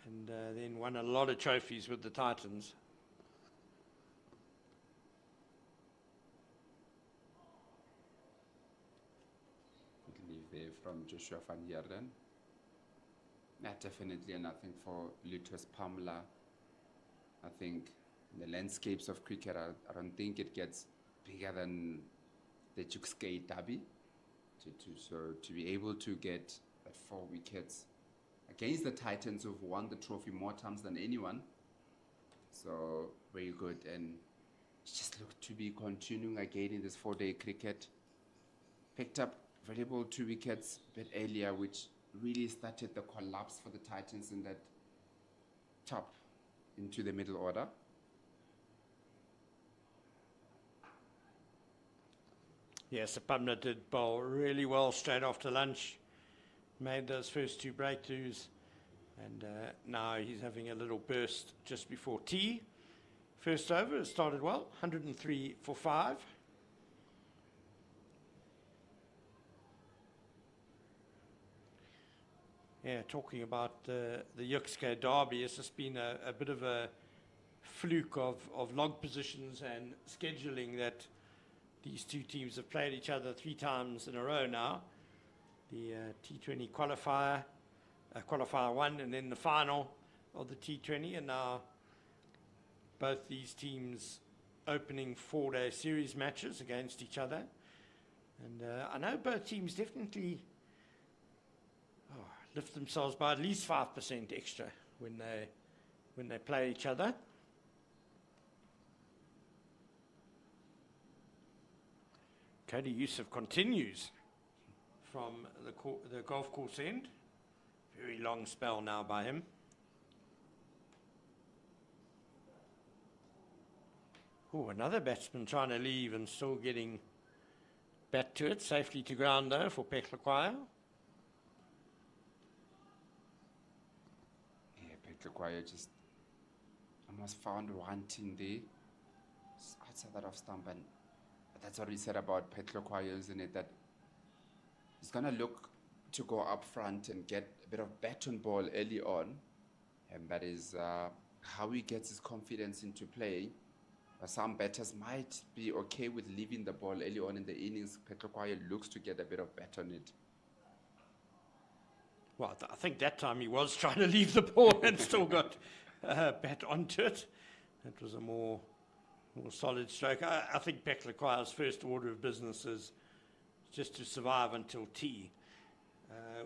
and then won a lot of trophies with the Titans. Leave there from Joshua Van Heerden. Yeah, definitely, and I think for Lutus Pamela, I think in the landscapes of cricket, I don't think it gets bigger than the Jukskei Derby. So to be able to get at 4 wickets against the Titans who've won the trophy more times than anyone. So very good, and it just looked to be continuing again in this 4-day cricket. Picked up valuable 2 wickets a bit earlier, which really started the collapse for the Titans in that top into the middle order. Yes, Sapamna did bowl really well straight after lunch. Made those first 2 breakthroughs. And now he's having a little burst just before tea. First over started well, 103 for 5. Yeah, talking about the Jukskei Derby, it's just been a bit of a fluke of log positions and scheduling that these 2 teams have played each other 3 times in a row now. The T20 qualifier, qualifier 1, and then the final of the T20, and now both these teams opening 4-day series matches against each other. And I know both teams definitely lift themselves by at least 5% extra when they play each other. Cody Yusuf continues from the golf course end. Very long spell now by him. Oh, another batsman trying to leave and still getting back to it. Safely to ground though for Peklakwaya. Yeah, Peklakwaya just almost found wanting there. Just outside that off stump, and that's what we said about Peklakwaya, isn't it? That he's going to look to go up front and get a bit of bat and ball early on. And that is how he gets his confidence into play. Some batters might be okay with leaving the ball early on in the innings. Peklakwaya looks to get a bit of bat on it. Well, I think that time he was trying to leave the ball and still got bat onto it. It was a more solid stroke. I think Peklakwaya's first order of business is just to survive until tea,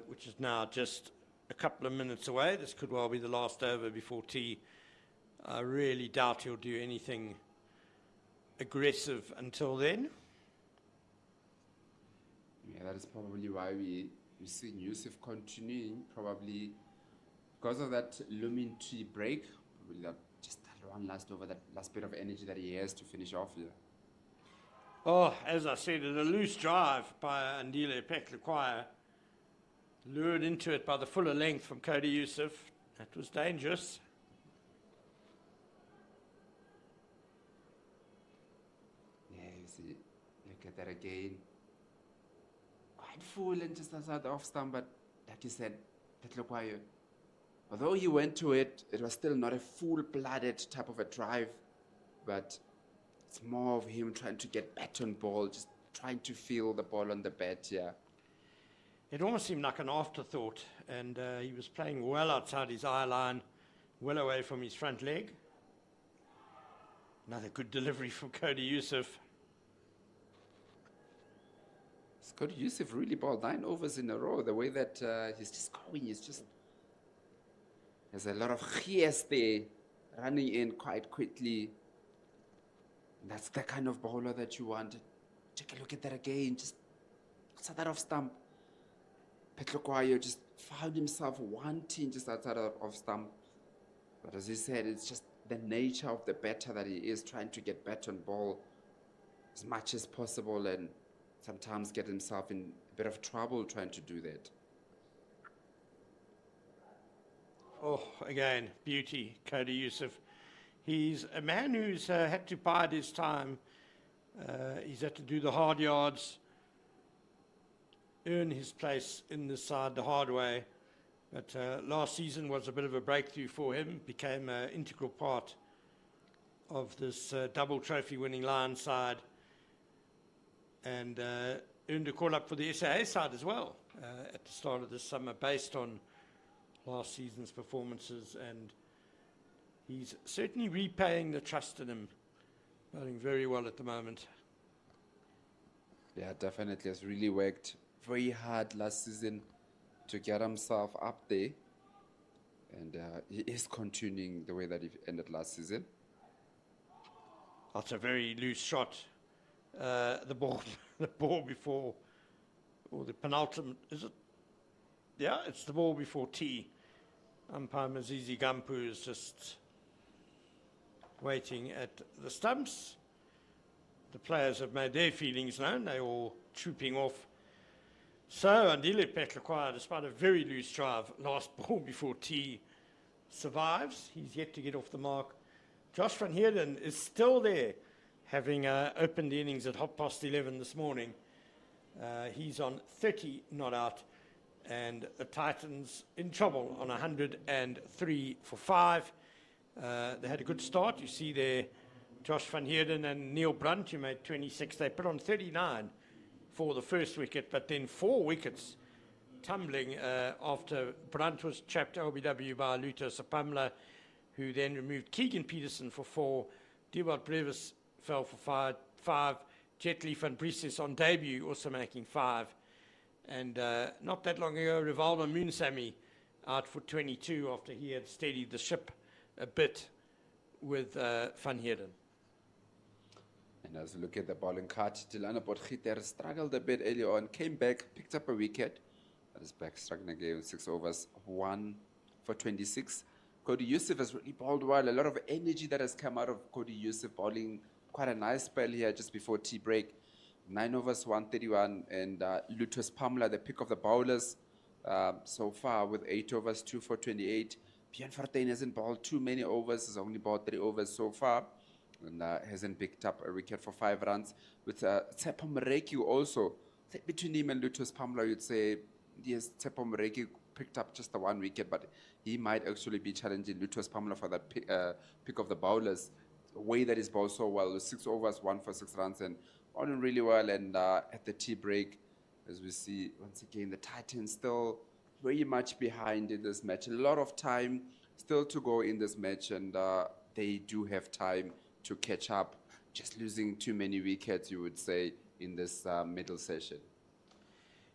which is now just a couple of minutes away. This could well be the last over before tea. I really doubt he'll do anything aggressive until then. Yeah, that is probably why we see Yusuf continuing, probably because of that looming tea break, probably that one last over, that last bit of energy that he has to finish off here. Oh, as I said, a loose drive by Andile Peklakwaya, lured into it by the fuller length from Cody Yusuf. That was dangerous. Yeah, you see, look at that again. Quite full and just outside the off stump, but like you said, Peklakwaya, although he went to it, it was still not a full-blooded type of a drive, but it's more of him trying to get bat on ball, just trying to feel the ball on the bat, yeah. It almost seemed like an afterthought, and he was playing well outside his eye line, well away from his front leg. Another good delivery from Cody Yusuf. Cody Yusuf really bowled 9 overs in a row. The way that he's just going, there's a lot of gears there, running in quite quickly. That's the kind of bowler that you want. Take a look at that again. Just outside that off stump. Peklakwaya just found himself wanting just outside of off stump. But as he said, it's just the nature of the batter that he is, trying to get bat on ball as much as possible and sometimes get himself in a bit of trouble trying to do that. Oh, again, beauty, Cody Yusuf. He's a man who's had to bide his time. He's had to do the hard yards, earn his place in this side the hard way. But last season was a bit of a breakthrough for him, became an integral part of this double trophy winning Lions side, and earned a call up for the SAA side as well at the start of this summer based on last season's performances. And he's certainly repaying the trust in him. Bowling very well at the moment. Yeah, definitely has really worked very hard last season to get himself up there. And he is continuing the way that he ended last season. That's a very loose shot. The ball, the ball before, or the penultimate, is it? Yeah, it's the ball before tee. Umpire Mazizi Gampu is just waiting at the stumps. The players have made their feelings known. They're all trooping off. So, Andile Petlakwa, despite a very loose drive, last ball before tee, survives. He's yet to get off the mark. Josh van Heerden is still there, having opened the innings at 11:30 this morning. He's on 30 not out, and the Titans in trouble on 103 for 5. They had a good start. You see there, Josh van Heerden and Neil Brunt, who made 26. They put on 39 for the first wicket, but then 4 wickets tumbling after Brunt was chapped LBW by Luto Sapamla, who then removed Keegan Peterson for 4. Dewald Brevis fell for 5. Jetli van Brises on debut also making 5. And not that long ago, Rivaldo Moonsamy out for 22 after he had steadied the ship a bit with Van Heerden. And as we look at the bowling card, Dilana Potgieter struggled a bit early on, came back, picked up a wicket. But is back struggling again with 6 overs, 1 for 26. Cody Yusuf has really bowled well. A lot of energy that has come out of Cody Yusuf bowling quite a nice spell here just before tea break. 9 overs, 131. And Lutus Pamela, the pick of the bowlers so far with 8 overs, 2 for 28. Björn Fortuin hasn't bowled too many overs. He's only bowled 3 overs so far. And hasn't picked up a wicket for 5 runs. With Tsepo Moreki also. Between him and Lutus Pamela, you'd say, yes, Tsepo Moreki picked up just the 1 wicket, but he might actually be challenging Lutus Pamela for that pick of the bowlers. The way that he's bowled so well, 6 overs, 1 for 6 runs, and bowling really well. And at the tea break, as we see, once again, the Titans still very much behind in this match. A lot of time still to go in this match, and they do have time to catch up. Just losing too many wickets, you would say, in this middle session.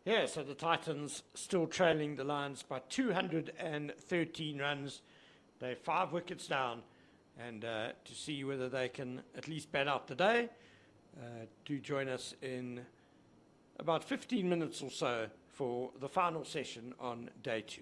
Yeah, so the Titans still trailing the Lions by 213 runs. They're 5 wickets down. And to see whether they can at least bat out the day, do join us in about 15 minutes or so for the final session on day 2.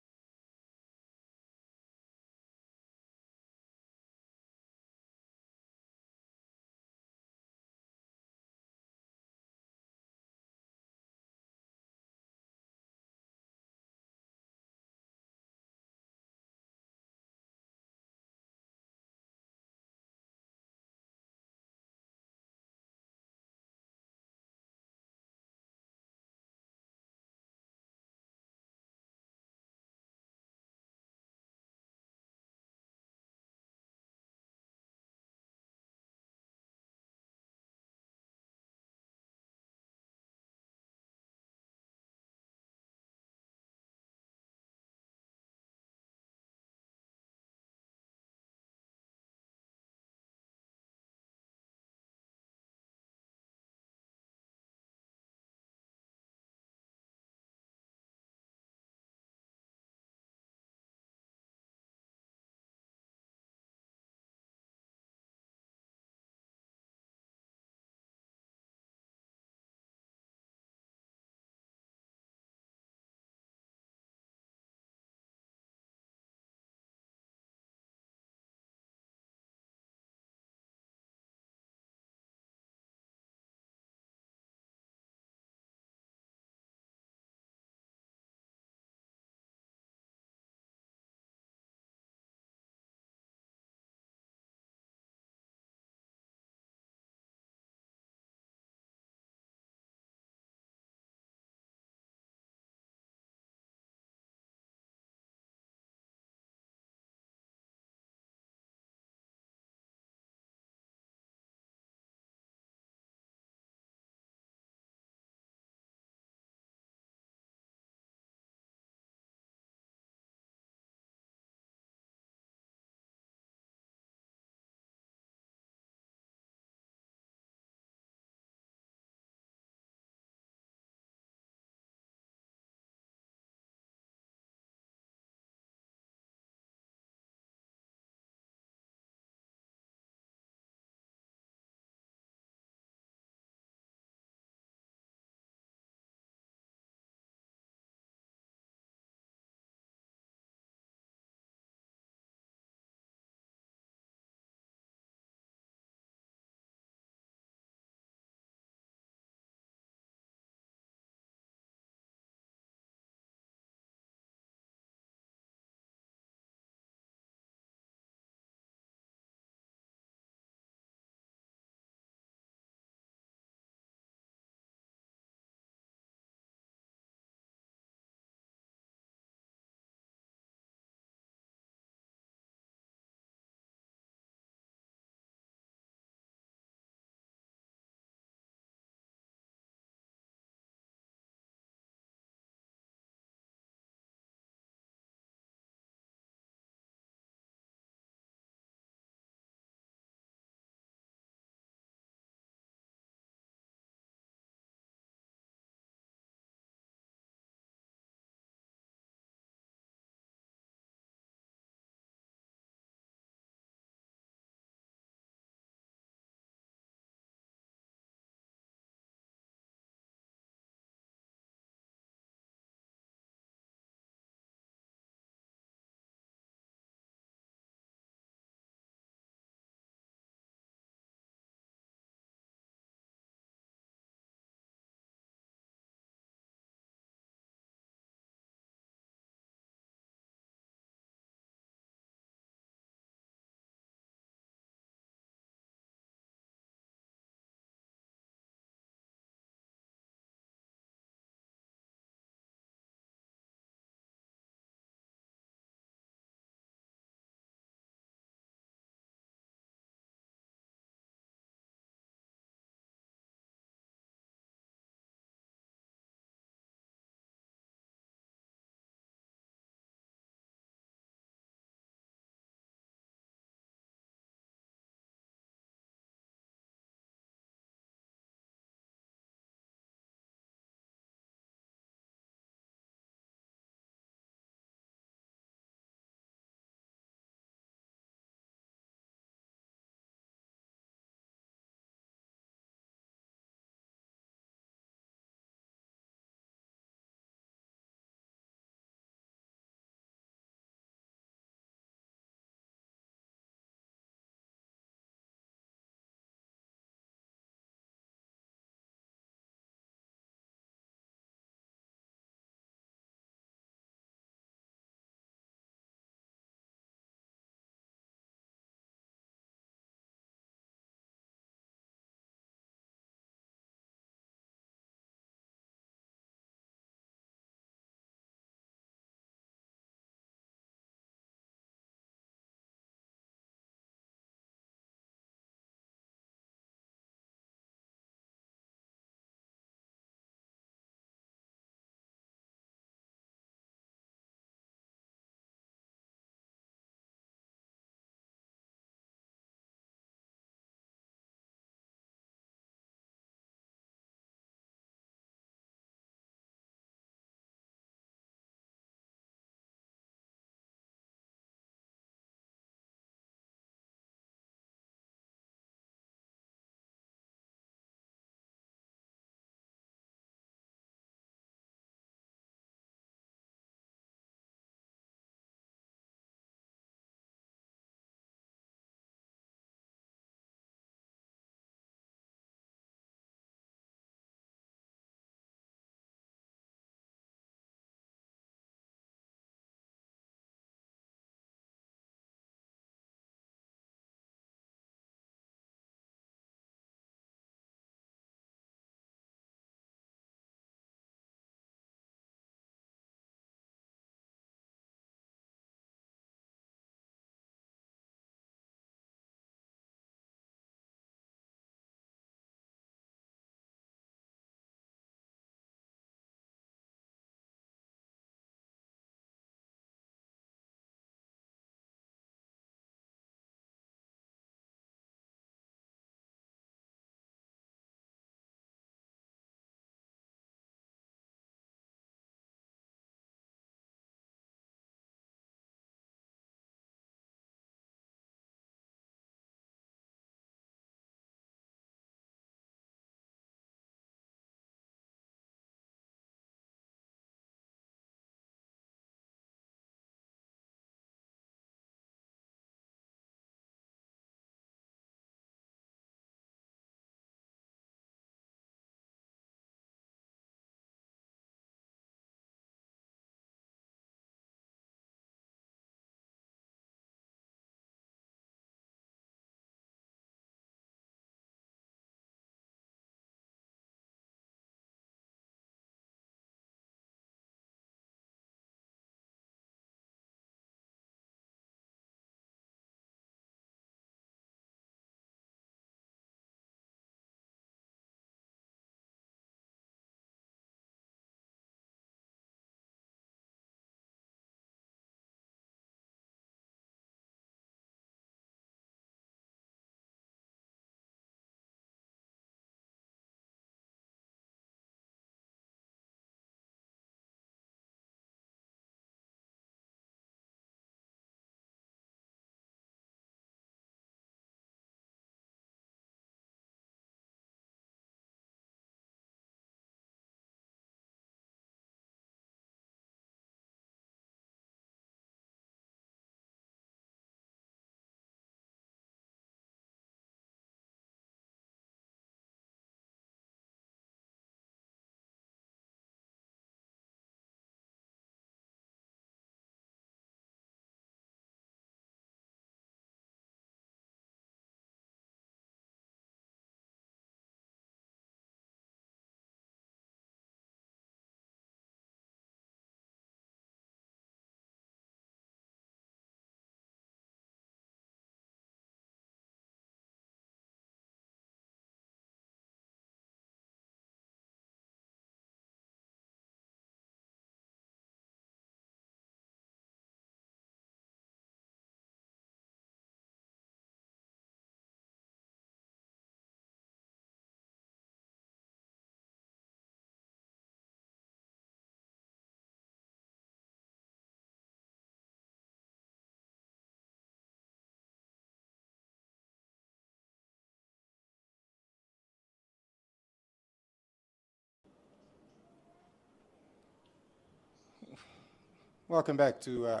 Welcome back to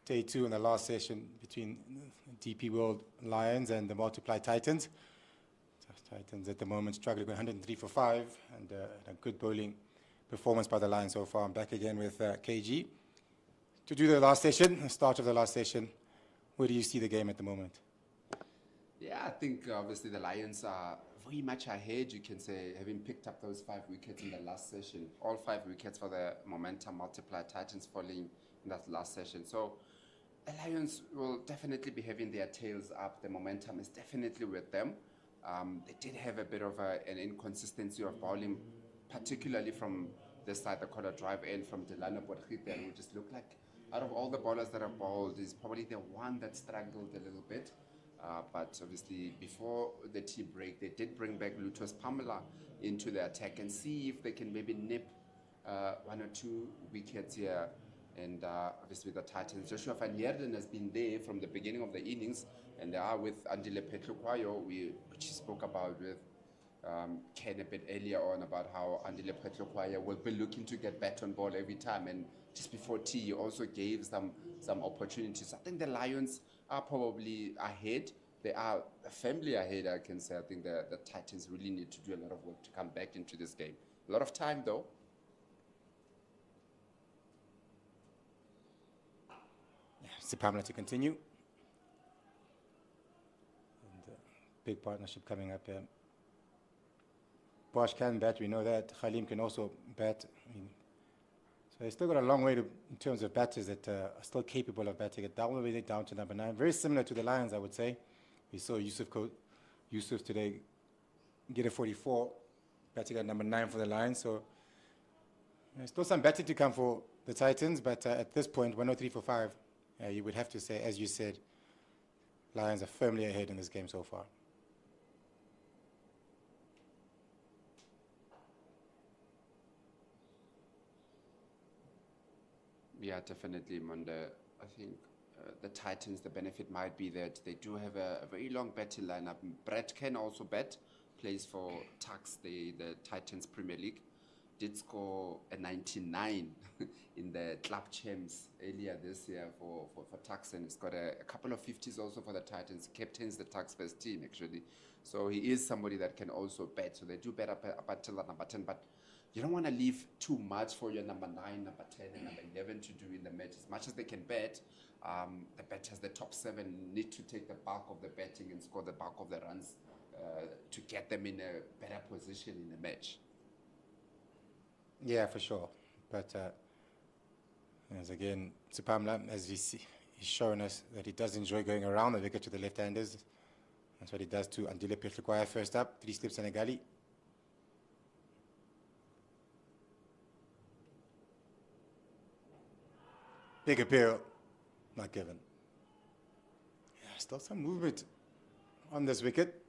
day 2 in the last session between DP World Lions and the Multiply Titans. Titans at the moment struggling with 103 for 5 and a good bowling performance by the Lions so far. I'm back again with KG to do the last session, the start of the last session. Where do you see the game at the moment? Yeah, I think obviously the Lions are very much ahead, you can say, having picked up those 5 wickets in the last session. All 5 wickets for the Momentum Multiply Titans falling in that last session. So the Lions will definitely be having their tails up. The momentum is definitely with them. They did have a bit of an inconsistency of bowling, particularly from this side, the corner drive in from Delano Potgieter, who just looked like, out of all the bowlers that have bowled, is probably the one that struggled a little bit. But obviously, before the tea break, they did bring back Lutus Pamela into the attack and see if they can maybe nip 1 or 2 wickets here. And obviously, the Titans, Joshua van Heerden has been there from the beginning of the innings, and they are with Andile Petlokwayo, which he spoke about with Ken a bit earlier on about how Andile Petlokwayo will be looking to get bat on ball every time. And just before tea, he also gave some opportunities. I think the Lions are probably ahead. They are firmly ahead, I can say. I think the Titans really need to do a lot of work to come back into this game. A lot of time, though. Pamela to continue. And big partnership coming up here. Bosch can bat, we know that. Khalim can also bat. I mean, so they still got a long way in terms of batters that are still capable of batting it. All the way down to number 9. Very similar to the Lions, I would say. We saw Yusuf today get a 44, batting at number 9 for the Lions. So there's still some batting to come for the Titans, but at this point, 103 for 5. You would have to say, as you said, Lions are firmly ahead in this game so far. Yeah, definitely, Manda. I think the Titans, the benefit might be that they do have a very long batting lineup. Brett can also bat, plays for Tuks, the Titans Premier League. Did score a 99 in the club champs earlier this year for Tuks, and he's got a couple of 50s also for the Titans. Captains the Tuks first team, actually. So he is somebody that can also bat. So they do bat up until the number 10, but you don't want to leave too much for your number 9, number 10, and number 11 to do in the match. As much as they can bat, the batters, the top 7, need to take the bulk of the batting and score the bulk of the runs to get them in a better position in the match. Yeah, for sure. But as again, Tsipamla, as we see, he's shown us that he does enjoy going around the wicket to the left-handers. That's what he does to Andile Petlokwayo first up, 3 slips and a gully. Big appeal, not given. Yeah, still some movement on this wicket.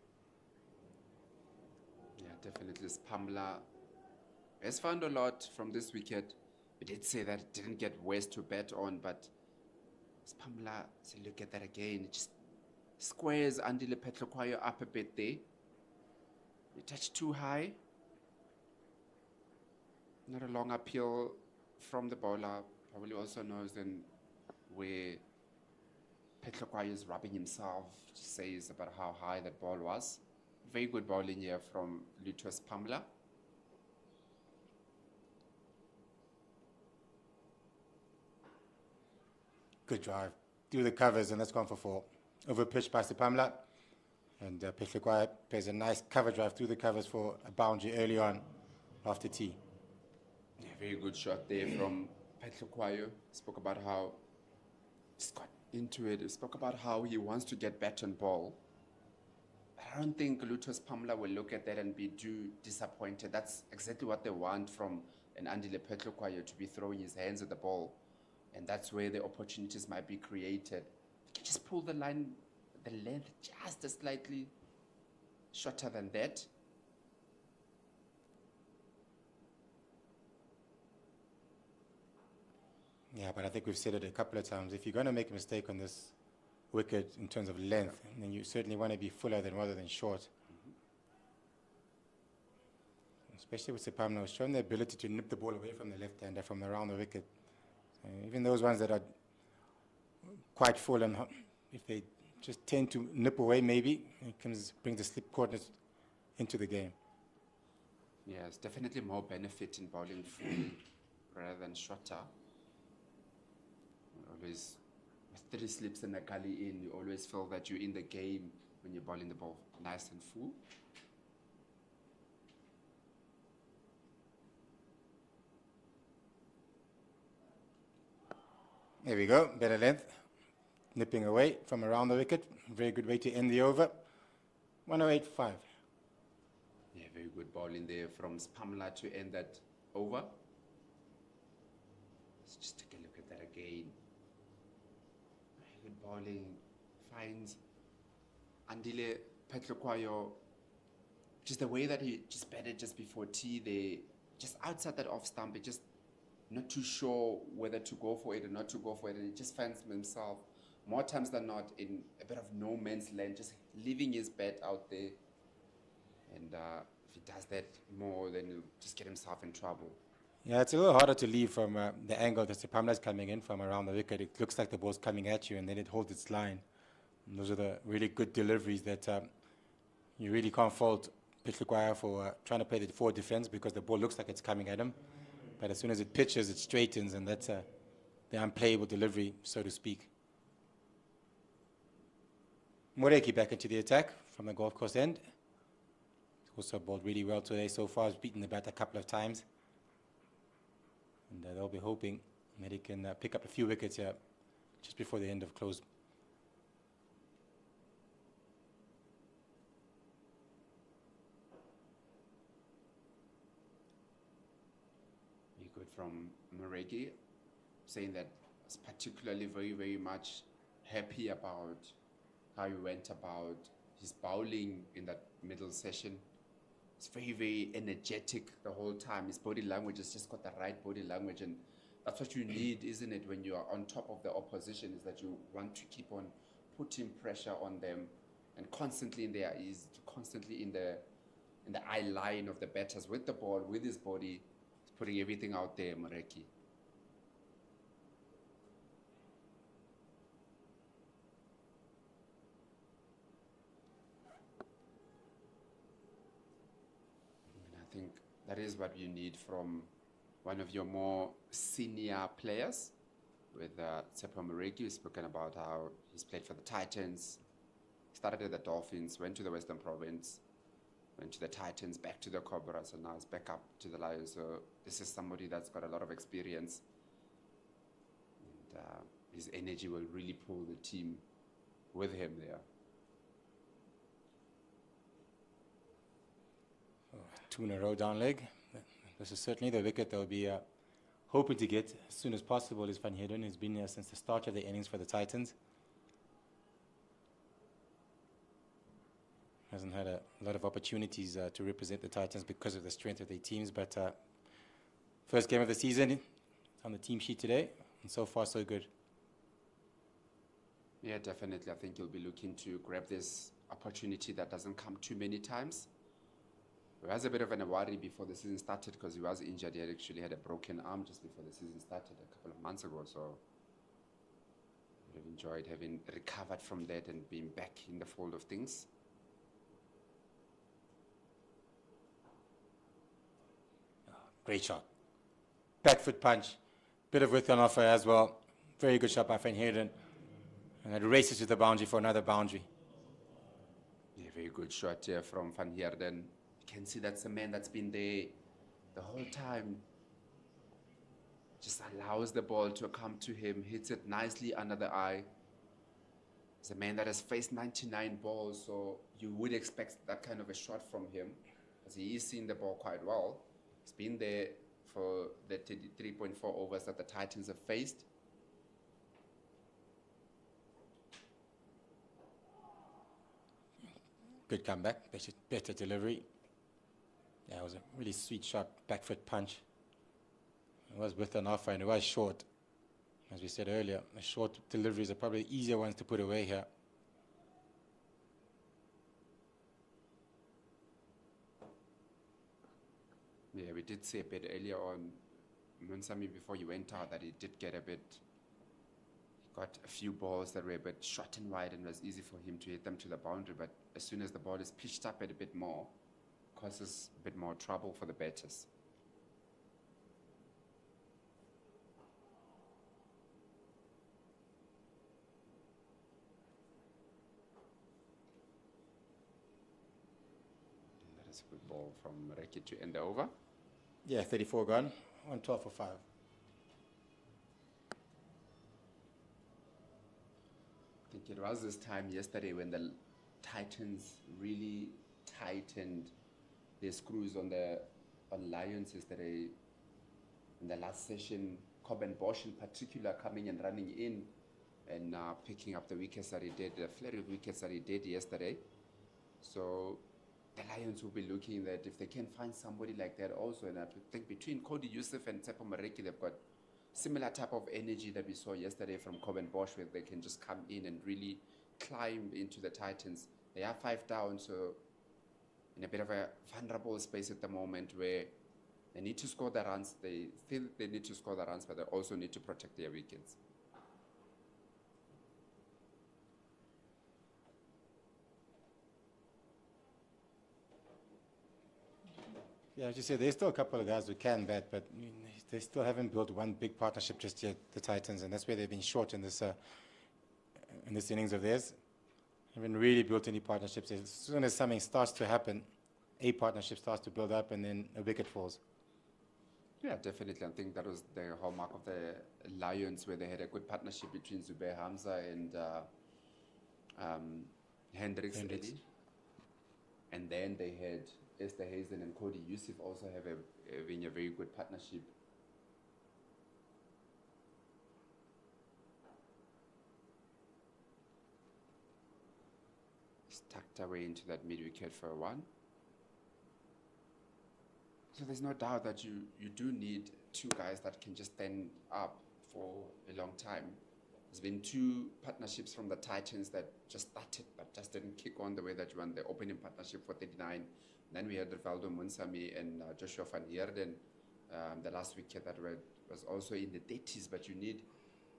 Yeah, definitely. Pamela has found a lot from this wicket. We did say that it didn't get West to bat on, but Pamela, so look at that again. It just squares Andile Petlokwayo up a bit there. You touch too high. Not a long appeal from the bowler. Probably also knows then where Petlokwayo is rubbing himself, says about how high that ball was. Very good bowling here from Lutus Pamela. Good drive through the covers, and that's gone for 4. Over pitch by Pamela, and Petlokwayo plays a nice cover drive through the covers for a boundary early on after tea. Yeah, very good shot there from Petlokwayo. Spoke about how he's got into it. He spoke about how he wants to get bat and ball. But I don't think Lutus Pamela will look at that and be too disappointed. That's exactly what they want from an Andile Petlokwayo, to be throwing his hands at the ball. And that's where the opportunities might be created. You can just pull the line, the length just slightly shorter than that. Yeah, but I think we've said it a couple of times. If you're going to make a mistake on this wicket in terms of length, then you certainly want to be fuller rather than short. Mm-hmm. Especially with Sepamla, showing the ability to nip the ball away from the left-hander from around the wicket. Even those ones that are quite full, and if they just tend to nip away, maybe it can bring the slip coordinates into the game. Yeah, it's definitely more benefit in bowling full rather than shorter. Always, with 3 slips and a gully in, you always feel that you're in the game when you're bowling the ball nice and full. There we go, better length. Nipping away from around the wicket. Very good way to end the over. 108.5. Yeah, very good bowling there from Spamla to end that over. Let's just take a look at that again. Very good bowling. Finds Andile Petlokwayo. Just the way that he just batted just before tea there, just outside that off stump, it just not too sure whether to go for it or not to go for it, and he just finds himself more times than not in a bit of no man's land, just leaving his bat out there. And if he does that more, then he'll just get himself in trouble. Yeah, it's a little harder to leave from the angle that Sepamla is coming in from around the wicket. It looks like the ball's coming at you, and then it holds its line. And those are the really good deliveries that you really can't fault Pitlukwaya for trying to play the forward defense, because the ball looks like it's coming at him. But as soon as it pitches, it straightens, and that's the unplayable delivery, so to speak. Moreki back into the attack from the golf course end. He's also bowled really well today so far. He's beaten the bat a couple of times. And they'll be hoping that he can pick up a few wickets here just before the end of close. Very good from Moreki, saying that he's particularly very, very much happy about how he went about his bowling in that middle session. It's very, very energetic the whole time. His body language has just got the right body language, and that's what you need, isn't it, when you are on top of the opposition, is that you want to keep on putting pressure on them and constantly in their ears, constantly in the eye line of the batters with the ball, with his body. He's putting everything out there, Moreki. I think that is what you need from one of your more senior players. With Tsepo Moreki, we've spoken about how he's played for the Titans, started at the Dolphins, went to the Western Province, went to the Titans, back to the Cobras, and now he's back up to the Lions. So this is somebody that's got a lot of experience, and his energy will really pull the team with him there. Two in a row down leg. This is certainly the wicket they'll be hoping to get as soon as possible. Is Van Heerden. He's been here since the start of the innings for the Titans. Hasn't had a lot of opportunities to represent the Titans because of the strength of their teams, but first game of the season, it's on the team sheet today, and so far so good. Yeah, definitely. I think he'll be looking to grab this opportunity that doesn't come too many times. He was a bit of a worry before the season started because he was injured. He had actually had a broken arm just before the season started a couple of months ago. So I would have enjoyed having recovered from that and being back in the fold of things. Great shot. Back foot punch. Bit of width on offer as well. Very good shot by Van Heerden. And it races to the boundary for another boundary. Yeah, very good shot here from Van Heerden. You can see that's a man that's been there the whole time. Just allows the ball to come to him, hits it nicely under the eye. He's a man that has faced 99 balls, so you would expect that kind of a shot from him, because he is seeing the ball quite well. He's been there for the 3.4 overs that the Titans have faced. Good comeback, better delivery. Yeah, it was a really sweet shot, back foot punch. It was with an offer and it was short. As we said earlier, the short deliveries are probably the easier ones to put away here. Yeah, we did say a bit earlier on Munsami, before he went out, that he did get a bit, he got a few balls that were a bit short and wide and it was easy for him to hit them to the boundary, but as soon as the ball is pitched up a bit more, causes a bit more trouble for the batters. That is a good ball from Reki to end the over. Yeah, 34 gone, on 12 for 5. I think it was this time yesterday when the Titans really tightened their screws on Lions yesterday. In the last session, Coben Bosch in particular coming and running in and picking up the wickets that he did, the flurry of wickets that he did yesterday. So the Lions will be looking that if they can find somebody like that also, and I think between Cody Yusuf and Tsepo Mareki, they've got similar type of energy that we saw yesterday from Coben Bosch, where they can just come in and really climb into the Titans. They are 5 down, so in a bit of a vulnerable space at the moment where they need to score the runs. They feel they need to score the runs, but they also need to protect their wickets. Yeah, as you said, there's still a couple of guys who can bat, but they still haven't built one big partnership just yet, the Titans, and that's where they've been short in this innings of theirs. Haven't really built any partnerships. As soon as something starts to happen, a partnership starts to build up, and then a wicket falls. Yeah, definitely. I think that was the hallmark of the Lions, where they had a good partnership between Zubair Hamza and Hendricks. Eddie. And then they had Esther Hazen and Cody Yusuf also having a very good partnership. He's tucked away into that mid wicket for 1. So there's no doubt that you do need 2 guys that can just stand up for a long time. There's been 2 partnerships from the Titans that just started but just didn't kick on the way that you want. The opening partnership for 39. Then we had Rivaldo Munsami and Joshua van Heerden, the last wicket that was also in the 30s, but you need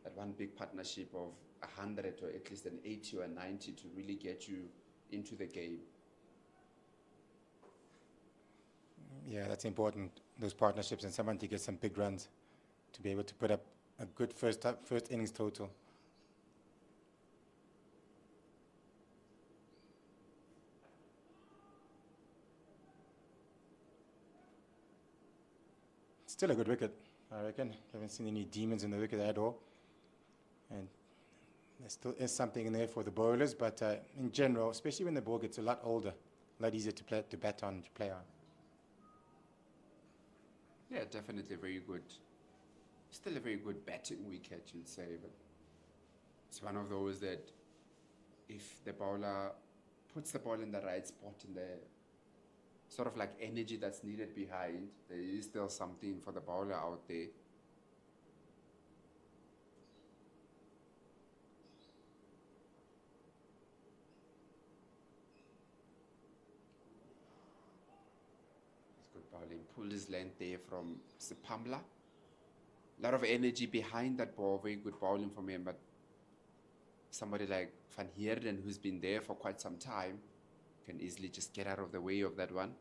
that one big partnership of 100 or at least an 80 or a 90 to really get you into the game. Yeah, that's important, those partnerships, and someone to get some big runs to be able to put up a good first innings total. Still a good wicket, I reckon. Haven't seen any demons in the wicket at all. And there still is something in there for the bowlers, but in general, especially when the ball gets a lot older, a lot easier to bat on, to play on. Yeah, definitely very good. Still a very good batting wicket, you'd say, but it's one of those that if the bowler puts the ball in the right spot, in the sort of like energy that's needed behind, there is still something for the bowler out there. It's good bowling. Pulled his length there from Sipamla. A lot of energy behind that ball. Very good bowling from him, but somebody like Van Heerden, who's been there for quite some time, can easily just get out of the way of that one.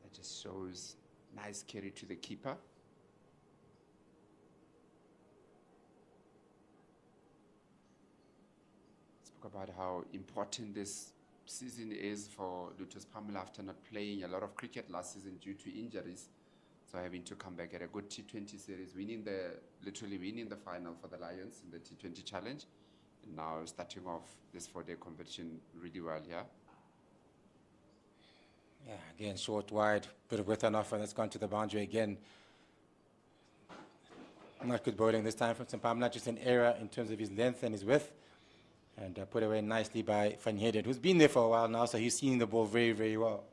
That just shows nice carry to the keeper. Spoke about how important this season is for Lutus Pamela after not playing a lot of cricket last season due to injuries. So having to come back at a good T20 series, literally winning the final for the Lions in the T20 Challenge. And now starting off this 4-day competition really well, yeah? Yeah, again, short, wide, bit of width on offer, that's gone to the boundary again. Not good bowling this time from Sampamla, just an error in terms of his length and his width. And put away nicely by Van Heerden, who's been there for a while now, so he's seeing the ball very, very well.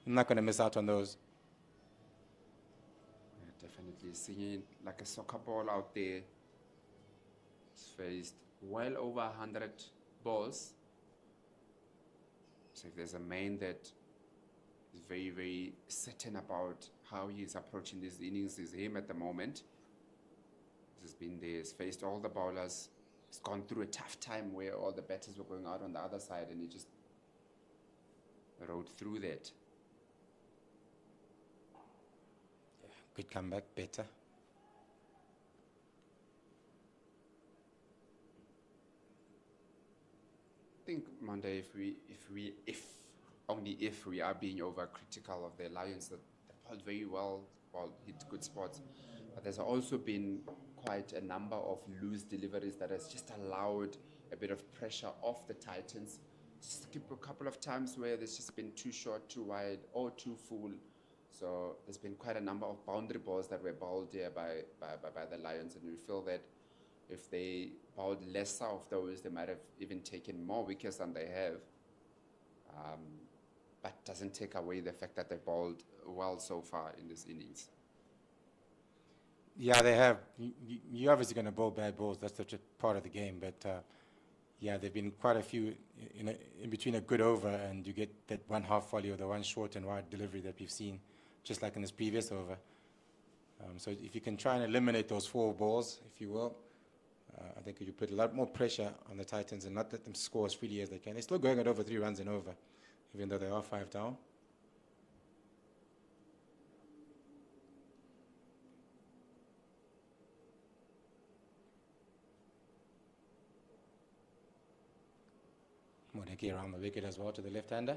I'm not going to miss out on those. Yeah, definitely seeing like a soccer ball out there. He's faced well over 100 balls. So if there's a man that He's very, very certain about how he's approaching these innings. Is him at the moment. He's been there, he's faced all the bowlers. He's gone through a tough time where all the batters were going out on the other side, and he just rode through that. Good comeback, better. I think Monday, if only if we are being overcritical of the Lions, that they bowled very well, hit good spots, but there's also been quite a number of loose deliveries that has just allowed a bit of pressure off the Titans. Just a couple of times where there's just been too short, too wide, or too full. So there's been quite a number of boundary balls that were bowled here by the Lions, and we feel that if they bowled lesser of those, they might have even taken more wickets than they have. But doesn't take away the fact that they bowled well so far in this innings. Yeah, they have. You're obviously going to bowl bad balls. That's such a part of the game. But yeah, there've been quite a few in between a good over and you get that one half volley or the one short and wide delivery that we've seen, just like in this previous over. So if you can try and eliminate those 4 balls, if you will, I think you put a lot more pressure on the Titans and not let them score as freely as they can. They're still going at over 3 runs and over, even though they are 5 down. Modeki around the wicket as well to the left-hander.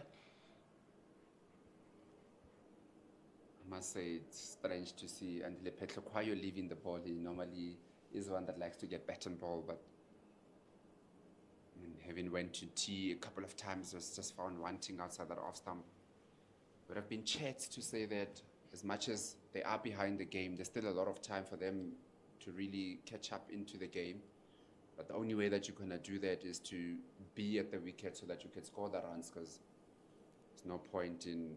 I must say it's strange to see Andile Petlokwayo leaving the ball. He normally is one that likes to get bat and ball, but I mean, having went to tea a couple of times, was just found wanting outside that off stump. Would have been chats to say that as much as they are behind the game, there's still a lot of time for them to really catch up into the game. But the only way that you're going to do that is to be at the wicket so that you can score the runs, because there's no point in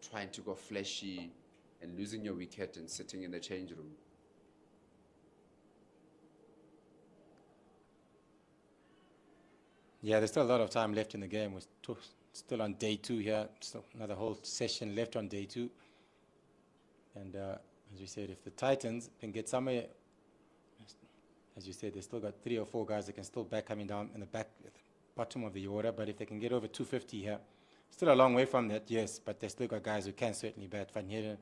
trying to go flashy and losing your wicket and sitting in the change room. Yeah, there's still a lot of time left in the game. We're still on day 2 here. Still another whole session left on day 2. And as we said, if the Titans can get somewhere, as you said, they've still got 3 or 4 guys that can still back coming down in the back, at the bottom of the order. But if they can get over 250 here, still a long way from that, yes. But they still got guys who can certainly bat. Van Heerden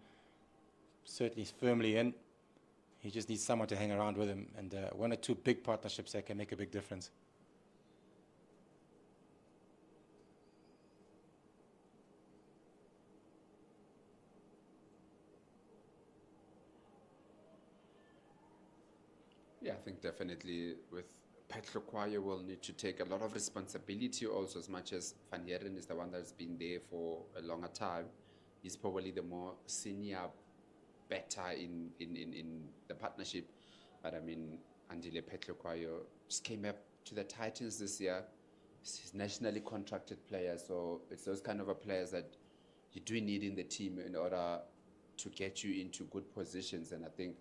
certainly is firmly in. He just needs someone to hang around with him. And 1 or 2 big partnerships that can make a big difference. Yeah, I think definitely with Petlokwayo will need to take a lot of responsibility also, as much as Van Heerden is the one that's been there for a longer time. He's probably the more senior batter in the partnership. But I mean, Andile Petlokwayo just came up to the Titans this year. He's nationally contracted player, so it's those kind of players that you do need in the team in order to get you into good positions. And I think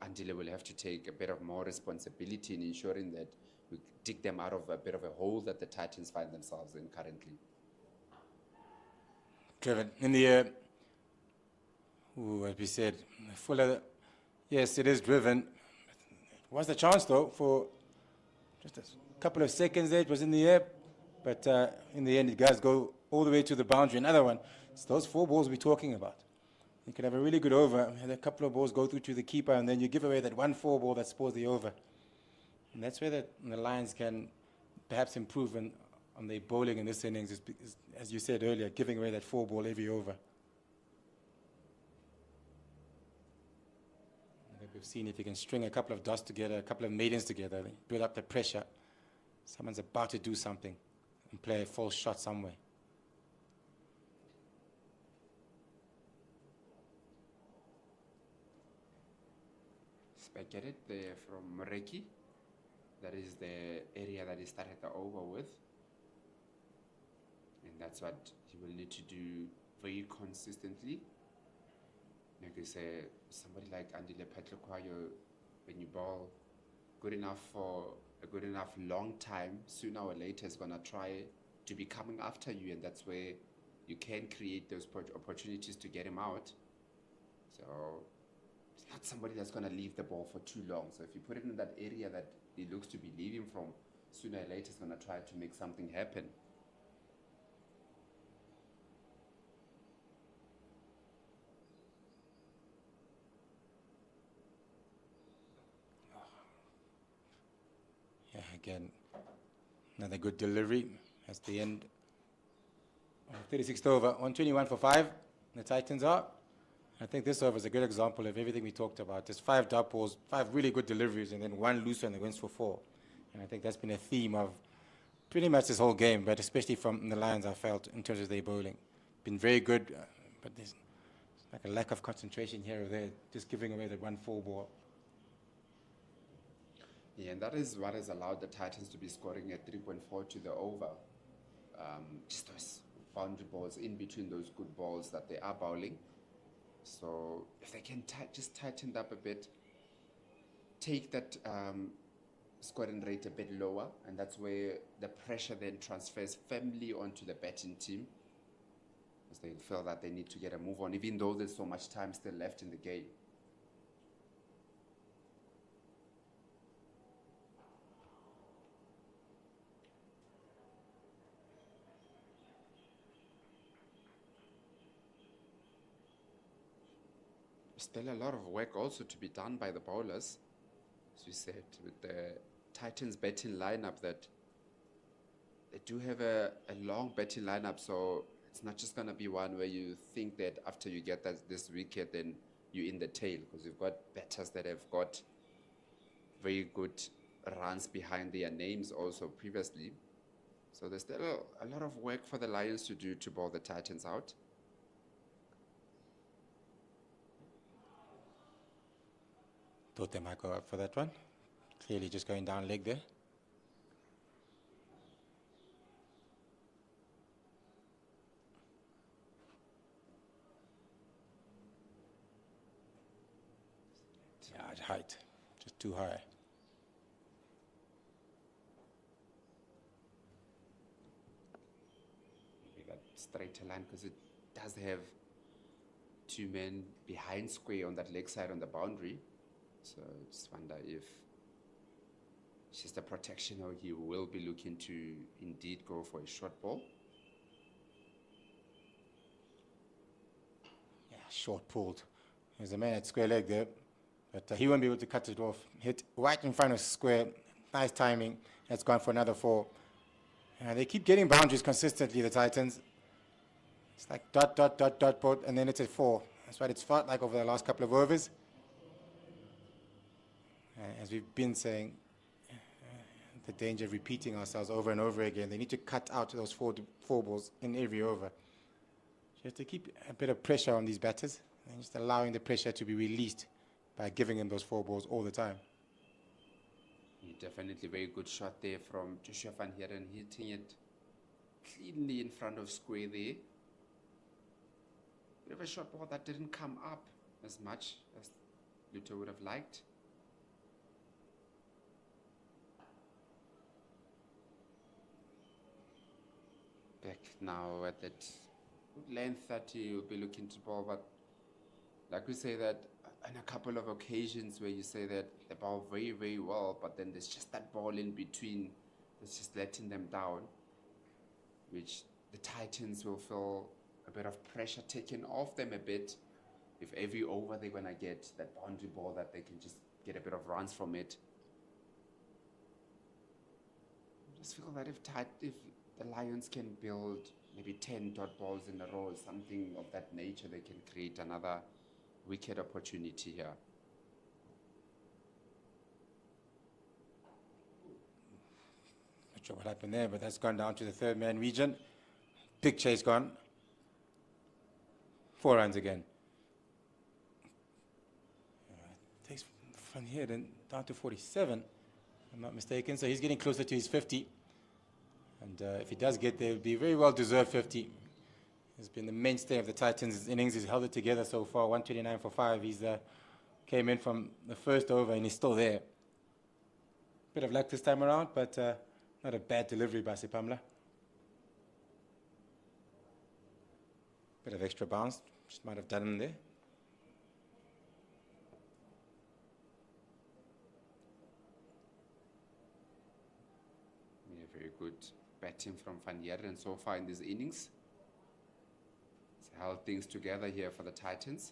Andile will have to take a bit of more responsibility in ensuring that we dig them out of a bit of a hole that the Titans find themselves in currently. Driven in the air. As we said, Fuller, yes, it is driven. It was the chance, though, for just a couple of seconds there. It was in the air. But in the end, the guys go all the way to the boundary. Another one. It's those 4 balls we're talking about. You could have a really good over, and a couple of balls go through to the keeper, and then you give away that 1 4 ball that spoils the over. And that's where the Lions can perhaps improve on their bowling in this innings, is, as you said earlier, giving away that 4 ball every over. I think we've seen if you can string a couple of dots together, a couple of maidens together, build up the pressure. Someone's about to do something and play a false shot somewhere. Get it there from Moreki. That is the area that he started the over with. And that's what he will need to do very consistently. Like I say, somebody like Andile Petlokwayo, when you bowl good enough for a good enough long time, sooner or later is going to try to be coming after you. And that's where you can create those opportunities to get him out. So it's not somebody that's going to leave the ball for too long. So if you put it in that area that he looks to be leaving from, sooner or later he's going to try to make something happen. Yeah, again, another good delivery. That's the end. 36th over, 121 for 5. The Titans are. I think this over is a good example of everything we talked about. There's 5 dot balls, 5 really good deliveries, and then 1 loose one that wins for 4. And I think that's been a theme of pretty much this whole game, but especially from the Lions, I felt, in terms of their bowling. Been very good, but there's like a lack of concentration here or there, just giving away the 1-4 ball. Yeah, and that is what has allowed the Titans to be scoring at 3.4 to the over. Just those boundary balls in between those good balls that they are bowling. So if they can just tighten up a bit, take that scoring rate a bit lower, and that's where the pressure then transfers firmly onto the batting team, as they feel that they need to get a move on, even though there's so much time still left in the game. Still a lot of work also to be done by the bowlers, as we said, with the Titans batting lineup, that they do have a long batting lineup, so it's not just going to be one where you think that after you get this wicket, then you're in the tail, because you've got batters that have got very good runs behind their names also previously. So there's still a lot of work for the Lions to do to bowl the Titans out. Thought they might go up for that one. Clearly just going down leg there. Yeah, height, just too high. Maybe that straighter line, because it does have 2 men behind square on that leg side on the boundary. So I just wonder if it's just a protection or he will be looking to indeed go for a short ball. Yeah, short pulled. There's a man at square leg there, but he won't be able to cut it off. Hit right in front of square. Nice timing. That's gone for another 4. They keep getting boundaries consistently, the Titans. It's like dot, dot, dot, dot, dot, and then it's at 4. That's what it's felt like over the last couple of overs. As we've been saying, the danger of repeating ourselves over and over again. They need to cut out those four balls in every over. Just to keep a bit of pressure on these batters and just allowing the pressure to be released by giving them those 4 balls all the time. Yeah, definitely very good shot there from Joshua van Heeren, hitting it cleanly in front of square there. Bit of a shot ball that didn't come up as much as Luto would have liked. Back now at that good length that he will be looking to bowl, but like we say that on a couple of occasions where you say that they bowl very, very well, but then there's just that ball in between that's just letting them down, which the Titans will feel a bit of pressure taken off them a bit if every over they're going to get that boundary ball that they can just get a bit of runs from it. I just feel that if the Lions can build maybe 10 dot balls in a row, something of that nature, they can create another wicket opportunity here. Not sure what happened there, but that's gone down to the 3rd man region. Big chase gone. 4 runs again. Takes from here then down to 47, if I'm not mistaken. So he's getting closer to his 50. And if he does get there, it will be a very well-deserved 50. He's been the mainstay of the Titans' innings. He's held it together so far, 129 for 5. He's came in from the first over, and he's still there. Bit of luck this time around, but not a bad delivery by Sipamla. Bit of extra bounce, just might have done him there. Yeah, very good batting from Van Heerden so far in these innings. It's held things together here for the Titans.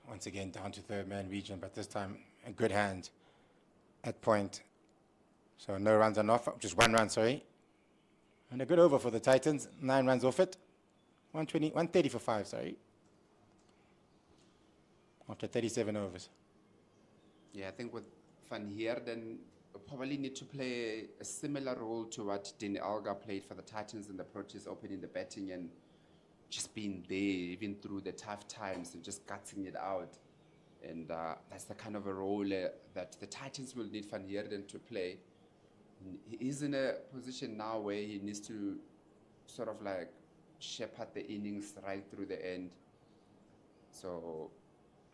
Once again, down to third man region, but this time a good hand at point. So no runs on offer, just 1 run, sorry. And a good over for the Titans, 9 runs off it. 130 for 5, sorry. After 37 overs. Yeah, I think with Van Heerden, we'll probably need to play a similar role to what Dean Elgar played for the Titans in the Proteas, opening the batting and just being there, even through the tough times, and just gutting it out. And that's the kind of a role that the Titans will need Van Heerden to play. And he is in a position now where he needs to sort of like shepherd the innings right through the end. So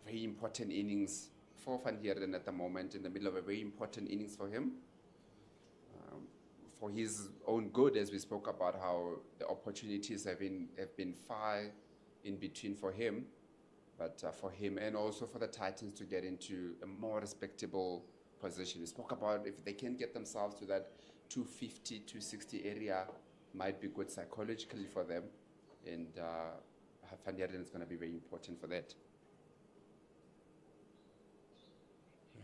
very important innings for Van Heerden at the moment, in the middle of a very important innings for him. For his own good, as we spoke about how the opportunities have been far in between for him, but for him and also for the Titans to get into a more respectable position. We spoke about if they can get themselves to that 250, 260 area, might be good psychologically for them, and Van Heerden is going to be very important for that.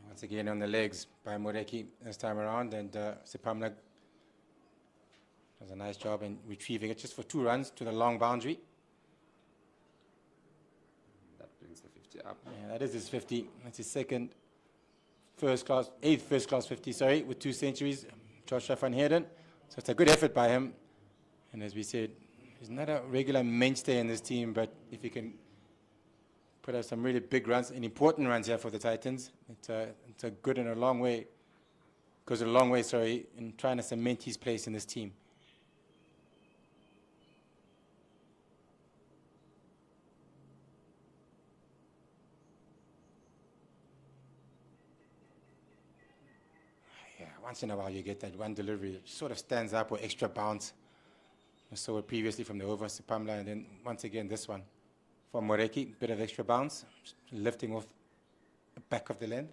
Once again on the legs by Moreki this time around, and Sipamla does a nice job in retrieving it just for 2 runs to the long boundary. That brings the 50 up. Yeah, that is his 50. That's his eighth first class 50, sorry, with 2 centuries, Joshua Van Heerden. So it's a good effort by him. And as we said, he's not a regular mainstay in this team, but if he can put out some really big runs and important runs here for the Titans, it's a good and a long way, goes a long way, sorry, in trying to cement his place in this team. Once in a while you get that one delivery that sort of stands up or extra bounce. I saw it previously from the over Sipamla, and then once again this one from Moreki, bit of extra bounce, lifting off the back of the land.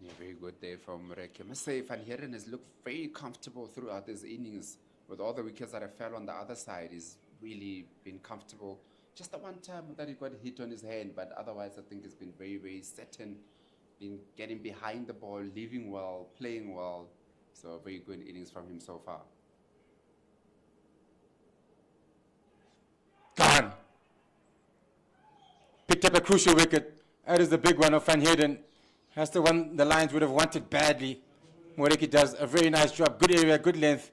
Yeah, very good there from Moreki. I must say, Van Heerden has looked very comfortable throughout his innings. With all the wickets that have fell on the other side, he's really been comfortable. Just the one time that he got hit on his hand, but otherwise I think it's been very, very certain. Been getting behind the ball, leaving well, playing well. So very good innings from him so far. Gone. Picked up a crucial wicket. That is the big one of Van Heerden. That's the one the Lions would have wanted badly. Moreki does a very nice job. Good area, good length.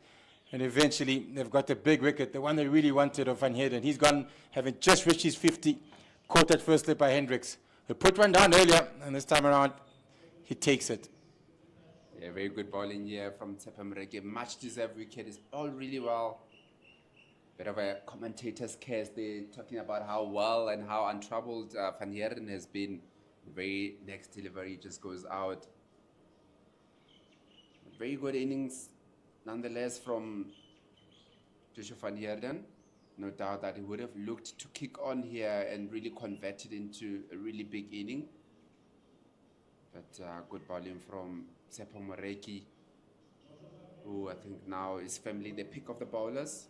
And eventually they've got the big wicket, the one they really wanted of Van Heerden. He's gone, having just reached his 50, caught at first slip by Hendricks. He put one down earlier, and this time around, he takes it. Yeah, very good bowling here from Tsepa Moreki. Much deserved wicket. He's bowled really well. Bit of a commentator's curse. They're talking about how well and how untroubled Van Heerden has been. Very next delivery just goes out. Very good innings, nonetheless, from Joshua Van Heerden. No doubt that he would have looked to kick on here and really convert it into a really big inning. But good bowling from Tsepa Moreki, who I think now is firmly the pick of the bowlers.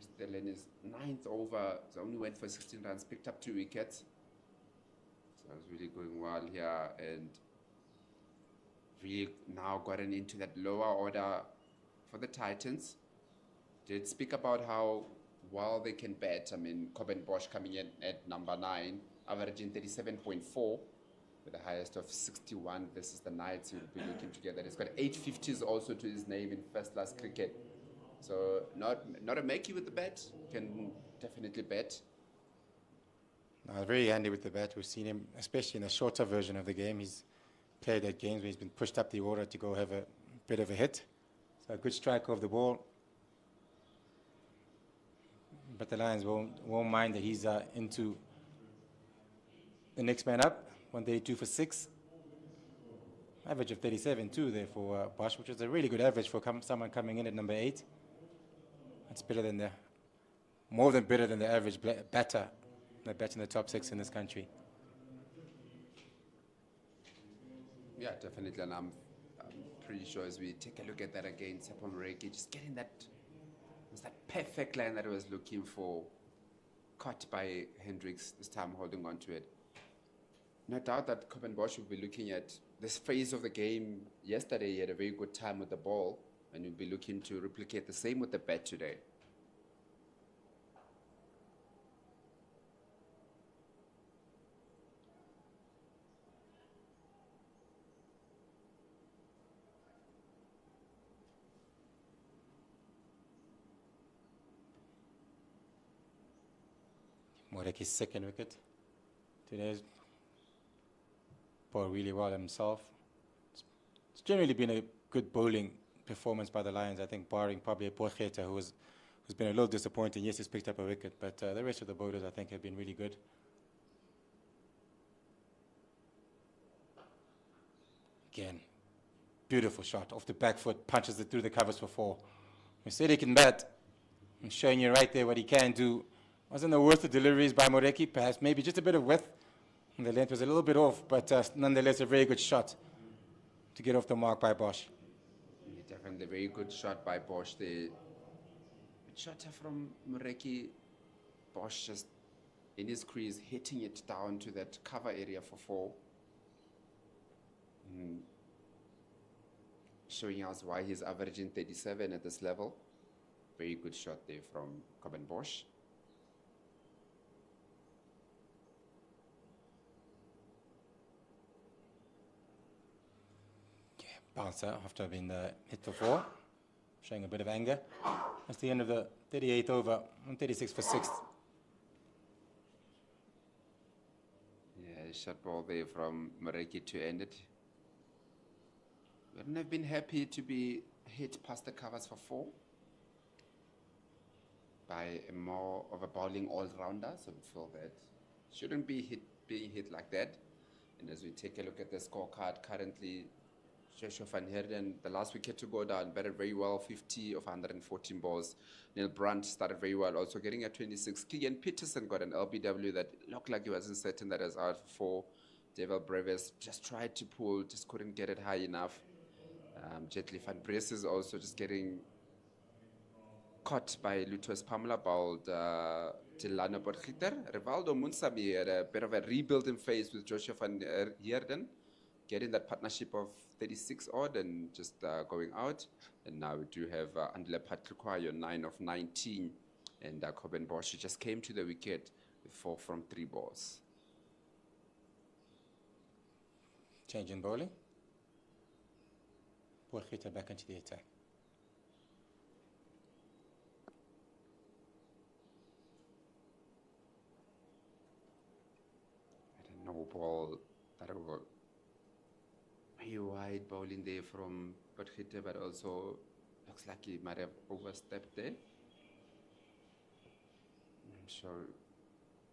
Still in his 9th over, so only went for 16 runs, picked up 2 wickets. So it's really going well here, and really now gotten into that lower order for the Titans. Did speak about how well they can bat. I mean, Coben Bosch coming in at number 9, averaging 37.4 with the highest of 61 versus the Knights. He'll be looking together. He's got 8 50s also to his name in first-class cricket. So not a makey with the bat, can definitely bat. No, very handy with the bat. We've seen him, especially in the shorter version of the game. He's played at games where he's been pushed up the order to go have a bit of a hit. So a good strike of the ball. But the Lions won't mind that he's into the next man up. 132 for 6. Average of 37 too there for Bosch, which is a really good average for someone coming in at number 8. That's better than more than better than the average batter that bats in the top 6 in this country. Yeah, definitely, and I'm pretty sure as we take a look at that again, Tsepo Moreki just getting that perfect line that I was looking for, caught by Hendricks, this time holding on to it. No doubt that Bosch will be looking at this phase of the game. Yesterday, he had a very good time with the ball, and he'll be looking to replicate the same with the bat today. Moreki's second wicket. Today's bowled really well himself. It's generally been a good bowling performance by the Lions, I think, barring probably Porcheta, who's been a little disappointing. Yes, he's picked up a wicket, but the rest of the bowlers, I think, have been really good. Again, beautiful shot. Off the back foot, punches it through the covers for 4. We said he can bat. I'm showing you right there what he can do. Wasn't the worst of deliveries by Moreki, perhaps maybe just a bit of width. And the length was a little bit off, but nonetheless a very good shot to get off the mark by Bosch. Yeah, definitely a very good shot by Bosch there. Good shot from Moreki. Bosch just in his crease, hitting it down to that cover area for 4. Showing us why he's averaging 37 at this level. Very good shot there from Bosch. Bouncer after being hit for 4, showing a bit of anger. That's the end of the 38th over, 136 for 6. Yeah, shot ball there from Moreki to end it. Wouldn't have been happy to be hit past the covers for 4 by more of a bowling all-rounder, so we feel that shouldn't be being hit like that. And as we take a look at the scorecard currently, Joshua van Heerden, the last wicket to go down, batted very well, 50 of 114 balls. Neil Brandt started very well, also getting a 26. Keegan Peterson got an LBW that looked like he wasn't certain that it was out for. Deval Brevis just tried to pull, just couldn't get it high enough. Jetli van Brees is also just getting caught by Lutus Pamela, bowled Delano Potgieter. Rivaldo Munsabi had a bit of a rebuilding phase with Joshua van Heerden, getting that partnership of 36 odd and just going out. And now we do have Andile Patlukwayo, 9 of 19. And Bosch just came to the wicket with 4 from 3 balls. Change in bowling. Porcheta back into the attack. I don't know, ball that over very wide bowling there from Potgieter, but also looks like he might have overstepped there. I'm sure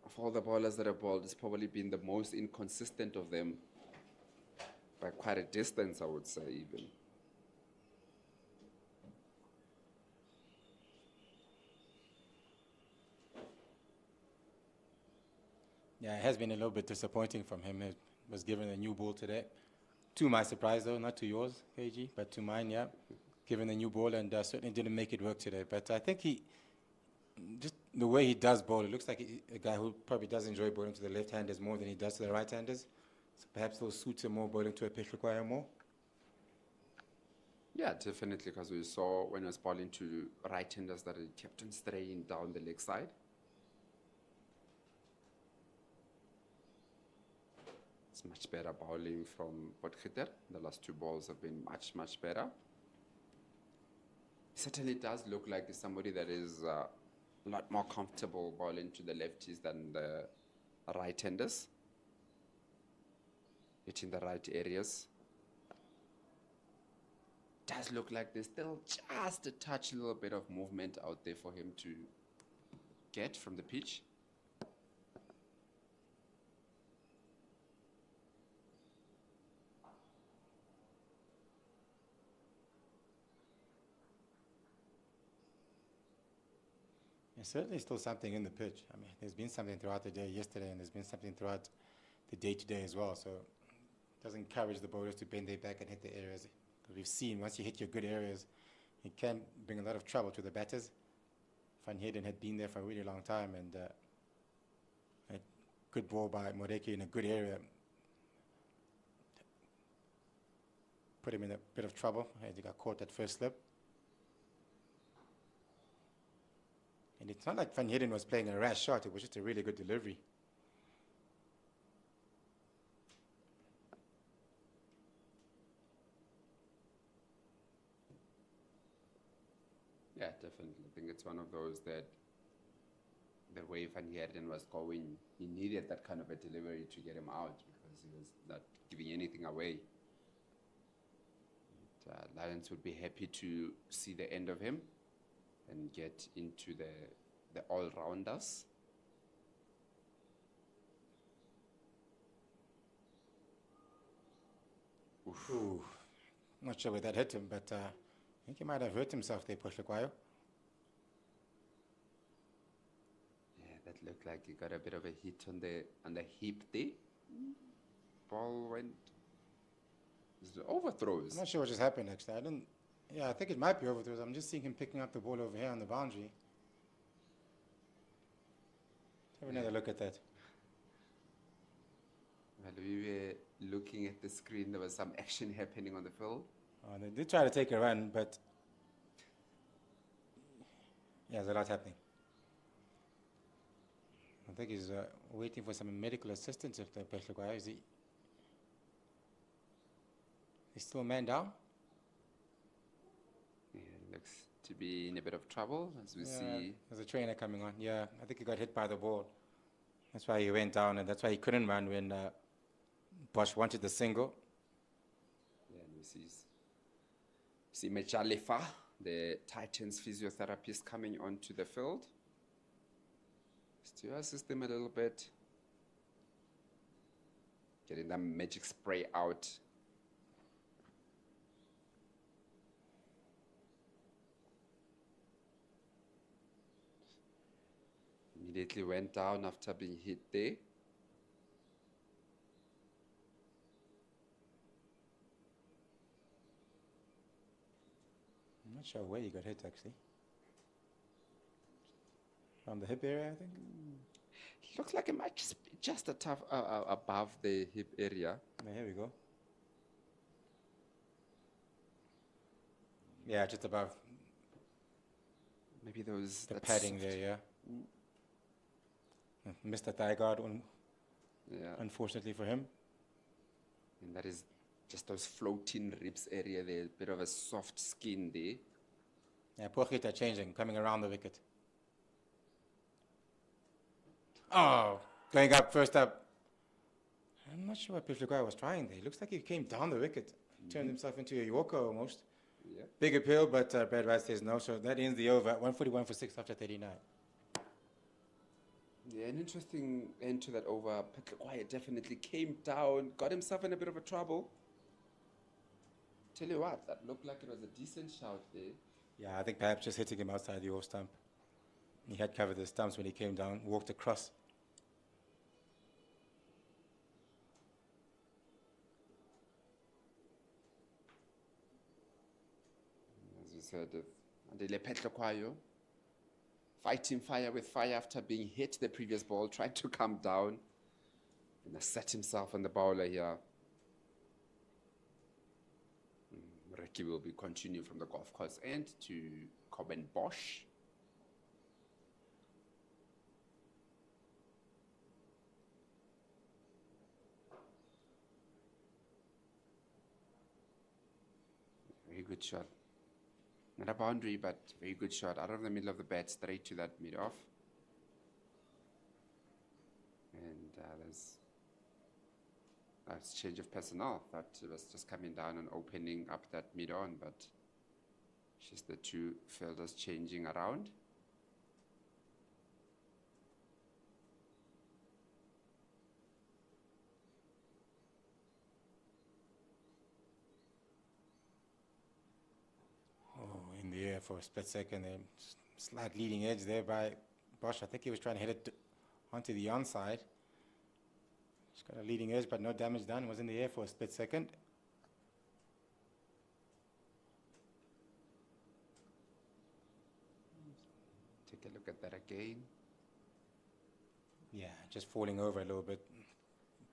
of all the bowlers that have bowled, it's probably been the most inconsistent of them by quite a distance, I would say, even. Yeah, it has been a little bit disappointing from him. He was given a new ball today. To my surprise, though, not to yours, KG, but to mine, yeah. Given a new ball and certainly didn't make it work today. But I think just the way he does bowl, it looks like a guy who probably does enjoy bowling to the left-handers more than he does to the right-handers. So perhaps those suits him more, bowling to a pitch require more. Yeah, definitely, because we saw when he was bowling to right-handers that he kept on straying down the leg side. It's much better bowling from Potgieter. The last 2 balls have been much, much better. It certainly does look like he's somebody that is a lot more comfortable bowling to the lefties than the right-handers, hitting the right areas. Does look like there's still just a touch, a little bit of movement out there for him to get from the pitch. There's certainly still something in the pitch. I mean, there's been something throughout the day yesterday, and there's been something throughout the day today as well. So it doesn't encourage the bowlers to bend their back and hit the areas. Because we've seen once you hit your good areas, it can bring a lot of trouble to the batters. Van Heerden had been there for a really long time, and a good ball by Moreki in a good area put him in a bit of trouble as he got caught that first slip. And it's not like Van Heerden was playing a rash shot, it was just a really good delivery. Yeah, definitely. I think it's one of those that the way Van Heerden was going, he needed that kind of a delivery to get him out because he was not giving anything away. Lions would be happy to see the end of him and get into the all-rounders. Ooh, not sure where that hit him, but I think he might have hurt himself there, Poshakwayo. Yeah, that looked like he got a bit of a hit on the hip there. Ball went. Is it overthrows? I'm not sure what just happened, actually. I think it might be overthrows. I'm just seeing him picking up the ball over here on the boundary. Have another look at that. While we were looking at the screen, there was some action happening on the field. They did try to take a run, but yeah, there's a lot happening. I think he's waiting for some medical assistance if the Poshakwayo. Is he? He's still a man down? Yeah, looks to be in a bit of trouble as we see. There's a trainer coming on. Yeah, I think he got hit by the ball. That's why he went down, and that's why he couldn't run when Bosch wanted the single. Yeah, and we see Mechalefa, the Titans physiotherapist, coming onto the field to assist them a little bit, getting that magic spray out. Immediately went down after being hit there. I'm not sure where he got hit, actually. Around the hip area, I think? It looks like it might just a tough above the hip area. Yeah, here we go. Yeah, just above Maybe those the padding there, yeah. Missed the thigh guard, Yeah, unfortunately for him. and that is just those floating ribs area there, a bit of a soft skin there. Yeah, Pochita changing, coming around the wicket. Oh, going up, first up. I'm not sure what Poshakwayo was trying there. It looks like he came down the wicket, turned himself into a Yorker almost. Yeah. Big appeal, but Brad White says no, so that ends the over at 141 for 6 after 39. Yeah, an interesting end to that over. Patrick definitely came down, got himself in a bit of a trouble. Tell you what, that looked like it was a decent shout there. Yeah, I think perhaps just hitting him outside the off stump. He had covered the stumps when he came down, walked across. As you said, Andile Petlokwayo fighting fire with fire after being hit the previous ball, trying to come down and set himself on the bowler here. Ricky will be continuing from the golf course end to Coben Bosch. Very good shot. Not a boundary, but very good shot. Out of the middle of the bat, straight to that mid-off. And that's change of personnel. That was just coming down and opening up that mid-on, but it's just the two fielders changing around. Oh, in the air for a split second there. slight leading edge there by Bosch. I think he was trying to hit it onto the onside. He's got a leading edge, but no damage done. Was in the air for a split second. Take a look at that again. Yeah, just falling over a little bit.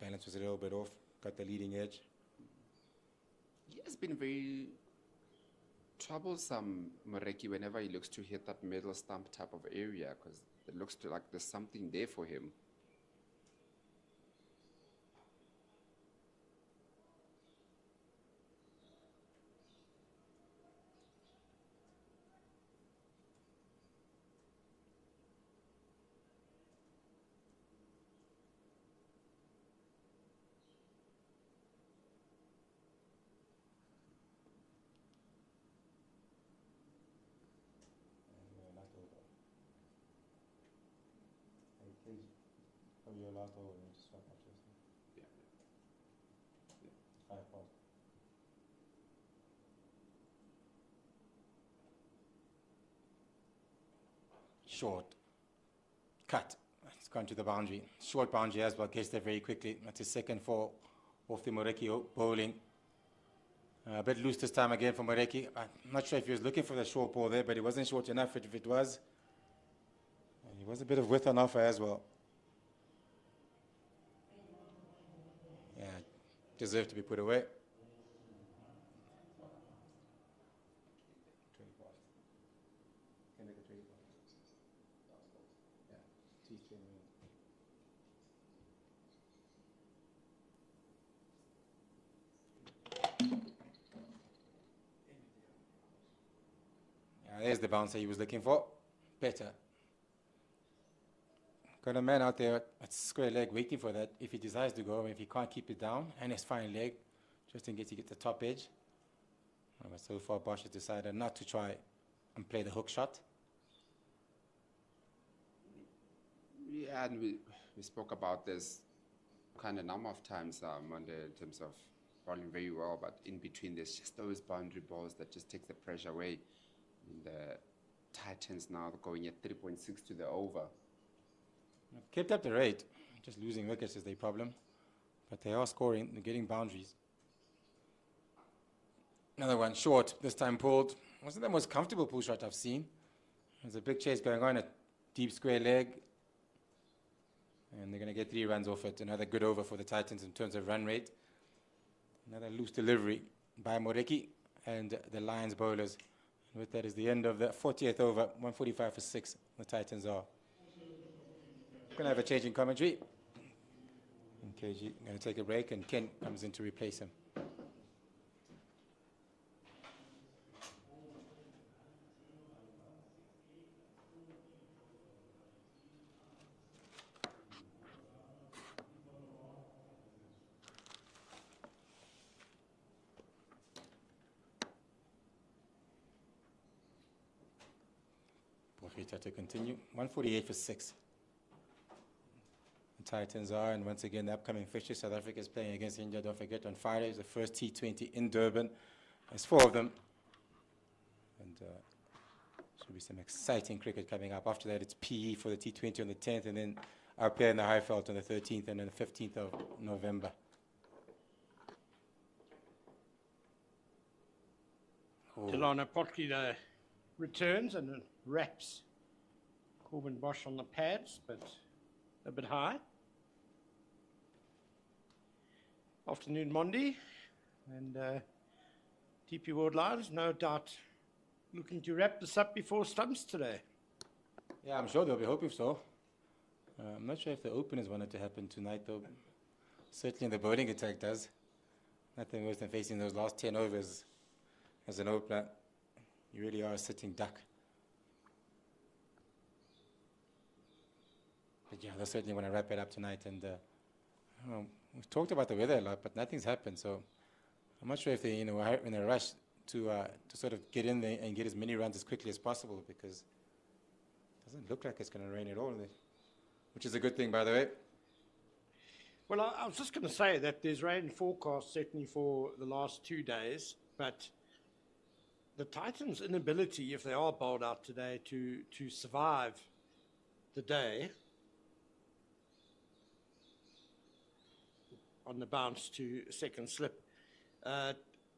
Balance was a little bit off. Got the leading edge. He has been very troublesome, Moreki, whenever he looks to hit that middle stump type of area, because it looks like there's something there for him. Short. Cut. It's gone to the boundary. Short boundary as well. Gets there very quickly. That's his second fall off the Moreki bowling. A bit loose this time again for Moreki. I'm not sure if he was looking for the short ball there, but it wasn't short enough if it was. And he was a bit of width on offer as well. Yeah, deserved to be put away. There's the bouncer he was looking for. Better. Got a man out there at square leg waiting for that if he decides to go, if he can't keep it down, and his fine leg, just in case he gets the top edge. But so far, Bosch has decided not to try and play the hook shot. Yeah, and we spoke about this kind of number of times Monday in terms of bowling very well, but in between there's just those boundary balls that just take the pressure away. And the Titans now going at 3.6 to the over. Kept up the rate. Just losing wickets is their problem. But they are scoring. They're getting boundaries. Another one, short. This time pulled. Wasn't the most comfortable pull shot I've seen. There's a big chase going on at deep square leg. And they're going to get 3 runs off it. Another good over for the Titans in terms of run rate. Another loose delivery by Moreki and the Lions bowlers. And with that is the end of the 40th over. 145 for 6. The Titans are. Going to have a change in commentary. And KG going to take a break, and Ken comes in to replace him. Porfita to continue. 148 for 6. Titans are, and once again, the upcoming fixture, South Africa is playing against India. Don't forget, on Friday is the first T20 in Durban. There's 4 of them. And should be some exciting cricket coming up. After that, it's PE for the T20 on the 10th, and then up here in the Highveld on the 13th and then the 15th of November. Delano Potgieter returns and wraps Corbin Bosch on the pads, but a bit high. Afternoon, Mondi, and DP World Lions, no doubt, looking to wrap this up before stumps today. Yeah, I'm sure they'll be hoping so. I'm not sure if the openers want it to happen tonight, though. Certainly the bowling attack does. Nothing worse than facing those last 10 overs as an opener. You really are a sitting duck. But yeah, they certainly want to wrap it up tonight. And I don't know, we've talked about the weather a lot, but nothing's happened. So I'm not sure if they, are in a rush to sort of get in there and get as many runs as quickly as possible, because it doesn't look like it's going to rain at all, which is a good thing, by the way. Well, I was just going to say that there's rain forecast certainly for the last 2 days, but the Titans' inability, if they are bowled out today, to survive the day on the bounce to second slip.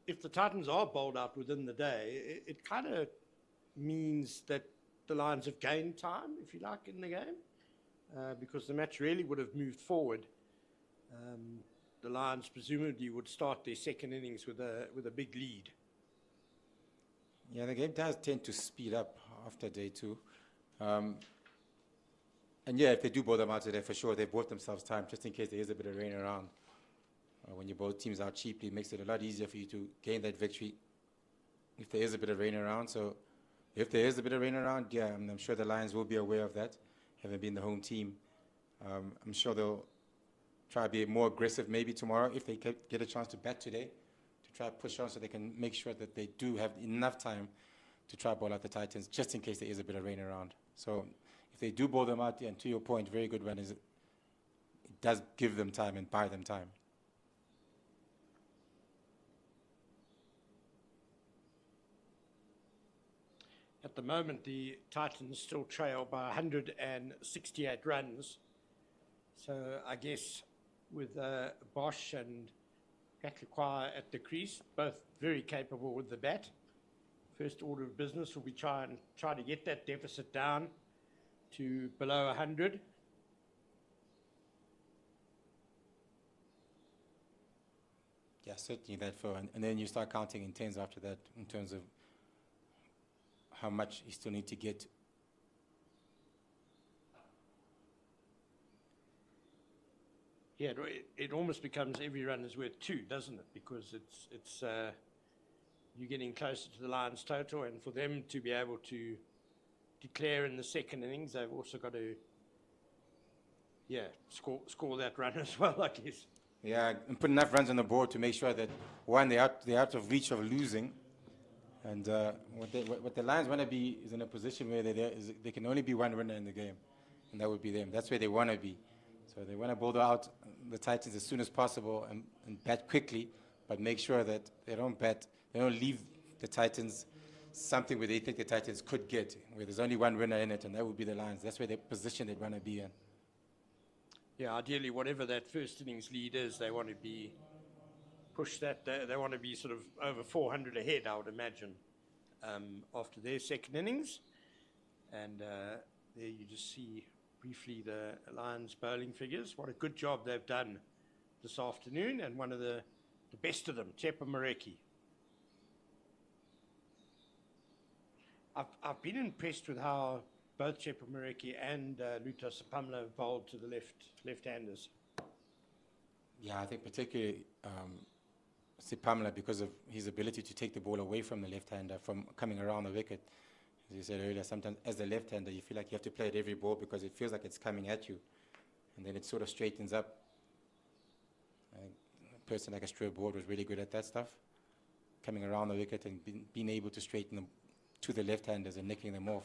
If the Titans are bowled out within the day, it kind of means that the Lions have gained time, if you like, in the game, because the match really would have moved forward. The Lions presumably would start their second innings with a big lead. Yeah, the game does tend to speed up after day two. And yeah, if they do bowl them out today, for sure, they bought themselves time just in case there is a bit of rain around. When you bowl teams out cheaply, it makes it a lot easier for you to gain that victory if there is a bit of rain around. So if there is a bit of rain around, yeah, I'm sure the Lions will be aware of that, having been the home team. I'm sure they'll try to be more aggressive maybe tomorrow if they get a chance to bat today, to try to push on so they can make sure that they do have enough time to try to bowl out the Titans, just in case there is a bit of rain around. So if they do bowl them out, and to your point, very good one, is it does give them time and buy them time. At the moment, the Titans still trail by 168 runs. So I guess with Bosch and Patlakwa at the crease, both very capable with the bat. First order of business will be try to get that deficit down to below 100. Yeah, certainly that for, and then you start counting in tens after that in terms of how much you still need to get. Yeah, it almost becomes every run is worth 2, doesn't it? Because it's you're getting closer to the Lions' total, and for them to be able to declare in the second innings, they've also got to, score that run as well, I guess. Yeah, and put enough runs on the board to make sure that, one, they're out of reach of losing. And what the Lions want to be is in a position where they can only be one winner in the game, and that would be them. That's where they want to be. So they want to bowl out the Titans as soon as possible and bat quickly, but make sure that they don't leave the Titans something where they think the Titans could get, where there's only one winner in it, and that would be the Lions. That's where the position they'd want to be in. Yeah, ideally, whatever that first innings lead is, they want to be push that. They want to be sort of over 400 ahead, I would imagine, after their second innings. And there you just see briefly the Lions bowling figures. What a good job they've done this afternoon, and one of the best of them, Chepa Mareki. I've been impressed with how both Chepa Mareki and Luta Sapamla have bowled to the left-handers. Yeah, I think particularly Sipamla, because of his ability to take the ball away from the left-hander from coming around the wicket. As you said earlier, sometimes as a left-hander, you feel like you have to play at every ball because it feels like it's coming at you, and then it sort of straightens up. A person like a Stuart Board was really good at that stuff, coming around the wicket and being able to straighten them to the left-handers and nicking them off.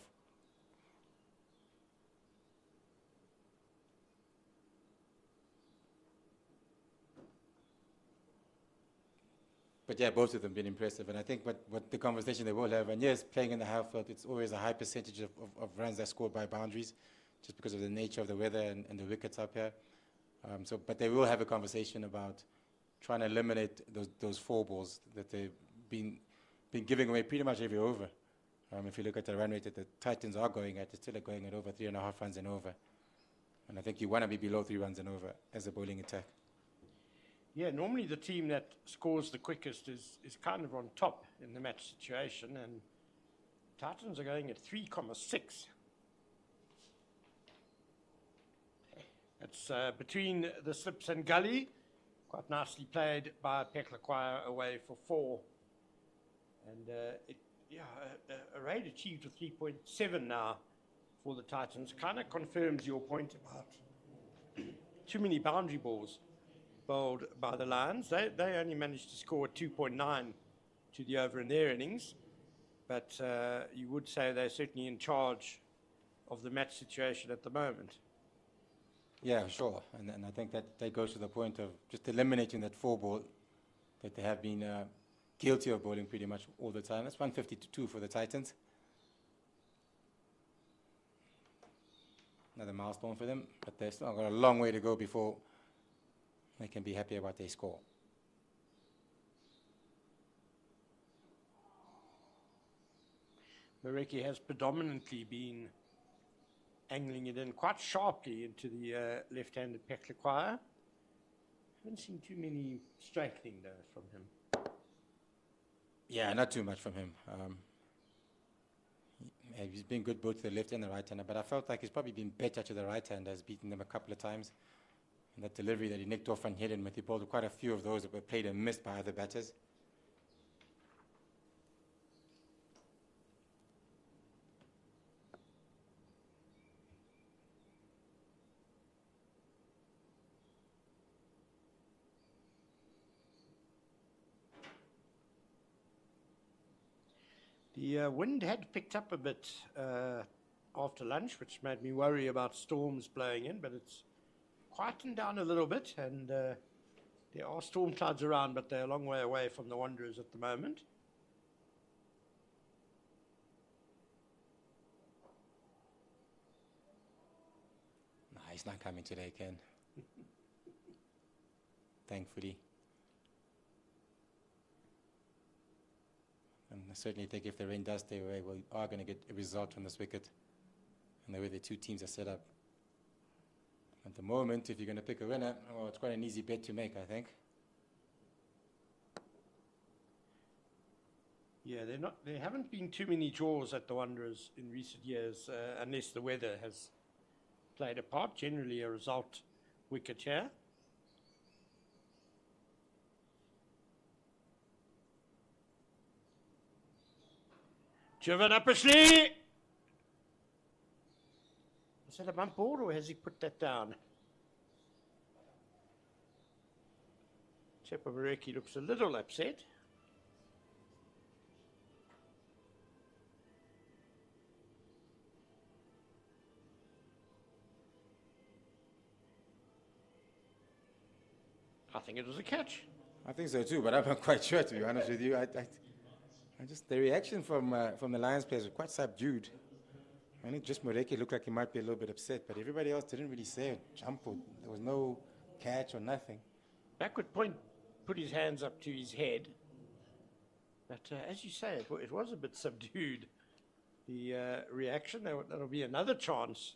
But yeah, both of them been impressive. And I think what the conversation they will have, and yes, playing in the Highfield, it's always a high percentage of runs that are scored by boundaries, just because of the nature of the weather and the wickets up here. But they will have a conversation about trying to eliminate those 4 balls that they've been giving away pretty much every over. If you look at the run rate that the Titans are going at, it's still going at over 3.5 runs and over. And I think you want to be below 3 runs and over as a bowling attack. Yeah, normally the team that scores the quickest is kind of on top in the match situation, and Titans are going at 3.6. It's between the slips and gully, quite nicely played by Patlakwa away for 4. And a rate achieved of 3.7 now for the Titans kind of confirms your point about too many boundary balls bowled by the Lions. They only managed to score 2.9 to the over in their innings, but you would say they're certainly in charge of the match situation at the moment. Yeah, sure. And I think that goes to the point of just eliminating that 4 ball that they have been guilty of bowling pretty much all the time. That's 150 to 2 for the Titans. Another milestone for them, but they've still got a long way to go before they can be happy about their score. Mareki has predominantly been angling it in quite sharply into the left-handed Peklequire. Haven't seen too many straightening though from him. Yeah, not too much from him. He's been good both to the left and the right hander, but I felt like he's probably been better to the right hander. Has beaten them a couple of times. And that delivery that he nicked off and hit him with, he bowled quite a few of those that were played and missed by other batters. The wind had picked up a bit after lunch, which made me worry about storms blowing in, but it's quietened down a little bit, and there are storm clouds around, but they're a long way away from the Wanderers at the moment. No, he's not coming today, Ken. Thankfully. And I certainly think if the rain does stay away, we are going to get a result on this wicket and the way the two teams are set up. At the moment, if you're going to pick a winner, well, it's quite an easy bet to make, I think. Yeah, there haven't been too many draws at the Wanderers in recent years, unless the weather has played a part. Generally a result wicket here. Driven up a slee! Is that a bump ball or has he put that down? Mareki looks a little upset. I think it was a catch. I think so too, but I'm not quite sure, to be honest with you. I just the reaction from the Lions players was quite subdued. I think just Mareki looked like he might be a little bit upset, but everybody else didn't really say a jump or there was no catch or nothing. Backward point put his hands up to his head, but as you say, it was a bit subdued. The reaction, that'll be another chance.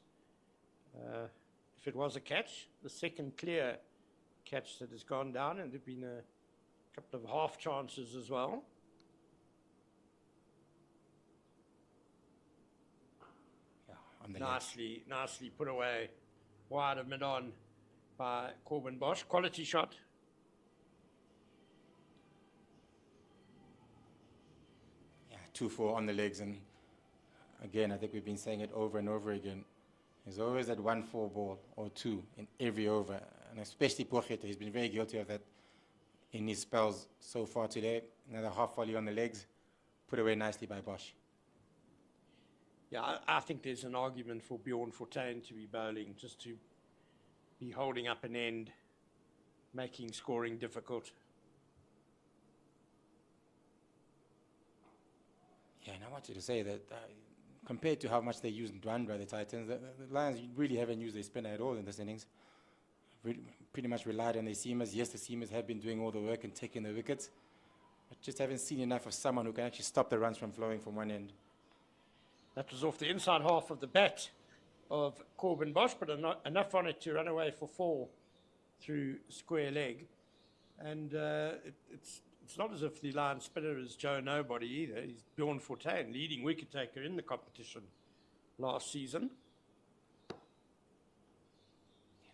If it was a catch, the second clear catch that has gone down, and there have been a couple of half chances as well. Nicely put away wide of mid-on by Corbin Bosch. Quality shot. Yeah, 2-4 on the legs, and again, I think we've been saying it over and over again. There's always that 1-4 ball or two in every over, and especially Pochete. He's been very guilty of that in his spells so far today. Another half volley on the legs, put away nicely by Bosch. Yeah, I think there's an argument for Bjorn Fortuin to be bowling, just to be holding up an end, making scoring difficult. Yeah, and I want you to say that compared to how much they use Ndwandwe, the Titans, the Lions really haven't used their spinner at all in this innings. Pretty much relied on their seamers. Yes, the seamers have been doing all the work and taking the wickets, but just haven't seen enough of someone who can actually stop the runs from flowing from one end. That was off the inside half of the bat of Corbin Bosch, but enough on it to run away for 4 through square leg. And it's not as if the Lion spinner is Joe Nobody either. He's Bjorn Fortuin, leading wicket taker in the competition last season.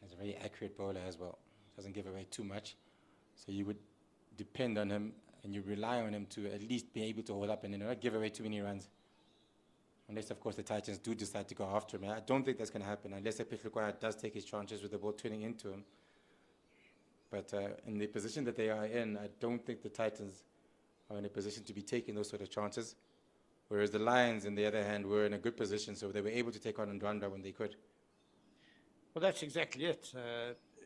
He's a very accurate bowler as well. Doesn't give away too much. So you would depend on him and you rely on him to at least be able to hold up and not give away too many runs. Unless, of course, the Titans do decide to go after him. I don't think that's going to happen unless Peklequire does take his chances with the ball turning into him. But in the position that they are in, I don't think the Titans are in a position to be taking those sort of chances. Whereas the Lions, on the other hand, were in a good position, so they were able to take on Ndwandwe when they could. Well, that's exactly it.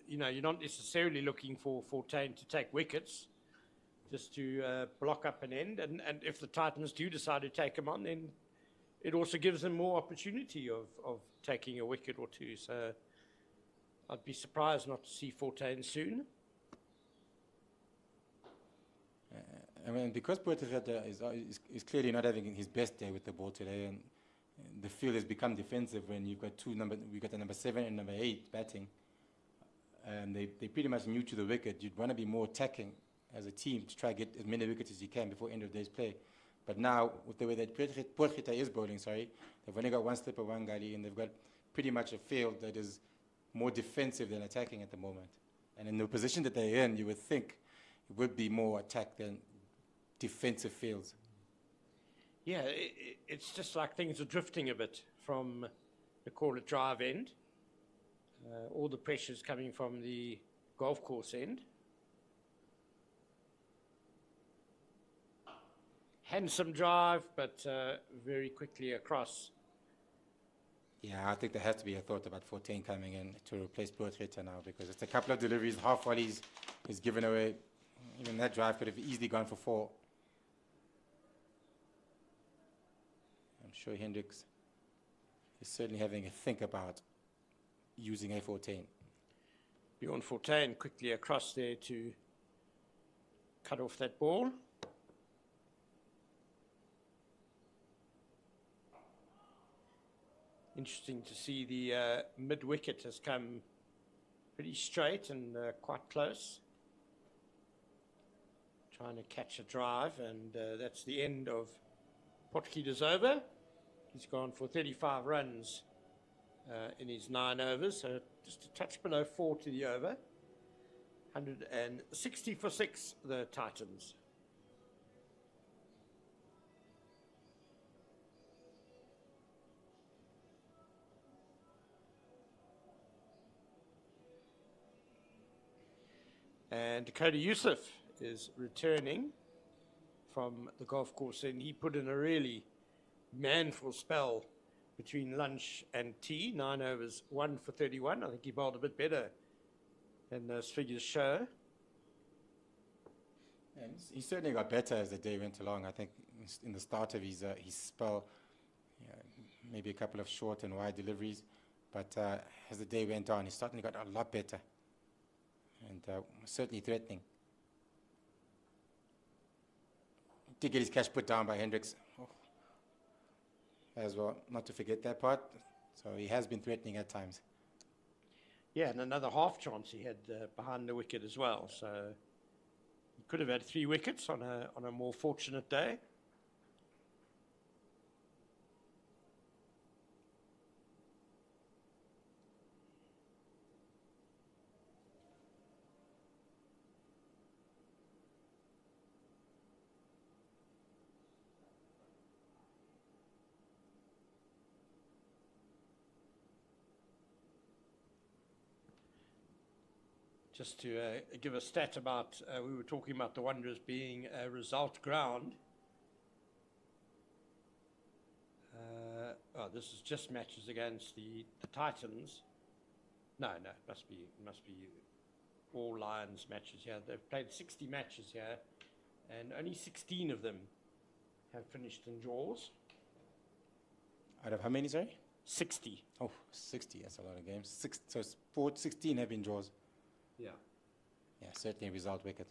You're not necessarily looking for Fortuin to take wickets. just to block up an end. And if the Titans do decide to take him on, then it also gives them more opportunity of taking a wicket or two. So I'd be surprised not to see Fortuin soon. I mean, because Potgieter is clearly not having his best day with the ball today, and the field has become defensive when you've got we've got the number 7 and number 8 batting, and they're pretty much new to the wicket. You'd want to be more attacking as a team to try to get as many wickets as you can before end of day's play. But now, with the way that Potgieter is bowling, they've only got one slipper, one gully, and they've got pretty much a field that is more defensive than attacking at the moment. And in the position that they're in, you would think it would be more attack than defensive fields. Yeah, it's just like things are drifting a bit from the call it drive end. All the pressure's coming from the golf course end. Handsome drive, but very quickly across. Yeah, I think there has to be a thought about 14 coming in to replace Potgieter now, because it's a couple of deliveries, half volleys is given away. Even that drive could have easily gone for 4. I'm sure Hendricks is certainly having a think about using a 14. Bjorn Fortuin quickly across there to cut off that ball. Interesting to see the mid-wicket has come pretty straight and quite close. Trying to catch a drive, and that's the end of Potgieter's over. He's gone for 35 runs in his 9 overs, so just a touch below 4 to the over. 160 for 6, the Titans. And Dakota Youssef is returning from the golf course, and he put in a really manful spell between lunch and tea. 9 overs, 1 for 31. I think he bowled a bit better than those figures show. And he certainly got better as the day went along. I think in the start of his spell, maybe a couple of short and wide deliveries, but as the day went on, he certainly got a lot better, and certainly threatening. Did get his catch put down by Hendricks as well, not to forget that part. So he has been threatening at times. Yeah, and another half chance he had behind the wicket as well. So he could have had 3 wickets on a more fortunate day. Just to give a stat about, we were talking about the Wanderers being a result ground. This is just matches against the Titans. No, it must be all Lions matches here. They've played 60 matches here, and only 16 of them have finished in draws. Out of how many, sorry? 60. Oh, 60, that's a lot of games. 16 have been draws. Yeah. Yeah, certainly a result wicket.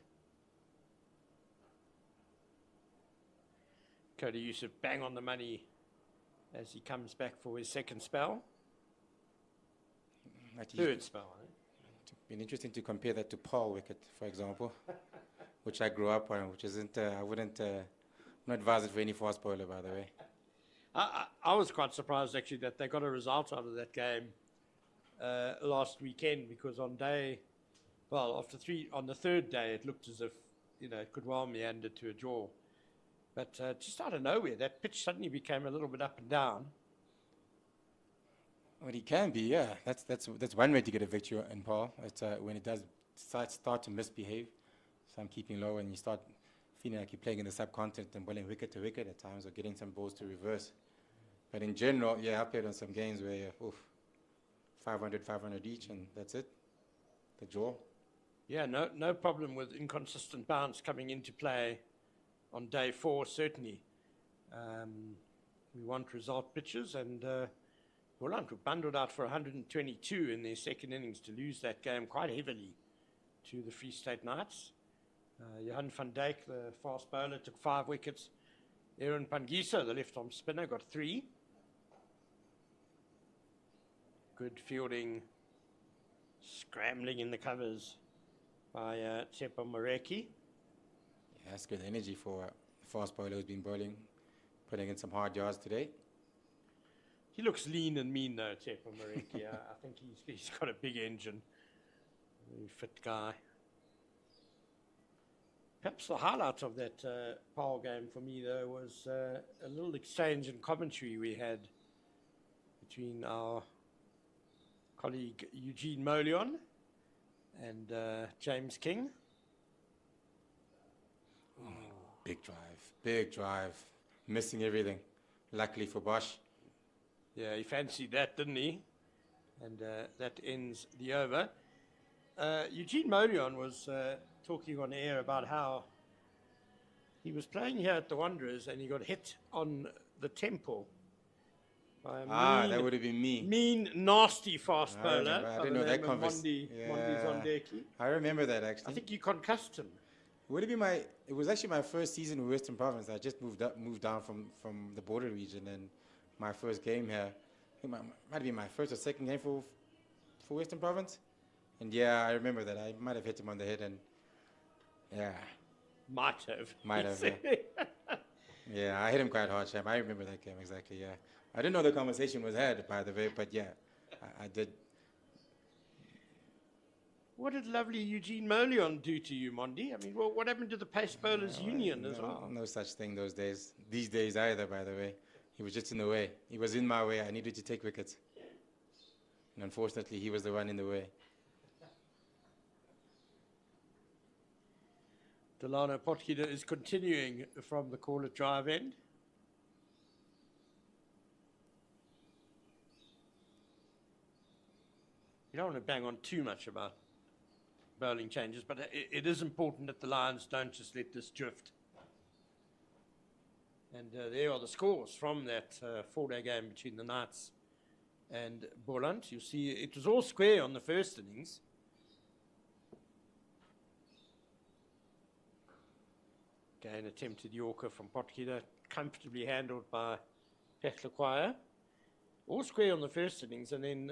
Cody Youssef bang on the money as he comes back for his second spell. Third spell, I think. It's been interesting to compare that to Paul wicket, for example, which I grew up on, which isn't, I wouldn't, not advise it for any fast bowler, by the way. I was quite surprised, actually, that they got a result out of that game last weekend, because on the third day, it looked as if, it could well meander to a draw. But just out of nowhere, that pitch suddenly became a little bit up and down. Well, he can be, yeah. That's one way to get a victory in Paul. It's when it does start to misbehave, some keeping low, and you start feeling like you're playing in the subcontinent and bowling wicket to wicket at times, or getting some balls to reverse. But in general, yeah, I played on some games where 500 each, and that's it. The draw. Yeah, no problem with inconsistent bounce coming into play on day 4, certainly. We want result pitches, and Holland were bundled out for 122 in their second innings to lose that game quite heavily to the Free State Knights. Johan van Dijk, the fast bowler, took 5 wickets. Aaron Pangisa, the left-arm spinner, got 3. Good fielding, scrambling in the covers by Tsepo Mareki. Yeah, that's good energy for a fast bowler who's been bowling, putting in some hard yards today. He looks lean and mean though, Tsepo Mareki. I think he's got a big engine. Very fit guy. Perhaps the highlight of that power game for me though was a little exchange and commentary we had between our colleague Eugene Molion and James King. Big drive, missing everything. Luckily for Bosch. Yeah, he fancied that, didn't he? And that ends the over. Eugene Molion was talking on air about how he was playing here at the Wanderers and he got hit on the temple by a That would have been me. mean, nasty fast I bowler. remember. I by didn't the know that name of conversation. Mondi Zondeki. I remember that actually. I think you concussed him. It was actually my first season in Western Province. I just moved down from the border region, and my first game here, I think might be my first or second game for Western Province. And yeah, I remember that. I might have hit him on the head, and yeah. Might have. Yeah. Yeah, I hit him quite hard, Sham. I remember that game exactly, yeah. I didn't know the conversation was had, by the way, but yeah, I did. What did lovely Eugene Molion do to you, Mondi? I mean, what happened to the Pace Bowlers Union as well? No such thing those days. These days either, by the way. He was just in the way. He was in my way. I needed to take wickets. And unfortunately, he was the one in the way. Delano Potgieter is continuing from the call at drive end. You don't want to bang on too much about bowling changes, but it is important that the Lions don't just let this drift. And there are the scores from that 4-day game between the Knights and Boland. You see, it was all square on the first innings. Again, attempted Yorker from Potgieter, comfortably handled by Pechlequire. All square on the first innings, and then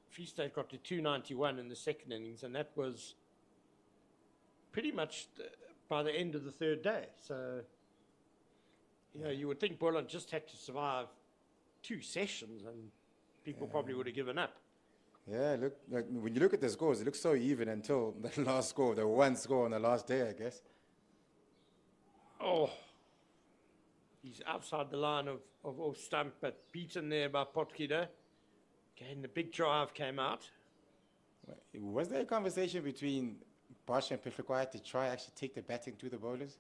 Free State got to 291 in the second innings, and that was pretty much by the end of the third day. So, you know, you would think Boland just had to survive 2 sessions, and people probably would have given up. Yeah, look, like when you look at the scores, it looks so even until the last score, the one score on the last day, I guess. Oh, he's outside the line of off stump, but beaten there by Potgieter. Again, the big drive came out. Was there a conversation between Bosch and Pechlequire to try actually take the batting to the bowlers?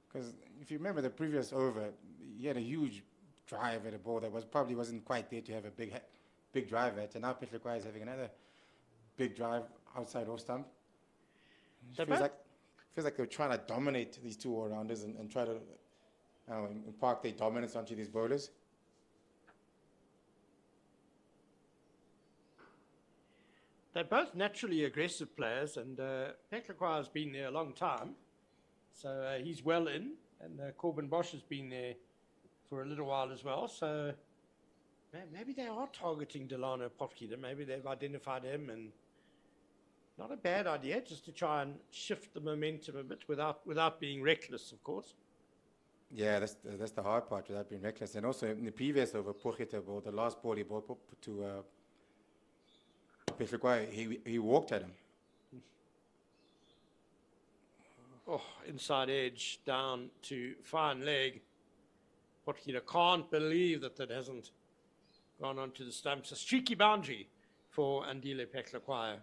Because if you remember the previous over, he had a huge drive at a ball that probably wasn't quite there to have a big drive at, and now Pechlequire is having another big drive outside off stump. Feels like they're trying to dominate these 2 all-rounders and try to impart their dominance onto these bowlers. They're both naturally aggressive players, and Pechlequire has been there a long time, so he's well in, and Corbin Bosch has been there for a little while as well, so maybe they are targeting Delano Potgieter. Maybe they've identified him, and not a bad idea, just to try and shift the momentum a bit without being reckless, of course. Yeah, that's the hard part, without being reckless. And also in the previous over, Potgieter ball, the last ball he bowled to Pechlequire, he walked at him. Oh, inside edge down to fine leg. Potgieter can't believe that hasn't gone onto the stumps. A streaky boundary for Andile Pechlequire.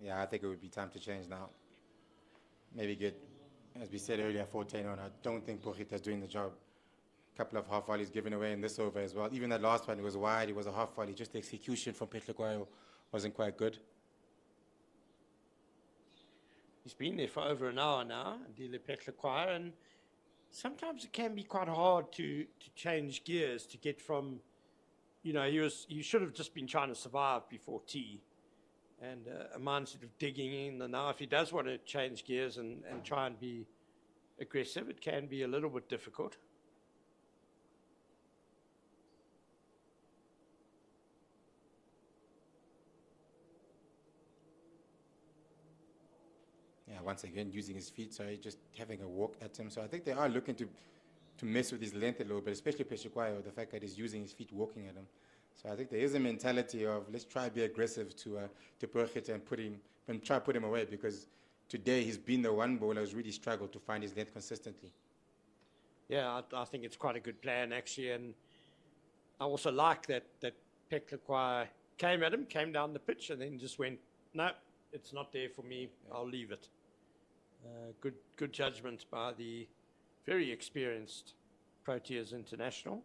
Yeah, I think it would be time to change now. Maybe get, as we said earlier, 14 on. I don't think Potgieter's doing the job. A couple of half volleys given away in this over as well. Even that last one, it was wide, it was a half volley. Just the execution from Pechlequire wasn't quite good. He's been there for over an hour now, Dile Petlacquire, and sometimes it can be quite hard to change gears, to get from, he should have just been trying to survive before tea, and a mindset of digging in. And now if he does want to change gears and try and be aggressive, it can be a little bit difficult. Yeah, once again, using his feet, sorry, just having a walk at him. So I think they are looking to mess with his length a little bit, especially Petlacquire, the fact that he's using his feet walking at him. So I think there is a mentality of let's try to be aggressive to Bergette and try to put him away, because today he's been the one bowler who's really struggled to find his length consistently. Yeah, I think it's quite a good plan, actually. And I also like that Petlacquire came at him, came down the pitch, and then just went, no, it's not there for me. Yeah. I'll leave it. Good judgment by the very experienced Proteas international.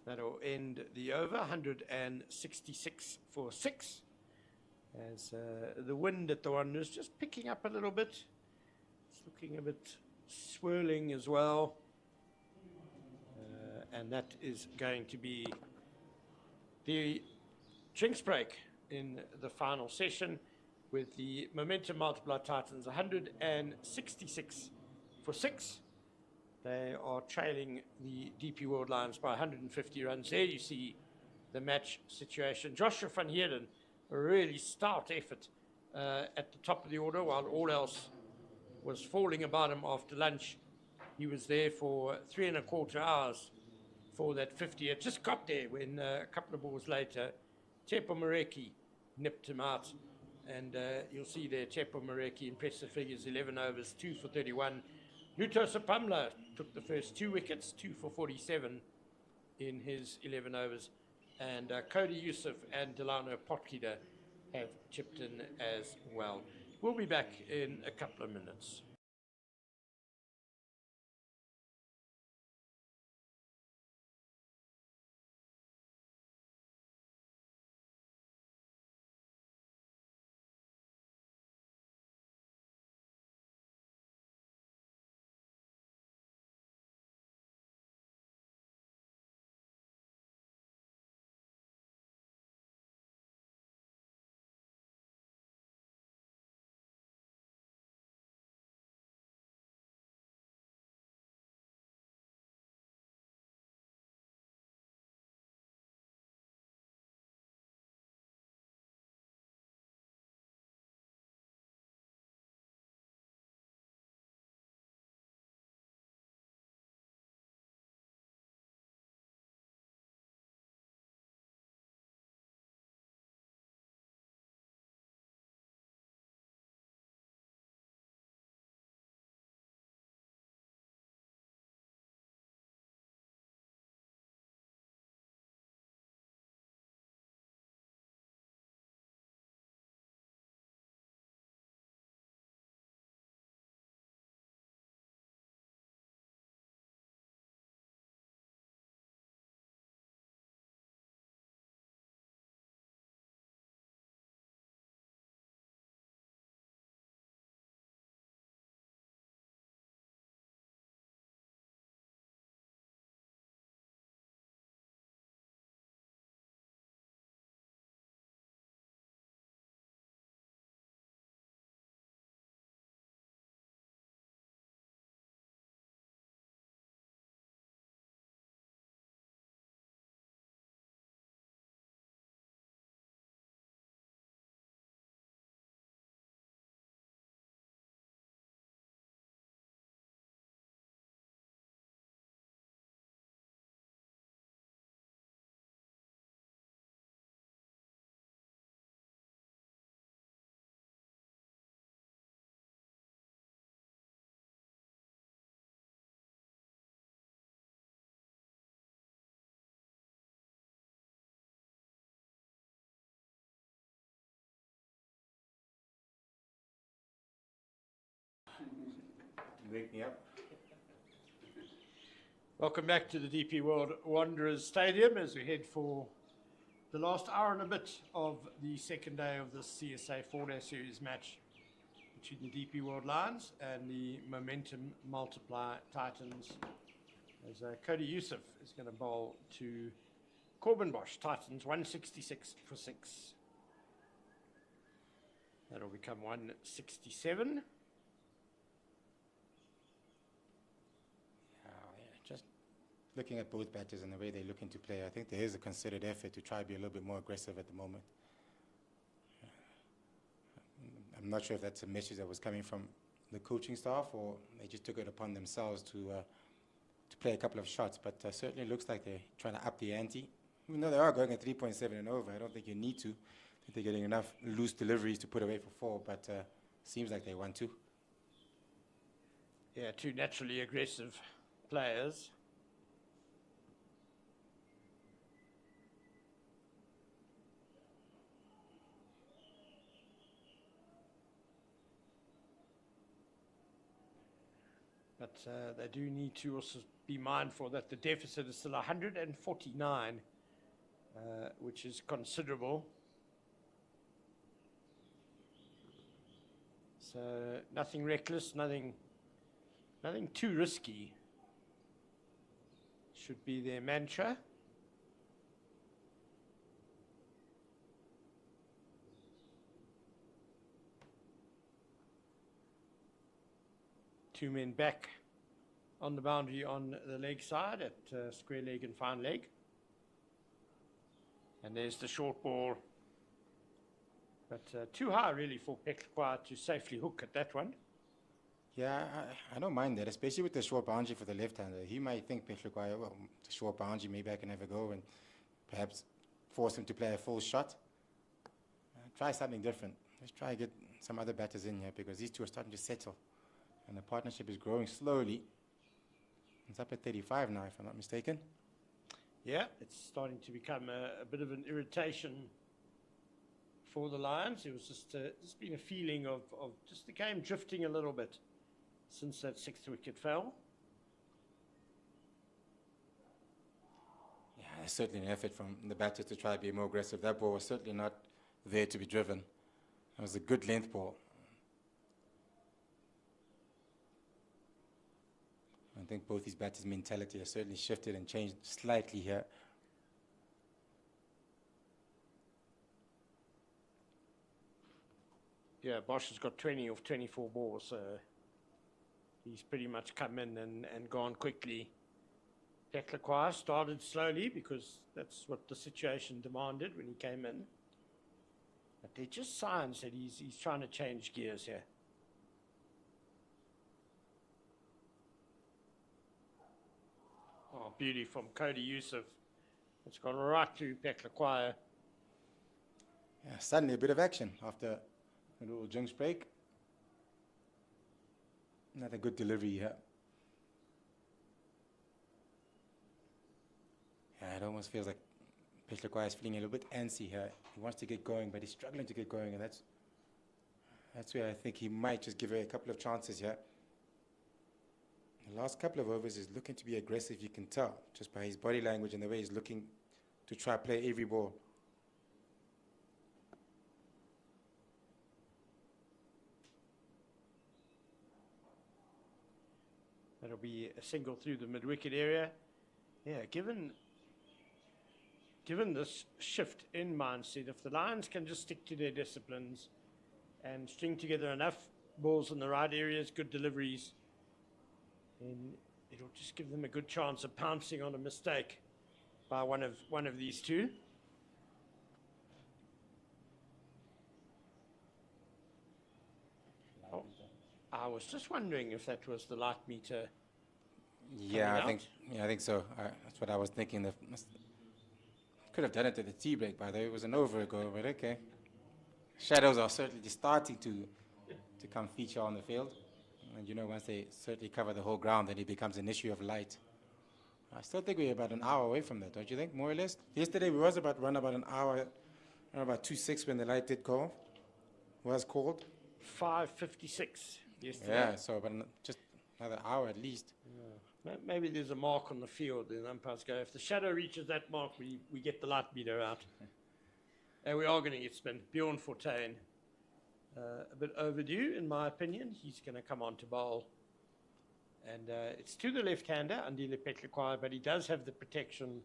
That'll end the over, 166 for 6. As the wind at the one is just picking up a little bit. It's looking a bit swirling as well. And that is going to be the drinks break in the final session, with the Momentum Multiplier Titans 166 for 6. They are trailing the DP World Lions by 150 runs. There you see the match situation. Joshua van Heerden, a really stout effort at the top of the order, while all else was falling about him after lunch. He was there for 3¼ hours for that 50. It just got there when a couple of balls later, Tepo Mareki nipped him out. And you'll see there, Tepo Mareki, impressive figures, 11 overs, 2 for 31. Luto Sapamla took the first 2 wickets, 2 for 47 in his 11 overs. And Cody Yusuf and Delano Potgieter have chipped in as well. We'll be back in a couple of minutes. Wake me up. Welcome back to the DP World Wanderers Stadium as we head for the last hour and a bit of the second day of this CSA 4-day series match between the DP World Lions and the Momentum Multiply Titans. As Cody Youssef is going to bowl to Corbin Bosch, Titans 166 for 6. That'll become 167. Just looking at both batters and the way they're looking to play, I think there is a considered effort to try to be a little bit more aggressive at the moment. I'm not sure if that's a message that was coming from the coaching staff or they just took it upon themselves to play a couple of shots, but certainly looks like they're trying to up the ante. Even though they are going at 3.7 and over, I don't think you need to. I think they're getting enough loose deliveries to put away for 4, but seems like they want to. Yeah, two naturally aggressive players. But they do need to also be mindful that the deficit is still 149, which is considerable. So nothing reckless, nothing too risky should be their mantra. Two men back on the boundary on the leg side at square leg and fine leg. And there's the short ball. But too high really for Pekla to safely hook at that one. Yeah, I don't mind that, especially with the short boundary for the left-hander. He might think Pekla, well, the short boundary, maybe I can have a go and perhaps force him to play a full shot. Try something different. Let's try to get some other batters in here because these two are starting to settle. And the partnership is growing slowly. It's up at 35 now, if I'm not mistaken. Yeah, it's starting to become a bit of an irritation for the Lions. It was just been a feeling of just the game drifting a little bit since that 6th wicket fell. Yeah, there's certainly an effort from the batter to try to be more aggressive. That ball was certainly not there to be driven. It was a good length ball. I think both these batters' mentality has certainly shifted and changed slightly here. Yeah, Bosch has got 20 of 24 balls, so he's pretty much come in and gone quickly. Pekla started slowly because that's what the situation demanded when he came in. But they're just signs that he's trying to change gears here. Oh, beauty from Cody Youssef. It's gone right through Pekla. Yeah, suddenly a bit of action after a little junks break. Another good delivery here. Yeah, it almost feels like Pekla is feeling a little bit antsy here. He wants to get going, but he's struggling to get going, and that's where I think he might just give it a couple of chances here. The last couple of overs is looking to be aggressive, you can tell, just by his body language and the way he's looking to try to play every ball. That'll be a single through the mid-wicket area. Yeah, given this shift in mindset, if the Lions can just stick to their disciplines and string together enough balls in the right areas, good deliveries, then it'll just give them a good chance of pouncing on a mistake by one of these two. Oh, I was just wondering if that was the light meter. Yeah, I think so. That's what I was thinking. Could have done it at the tea break, by the way. It was an over ago, but okay. Shadows are certainly starting to come feature on the field. And, you know, once they certainly cover the whole ground, then it becomes an issue of light. I still think we're about an hour away from that, don't you think, more or less? Yesterday, we was about an hour, around about 2:06 when the light did go off. Was called. 5:56 yesterday. Yeah, so but just another hour at least. Maybe there's a mark on the field, and umpires go, if the shadow reaches that mark, we get the light meter out. And we are going to get spin. Bjorn Fortuin, a bit overdue, in my opinion. He's going to come on to bowl. And it's to the left-hander, Andile Petlekwayo, but he does have the protection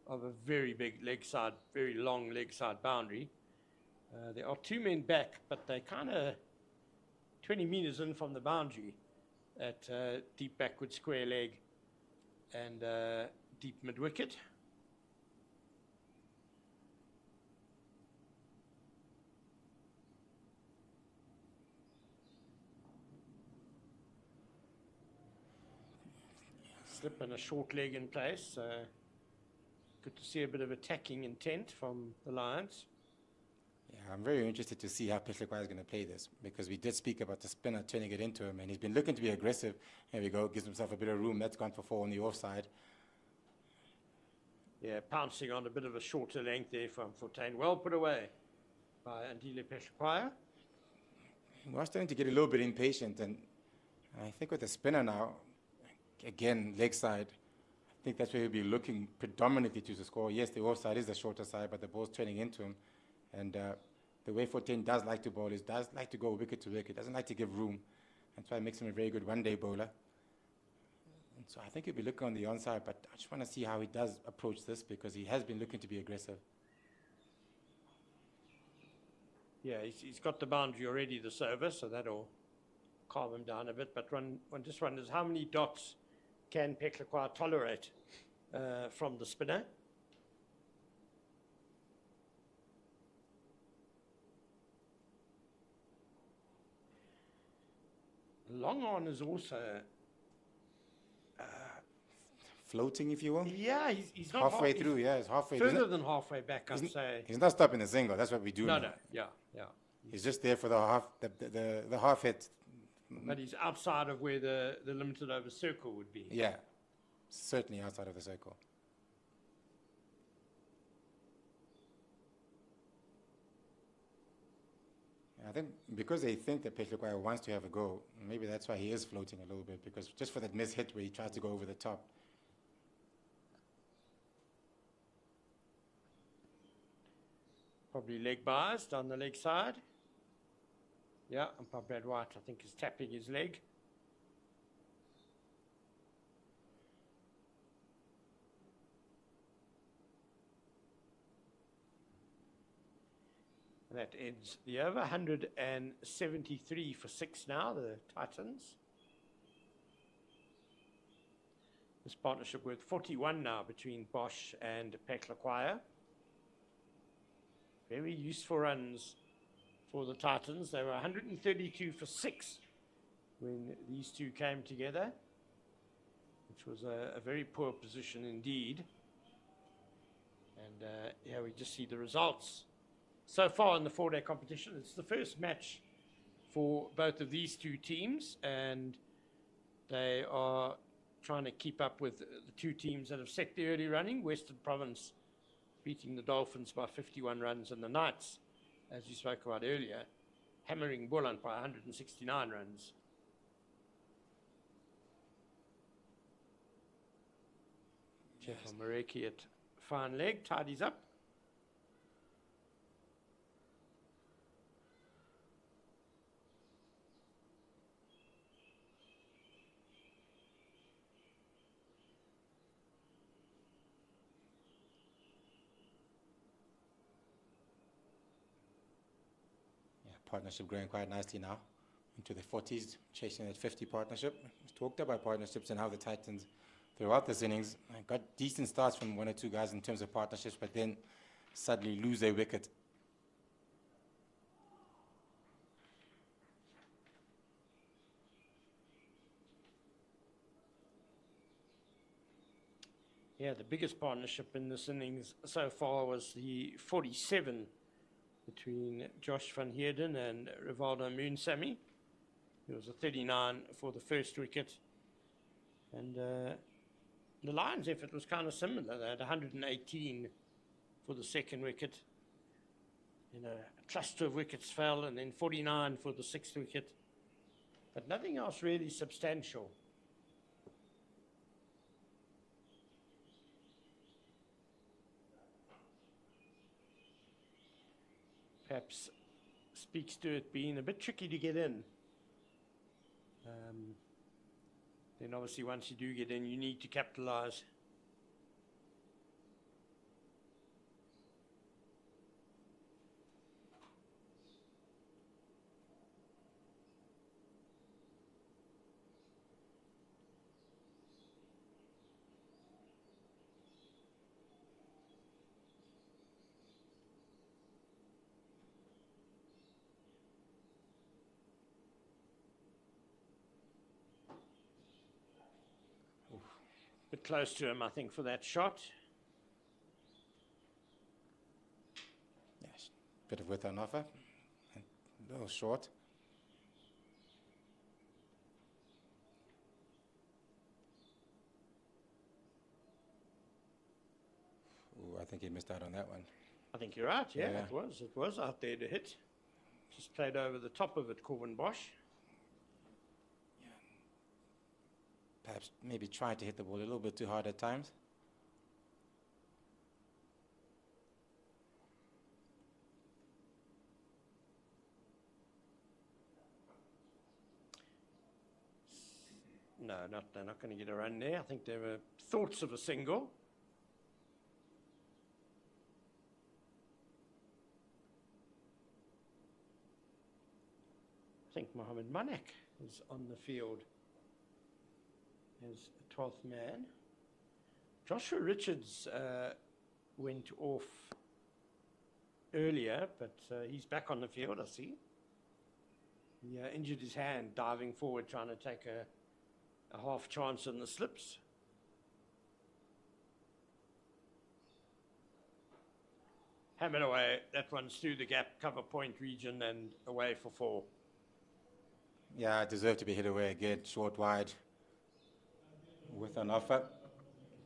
of a very big leg side, very long leg side boundary. There are two men back, but they're kind of 20 meters in from the boundary at deep backward square leg and deep mid-wicket. Slip and a short leg in place. Good to see a bit of attacking intent from the Lions. Yeah, I'm very interested to see how Petlekwayo is going to play this, because we did speak about the spinner turning it into him, and he's been looking to be aggressive. Here we go, gives himself a bit of room. That's gone for 4 on the offside. Yeah, pouncing on a bit of a shorter length there from Fortuin. Well put away by Andile Petlekwayo. We're starting to get a little bit impatient, and I think with the spinner now, again, leg side, I think that's where he'll be looking predominantly to score. Yes, the offside is the shorter side, but the ball's turning into him. And the way Fortuin does like to bowl is does like to go wicket to wicket, doesn't like to give room. That's why it makes him a very good one-day bowler. And so I think he'll be looking on the onside, but I just want to see how he does approach this, because he has been looking to be aggressive. Yeah, he's got the boundary already this over, so that'll calm him down a bit. But one just wonders how many dots can Petlekwayo tolerate from the spinner. Long on is also Floating, if you will. yeah, he's not Halfway through, yeah, he's halfway. further than halfway back, I'd say. He's not stopping the single. That's what we do. No, now. yeah. He's just there for the half hit. But he's outside of where the limited over circle would be. Yeah, certainly outside of the circle. I think because they think that Petlekwayo wants to have a go, maybe that's why he is floating a little bit, because just for that miss hit where he tries to go over the top. Probably leg biased on the leg side. Yeah, umpire Brad White, I think, is tapping his leg. That ends the over. 173 for 6 now, the Titans. This partnership worth 41 now between Bosch and Petlekwayo. Very useful runs for the Titans. They were 132 for 6 when these two came together, which was a very poor position indeed. And here we just see the results. So far in the 4-day competition, it's the first match for both of these two teams, and they are trying to keep up with the two teams that have set the early running. Western Province beating the Dolphins by 51 runs, and the Knights, as we spoke about earlier, hammering Boland by 169 runs. Jeff Mareki at fine leg, tidies up. Partnership growing quite nicely now into the 40s, chasing that 50 partnership. We've talked about partnerships and how the Titans, throughout this innings, got decent starts from 1 or 2 guys in terms of partnerships, but then suddenly lose their wicket. Yeah, the biggest partnership in this innings so far was the 47 between Josh van Heerden and Rivaldo Moonsamy. It was a 39 for the first wicket. And the Lions' effort was kind of similar. They had 118 for the second wicket. A cluster of wickets fell, and then 49 for the sixth wicket. But nothing else really substantial perhaps speaks to it being a bit tricky to get in. Then obviously once you do get in, you need to capitalise. Bit close to him, I think, for that shot. Yes, bit of width on offer, and a little short. Ooh, I think he missed out on that one. I think you're right, yeah, Yeah. It was out there to hit. Just played over the top of it, Corbin Bosch. Perhaps maybe tried to hit the ball a little bit too hard at times. No, they're not going to get a run there. I think there were thoughts of a single. I think Mohammed Manek is on the field as a 12th man. Joshua Richards went off earlier, but he's back on the field, I see. He injured his hand diving forward, trying to take a half chance in the slips. Hammered away. That one's through the gap, cover point region, and away for 4. Yeah, it deserved to be hit away again, short wide, with an offer.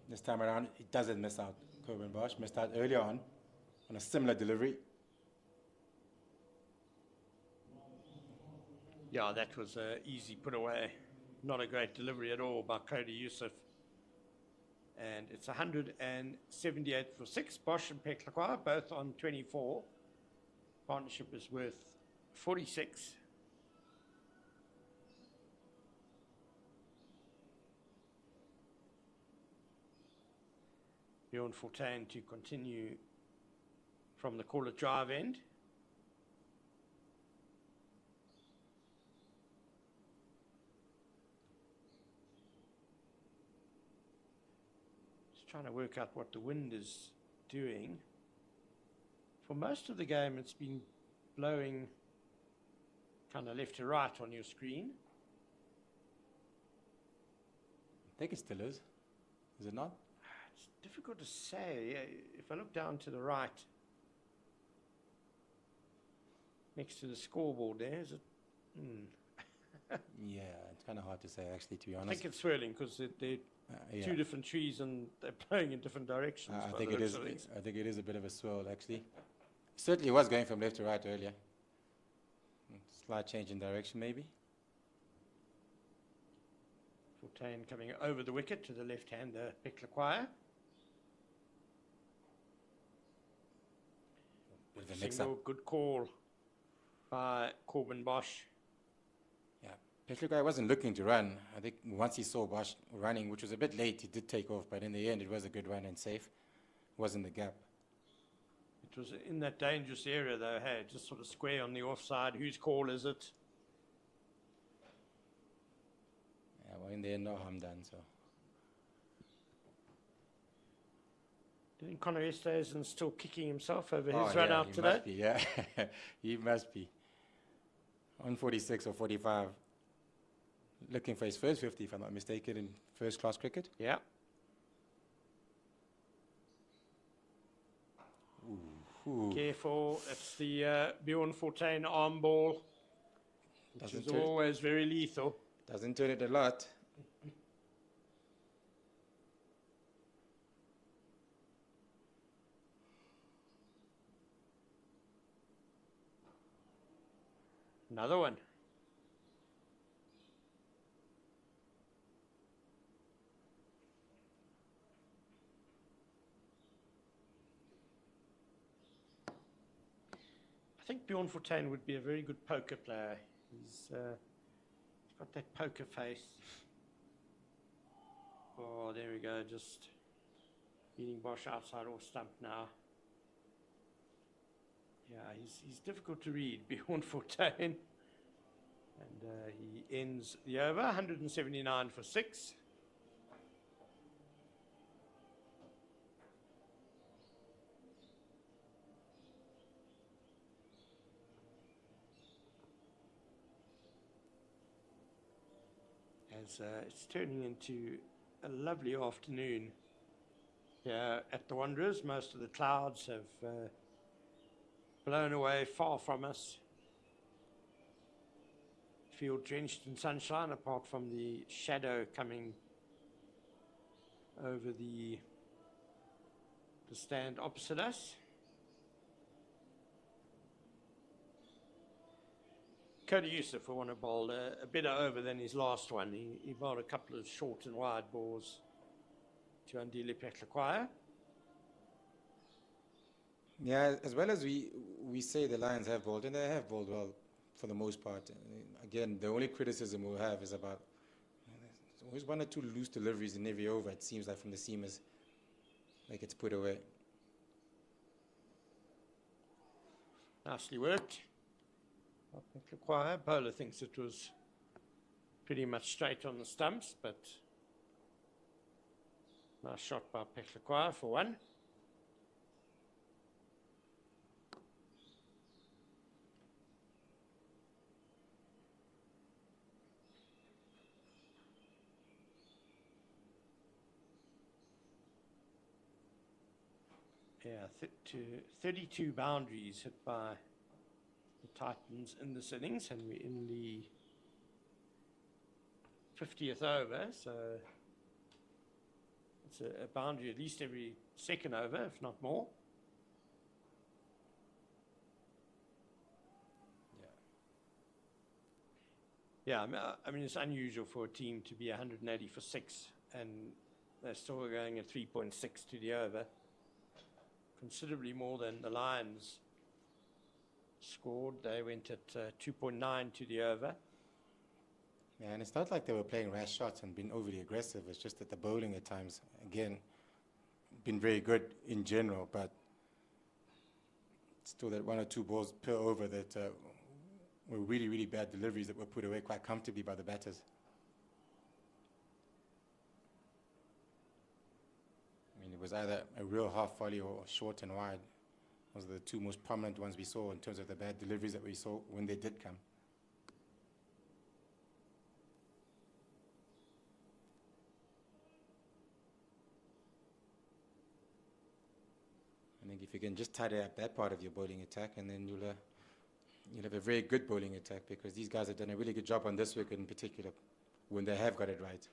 This time around, he doesn't miss out. Corbin Bosch missed out earlier on a similar delivery. Yeah, that was an easy put away. Not a great delivery at all by Cody Youssef. And it's 178 for 6. Bosch and Peklakwa both on 24. Partnership is worth 46. Bjorn Fortuin to continue from the corner drive end. Just trying to work out what the wind is doing. For most of the game, it's been blowing kind of left to right on your screen. I think it still is. Is it not? It's difficult to say. If I look down to the right, next to the scoreboard there, is it? Yeah, it's kind of hard to say, actually, to be I honest. think it's swirling because they're Yeah. two different trees and they're blowing in different directions. I by think the it looks is. of things. I think it is a bit of a swirl, actually. Certainly was going from left to right earlier. Slight change in direction, maybe. Fortuin coming over the wicket to the left-hander, Peklakwa. Bit of a mix-up. Single, good call by Corbin Bosch. Yeah, Petlika wasn't looking to run. I think once he saw Bosch running, which was a bit late, he did take off. But in the end, it was a good run and safe. Was in the gap. It was in that dangerous area, though. Hey, just sort of square on the offside. Whose call is it? Yeah, well, in the end, no harm done. So Do you think Connor Esterhuizen still kicking himself over Oh, his run yeah, out he today? must be, yeah, he must be. On 46 or 45, looking for his first 50, if I'm not mistaken, in first-class cricket. Yeah. Ooh, Careful. It's the Bjorn Fortuin arm ball, which Doesn't is turn- always very lethal. doesn't turn it a lot. Another one. I think Bjorn Fortuyn would be a very good poker player. He's got that poker face. Oh, there we go, just beating Bosch outside off stump now. Yeah, he's difficult to read, Bjorn Fortuyn. And he ends the over, 179 for 6. As it's turning into a lovely afternoon here at the Wanderers. Most of the clouds have blown away far from us. Field drenched in sunshine, apart from the shadow coming over the stand opposite us. Cody Yusuf will want to bowl a better over than his last one. He bowled a couple of short and wide balls to Andile Peklakwaya. Yeah, as well as we say the Lions have bowled, and they have bowled well for the most part. Again, the only criticism we'll have is about there's always one or two loose deliveries in every over, it seems like, from the seamers. Like it's put away. Nicely worked. Peklakwaya. Bowler thinks it was pretty much straight on the stumps, but nice shot by Peklakwaya for one. Yeah, 32 boundaries hit by the Titans in this innings, and we're in the 50th over, so it's a boundary at least every second over, if not more. Yeah, I mean, it's unusual for a team to be 180 for 6, and they're still going at 3.6 to the over. Considerably more than the Lions scored. They went at 2.9 to the over. Yeah, and it's not like they were playing rash shots and being overly aggressive. It's just that the bowling at times, again, been very good in general, but still that one or two balls per over that were really, really bad deliveries that were put away quite comfortably by the batters. I mean, it was either a real half volley or short and wide. Those are the two most prominent ones we saw in terms of the bad deliveries that we saw when they did come. I think if you can just tidy up that part of your bowling attack, and then you'll have a very good bowling attack, because these guys have done a really good job on this wicket in particular when they have got it right.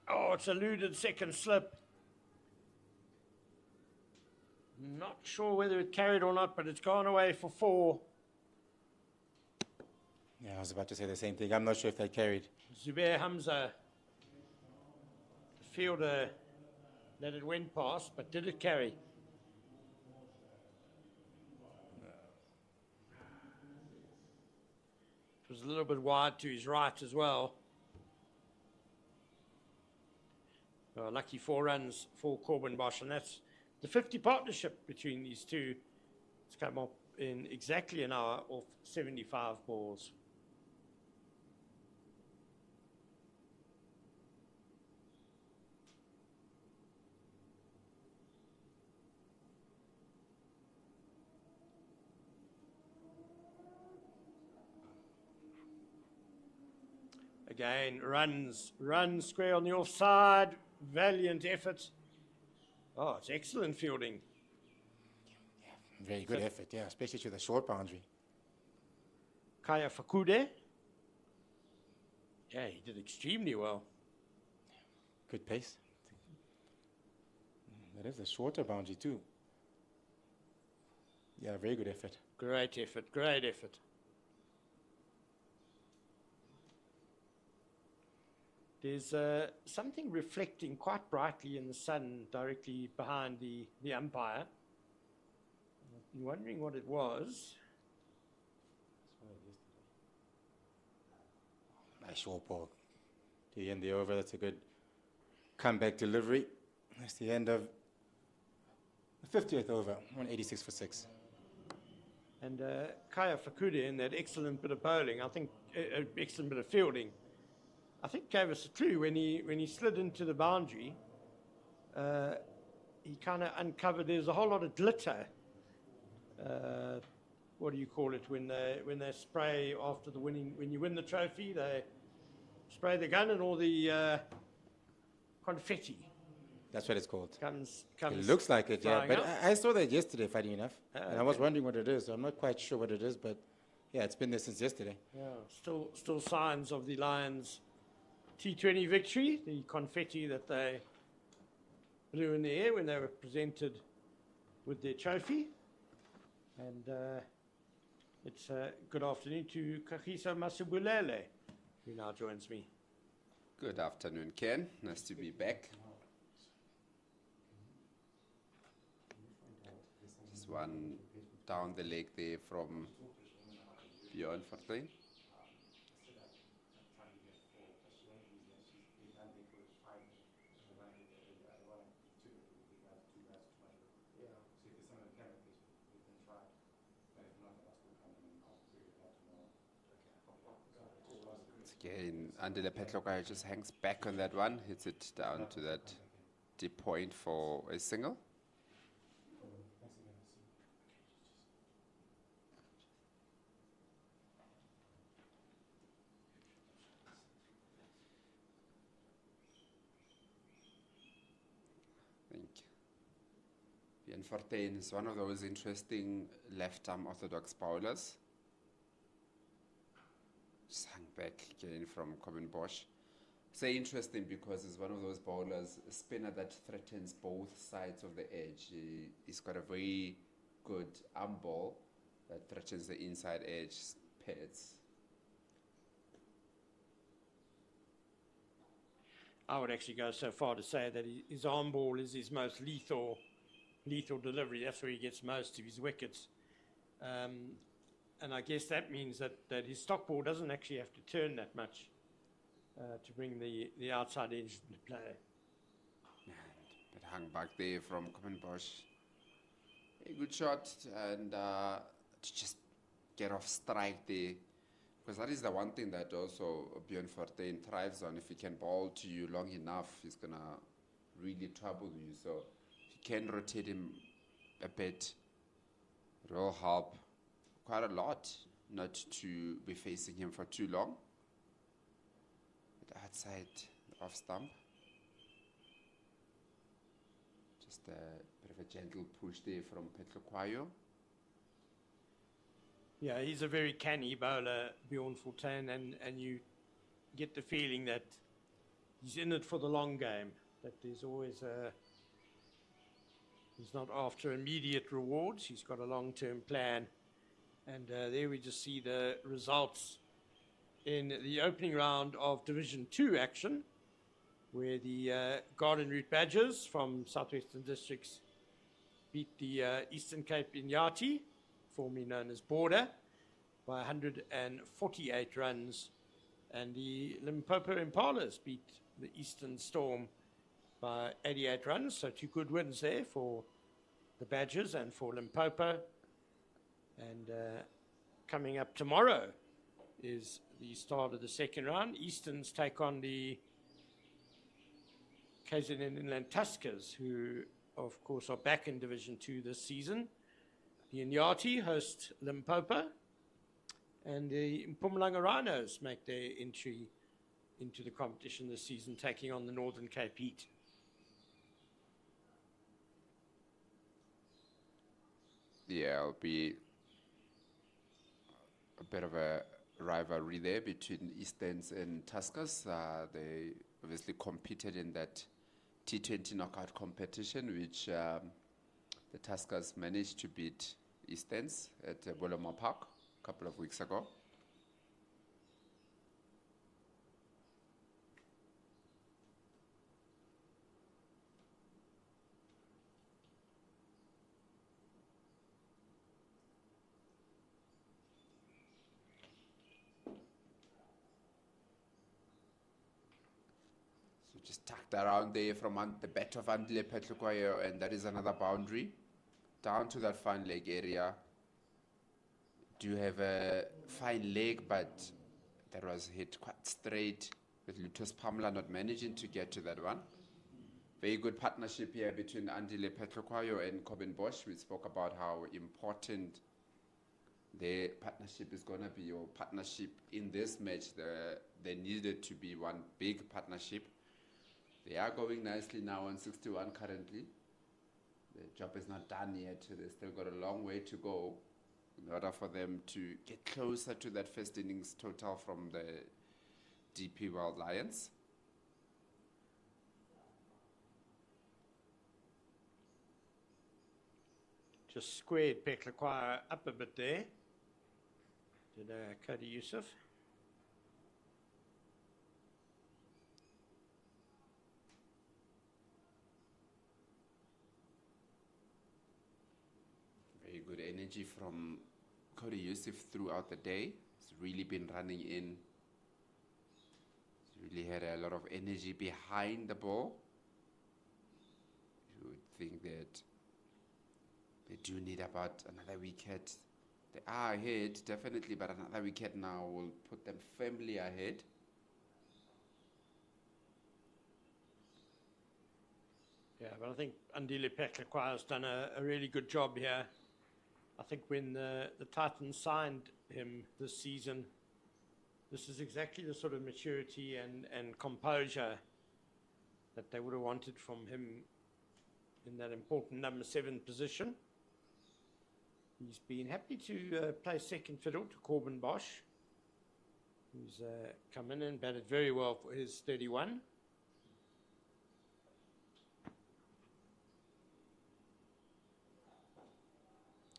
Oh, it's eluded second slip. Not sure whether it carried or not, but it's gone away for 4. Yeah, I was about to say the same thing. I'm not sure if they carried. Zubair Hamza, the fielder, that it went past, but did it carry? It was a little bit wide to his right as well. Lucky 4 runs for Corbin Bosch, and that's the 50 partnership between these two. It's come up in exactly an hour off 75 balls. Again, runs square on the offside. Valiant effort. Oh, it's excellent fielding. Yeah, very good effort, yeah, especially to the short boundary. Kaya Fakude. Yeah, he did extremely well. Good pace. That is a shorter boundary too. Yeah, very good effort. Great effort, great effort. There's something reflecting quite brightly in the sun directly behind the umpire. I've been wondering what it was. Nice short ball. The end, the over. That's a good comeback delivery. That's the end of the 50th over. 186 for 6. And Kaya Fakude in that excellent bit of bowling, I think, excellent bit of fielding, I think gave us a clue when he slid into the boundary. He kind of uncovered. There's a whole lot of glitter. What do you call it when they spray after the winning? When you win the trophy, they spray the gun and all the confetti That's what it's called. comes. It looks like it, yeah. flying But up. I saw that yesterday, funny enough. And I was okay. wondering what it is. I'm not quite sure what it is, but yeah, it's been there since yesterday. Yeah, still signs of the Lions' T20 victory. The confetti that they blew in the air when they were presented with their trophy. And it's good afternoon to Kagiso Masibulele, who now joins me. Good afternoon, Ken. Nice to be back. This one down the leg there from Bjorn Fortuin. Again, Andile Petloka just hangs back on that one, hits it down to that deep point for a single. I think Bjorn Fortuin is one of those interesting left-arm orthodox bowlers. Just hung back again from Bosch. Say interesting because he's one of those bowlers, a spinner that threatens both sides of the edge. He's got a very good arm ball that threatens the inside edge pads. I would actually go so far to say that his arm ball is his most lethal delivery. That's where he gets most of his wickets. And I guess that means that his stock ball doesn't actually have to turn that much to bring the outside edge into play. But hung back there from Bosch. A good shot and to just get off strike there. Because that is the one thing that also Bjorn Fortuin thrives on. If he can bowl to you long enough, he's going to really trouble you. So if you can rotate him a bit, it will help quite a lot not to be facing him for too long. But outside, off stump. Just a bit of a gentle push there from Petlokwayo. Yeah, he's a very canny bowler, Bjorn Fortuin, and you get the feeling that he's in it for the long game, that there's always he's not after immediate rewards, he's got a long-term plan. And there we just see the results in the opening round of Division 2 action, where the Garden Route Badgers from Southwestern Districts beat the Eastern Cape Inyati, formerly known as Border, by 148 runs. And the Limpopo Impalas beat the Eastern Storm by 88 runs. So 2 good wins there for the Badgers and for Limpopo. And coming up tomorrow is the start of the second round. Easterns take on the KZN Inland Tuskers, who, of course, are back in Division 2 this season. The Inyati host Limpopo, and the Mpumalanga Rhinos make their entry into the competition this season, taking on the Northern Cape Heat. Yeah, it'll be a bit of a rivalry there between Easterns and Tuskers. They obviously competed in that T20 knockout competition, which the Tuskers managed to beat Easterns at Boloma Park a couple of weeks ago. Just tucked around there from the bat of Andile Petlukwayo, and that is another boundary. Down to that fine leg area. Do have a fine leg, but that was hit quite straight, with Lutus Pamela not managing to get to that one. Very good partnership here between Andile Petlukwayo and Coben Bosch. We spoke about how important their partnership is going to be, or partnership in this match. There needed to be one big partnership. They are going nicely now on 61 currently. The job is not done yet. They've still got a long way to go in order for them to get closer to that first innings total from the DP World Lions. Just squared Petlukwayo up a bit there. Did Cody Yusuf. Very good energy from Cody Yusuf throughout the day. He's really been running in. He's really had a lot of energy behind the ball. You would think that they do need about another wicket. They are ahead, definitely, but another wicket now will put them firmly ahead. Yeah, but I think Andile Petlukwayo has done a really good job here. I think when the Titans signed him this season, this is exactly the sort of maturity and composure that they would have wanted from him in that important number 7 position. He's been happy to play second fiddle to Coben Bosch, who's come in and batted very well for his 31.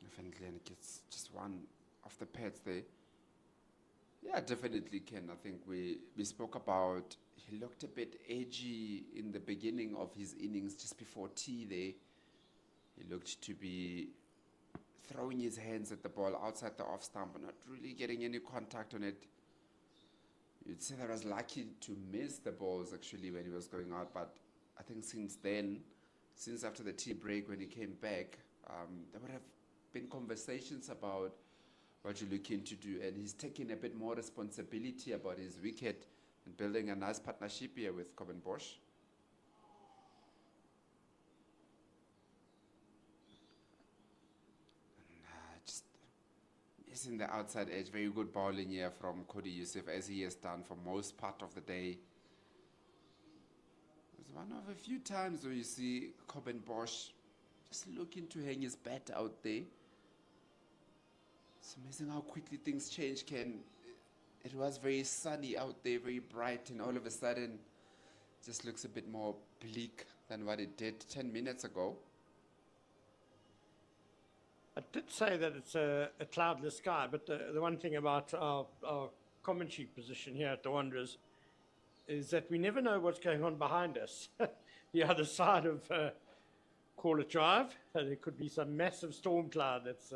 Definitely, and it gets just one of the pads there. Yeah, definitely can. I think we spoke about, he looked a bit edgy in the beginning of his innings, just before tea there. He looked to be throwing his hands at the ball outside the off stump, but not really getting any contact on it. You'd say that I was lucky to miss the balls actually when he was going out, but I think since then, since after the tea break when he came back, there would have been conversations about what you're looking to do, and he's taking a bit more responsibility about his wicket and building a nice partnership here with Coben Bosch. Just missing the outside edge. Very good bowling here from Cody Yusuf, as he has done for most part of the day. It's one of a few times where you see Coben Bosch just looking to hang his bat out there. It's amazing how quickly things change, Ken. It was very sunny out there, very bright, and all of a sudden it just looks a bit more bleak than what it did 10 minutes ago. I did say that it's a cloudless sky, but the one thing about our commentary position here at the Wanderers is that we never know what's going on behind us. The other side of Call It Drive, there could be some massive storm cloud that's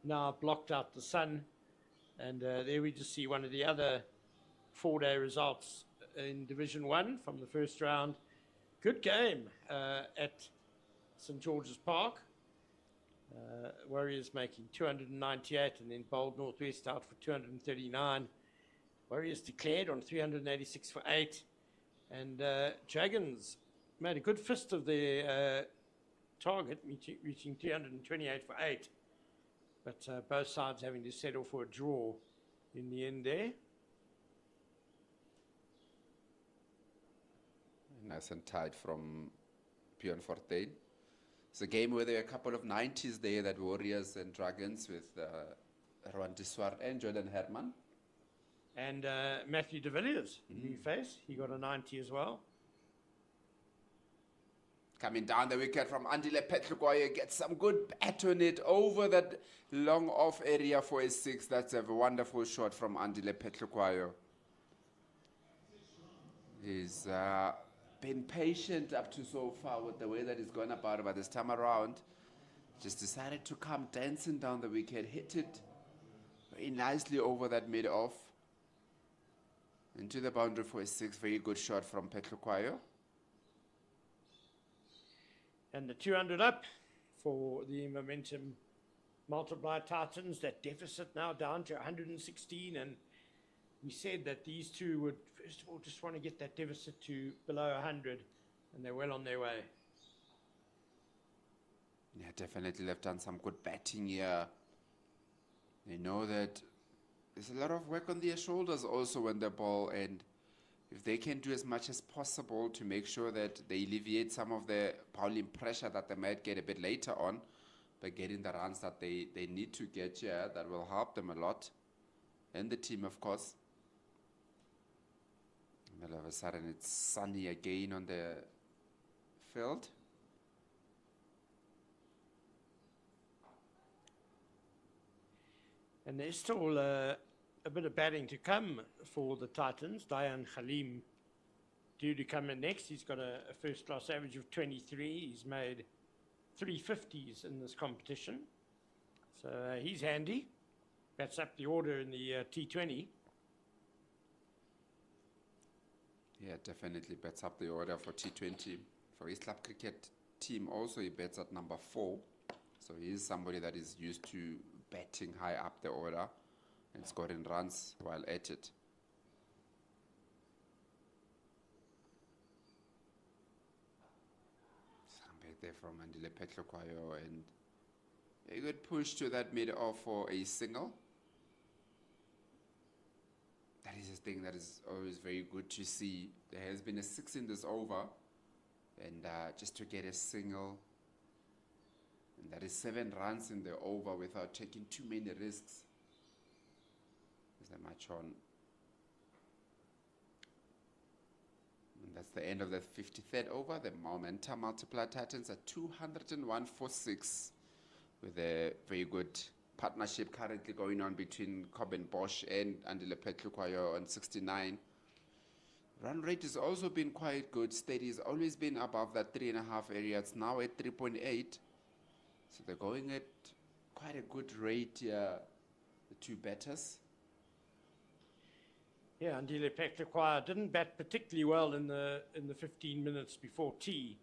now blocked out the sun. And there we just see one of the other 4-day results in Division 1 from the first round. Good game at St. George's Park. Warriors making 298 and then bowled Northwest out for 239. Warriors declared on 386 for 8. And Dragons made a good fist of their target, reaching 328 for 8. But both sides having to settle for a draw in the end there. Nice and tight from Pion Fortuin. It's a game where there are a couple of 90s there, that Warriors and Dragons, with Rowan Diswar and Jordan Herman. And Matthew de Villiers, new face, he got a 90 as well. Coming down the wicket from Andile Petlukwayo, gets some good bat on it over that long off area for a 6. That's a wonderful shot from Andile Petlukwayo. He's been patient up to so far with the way that he's gone about it, but this time around, just decided to come dancing down the wicket, hit it very nicely over that mid-off. Into the boundary for a 6, very good shot from Petlukwayo. And the 200 up for the momentum multiply Titans. That deficit now down to 116. And we said that these two would, first of all, just want to get that deficit to below 100. And they're well on their way. Yeah, definitely they've done some good batting here. They know that there's a lot of work on their shoulders also when they ball, and if they can do as much as possible to make sure that they alleviate some of the bowling pressure that they might get a bit later on by getting the runs that they need to get here, that will help them a lot, and the team, of course. And all of a sudden it's sunny again on the field. And there's still a bit of batting to come for the Titans. Dayan Khalim due to come in next. He's got a first-class average of 23. He's made 350s in this competition. So he's handy. Bats up the order in the T20. Yeah, definitely bats up the order for T20. For his club cricket team also, he bats at number 4. So he is somebody that is used to batting high up the order and scoring runs while at it. Some back there from Andile Petlukwayo, and a good push to that mid off for a single. That is a thing that is always very good to see. There has been a 6 in this over, and just to get a single, and that is 7 runs in the over without taking too many risks. There's a match on. And that's the end of the 53rd over. The momentum multiplier Titans at 201 for 6, with a very good partnership currently going on between Coben Bosch and Andile Petlukwayo on 69. Run rate has also been quite good. Steady has always been above that 3.5 area. It's now at 3.8. So they're going at quite a good rate here, the two batters. Yeah, Andile Petlukwayo didn't bat particularly well in the 15 minutes before tea,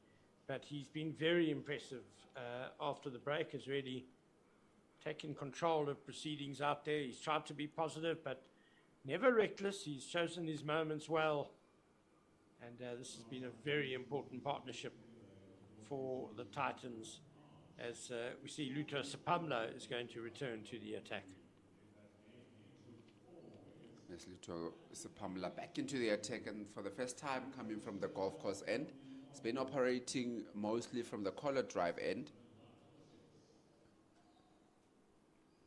but he's been very impressive after the break. Has really taken control of proceedings out there. He's tried to be positive, but never reckless. He's chosen his moments well, and this has been a very important partnership for the Titans, as we see Luto Sapamla is going to return to the attack. Yes, Luto Sapamla back into the attack, and for the first time coming from the golf course end. He's been operating mostly from the collar drive end.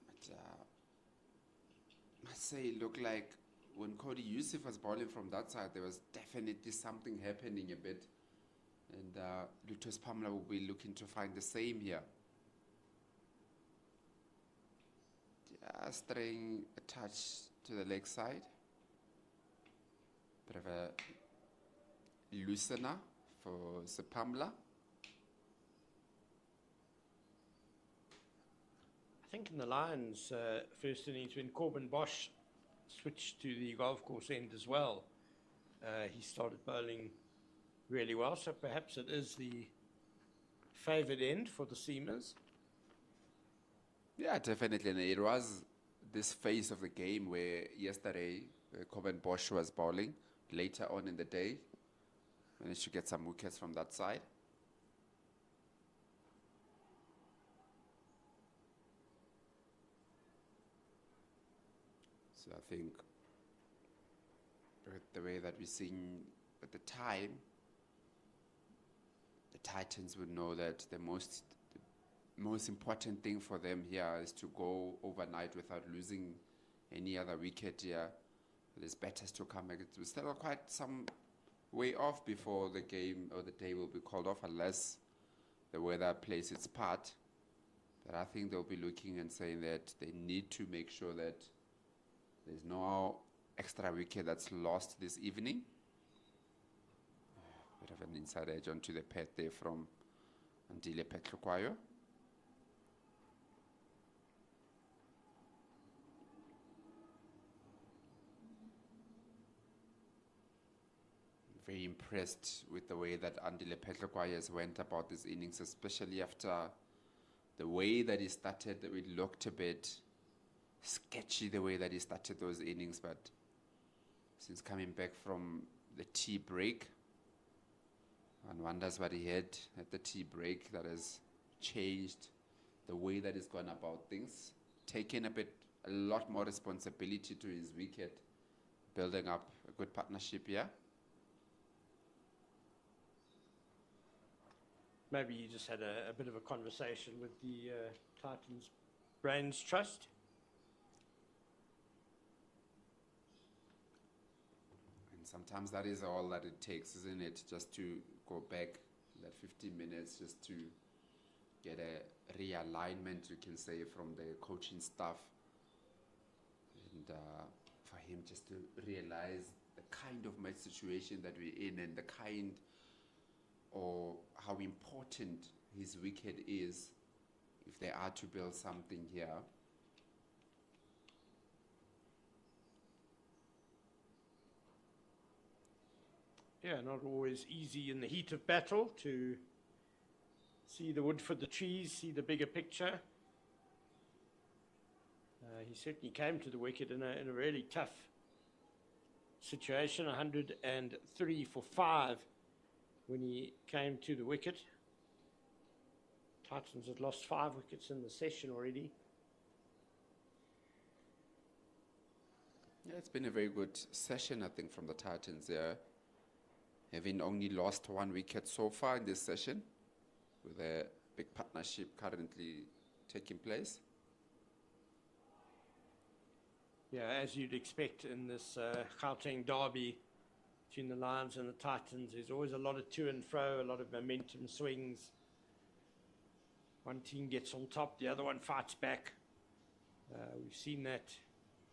But I must say, it looked like when Cody Yusuf was bowling from that side, there was definitely something happening a bit. And Lutus Pamela will be looking to find the same here. Just throwing a touch to the leg side. Bit of a loosener for Sepamla. I think in the Lions' first innings, when Corbin Bosch switched to the golf course end as well, he started bowling really well. So perhaps it is the favoured end for the seamers. Yeah, definitely. And it was this phase of the game where yesterday Corbin Bosch was bowling. Later on in the day, managed to get some wickets from that side. So I think the way that we're seeing at the time, the Titans would know that the most important thing for them here is to go overnight without losing any other wicket here. There's batters to come back. It's still quite some way off before the game or the day will be called off, unless the weather plays its part. But I think they'll be looking and saying that they need to make sure that there's no extra wicket that's lost this evening. Bit of an inside edge onto the pad there from Andile Petlukwayo. very impressed with the way that Andile Petlokwaye went about this innings, especially after the way that he started. It looked a bit sketchy the way that he started those innings, but since coming back from the tea break, one wonders what he had at the tea break that has changed the way that he's gone about things, taking a lot more responsibility to his wicket, building up a good partnership here. Maybe you just had a bit of a conversation with the Titans Brains Trust. And sometimes that is all that it takes, isn't it? Just to go back that 15 minutes, just to get a realignment, you can say, from the coaching staff. And for him just to realize the kind of match situation that we're in and the kind or how important his wicket is if they are to build something here. Yeah, not always easy in the heat of battle to see the wood for the trees, see the bigger picture. He certainly came to the wicket in a really tough situation, 103 for 5 when he came to the wicket. Titans had lost 5 wickets in the session already. Yeah, it's been a very good session, I think, from the Titans there. Having only lost 1 wicket so far in this session, with a big partnership currently taking place. Yeah, as you'd expect in this Gauteng derby between the Lions and the Titans, there's always a lot of to and fro, a lot of momentum swings. One team gets on top, the other one fights back. We've seen that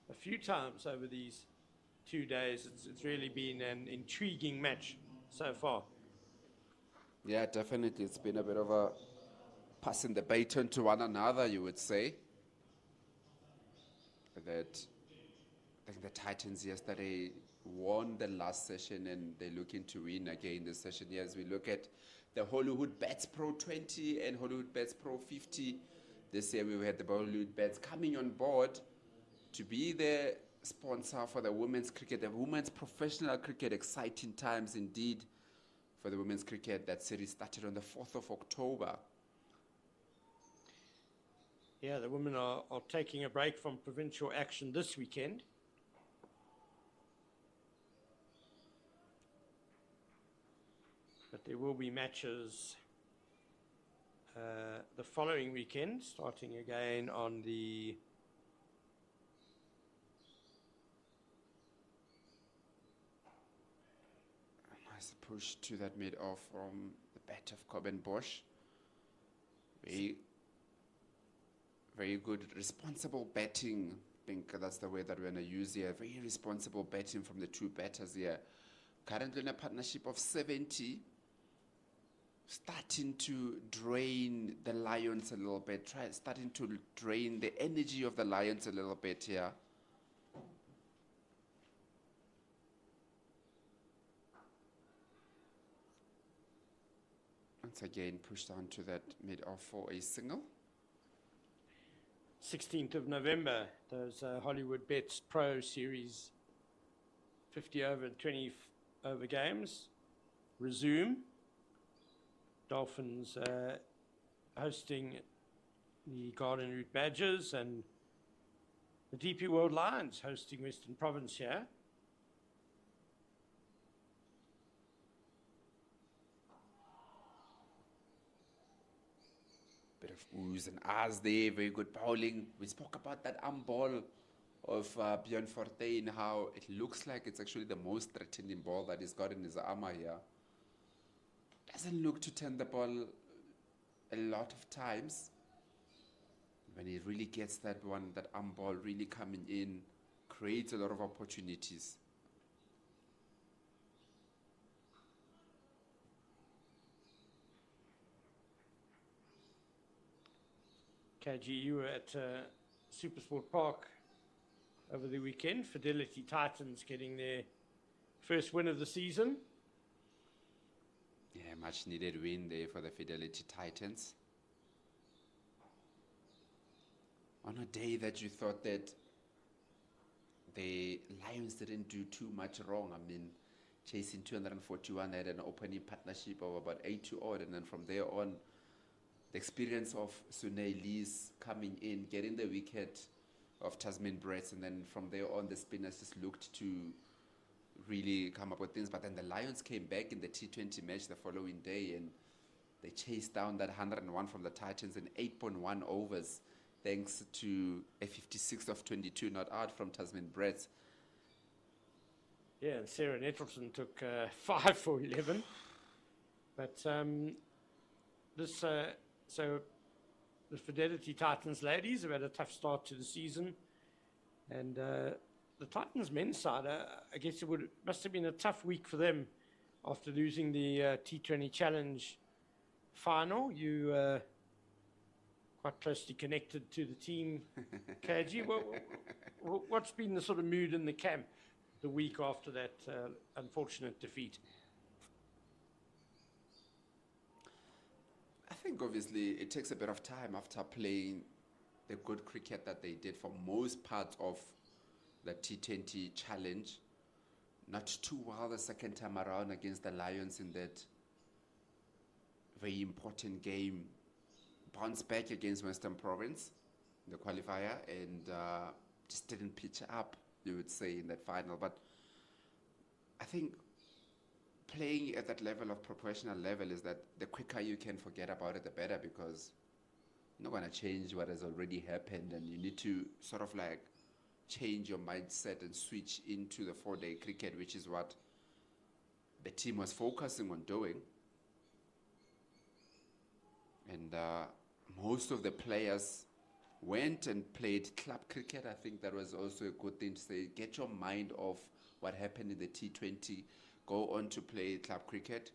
a few times over these 2 days. It's really been an intriguing match so far. Yeah, definitely. It's been a bit of a passing the baton to one another, you would say. That I think the Titans yesterday won the last session and they're looking to win again this session. Here, as we look at the Hollywood Bets Pro 20 and Hollywood Bets Pro 50. This year we had the Hollywood Bets coming on board to be the sponsor for the women's cricket, the women's professional cricket. Exciting times indeed for the women's cricket. That series started on the 4th of October. Yeah, the women are taking a break from provincial action this weekend. But there will be matches the following weekend, starting again on the nice push to that mid-off from the bat of Coben Bosch. Very good, responsible batting. I think that's the way that we're going to use here. Very responsible batting from the 2 batters here. Currently in a partnership of 70. Starting to drain the Lions a little bit. Starting to drain the energy of the Lions a little bit here. Once again, pushed on to that mid-off for a single. 16th of November, those Hollywood Bets Pro Series 50 over and 20 over games resume. Dolphins hosting the Garden Route Badgers and the DP World Lions hosting Western Province here. Bit of oohs and ahs there, very good bowling. We spoke about that ball of Bjorn Forte and how it looks like it's actually the most threatening ball that he's got in his armor here. Doesn't look to turn the ball a lot of times. When he really gets that one, that ball really coming in, creates a lot of opportunities. KG, you were at Supersport Park over the weekend. Fidelity Titans getting their first win of the season. Yeah, much needed win there for the Fidelity Titans. On a day that you thought that the Lions didn't do too much wrong. I mean, chasing 241, they had an opening partnership of about 8 to odd, and then from there on, the experience of Sune Lee's coming in, getting the wicket of Tasman Brett, and then from there on, the spinners just looked to really come up with things. But then the Lions came back in the T20 match the following day, and they chased down that 101 from the Titans in 8.1 overs, thanks to a 56 of 22 not out from Tasman Brett. Yeah, and Sarah Nettleton took 5 for 11. But so the Fidelity Titans ladies have had a tough start to the season. And the Titans men's side, I guess must have been a tough week for them after losing the T20 Challenge final. You quite closely connected to the team, KG. What's been the sort of mood in the camp the week after that unfortunate defeat? I think obviously it takes a bit of time after playing the good cricket that they did for most parts of the T20 Challenge. Not too well the second time around against the Lions in that very important game. Bounced back against Western Province in the qualifier and just didn't pitch up, you would say, in that final. But I think playing at that level of professional level is that the quicker you can forget about it, the better, because you're not going to change what has already happened, and you need to sort of like change your mindset and switch into the 4-day cricket, which is what the team was focusing on doing. And most of the players went and played club cricket. I think that was also a good thing to say. Get your mind off what happened in the T20. Go on to play club cricket.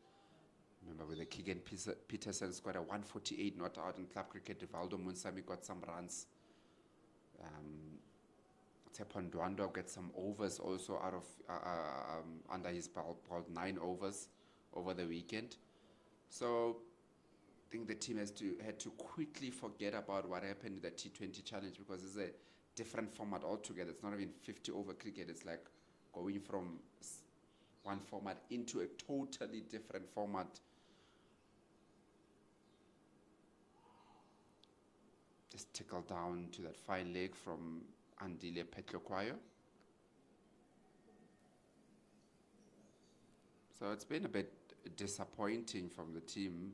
Remember with the Keegan Peterson got a 148 not out in club cricket. Rivaldo Munsami got some runs. Tepon Dwando got some overs also out of under his belt, 9 overs over the weekend. So I think the team had to quickly forget about what happened in the T20 Challenge, because it's a different format altogether. It's not even 50 over cricket. It's like going from one format into a totally different format. Just tickle down to that fine leg from Andile Petlokwayo. So it's been a bit disappointing from the team,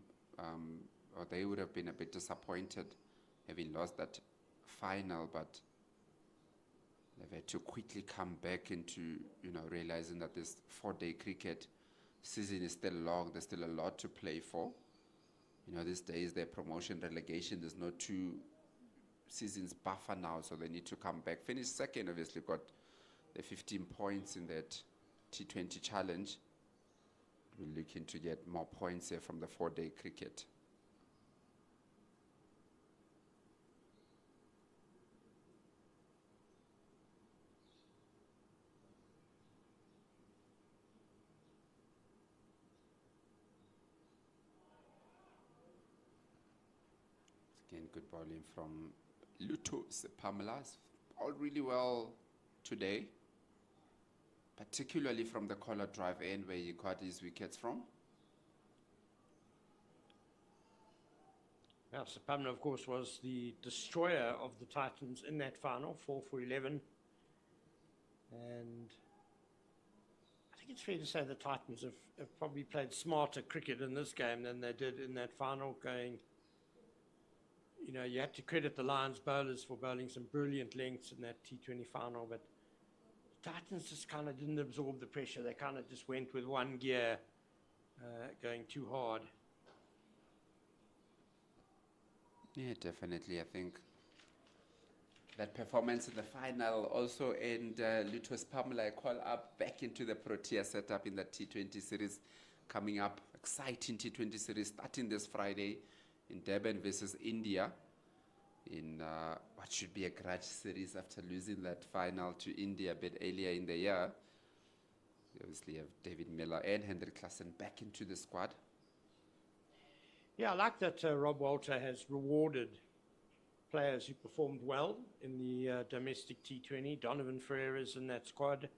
or they would have been a bit disappointed having lost that final, but they've had to quickly come back into, realizing that this 4-day cricket season is still long. There's still a lot to play for. These days, their promotion, relegation, there's no 2 seasons buffer now, so they need to come back. Finished second, obviously, got the 15 points in that T20 Challenge. We're looking to get more points here from the 4-day cricket. Again, good bowling from Luto Pamela. All really well today, particularly from the collar drive end where he got his wickets from. Yeah, Sapamna, of course, was the destroyer of the Titans in that final, 4 for 11. And I think it's fair to say the Titans have probably played smarter cricket in this game than they did in that final, going, you had to credit the Lions bowlers for bowling some brilliant lengths in that T20 final, but the Titans just kind of didn't absorb the pressure. They kind of just went with one gear, going too hard. Yeah, definitely. I think that performance in the final also, and Lutos Pamela call up back into the Protea setup in the T20 series coming up. Exciting T20 series starting this Friday in Durban versus India in what should be a grudge series after losing that final to India a bit earlier in the year. We obviously have David Miller and Hendrik Klassen back into the squad. Yeah, I like that Rob Walter has rewarded players who performed well in the domestic T20. Donovan Ferreira's in that squad.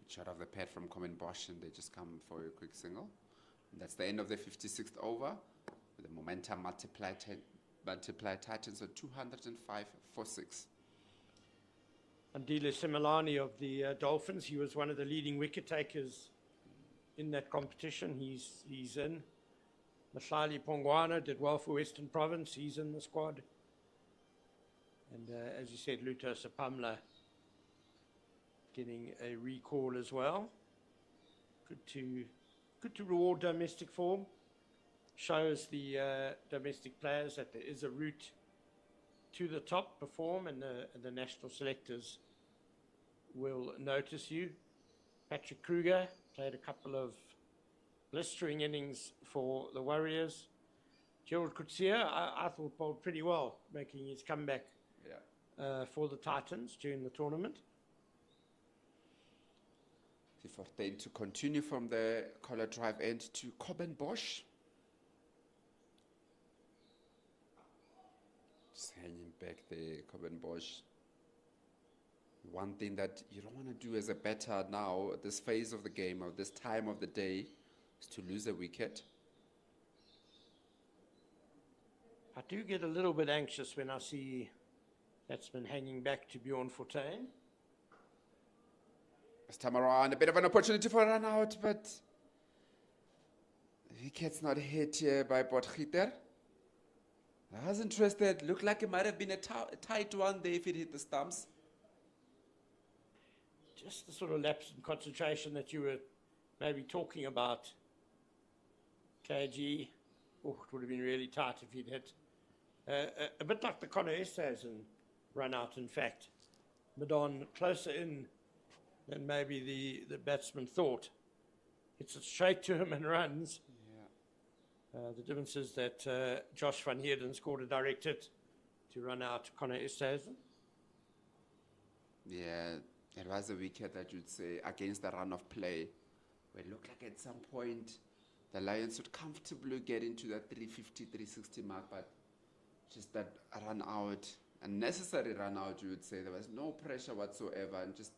Shot off the pad from Common Bosch, and they just come for a quick single. And that's the end of the 56th over. With the momentum multiply Titans at 205 for 6. Andile Similani of the Dolphins, he was one of the leading wicket takers in that competition. He's in. Mahlali Pongwana did well for Western Province. He's in the squad. And as you said, Luto Sapamla getting a recall as well. Good to reward domestic form. Shows the domestic players that there is a route to the top, perform, and the national selectors will notice you. Patrick Kruger played a couple of blistering innings for the Warriors. Gerald Coetzee, I thought bowled pretty well, making his comeback for the Titans during the tournament. 14 to continue from the collar drive end to Coben Bosch. Just hanging back there, Coben Bosch. One thing that you don't want to do as a batter now, at this phase of the game, or this time of the day, is to lose a wicket. I do get a little bit anxious when I see batsmen hanging back to Bjorn Fortuin. This time around, a bit of an opportunity for a run out, but the wicket's not hit here by Potgieter. I was interested. Looked like it might have been a tight one there if it hit the stumps. Just the sort of lapse in concentration that you were maybe talking about, KG. Oh, it would have been really tight if he'd hit. A bit like the Connor Esterhuizen run out, in fact. Madon closer in than maybe the batsman thought. Hits it straight to him and runs. Yeah. The difference is that Josh van Heerden scored a direct hit to run out Connor Esterhuizen. Yeah, it was a wicket that you'd say against the run of play, where it looked like at some point the Lions would comfortably get into that 350, 360 mark, but just that run out, unnecessary run out, you would say. There was no pressure whatsoever, and just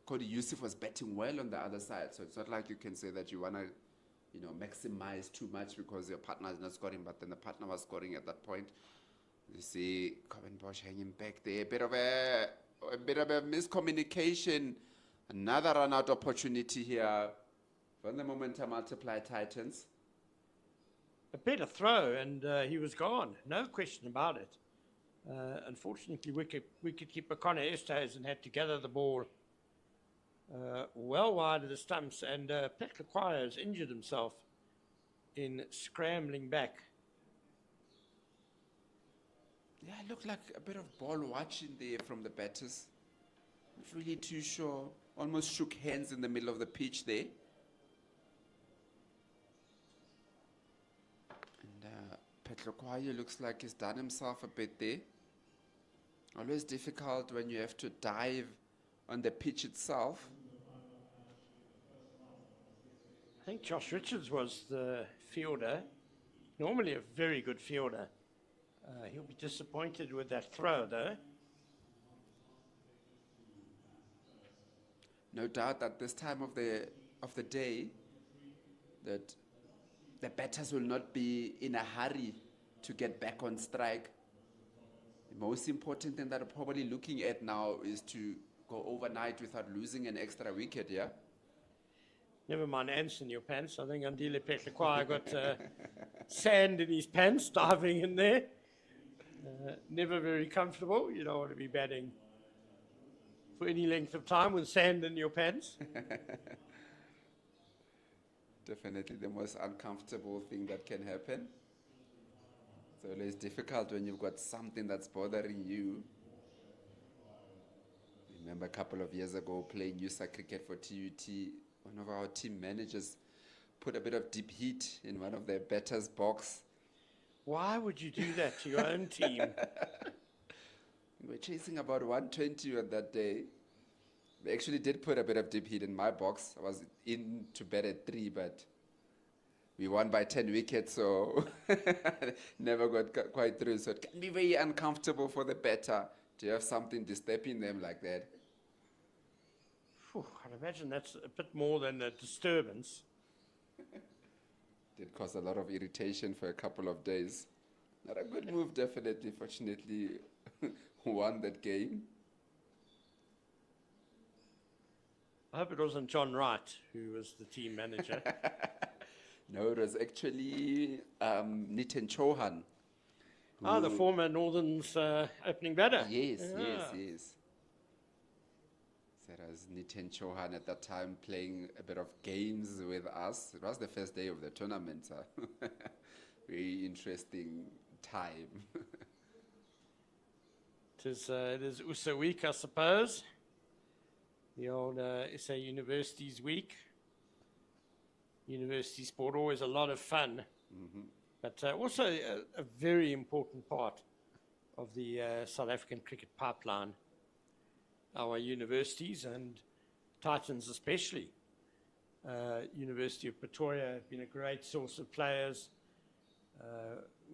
Cody Yusuf was batting well on the other side, so it's not like you can say that you want to, maximize too much because your partner is not scoring, but then the partner was scoring at that point. You see Coben Bosch hanging back there, a bit of a miscommunication. Another run-out opportunity here from the momentum multiply Titans. A better throw, and he was gone. No question about it. Unfortunately, wicketkeeper Connor Esterhuizen had to gather the ball well wide of the stumps, and Pat Lequire has injured himself in scrambling back. Yeah, it looked like a bit of ball watching there from the batters. Not really too sure. Almost shook hands in the middle of the pitch there. And Pat Lequire looks like he's done himself a bit there. Always difficult when you have to dive on the pitch itself. I think Josh Richards was the fielder. Normally a very good fielder. He'll be disappointed with that throw, though. No doubt that this time of the day, that the batters will not be in a hurry to get back on strike. The most important thing that I'm probably looking at now is to go overnight without losing an extra wicket, yeah? Never mind ants in your pants. I think Andile Petlequire got sand in his pants diving in there. Never very comfortable. You don't want to be batting for any length of time with sand in your pants. Definitely the most uncomfortable thing that can happen. So it's difficult when you've got something that's bothering you. Remember a couple of years ago playing USA cricket for TUT, one of our team managers put a bit of deep heat in one of their batters' box. Why would you do that to your own team? We were chasing about 120 on that day. We actually did put a bit of deep heat in my box. I was in to bet at 3, but we won by 10 wickets, so never got quite through. So it can be very uncomfortable for the better to have something disturbing them like that. Phew, I'd imagine that's a bit more than a disturbance. Did cause a lot of irritation for a couple of days. Not a good move, definitely. Fortunately, won that game. I hope it wasn't John Wright who was the team manager. No, it was actually Nitin Chauhan. The former Northern's opening batter. Yes, Yeah. yes. So that was Nitin Chauhan at that time playing a bit of games with us. It was the first day of the tournament. Very interesting time. It is USA week, I suppose. The old SA Universities week. University sport, always a lot of fun. But also a very important part of the South African cricket pipeline. Our universities and Titans especially. University of Pretoria have been a great source of players.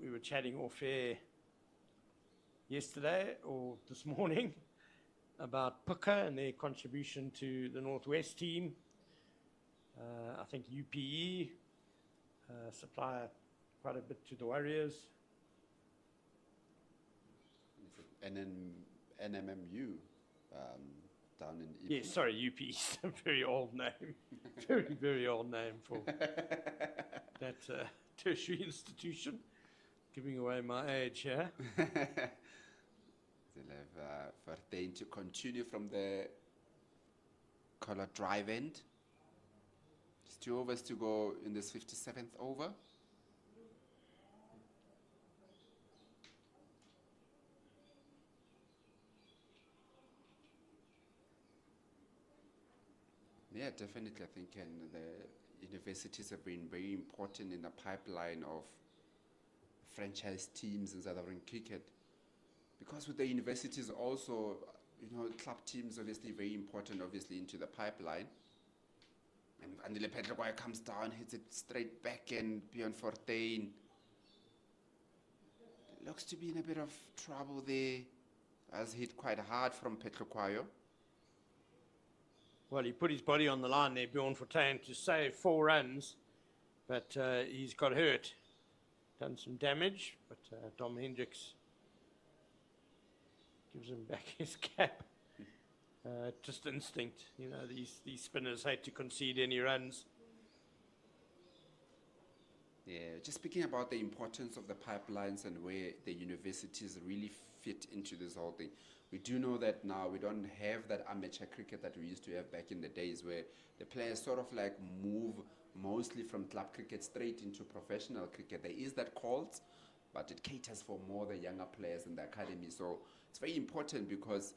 We were chatting off air yesterday or this morning about Puka and their contribution to the Northwest team. I think UPE supply quite a bit to the Warriors. NMMU down in EP. Yes, sorry, UPE is a very old name. Very, very old name for that tertiary institution. Giving away my age here. They'll have Verteen to continue from the color drive end. Just 2 overs to go in this 57th over. Yeah, definitely. I think the universities have been very important in the pipeline of franchise teams in South African cricket. Because with the universities also, club teams obviously very important, obviously, into the pipeline. And Andile Petlokwayo comes down, hits it straight back and beyond 14. Looks to be in a bit of trouble there. Has hit quite hard from Petlokwayo. Well, he put his body on the line there, Bjorn Fortuin, to save 4 runs, but he's got hurt. Done some damage, but Dom Hendricks gives him back his cap. Just instinct, these spinners hate to concede any runs. Yeah, just speaking about the importance of the pipelines and where the universities really fit into this whole thing. We do know that now we don't have that amateur cricket that we used to have back in the days where the players sort of like move mostly from club cricket straight into professional cricket. There is that cult, but it caters for more the younger players in the academy. So it's very important because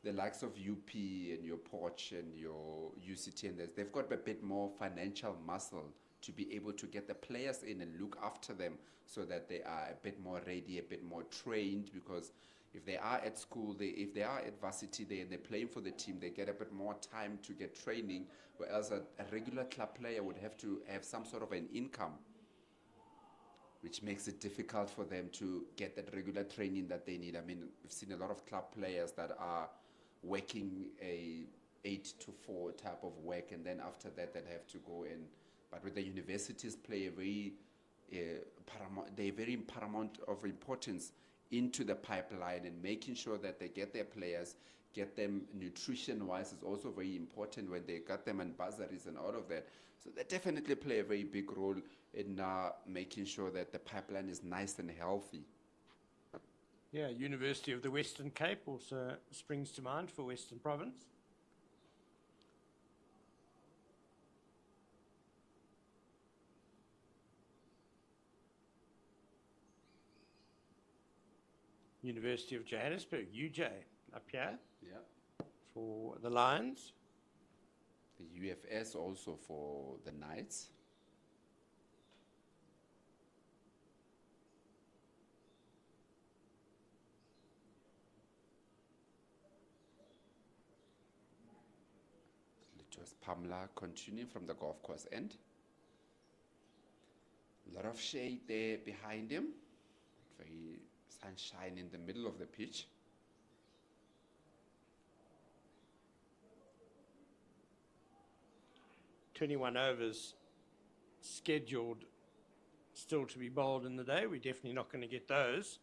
the likes of UP and your Poch and your UCT and this, they've got a bit more financial muscle to be able to get the players in and look after them so that they are a bit more ready, a bit more trained, because if they are at school, if they are at varsity there and they're playing for the team, they get a bit more time to get training, whereas a regular club player would have to have some sort of an income, which makes it difficult for them to get that regular training that they need. I mean, we've seen a lot of club players that are working a 8 to 4 type of work, and then after that they'd have to go in. But with the universities play a very they're very paramount of importance into the pipeline, and making sure that they get their players, get them nutrition-wise is also very important when they got them in bursaries and all of that. So they definitely play a very big role in making sure that the pipeline is nice and healthy. Yeah, University of the Western Cape also springs to mind for Western Province. University of Johannesburg, UJ, up here Yeah. for the Lions. The UFS also for the Knights. Lutus Pamela continuing from the golf course end. A lot of shade there behind him. Very sunshine in the middle of the pitch. "21 overs scheduled still to be bowled in the day. We're definitely not going to get those.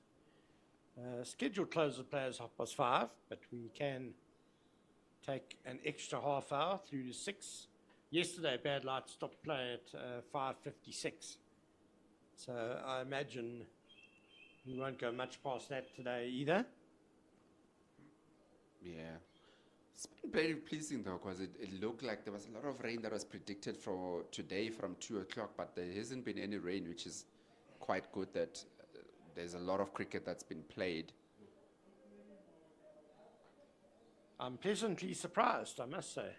Scheduled close of play is 5:30, but we can take an extra half hour through to 6. Yesterday, bad light stopped play at 5:56. So I imagine we won't go much past that today either. Yeah. It's been very pleasing though, because it looked like there was a lot of rain that was predicted for today from 2 o'clock, but there hasn't been any rain, which is quite good that there's a lot of cricket that's been played. I'm pleasantly surprised, I must say.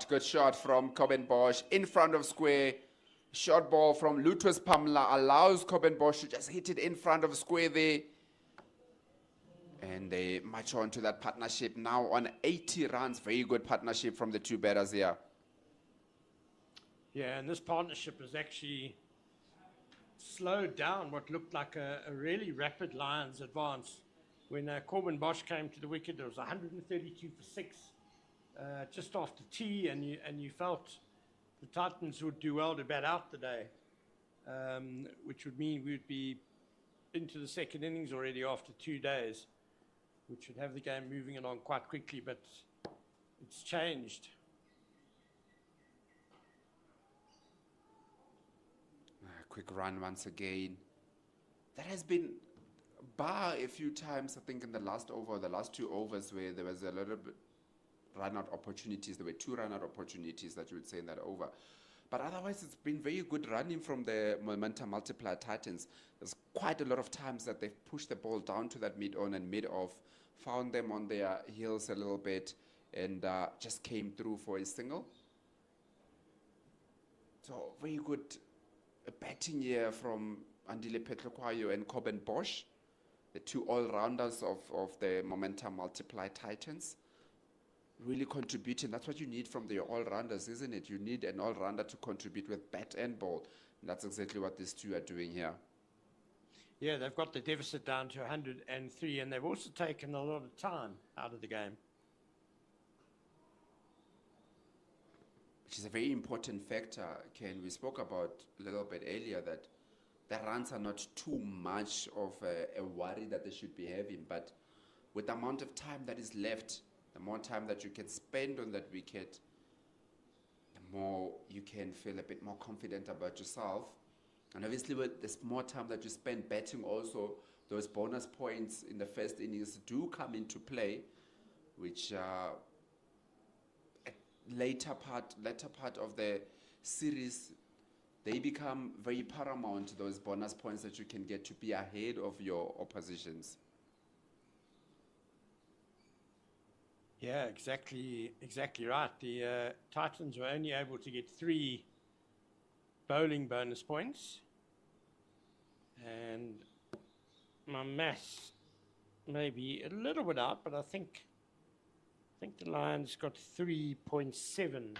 Good shot from Coben Bosch in front of square. Short ball from Lutus Pamela allows Coben Bosch to just hit it in front of square there. And they march on to that partnership now on 80 runs. Very good partnership from the two batters here. Yeah, and this partnership has actually slowed down what looked like a really rapid Lions advance. When Corbin Bosch came to the wicket, there was 132 for 6 just after tea, and you felt the Titans would do well to bat out today, which would mean we'd be into the second innings already after 2 days, which would have the game moving along quite quickly, but it's changed. Quick run once again. That has been bar a few times, I think, in the last over, the last 2 overs, where there was a little bit run-out opportunities. There were 2 run-out opportunities that you would say in that over. But otherwise, it's been very good running from the momentum multiplier Titans. There's quite a lot of times that they've pushed the ball down to that mid-on and mid-off, found them on their heels a little bit, and just came through for a single. So very good batting here from Andile Petlokwayo and Coben Bosch, the 2 all-rounders of the momentum multiply Titans, really contributing. That's what you need from the all-rounders, isn't it? You need an all-rounder to contribute with bat and ball. And that's exactly what these 2 are doing here. Yeah, they've got the deficit down to 103, and they've also taken a lot of time out of the game. Which is a very important factor, Ken. We spoke about a little bit earlier that the runs are not too much of a worry that they should be having, but with the amount of time that is left, the more time that you can spend on that wicket, the more you can feel a bit more confident about yourself. And obviously, with this more time that you spend batting also, those bonus points in the first innings do come into play, which later part of the series, they become very paramount, those bonus points that you can get to be ahead of your oppositions. Yeah, exactly right. The Titans were only able to get 3 bowling bonus points, and my maths may be a little bit out, but I think the Lions got 3.7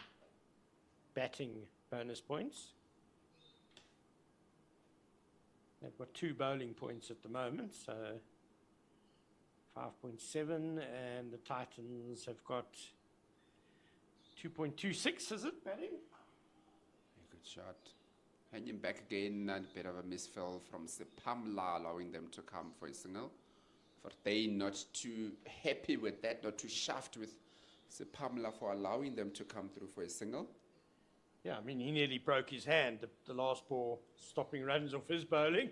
batting bonus points. They've got 2 bowling points at the moment, so 5.7, and the Titans have got 2.26, is it, batting? A good shot. Hanging back again, and a bit of a misfill from Sepamla, allowing them to come for a single. For they not too happy with that, not too shaft with Sepamla for allowing them to come through for a single. Yeah, I mean, he nearly broke his hand, the last ball, stopping runs off his bowling.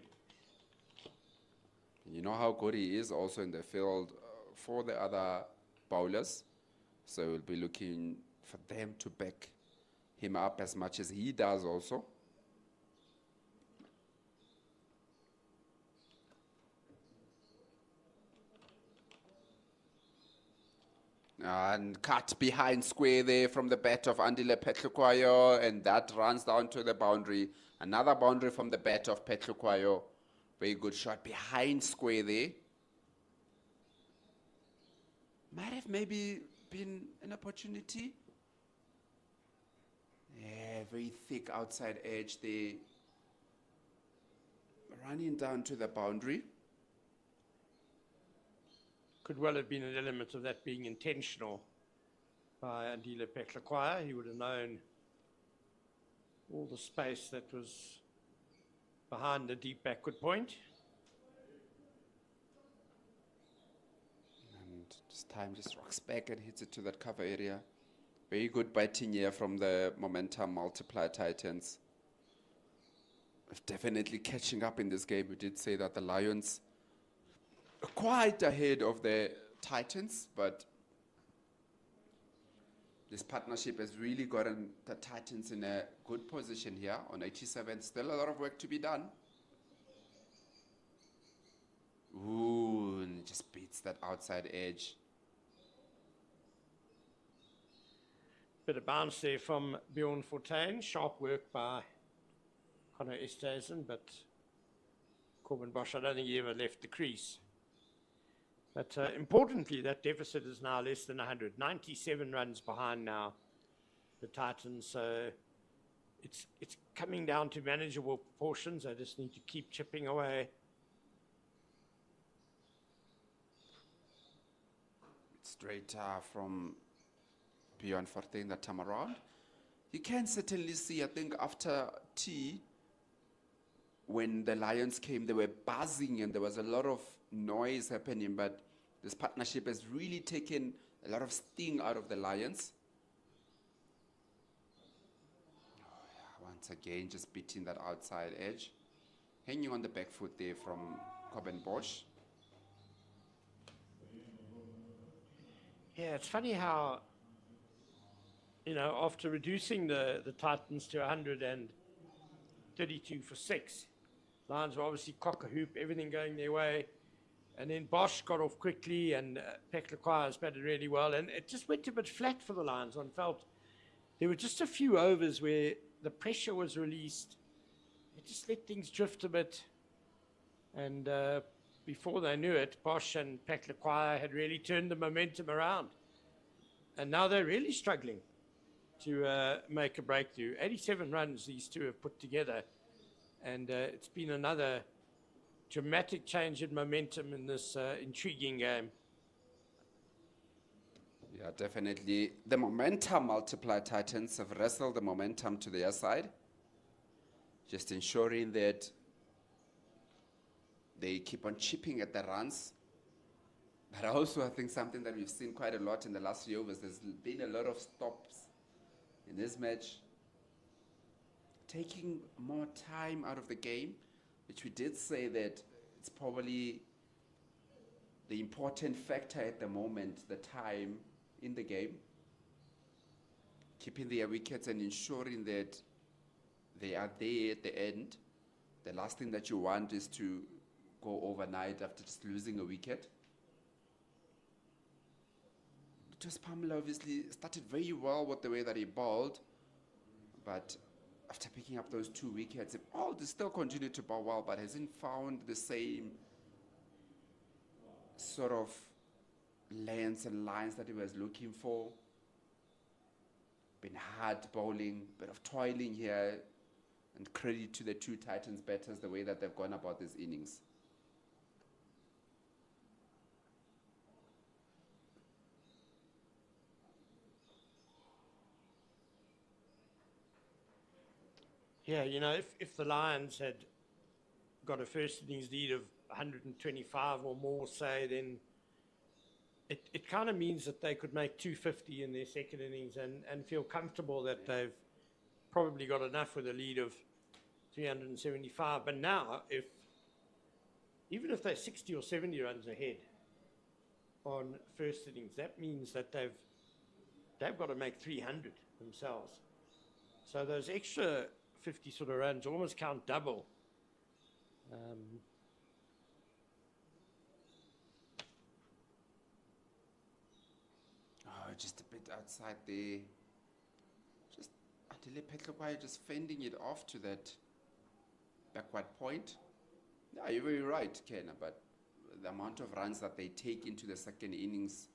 And you know how good he is also in the field for the other bowlers. So we'll be looking for them to back him up as much as he does also. And cut behind square there from the bat of Andile Petlukwayo, and that runs down to the boundary. Another boundary from the bat of Petlukwayo. Very good shot behind square there. might have maybe been an opportunity. Yeah, very thick outside edge. They running down to the boundary. Could well have been an element of that being intentional by Andile Peklakwaya. He would have known all the space that was behind the deep backward point. And this time just rocks back and hits it to that cover area. Very good biting here from the momentum multiplier Titans. Definitely catching up in this game. We did say that the Lions are quite ahead of the Titans, but this partnership has really gotten the Titans in a good position here on 87. Still a lot of work to be done. Ooh, and it just beats that outside edge. Bit of bounce there from Bjorn Fortuin. Sharp work by Connor Esterhuizen, but Corbin Bosch, I don't think he ever left the crease. But importantly, that deficit is now less than 100. 97 runs behind now, the Titans. So it's coming down to manageable proportions. I just need to keep chipping away. Straight from Bjorn Fortuin that time around. You can certainly see, I think, after tea, when the Lions came, they were buzzing and there was a lot of noise happening, but this partnership has really taken a lot of sting out of the Lions. Oh, yeah, once again, just beating that outside edge. Hanging on the back foot there from Corbin Bosch. Yeah, it's funny how, after reducing the Titans to 132 for 6, Lions were obviously cock a hoop, everything going their way. And then Bosch got off quickly, and Peklakwaya has batted really well. And it just went a bit flat for the Lions. One felt there were just a few overs where the pressure was released. It just let things drift a bit. And before they knew it, Bosch and Peklakwaya had really turned the momentum around. And now they're really struggling to make a breakthrough. 87 runs these two have put together. And it's been another dramatic change in momentum in this intriguing game. Yeah, definitely. The momentum multiplier Titans have wrestled the momentum to their side, just ensuring that they keep on chipping at the runs. But also, I think something that we've seen quite a lot in the last few overs, there's been a lot of stops in this match, taking more time out of the game, which we did say that it's probably the important factor at the moment, the time in the game, keeping their wickets and ensuring that they are there at the end. The last thing that you want is to go overnight after just losing a wicket. Just Pamela obviously started very well with the way that he bowled, but after picking up those 2 wickets, he still continued to bowl well, but hasn't found the same sort of lengths and lines that he was looking for. Been hard bowling, bit of toiling here, and credit to the two Titans batters, the way that they've gone about this innings. Yeah, if the Lions had got a first innings lead of 125 or more, say, then it kind of means that they could make 250 in their second innings and feel comfortable that they've probably got enough with a lead of 375. But now, even if they're 60 or 70 runs ahead on first innings, that means that they've got to make 300 themselves. So those extra 50 sort of runs almost count double. Just a bit outside there. Just Andile Peklakwaya just fending it off to that backward point. Yeah, you're very right, Ken, but the amount of runs that they take into the second innings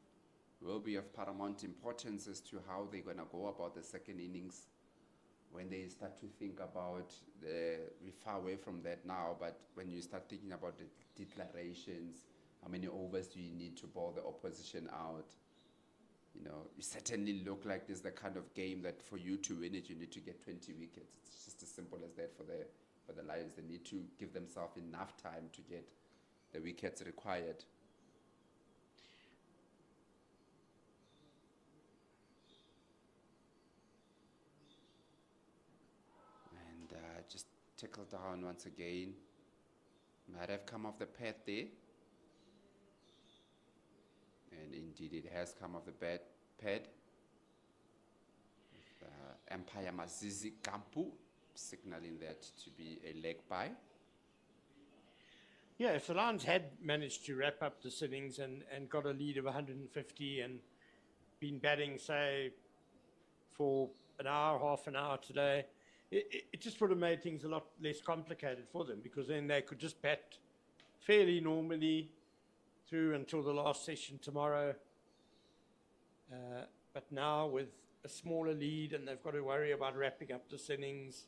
will be of paramount importance as to how they're going to go about the second innings when they start to think about we're far away from that now, but when you start thinking about the declarations, how many overs do you need to bowl the opposition out? You know, you certainly look like this is the kind of game that for you to win it, you need to get 20 wickets. It's just as simple as that for the Lions. They need to give themselves enough time to get the wickets required. And just tickle down once again. Might have come off the pad there. And indeed it has come off the pad. Empire Mazizi Kampu signaling that to be a leg bye. Yeah, if the Lions had managed to wrap up this innings and got a lead of 150 and been batting, say, for an hour, half an hour today, it just would have made things a lot less complicated for them, because then they could just bat fairly normally through until the last session tomorrow. But now with a smaller lead and they've got to worry about wrapping up this innings,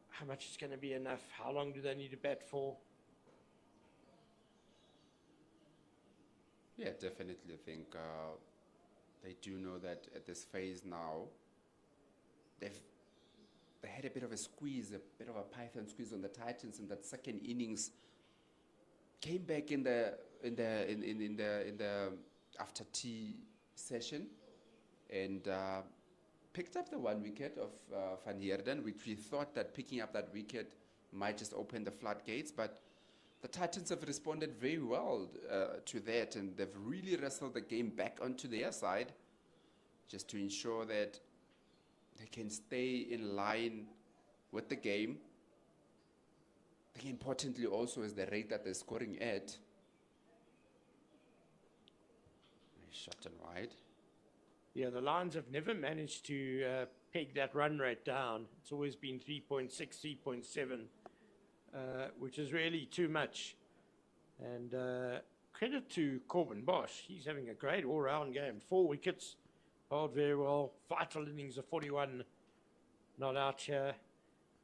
how much is going to be enough? How long do they need to bat for? Yeah, definitely. I think they do know that at this phase now, they had a bit of a squeeze, a bit of a python squeeze on the Titans in that second innings. Came back in the after tea session and picked up the 1 wicket of Van Heerden, which we thought that picking up that wicket might just open the floodgates, but the Titans have responded very well to that, and they've really wrestled the game back onto their side just to ensure that they can stay in line with the game. I think importantly also is the rate that they're scoring at. Shot and wide. Yeah, the Lions have never managed to peg that run rate down. It's always been 3.6, 3.7, which is really too much. And credit to Corbin Bosch. He's having a great all-round game. 4 wickets, bowled very well. Vital innings of 41 not out here.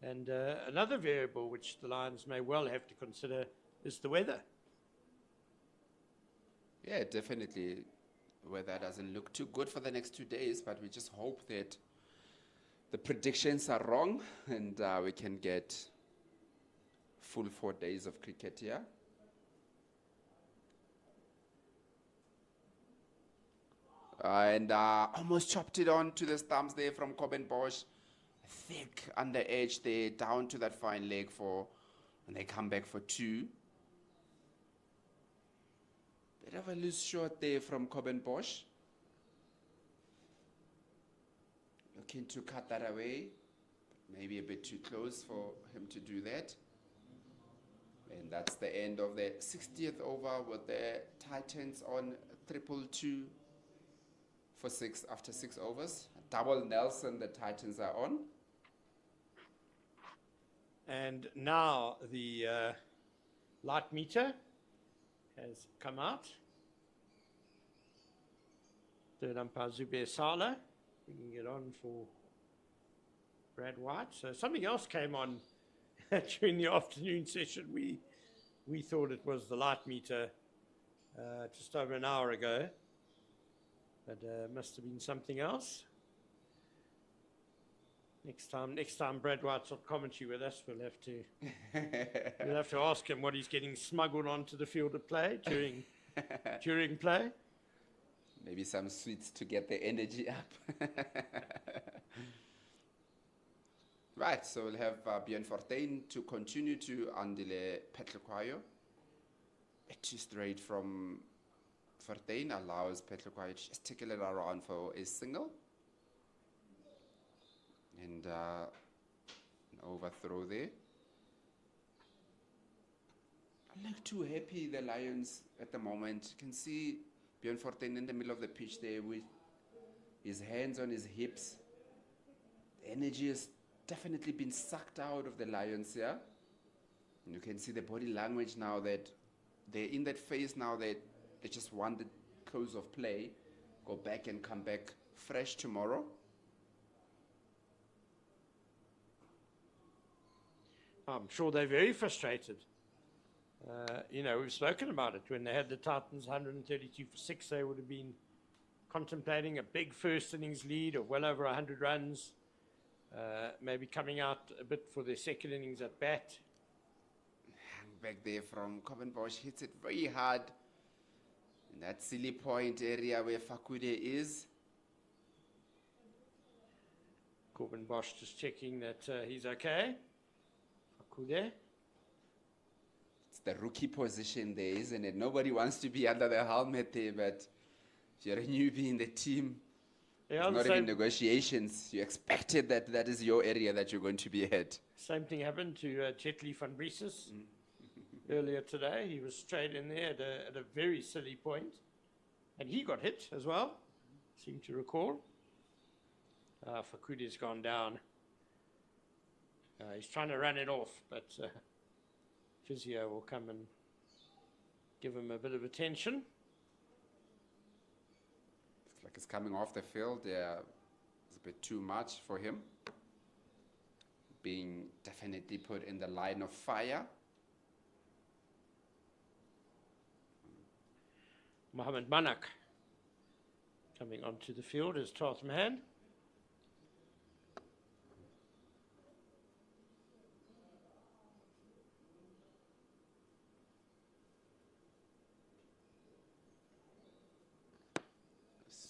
And another variable which the Lions may well have to consider is the weather. Yeah, definitely. Weather doesn't look too good for the next 2 days, but we just hope that the predictions are wrong and we can get full 4 days of cricket here. And almost chopped it on to the stumps there from Corbin Bosch. Thick under edge there, down to that fine leg and they come back for 2. Bit of a loose shot there from Corbin Bosch. Looking to cut that away. Maybe a bit too close for him to do that. And that's the end of the 60th over with the Titans on 222 for 6 after 6 overs. Double Nelson, the Titans are on. And now the light meter has come out. Third umpire Zubair Saleh bringing it on for Brad White. So something else came on during the afternoon session. We thought it was the light meter just over an hour ago, but must have been something else. Next time Brad White's on commentary with us, we'll have to ask him what he's getting smuggled onto the field of play during play. Maybe some sweets to get the energy up. Right, so we'll have Björn Fortuin to continue to Andile Petlekwayo. A 2 straight from Fortuin allows Petlekwayo to just tickle it around for a single. And an overthrow there. I'm not too happy, the Lions, at the moment. You can see Björn Fortuin in the middle of the pitch there with his hands on his hips. The energy has definitely been sucked out of the Lions here. And you can see the body language now that they're in that phase now that they just want the close of play, go back and come back fresh tomorrow. I'm sure they're very frustrated. We've spoken about it. When they had the Titans 132 for 6, they would have been contemplating a big first innings lead of well over 100 runs, maybe coming out a bit for their second innings at bat. Back there from Covenbosch hits it very hard in that silly point area where Fakude is. Corbin Bosch just checking that he's okay. Fakude. It's the rookie position there, isn't it? Nobody wants to be under the helmet there, but if you're a newbie in the team, Yeah, not even negotiations. You expected that is your area that you're going to be ahead. Same thing happened to Chetley van Brieses earlier today. He was straight in there at a very silly point, and he got hit as well, seem to recall. Fakude's gone down. He's trying to run it off, but physio will come and give him a bit of attention. Looks like it's coming off the field. Yeah, it's a bit too much for him. Being definitely put in the line of fire. Mohammed Manak coming onto the field as 12th man.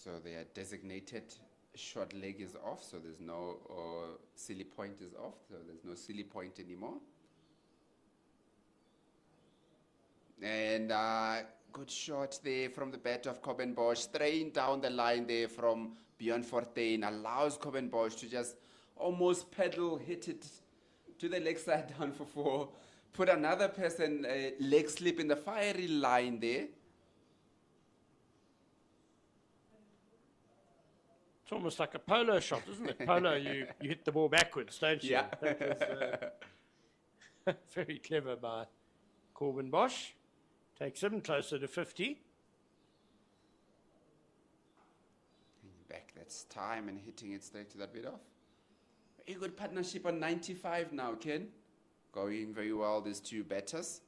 So their designated short leg is off, so there's no silly point is off, so there's no silly point anymore. And good shot there from the bat of Covenbosch, straight down the line there from Bjorn Fortuin, allows Covenbosch to just almost pedal, hit it to the leg side down for 4, put another person leg slip in the fiery line there. It's almost like a polo shot, isn't it? Polo, you hit the ball backwards, don't you? Yeah. That was very clever by Corbin Bosch. Takes him closer to 50. Back, that's time, and hitting it straight to that bit off. Very good partnership on 95 now, Ken. Going very well, these two batters.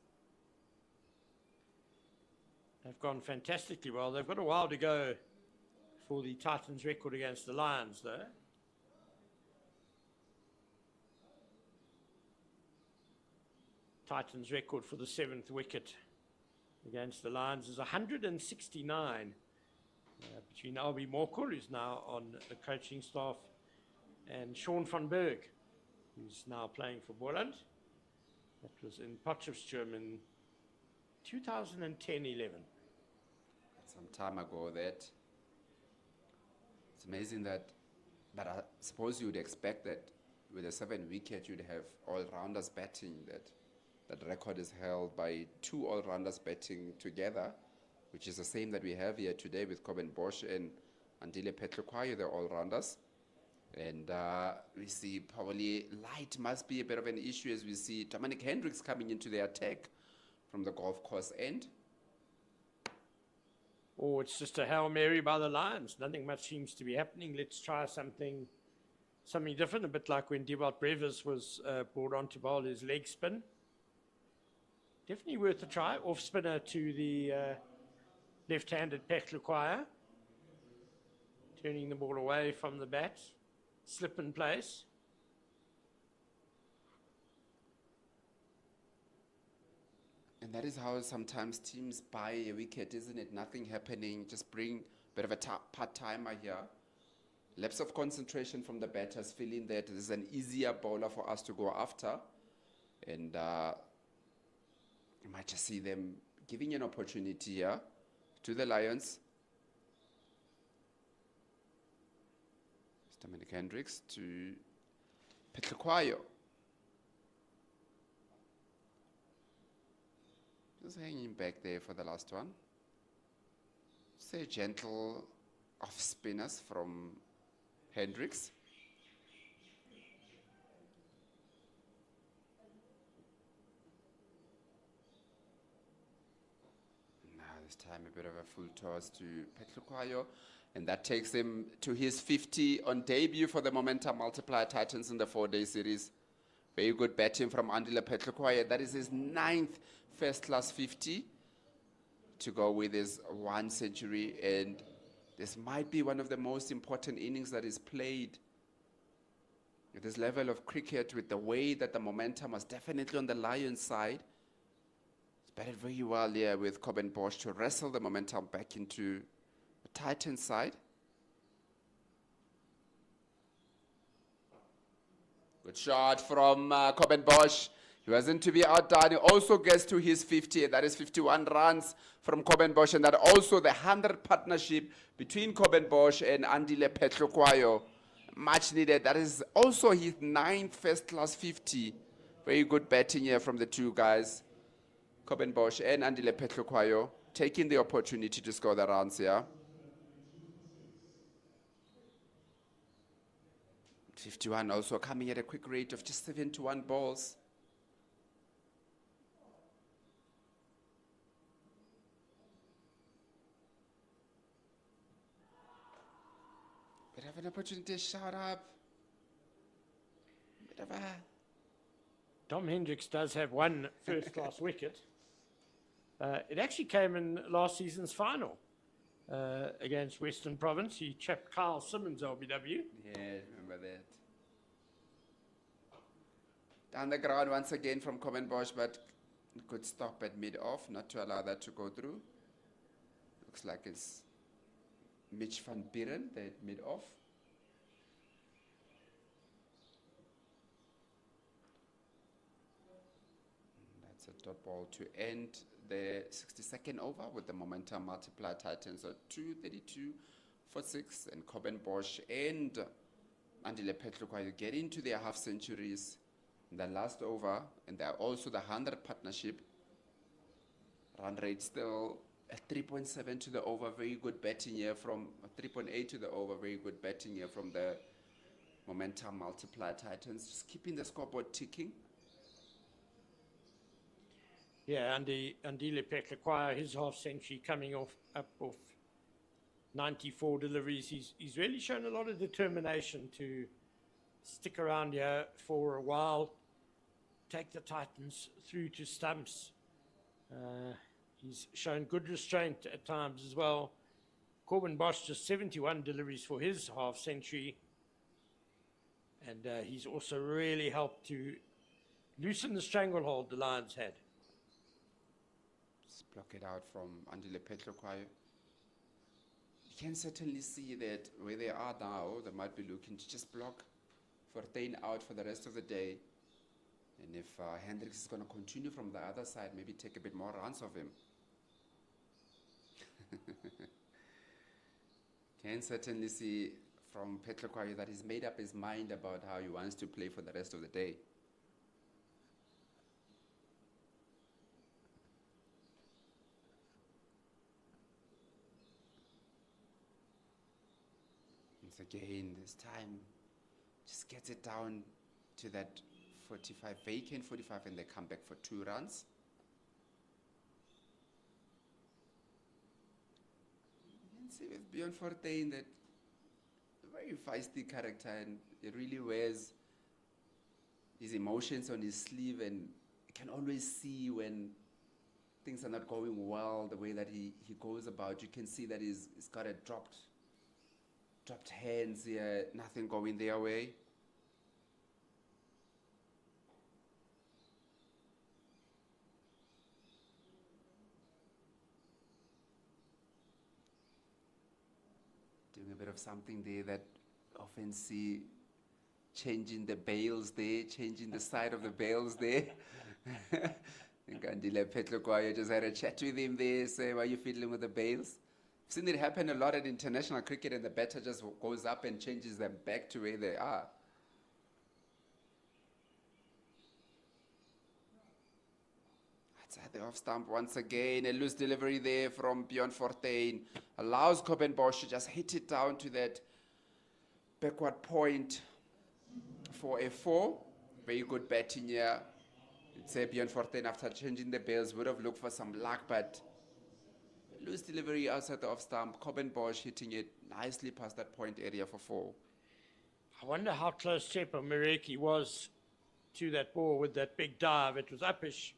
They've gone fantastically well. They've got a while to go for the Titans record against the Lions, though. Titans record for the 7th wicket against the Lions is 169 between Albie Morkel, who's now on the coaching staff, and Sean van Berg, who's now playing for Boland. That was in Potchefstroom in 2010-11. Some time ago that. It's amazing that, but I suppose you would expect that with a 7 wicket you'd have all-rounders batting, that record is held by 2 all-rounders batting together, which is the same that we have here today with Coben Bosch and Andile Petlukwayo, the all-rounders. And we see probably light must be a bit of an issue as we see Dominic Hendricks coming into the attack from the golf course end. Or it's just a Hail Mary by the Lions. Nothing much seems to be happening. Let's try something different, a bit like when Dewald Brevis was brought on to bowl his leg spin. Definitely worth a try. Off spinner to the left-handed Petlukwayo. Turning the ball away from the bat. Slip in place. And that is how sometimes teams buy a wicket, isn't it? Nothing happening, just bring a bit of a part-timer here. Lapse of concentration from the batters, feeling that this is an easier bowler for us to go after. And you might just see them giving an opportunity here to the Lions. Dominic Hendricks to Petlukwayo. Just hanging back there for the last one. Say gentle off spinners from Hendricks. Now this time a bit of a full toss to Petlukwayo. And that takes him to his 50 on debut for the Momentum Multiplier Titans in the 4-day series. Very good batting from Andile Petlukwayo. That is his 9th first-class 50 to go with his 1 century. And this might be one of the most important innings that is played at this level of cricket, with the way that the momentum was definitely on the Lions side. It's batted very well here with Coben Bosch to wrestle the momentum back into the Titans side. Good shot from Coben Bosch. He wasn't to be outdone. He also gets to his 50. That is 51 runs from Coben Bosch. And that also the 100 partnership between Coben Bosch and Andile Petlukwayo. Much needed. That is also his 9th first-class 50. Very good batting here from the two guys, Coben Bosch and Andile Petlukwayo, taking the opportunity to score the runs here. 51 also coming at a quick rate of just 71 balls. Bit of an opportunity to shout up. Bit of a... Tom Hendricks does have 1 first-class wicket. It actually came in last season's final against Western Province. He chapped Kyle Simmons, LBW. Yeah, remember that. Down the ground once again from Coben Bosch, but good stop at mid-off, not to allow that to go through. Looks like it's Mitch van Buren, the mid-off. That's a dot ball to end the 62nd over with the Momentum Multiplier Titans at 232 for 6, and Coben Bosch and Andile Petlukwayo get into their half centuries in the last over, and they're also the 100 partnership. Run rate still at 3.7 to the over. Very good batting here from 3.8 to the over. Very good batting here from the Momentum Multiplier Titans, just keeping the scoreboard ticking. Yeah, Andile Petlukwayo, his half century coming off 94 deliveries. He's really shown a lot of determination to stick around here for a while, take the Titans through to stumps. He's shown good restraint at times as well. Coben Bosch just 71 deliveries for his half century. And he's also really helped to loosen the stranglehold the Lions had. Just block it out from Andile Petlukwayo. You can certainly see that where they are now, they might be looking to just block Fortuin out for the rest of the day. And if Hendricks is going to continue from the other side, maybe take a bit more runs of him. Can certainly see from Petlukwayo that he's made up his mind about how he wants to play for the rest of the day. Once again, this time just gets it down to that 45, vacant 45, and they come back for 2 runs. You can see with Bjorn Fortuin that a very feisty character, and he really wears his emotions on his sleeve, and you can always see when things are not going well, the way that he goes about. You can see that he's got a dropped hands here, nothing going their way. Doing a bit of something there that often see changing the bales there, changing the side of the bales there. I think Andile Petlukwayo just had a chat with him there, say, how are you feeling with the bales? I've seen it happen a lot at international cricket, and the batter just goes up and changes them back to where they are. Outside the off stump once again, a loose delivery there from Bjorn Fortuin. Allows Coben Bosch to just hit it down to that backward point for a 4. Very good batting here. I'd say Bjorn Fortuin, after changing the bales, would have looked for some luck, but loose delivery outside the off stump. Coben Bosch hitting it nicely past that point area for 4. I wonder how close Tsepo Mareki was to that ball with that big dive. It was uppish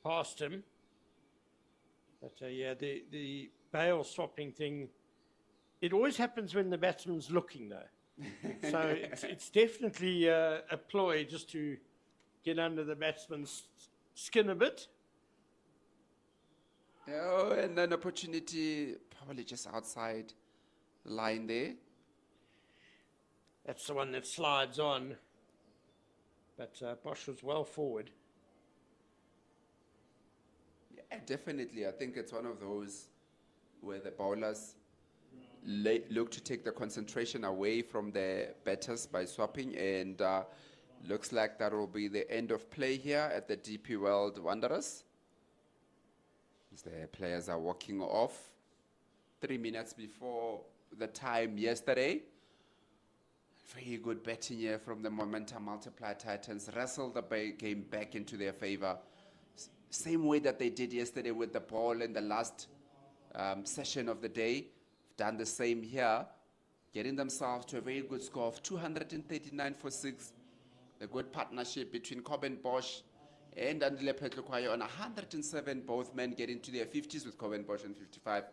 past him. But yeah, the bail swapping thing, it always happens when the batsman's looking, though. So it's definitely a ploy just to get under the batsman's skin a bit. Oh, and an opportunity probably just outside the line there. That's the one that slides on. But Bosch was well forward. Yeah, definitely. I think it's one of those where the bowlers look to take the concentration away from the batters by swapping, and looks like that will be the end of play here at the DP World Wanderers. As the players are walking off 3 minutes before the time yesterday. Very good batting here from the Momentum Multiplier Titans. Wrestled the game back into their favor. Same way that they did yesterday with the ball in the last session of the day. Done the same here. Getting themselves to a very good score of 239 for 6. A good partnership between Coben Bosch and Andile Petlukwayo on 107. Both men getting to their 50s with Coben Bosch on 55.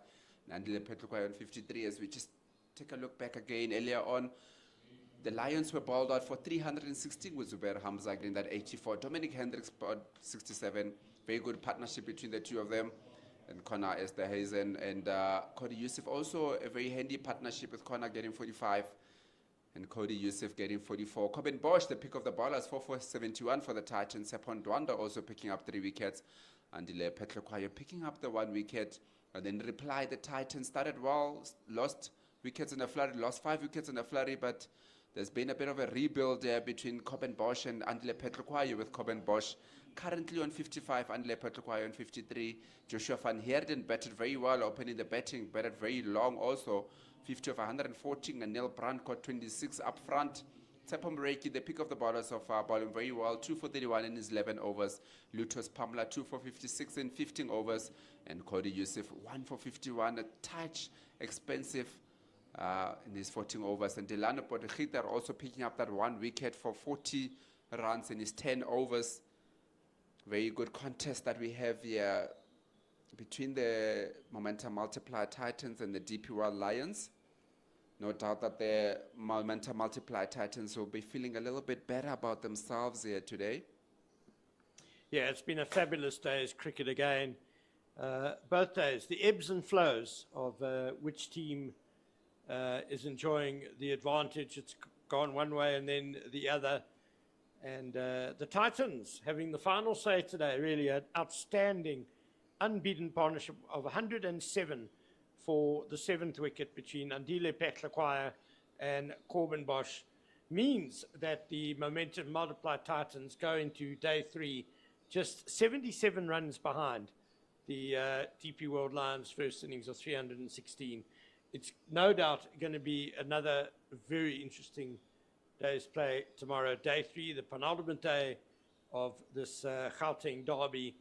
And Andile Petlukwayo on 53. As we just take a look back again earlier on, the Lions were bowled out for 316 with Zubair Hamza getting that 84. Dominic Hendricks bowled 67. Very good partnership between the two of them. And Connor Esterhazen and Cody Yusuf. Also a very handy partnership with Connor getting 45. And Cody Yusuf getting 44. Coben Bosch, the pick of the bowlers, 4 for 71 for the Titans. Sepon Dwanda also picking up 3 wickets. Andile Petlukwayo picking up the 1 wicket. And then reply, the Titans started well, lost wickets in a flurry, lost 5 wickets in a flurry, but there's been a bit of a rebuild there between Coben Bosch and Andile Petlukwayo, with Coben Bosch currently on 55, Andile Petlukwayo on 53. Joshua van Heerden batted very well, opening the batting, batted very long also, 50 of 114, and Neil Brandt got 26 up front. Tsepo Mareki, the pick of the bowlers so far, bowling very well, 2 for 31 in his 11 overs. Lutos Pamla, 2 for 56 in 15 overs. And Cody Yusuf, 1 for 51, a touch expensive in his 14 overs. And Delano Potgieter also picking up that 1 wicket for 40 runs in his 10 overs. Very good contest that we have here between the Momentum Multiplier Titans and the DP World Lions. No doubt that the Momentum Multiplier Titans will be feeling a little bit better about themselves here today. Yeah, it's been a fabulous day's cricket again. Both days, the ebbs and flows of which team is enjoying the advantage. It's gone one way and then the other. And the Titans having the final say today, really an outstanding, unbeaten partnership of 107 for the 7th wicket between Andile Petlukwayo and Coben Bosch, means that the Momentum Multiplier Titans go into day 3 just 77 runs behind the DP World Lions' first innings of 316. It's no doubt going to be another very interesting day's play tomorrow, day 3, the penultimate day of this Gauteng derby.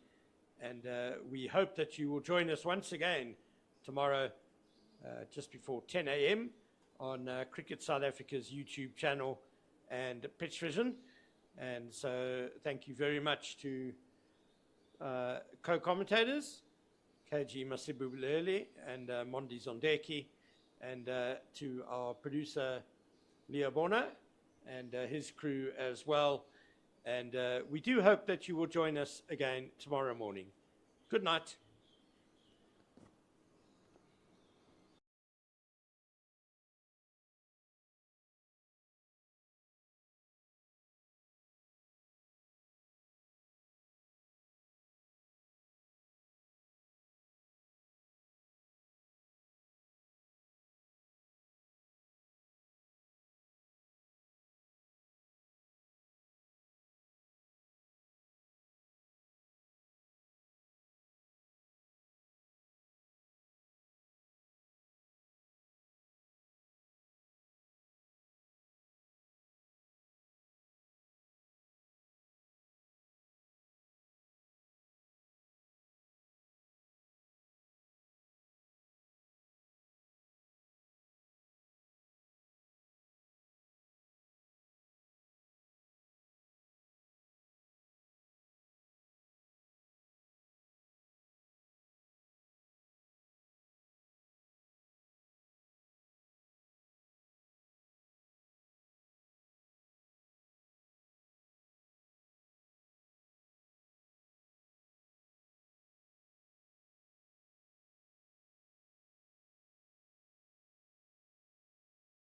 And we hope that you will join us once again tomorrow just before 10 a.m. on Cricket South Africa's YouTube channel and Pitch Vision. And so thank you very much to co-commentators, KG Masibulele and Mondi Zondeki, and to our producer, Leo Bona, and his crew as well. And we do hope that you will join us again tomorrow morning. Good night.